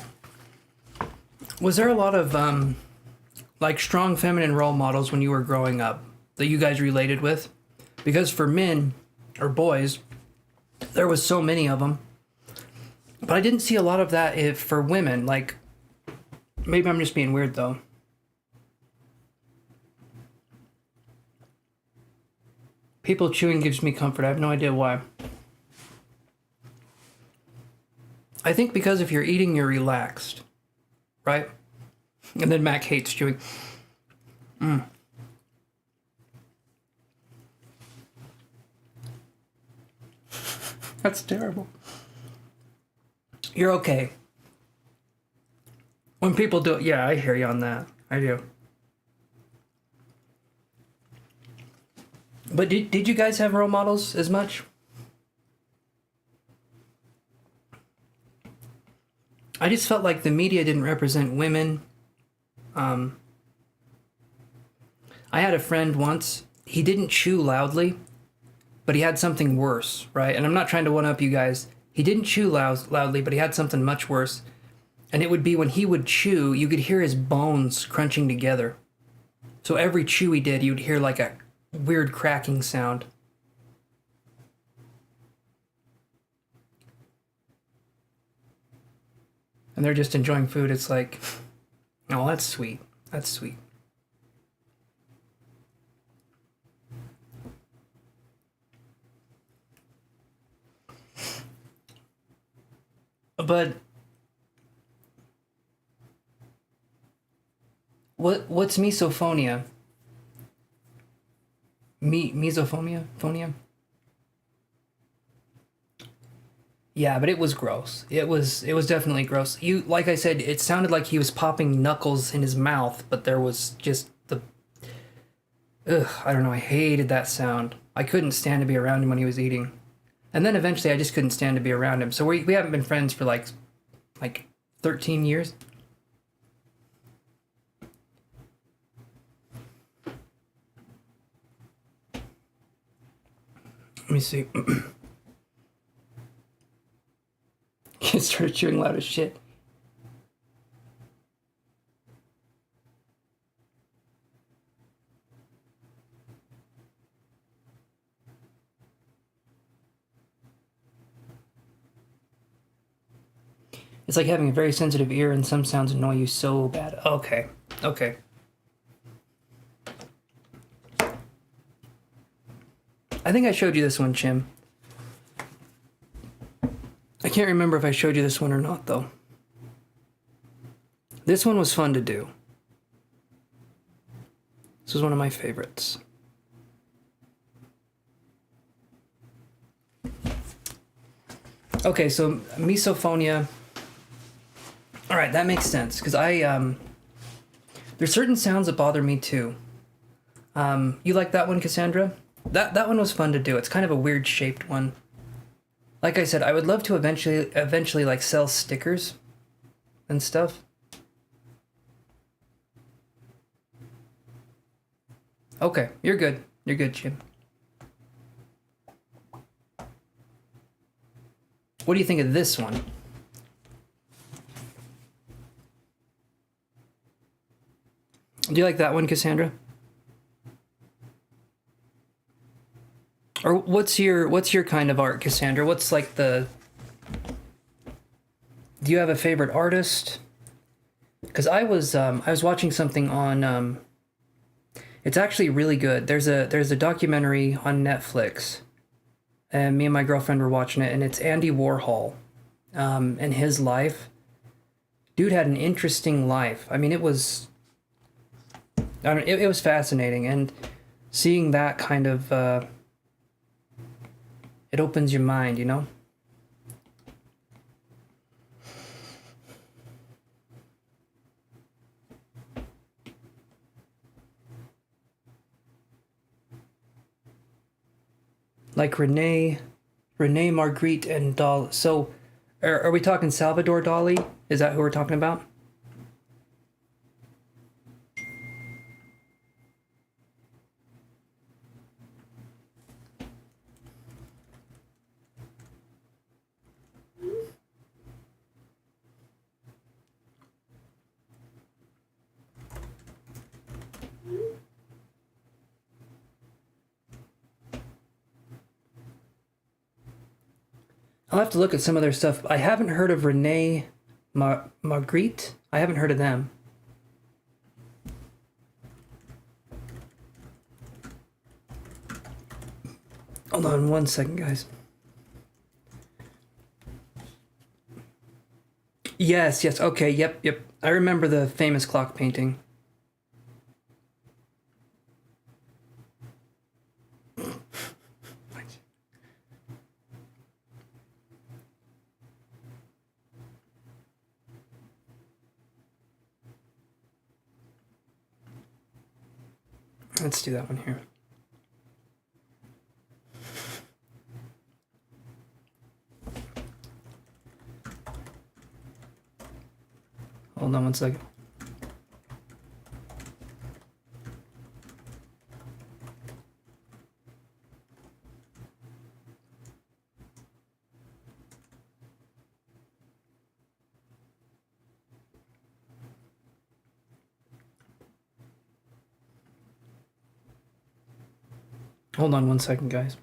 Was there a lot of, like, strong feminine role models when you were growing up that you guys related with? Because for men, or boys, there was so many of them. But I didn't see a lot of that for women. Like, maybe I'm just being weird, though. People chewing gives me comfort. I have no idea why. I think because if you're eating, you're relaxed. Right? And then Mac hates chewing. That's terrible. You're okay. When people do it, yeah, I hear you on that. I do. But did you guys have role models as much? I just felt like the media didn't represent women. I had a friend once, he didn't chew loudly, but he had something worse, right? And I'm not trying to one-up you guys. He didn't chew loudly, but he had something much worse. And it would be when he would chew, you could hear his bones crunching together. So every chew he did, you'd hear like a weird cracking sound. And they're just enjoying food. It's like, oh, that's sweet. That's sweet. But what's misophonia? Misophonia? Phonia? Yeah, but it was gross. It was definitely gross. Like I said, it sounded like he was popping knuckles in his mouth, but there was just the... Ugh, I don't know, I hated that sound. I couldn't stand to be around him when he was eating. And then eventually I just couldn't stand to be around him. So we haven't been friends for like 13 years. Let me see. He started chewing loud as shit. It's like having a very sensitive ear and some sounds annoy you so bad. Okay. Okay. I think I showed you this one, Chim. I can't remember if I showed you this one or not, though. This one was fun to do. This was one of my favorites. Okay, so misophonia. All right, that makes sense because there's certain sounds that bother me too. You like that one, Cassandra? That one was fun to do. It's kind of a weird shaped one. Like I said, I would love to eventually like sell stickers and stuff. Okay, you're good. You're good, Jim. What do you think of this one? Do you like that one, Cassandra? Or what's your kind of art, Cassandra? What's like the... Do you have a favorite artist? Because I was watching something on... It's actually really good. There's a documentary on Netflix, and me and my girlfriend were watching it, and it's Andy Warhol, and his life. Dude had an interesting life. I mean, it was fascinating, and seeing that kind of it opens your mind, you know. Like Rene Magritte, and Dali. So, are we talking Salvador Dali? Is that who we're talking about? I'll have to look at some of their stuff. I haven't heard of Rene Magritte. I haven't heard of them. Hold on one second, guys. Yes, okay, yep. I remember the famous clock painting. Let's do that one here. Hold on one second. Hold on one second, guys.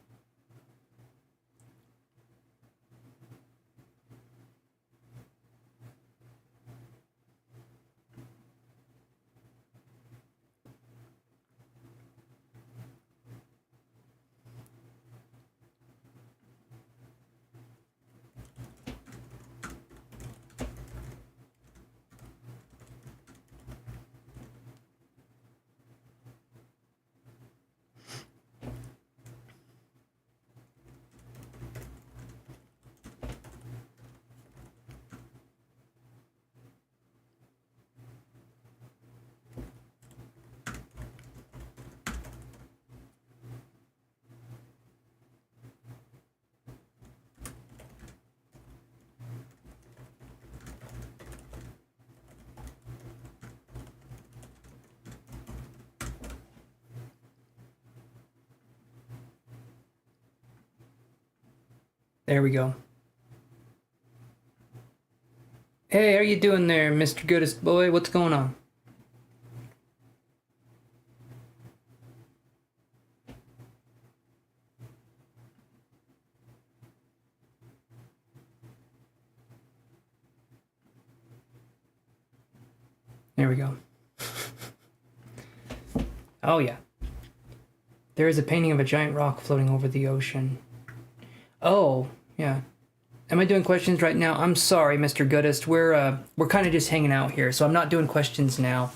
There we go. Hey, how you doing there, Mr. Goodest Boy? What's going on? There we go. Oh, yeah. There is a painting of a giant rock floating over the ocean. Oh, yeah. Am I doing questions right now? I'm sorry, Mr. Goodest. We're kind of just hanging out here, so I'm not doing questions now.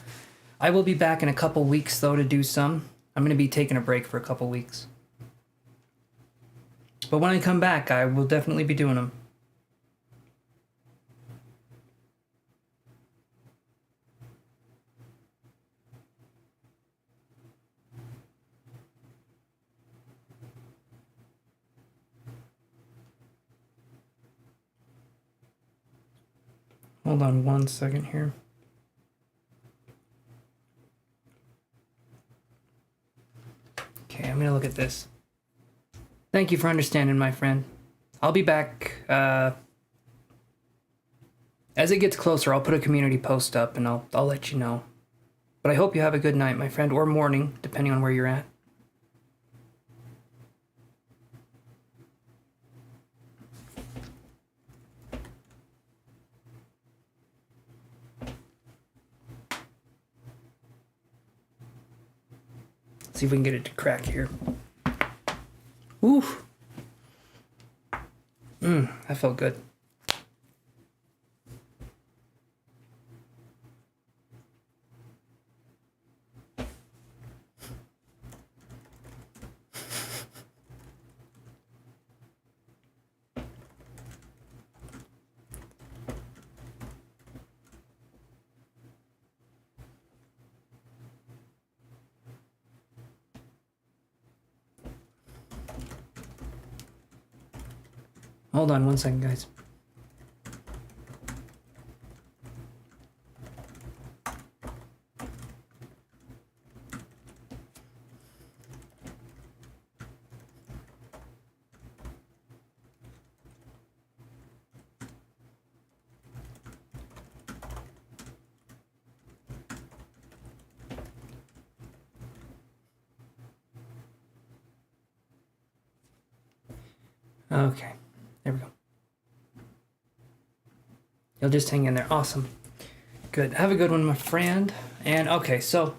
I will be back in a couple weeks, though, to do some. I'm going to be taking a break for a couple weeks. But when I come back, I will definitely be doing them. Hold on 1 second here. Okay, I'm going to look at this. Thank you for understanding, my friend. I'll be back. As it gets closer, I'll put a community post up and I'll let you know. But I hope you have a good night, my friend, or morning, depending on where you're at. See if we can get it to crack here. Oof. That felt good. Hold on 1 second, guys. Okay, there we go. You'll just hang in there. Awesome. Good. Have a good one, my friend. And okay, so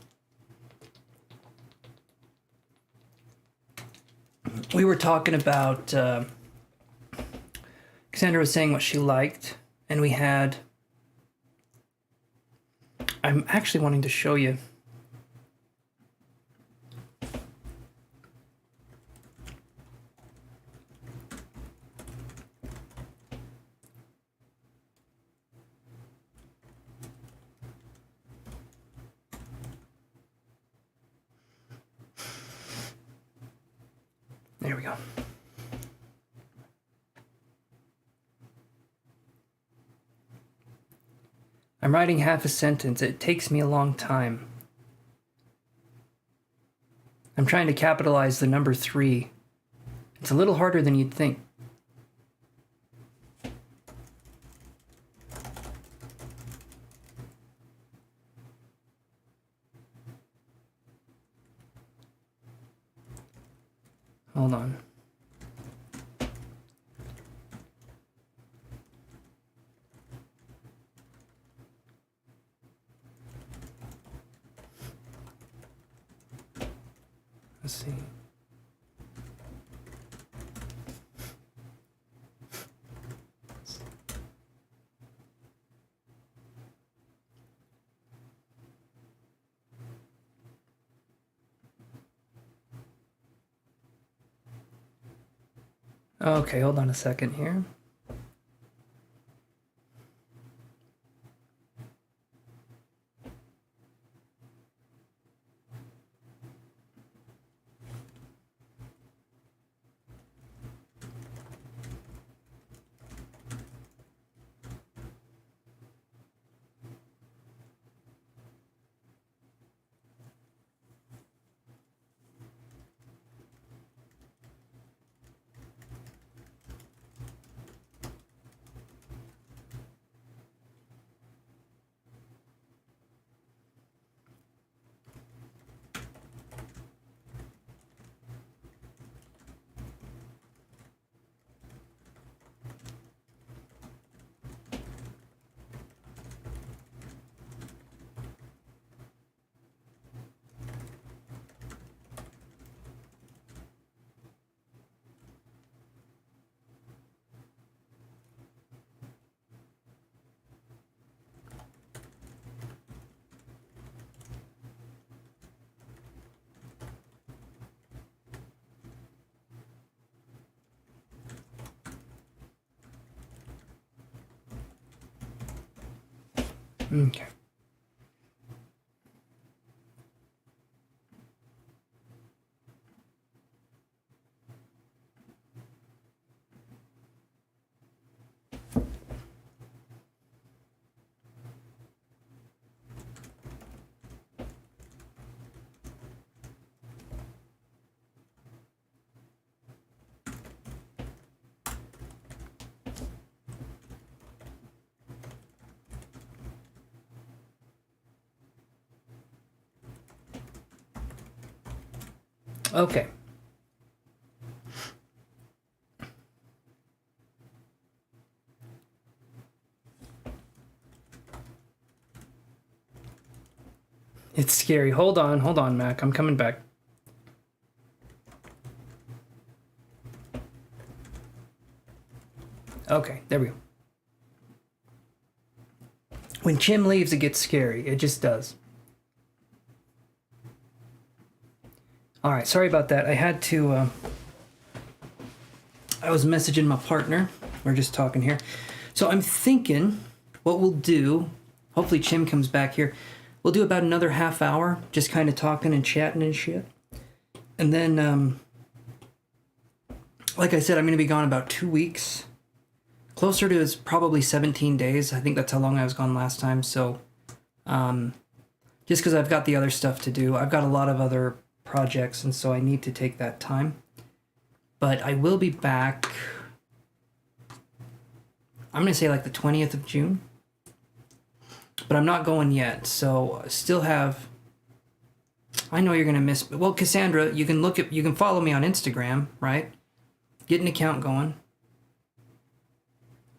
we were talking about Cassandra was saying what she liked, and we had I'm actually wanting to show you. There we go. I'm writing half a sentence. It takes me a long time. I'm trying to capitalize the number 3. It's a little harder than you'd think. Hold on. Let's see. Okay, hold on a second here. Okay. Okay. It's scary. Hold on, Mac. I'm coming back. Okay, there we go. When Chim leaves, it gets scary. It just does. All right, sorry about that. I had to, I was messaging my partner. We're just talking here. So I'm thinking what we'll do, hopefully Chim comes back here. We'll do about another half hour, just kind of talking and chatting and shit. And then, like I said, I'm going to be gone about 2 weeks. Closer to probably 17 days. I think that's how long I was gone last time. So, just because I've got the other stuff to do. I've got a lot of other projects, and so I need to take that time. But I will be back, I'm going to say like the 20th of June. But I'm not going yet, so I still have, I know you're going to miss, well, Cassandra, you can follow me on Instagram, right? Get an account going.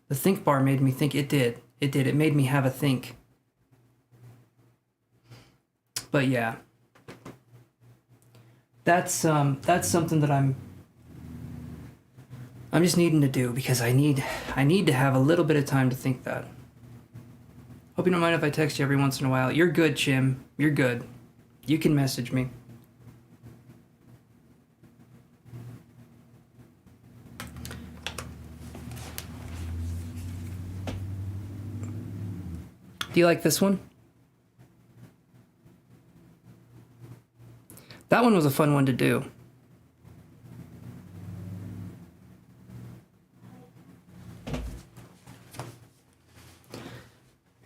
The think bar made me think. It did. It made me have a think. But yeah. That's something that I'm just needing to do because I need to have a little bit of time to think that. Hope you don't mind if I text you every once in a while. You're good, Chim. You're good. You can message me. Do you like this one? That one was a fun one to do.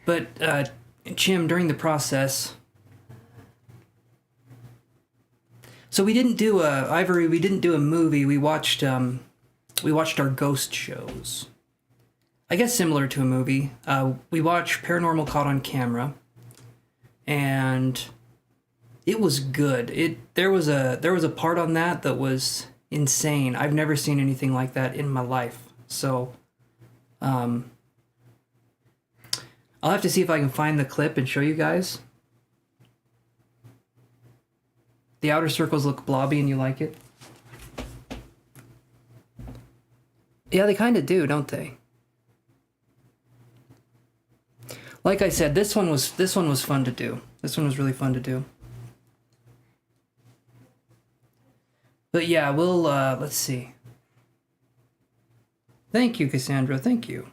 But, Chim, during the process... So we didn't do Ivory, we didn't do a movie. We watched our ghost shows. I guess similar to a movie. We watched Paranormal Caught on Camera. And it was good. There was a part on that was insane. I've never seen anything like that in my life. So, I'll have to see if I can find the clip and show you guys. The outer circles look blobby and you like it? Yeah, they kind of do, don't they? Like I said, this one was fun to do. This one was really fun to do. But yeah, we'll let's see. Thank you, Cassandra. Thank you.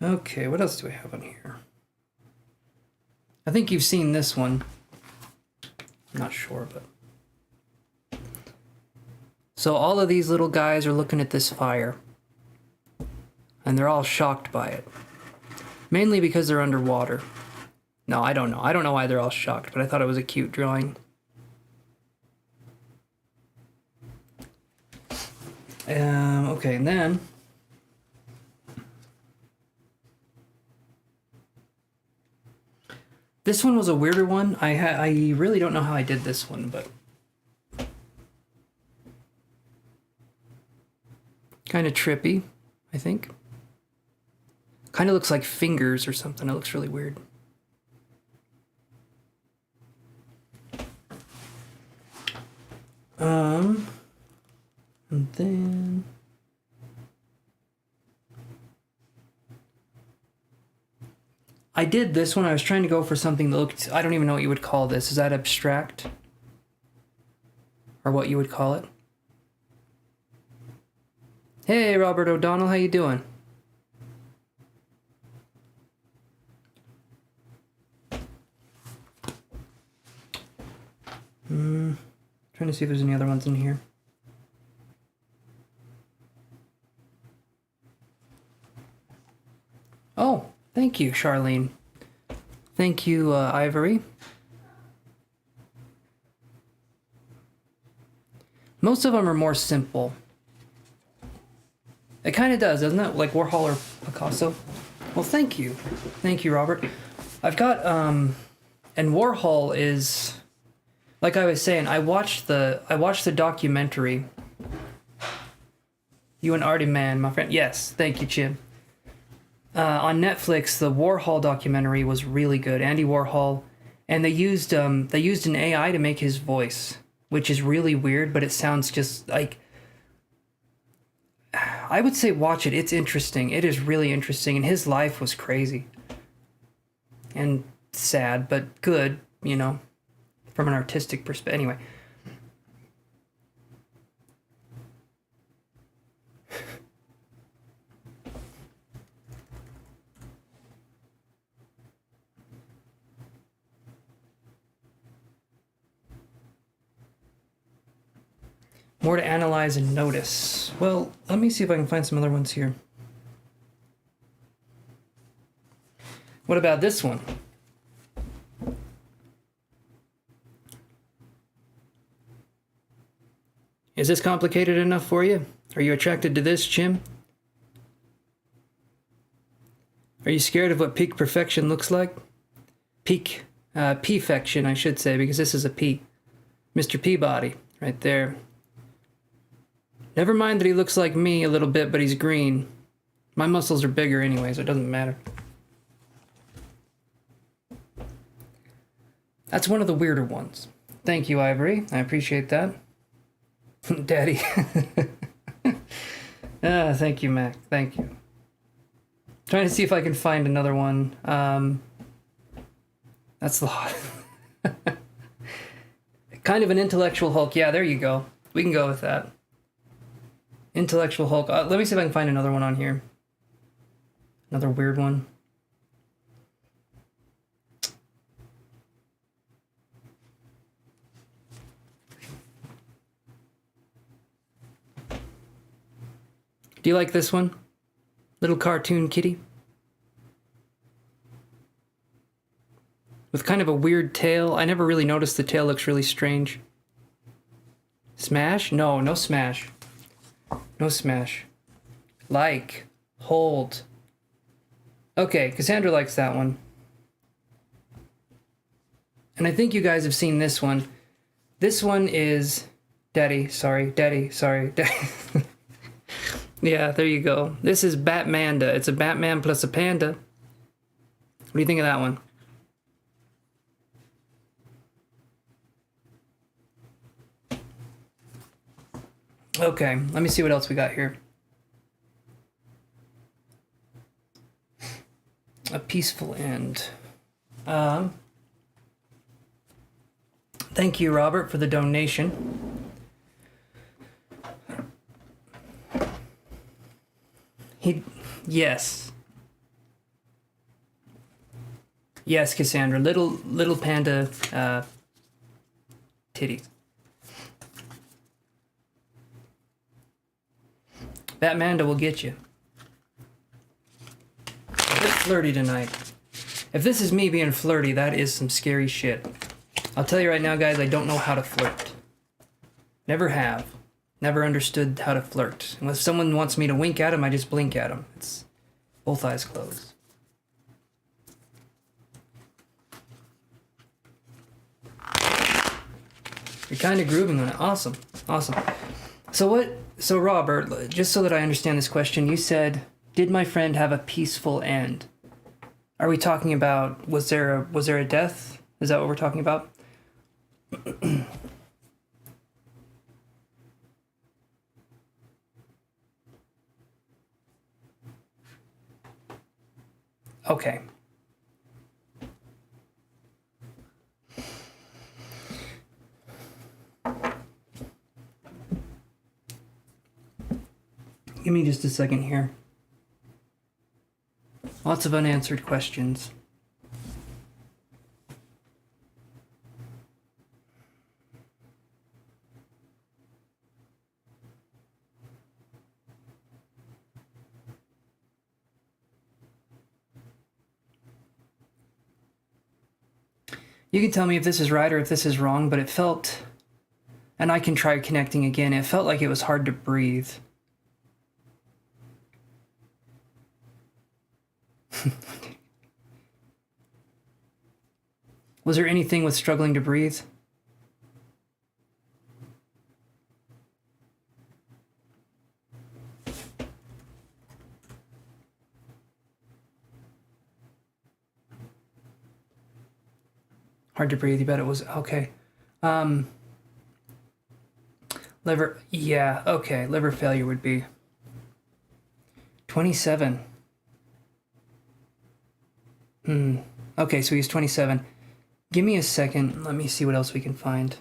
Okay, what else do I have on here? I think you've seen this one. I'm not sure, but... So all of these little guys are looking at this fire. And they're all shocked by it. Mainly because they're underwater. No, I don't know. I don't know why they're all shocked, but I thought it was a cute drawing. Okay, and then... This one was a weirder one. I really don't know how I did this one, but... Kind of trippy, I think. Kind of looks like fingers or something. It looks really weird. And then... I did this one. I was trying to go for something that looked... I don't even know what you would call this. Is that abstract? Or what you would call it? Hey, Robert O'Donnell. How you doing? Trying to see if there's any other ones in here. Oh, thank you, Charlene. Thank you, Ivory. Most of them are more simple. It kind of does, doesn't it? Like Warhol or Picasso. Well, thank you. Thank you, Robert. I've got, and Warhol is, like I was saying, I watched the documentary. You an arty man, my friend. Yes, thank you, Chim. On Netflix, the Warhol documentary was really good. Andy Warhol, and they used an AI to make his voice, which is really weird, but it sounds just like, I would say watch it. It's interesting. It is really interesting, and his life was crazy and sad, but good, you know, from an artistic perspective. Anyway. More to analyze and notice. Well, let me see if I can find some other ones here. What about this one? Is this complicated enough for you? Are you attracted to this, Chim? Are you scared of what peak perfection looks like? Peak, P-fection, I should say, because this is a P. Mr. Peabody, right there. Never mind that he looks like me a little bit, but he's green. My muscles are bigger anyway, so it doesn't matter. That's one of the weirder ones. Thank you, Ivory. I appreciate that. Daddy. Thank you, Mac. Thank you. Trying to see if I can find another one. That's a lot. Kind of an intellectual Hulk. Yeah, there you go. We can go with that. Intellectual Hulk. Let me see if I can find another one on here. Another weird one. Do you like this one? Little cartoon kitty? With kind of a weird tail. I never really noticed the tail looks really strange. Smash? No, no smash. No smash. Like. Hold. Okay, Cassandra likes that one. And I think you guys have seen this one. This one is... Daddy, sorry. Daddy. Yeah, there you go. This is Batmanda. It's a Batman plus a panda. What do you think of that one? Okay, let me see what else we got here. A peaceful end. Thank you, Robert, for the donation. Yes. Yes, Cassandra. Little panda titties. Batmanda will get you. A bit flirty tonight. If this is me being flirty, that is some scary shit. I'll tell you right now, guys, I don't know how to flirt. Never have. Never understood how to flirt. And if someone wants me to wink at them, I just blink at them. It's both eyes closed. You're kind of grooving on it. Awesome. Awesome. So Robert, just so that I understand this question, you said, did my friend have a peaceful end? Are we talking about, was there a death? Is that what we're talking about? Okay. Give me just a second here. Lots of unanswered questions. You can tell me if this is right or if this is wrong, but it felt, and I can try connecting again, it felt like it was hard to breathe. Was there anything with struggling to breathe? Hard to breathe, you bet it was. Okay. Liver, yeah, okay. Liver failure would be 27. Okay, so he's 27. Give me a second. Let me see what else we can find.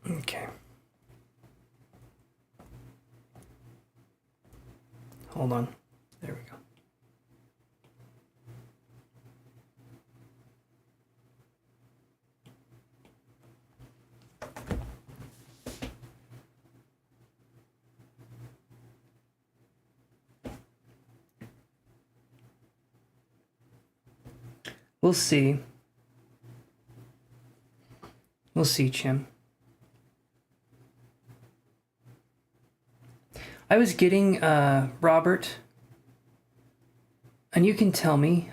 Okay. Hold on. There we go. We'll see. We'll see, Chim. I was getting, Robert, and you can tell me,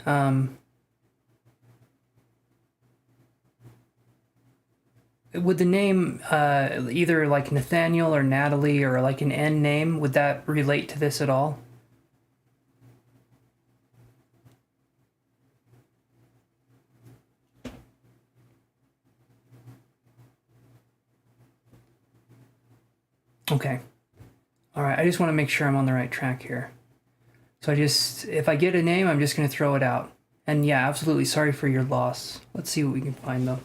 would the name, either like Nathaniel or Natalie or like an N name, would that relate to this at all? Okay. All right, I just want to make sure I'm on the right track here. So if I get a name, I'm just going to throw it out. And yeah, absolutely sorry for your loss. Let's see what we can find though.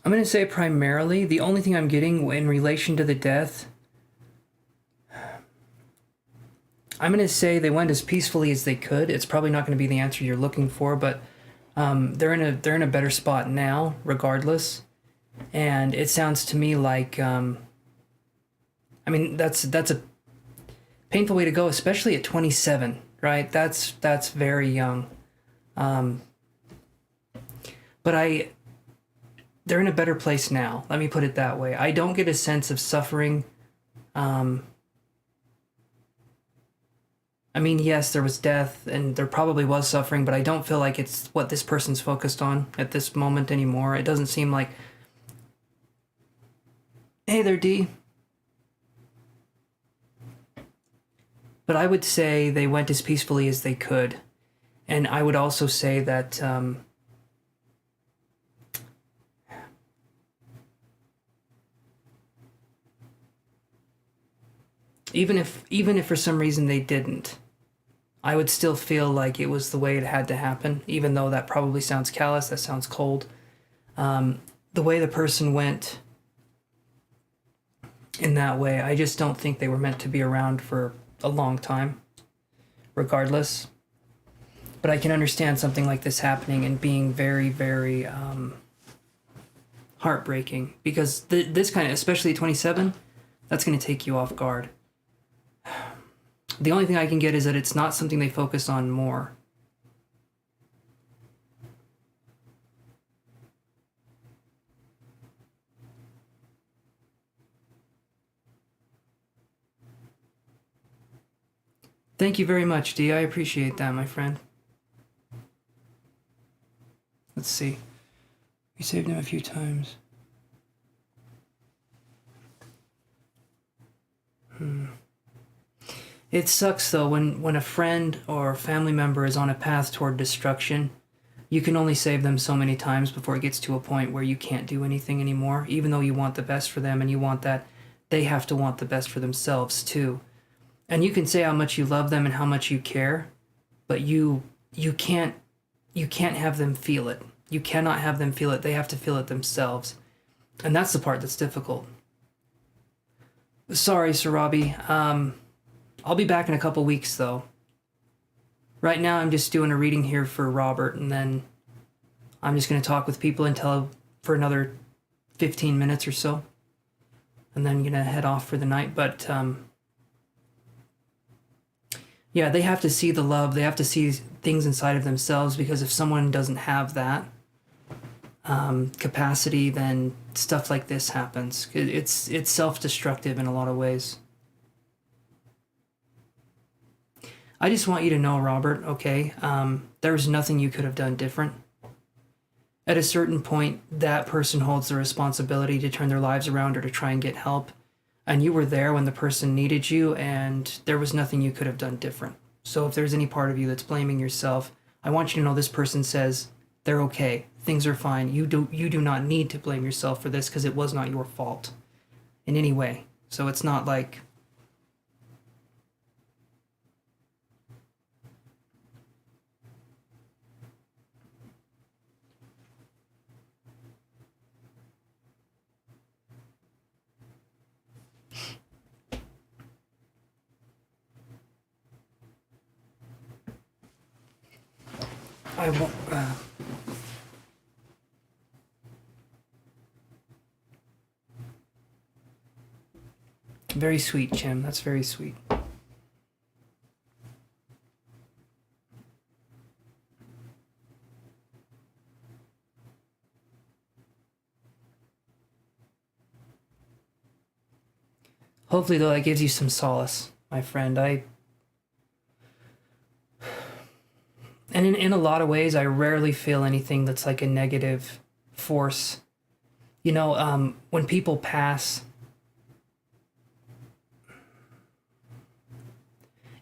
I'm going to say primarily, the only thing I'm getting in relation to the death, I'm going to say they went as peacefully as they could. It's probably not going to be the answer you're looking for, but they're in a better spot now, regardless. And it sounds to me like, I mean, that's a painful way to go, especially at 27, right? That's very young. But they're in a better place now. Let me put it that way. I don't get a sense of suffering. I mean, yes, there was death and there probably was suffering, but I don't feel like it's what this person's focused on at this moment anymore. It doesn't seem like, hey there, D. But I would say they went as peacefully as they could. And I would also say that, even if for some reason they didn't, I would still feel like it was the way it had to happen, even though that probably sounds callous, that sounds cold. The way the person went in that way, I just don't think they were meant to be around for a long time, regardless. But I can understand something like this happening and being very, very heartbreaking, because this kind of, especially at 27, that's going to take you off guard. The only thing I can get is that it's not something they focus on more. Thank you very much, D. I appreciate that, my friend. Let's Let's see. We saved him a few times. It sucks though when a friend or family member is on a path toward destruction. You can only save them so many times before it gets to a point where you can't do anything anymore. Even though you want the best for them and you want that, they have to want the best for themselves too. And you can say how much you love them and how much you care, but you can't have them feel it. You cannot have them feel it. They have to feel it themselves. And that's the part that's difficult. Sorry, Sarabi. I'll be back in a couple weeks though. Right now I'm just doing a reading here for Robert, and then I'm just going to talk with people for another 15 minutes or so. And then I'm going to head off for the night. But yeah, they have to see the love. They have to see things inside of themselves, because if someone doesn't have that capacity, then stuff like this happens. It's self-destructive in a lot of ways. I just want you to know, Robert, okay, there's nothing you could have done different. At a certain point, that person holds the responsibility to turn their lives around or to try and get help. And you were there when the person needed you, and there was nothing you could have done different. So if there's any part of you that's blaming yourself, I want you to know this person says they're okay. Things are fine. You do not need to blame yourself for this, because it was not your fault in any way. So it's not like... I won't... Very sweet, Jim. That's very sweet. Hopefully, though, that gives you some solace, my friend. And in a lot of ways, I rarely feel anything that's like a negative force. You know, when people pass,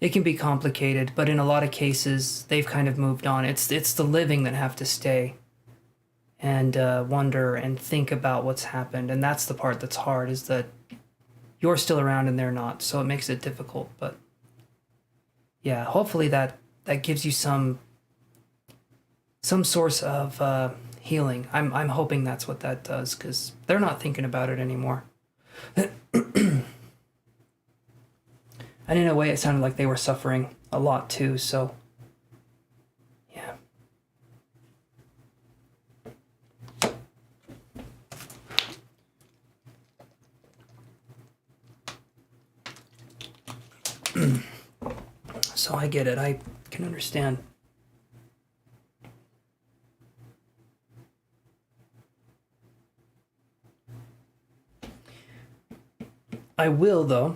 it can be complicated, but in a lot of cases, they've kind of moved on. It's the living that have to stay and wonder and think about what's happened. And that's the part that's hard, is that you're still around and they're not. So it makes it difficult. But yeah, hopefully that gives you some source of healing. I'm hoping that's what that does, because they're not thinking about it anymore. And in a way, it sounded like they were suffering a lot too, so yeah. So I get it. I can understand. I will, though.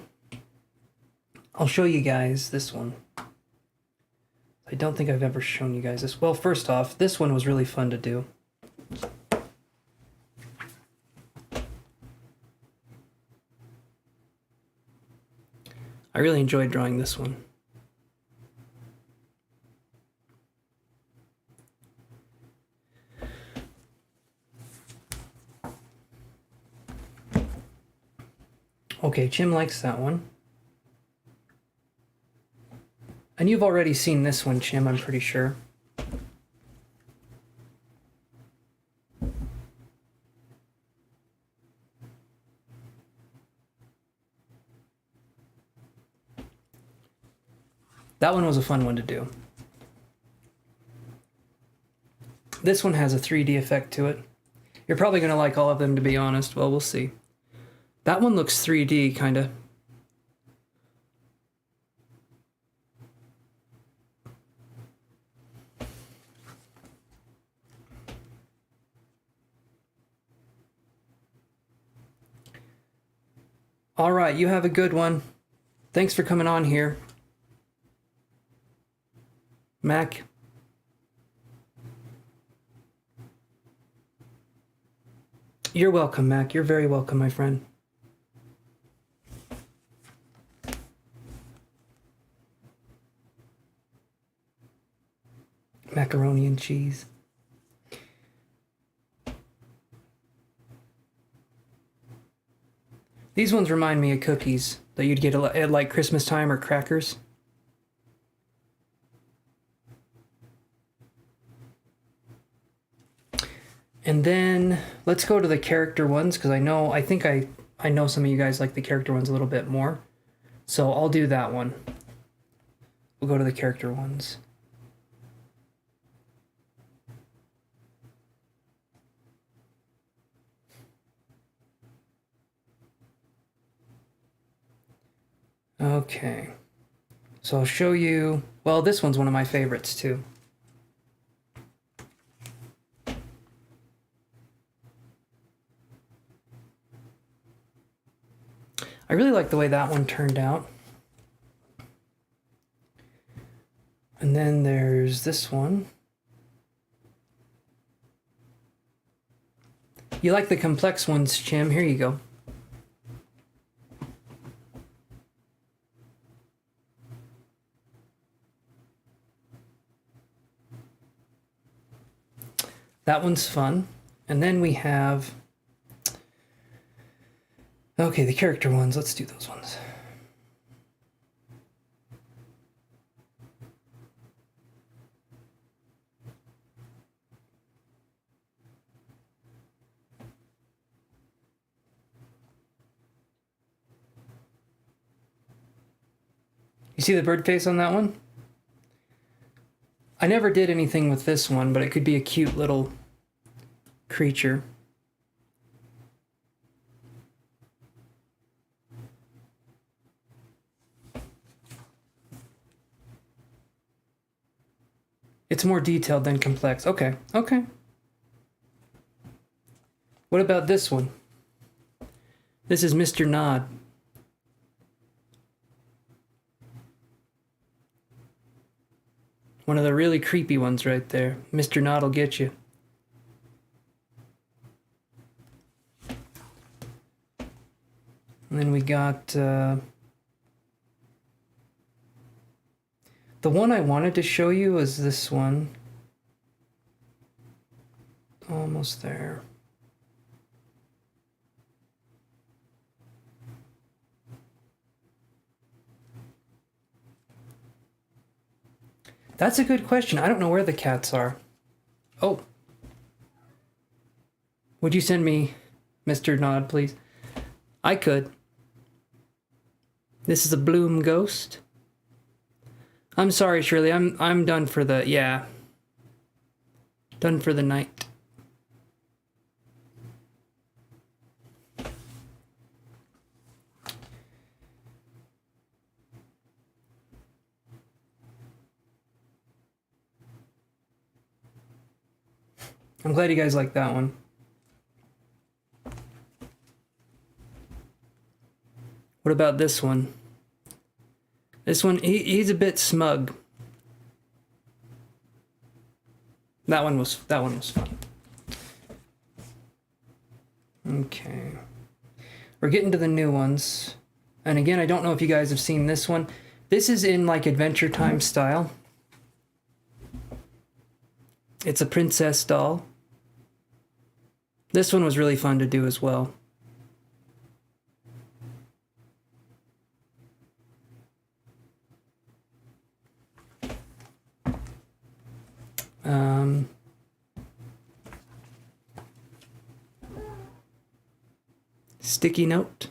I'll show you guys this one. I don't think I've ever shown you guys this. Well, first off, this one was really fun to do. I really enjoyed drawing this one. Okay, Jim likes that one. And you've already seen this one, Jim, I'm pretty sure. That one was a fun one to do. This one has a 3D effect to it. You're probably going to like all of them, to be honest. Well, we'll see. That one looks 3D, kind of. All right, you have a good one. Thanks for coming on here, Mac. You're welcome, Mac. You're very welcome, my friend. Macaroni and cheese. These ones remind me of cookies that you'd get at like Christmas time or crackers. And then let's go to the character ones because I think I know some of you guys like the character ones a little bit more. So I'll do that one. We'll go to the character ones. Okay. So I'll show you, well, this one's one of my favorites too. I really like the way that one turned out. And then there's this one. You like the complex ones, Chim? Here you go. That one's fun. And then we have... Okay, the character ones. Let's do those ones. You see the bird face on that one? I never did anything with this one, but it could be a cute little creature. It's more detailed than complex. Okay, okay. What about this one? This is Mr. Nod. One of the really creepy ones right there. Mr. Nod will get you. And then we got... the one I wanted to show you is this one. Almost there. That's a good question. I don't know where the cats are. Oh. Would you send me Mr. Nod, please? I could. This is a Bloom ghost. I'm sorry, Shirley. I'm done for the... Yeah. Done for the night. I'm glad you guys like that one. What about this one? This one, he's a bit smug. That one was fun. Okay. We're getting to the new ones. And again, I don't know if you guys have seen this one. This is in like Adventure Time style. It's a princess doll. This one was really fun to do as well. Sticky note.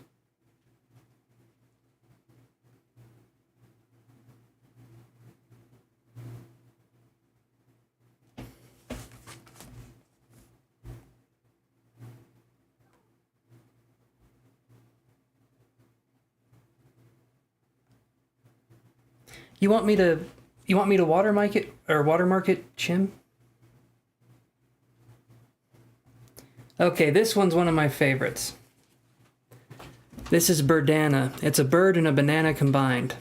You want me to watermark it, Chim? Okay, this one's one of my favorites. This is Birdana. It's a bird and a banana combined.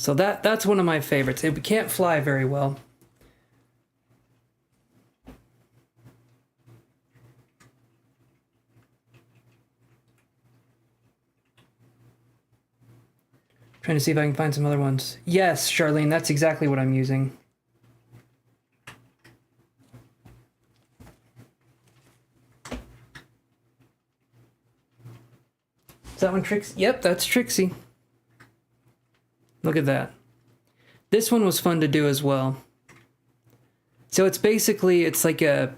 So that's one of my favorites. It can't fly very well. Trying to see if I can find some other ones. Yes, Charlene, that's exactly what I'm using. Is that one Trixie? Yep, that's Trixie. Look at that. This one was fun to do as well. So it's basically, it's a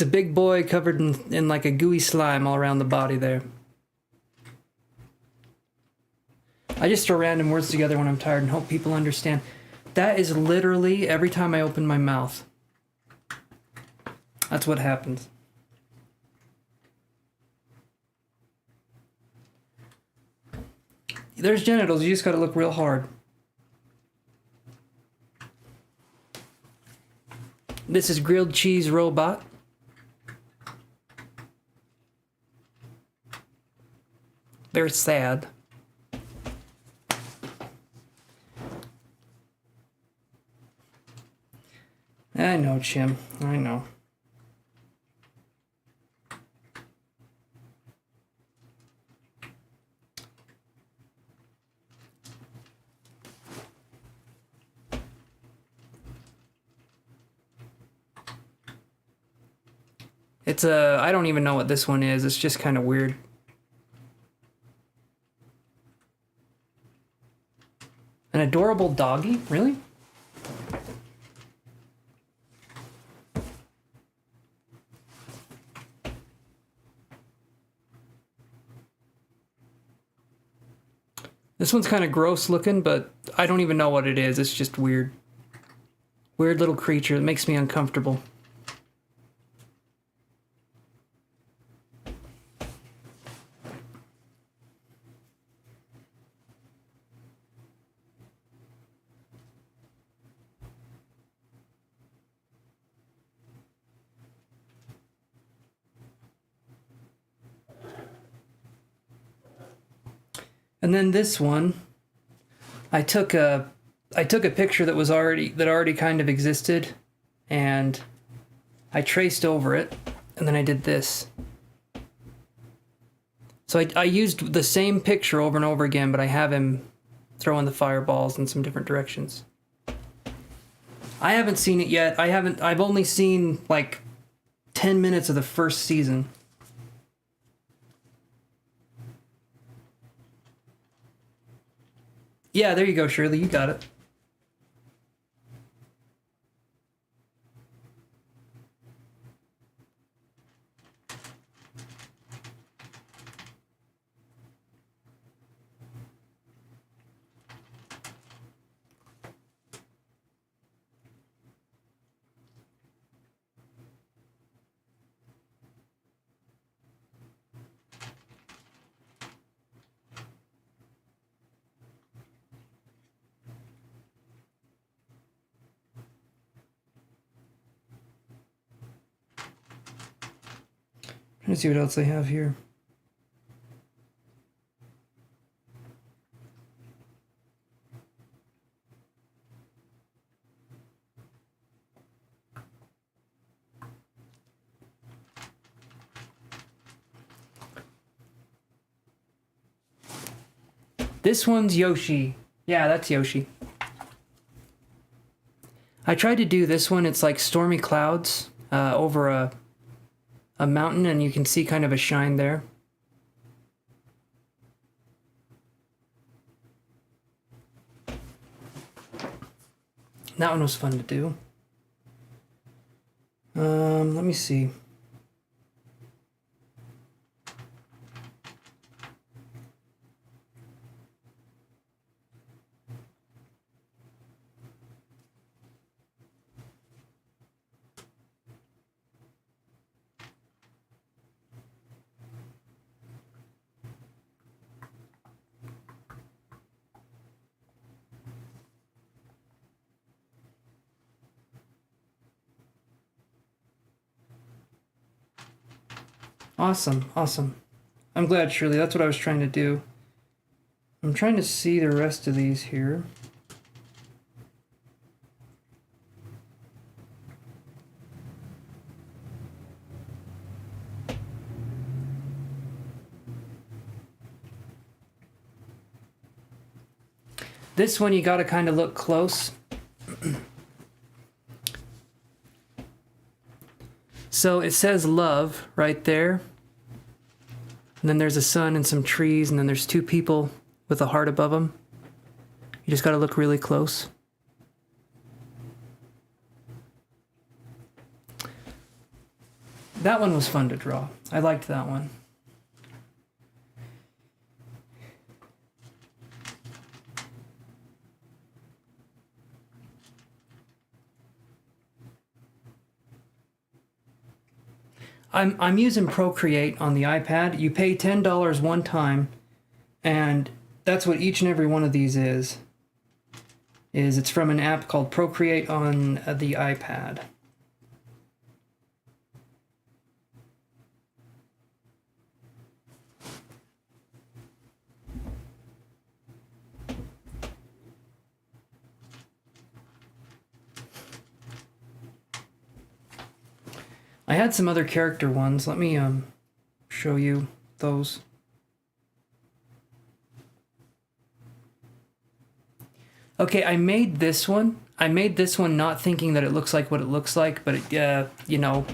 big boy covered in like a gooey slime all around the body there. I just throw random words together when I'm tired and hope people understand. That is literally every time I open my mouth. That's what happens. There's genitals, you just gotta look real hard. This is grilled cheese robot. They're sad. I know, Chim. I know. It's I don't even know what this one is. It's just kind of weird. An adorable doggy? Really? This one's kind of gross looking, but I don't even know what it is. It's just weird. Weird little creature that makes me uncomfortable. And then this one, I took a picture that already kind of existed, and I traced over it, and then I did this. So I used the same picture over and over again, but I have him throwing the fireballs in some different directions. I haven't seen it yet. I've only seen like 10 minutes of the first season. Yeah, there you go, Shirley. You got it. Let's see what else I have here. This one's Yoshi. Yeah, that's Yoshi. I tried to do this one. It's like stormy clouds over a mountain, and you can see kind of a shine there. That one was fun to do. Let me see. Awesome, awesome. I'm glad, Shirley. That's what I was trying to do. I'm trying to see the rest of these here. This one you got to kind of look close. So it says love right there. And then there's a sun and some trees, and then there's two people with a heart above them. You just got to look really close. That one was fun to draw. I liked that one. I'm using Procreate on the iPad. You pay $10 one time, and that's what each and every one of these is. It's from an app called Procreate on the iPad. I had some other character ones. Let me show you those. Okay, I made this one. I made this one not thinking that it looks like what it looks like, but it, you know,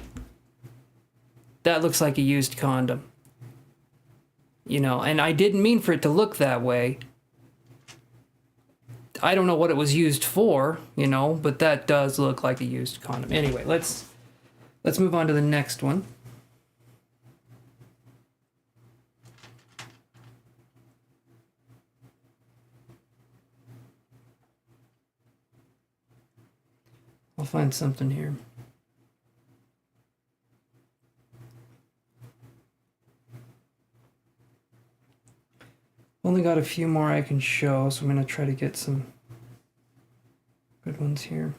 that looks like a used condom. You know, and I didn't mean for it to look that way. I don't know what it was used for, you know, but that does look like a used condom. Anyway, let's move on to the next one. I'll find something here. Only got a few more I can show, so I'm going to try to get some good ones here.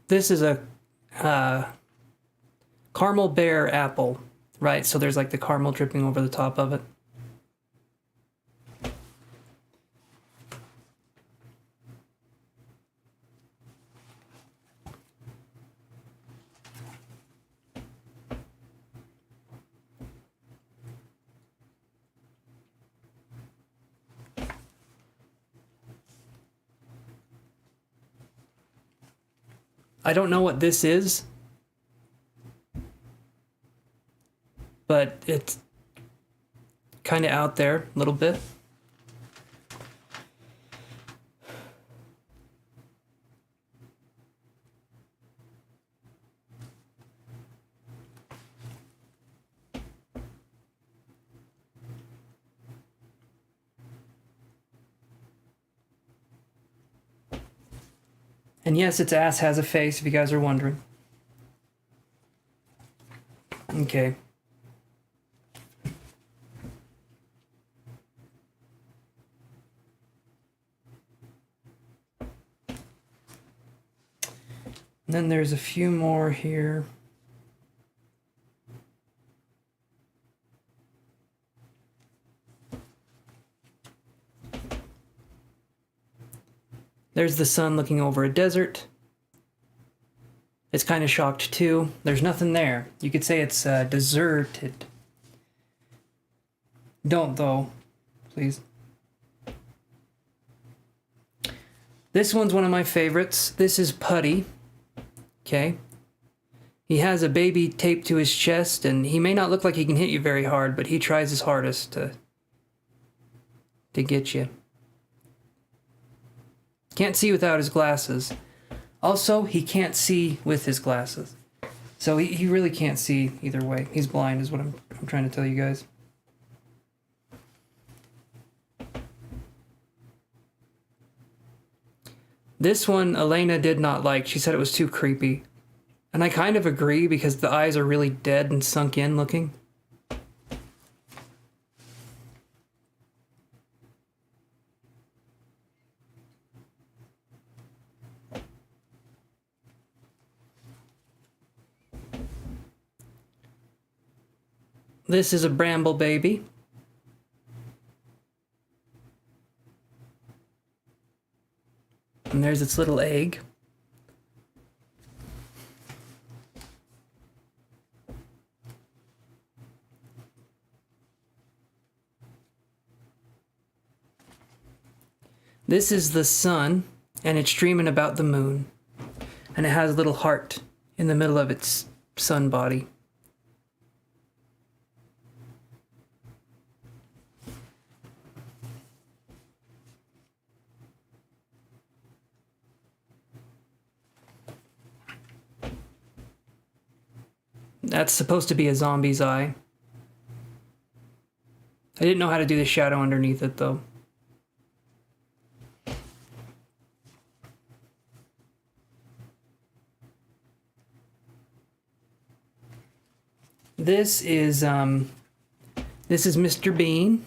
This is a caramel bear apple, right? So there's like the caramel dripping over the top of it. I don't know what this is, but it's kind of out there a little bit. And yes, its ass has a face, if you guys are wondering. Okay. And then there's a few more here. There's the sun looking over a desert. It's kind of shocked too. There's nothing there. You could say it's deserted. Don't though, please. This one's one of my favorites. This is Putty. Okay. He has a baby taped to his chest, and he may not look like he can hit you very hard, but he tries his hardest to get you. Can't see without his glasses. Also, he can't see with his glasses. So he really can't see either way. He's blind is what I'm trying to tell you guys. This one, Elena did not like. She said it was too creepy. And I kind of agree because the eyes are really dead and sunk in looking. This is a bramble baby. And there's its little egg. This is the sun, and it's dreaming about the moon. And it has a little heart in the middle of its sun body. That's supposed to be a zombie's eye. I didn't know how to do the shadow underneath it, though. This is Mr. Bean.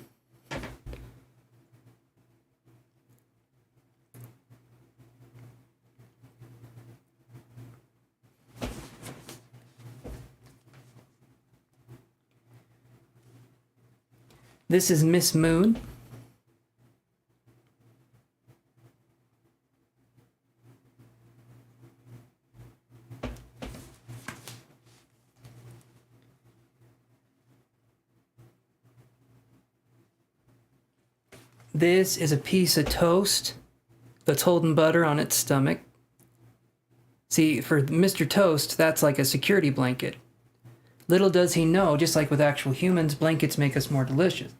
This is Miss Moon. This is a piece of toast that's holding butter on its stomach. See, for Mr. Toast, that's like a security blanket. Little does he know, just like with actual humans, blankets make us more delicious.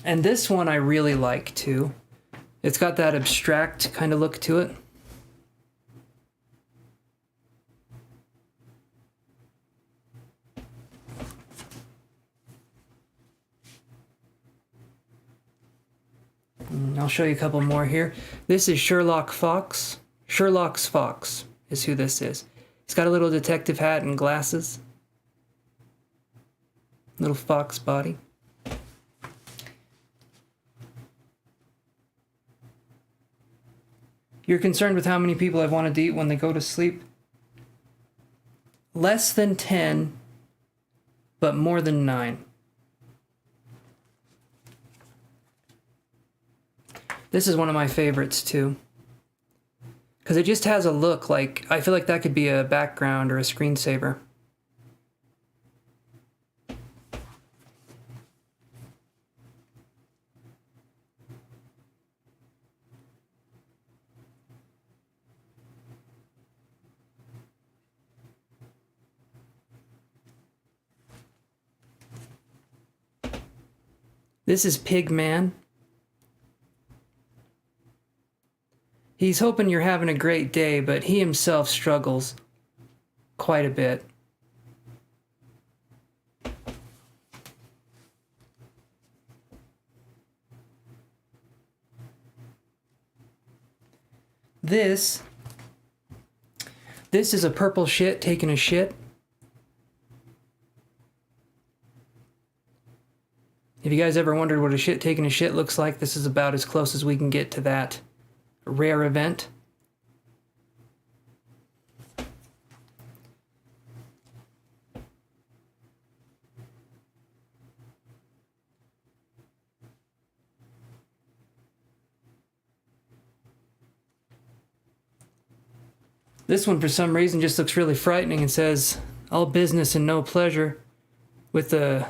And this one I really like too. It's got that abstract kind of look to it. I'll show you a couple more here. This is Sherlock Fox. Sherlock's Fox is who this is. He's got a little detective hat and glasses. Little fox body. You're concerned with how many people I've wanted to eat when they go to sleep? Less than 10, but more than 9. This is one of my favorites too. Because it just has a look like, I feel like that could be a background or a screensaver. This is Pig Man. He's hoping you're having a great day, but he himself struggles quite a bit. This is a purple shit taking a shit. If you guys ever wondered what a shit taking a shit looks like, this is about as close as we can get to that rare event. This one, for some reason, just looks really frightening and says, "All business and no pleasure," with a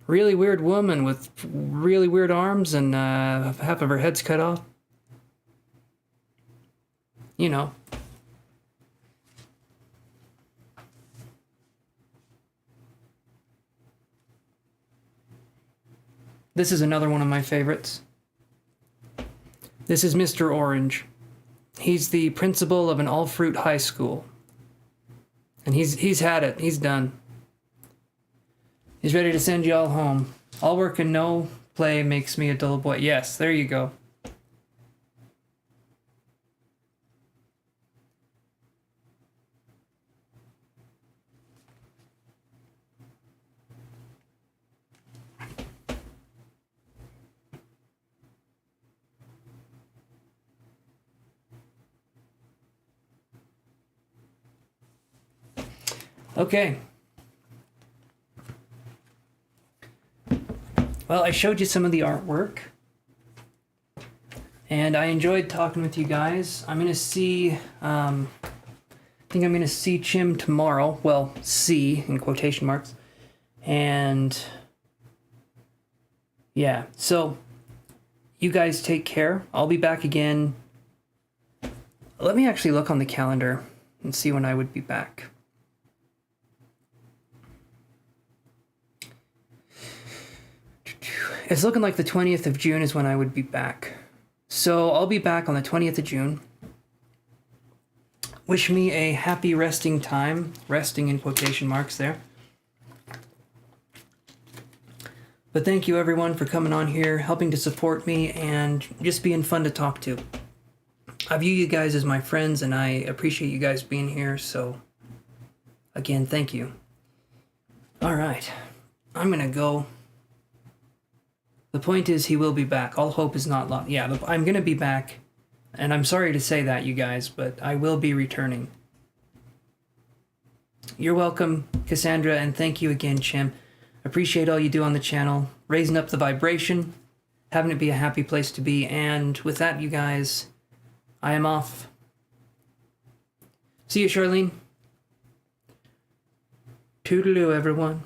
really weird woman with really weird arms and half of her head's cut off. You know. This is another one of my favorites. This is Mr. Orange. He's the principal of an all-fruit high school. And he's had it. He's done. He's ready to send you all home. All work and no play makes me a dull boy. Yes, there you go. Okay. Well, I showed you some of the artwork. And I enjoyed talking with you guys. I'm going to see, I think I'm going to see Chim tomorrow. Well, see in quotation marks. And yeah, so you guys take care. I'll be back again. Let me actually look on the calendar and see when I would be back. It's looking like the 20th of June is when I would be back. So I'll be back on the 20th of June. Wish me a happy resting time. Resting in quotation marks there. But thank you everyone for coming on here, helping to support me, and just being fun to talk to. I view you guys as my friends, and I appreciate you guys being here, so again, thank you. Alright, I'm gonna go. The point is, he will be back. All hope is not lost. Yeah, I'm gonna be back, and I'm sorry to say that, you guys, but I will be returning. You're welcome, Cassandra, and thank you again, Chim. Appreciate all you do on the channel, raising up the vibration, having it be a happy place to be, and with that, you guys, I am off. See you, Charlene. Toodaloo, everyone.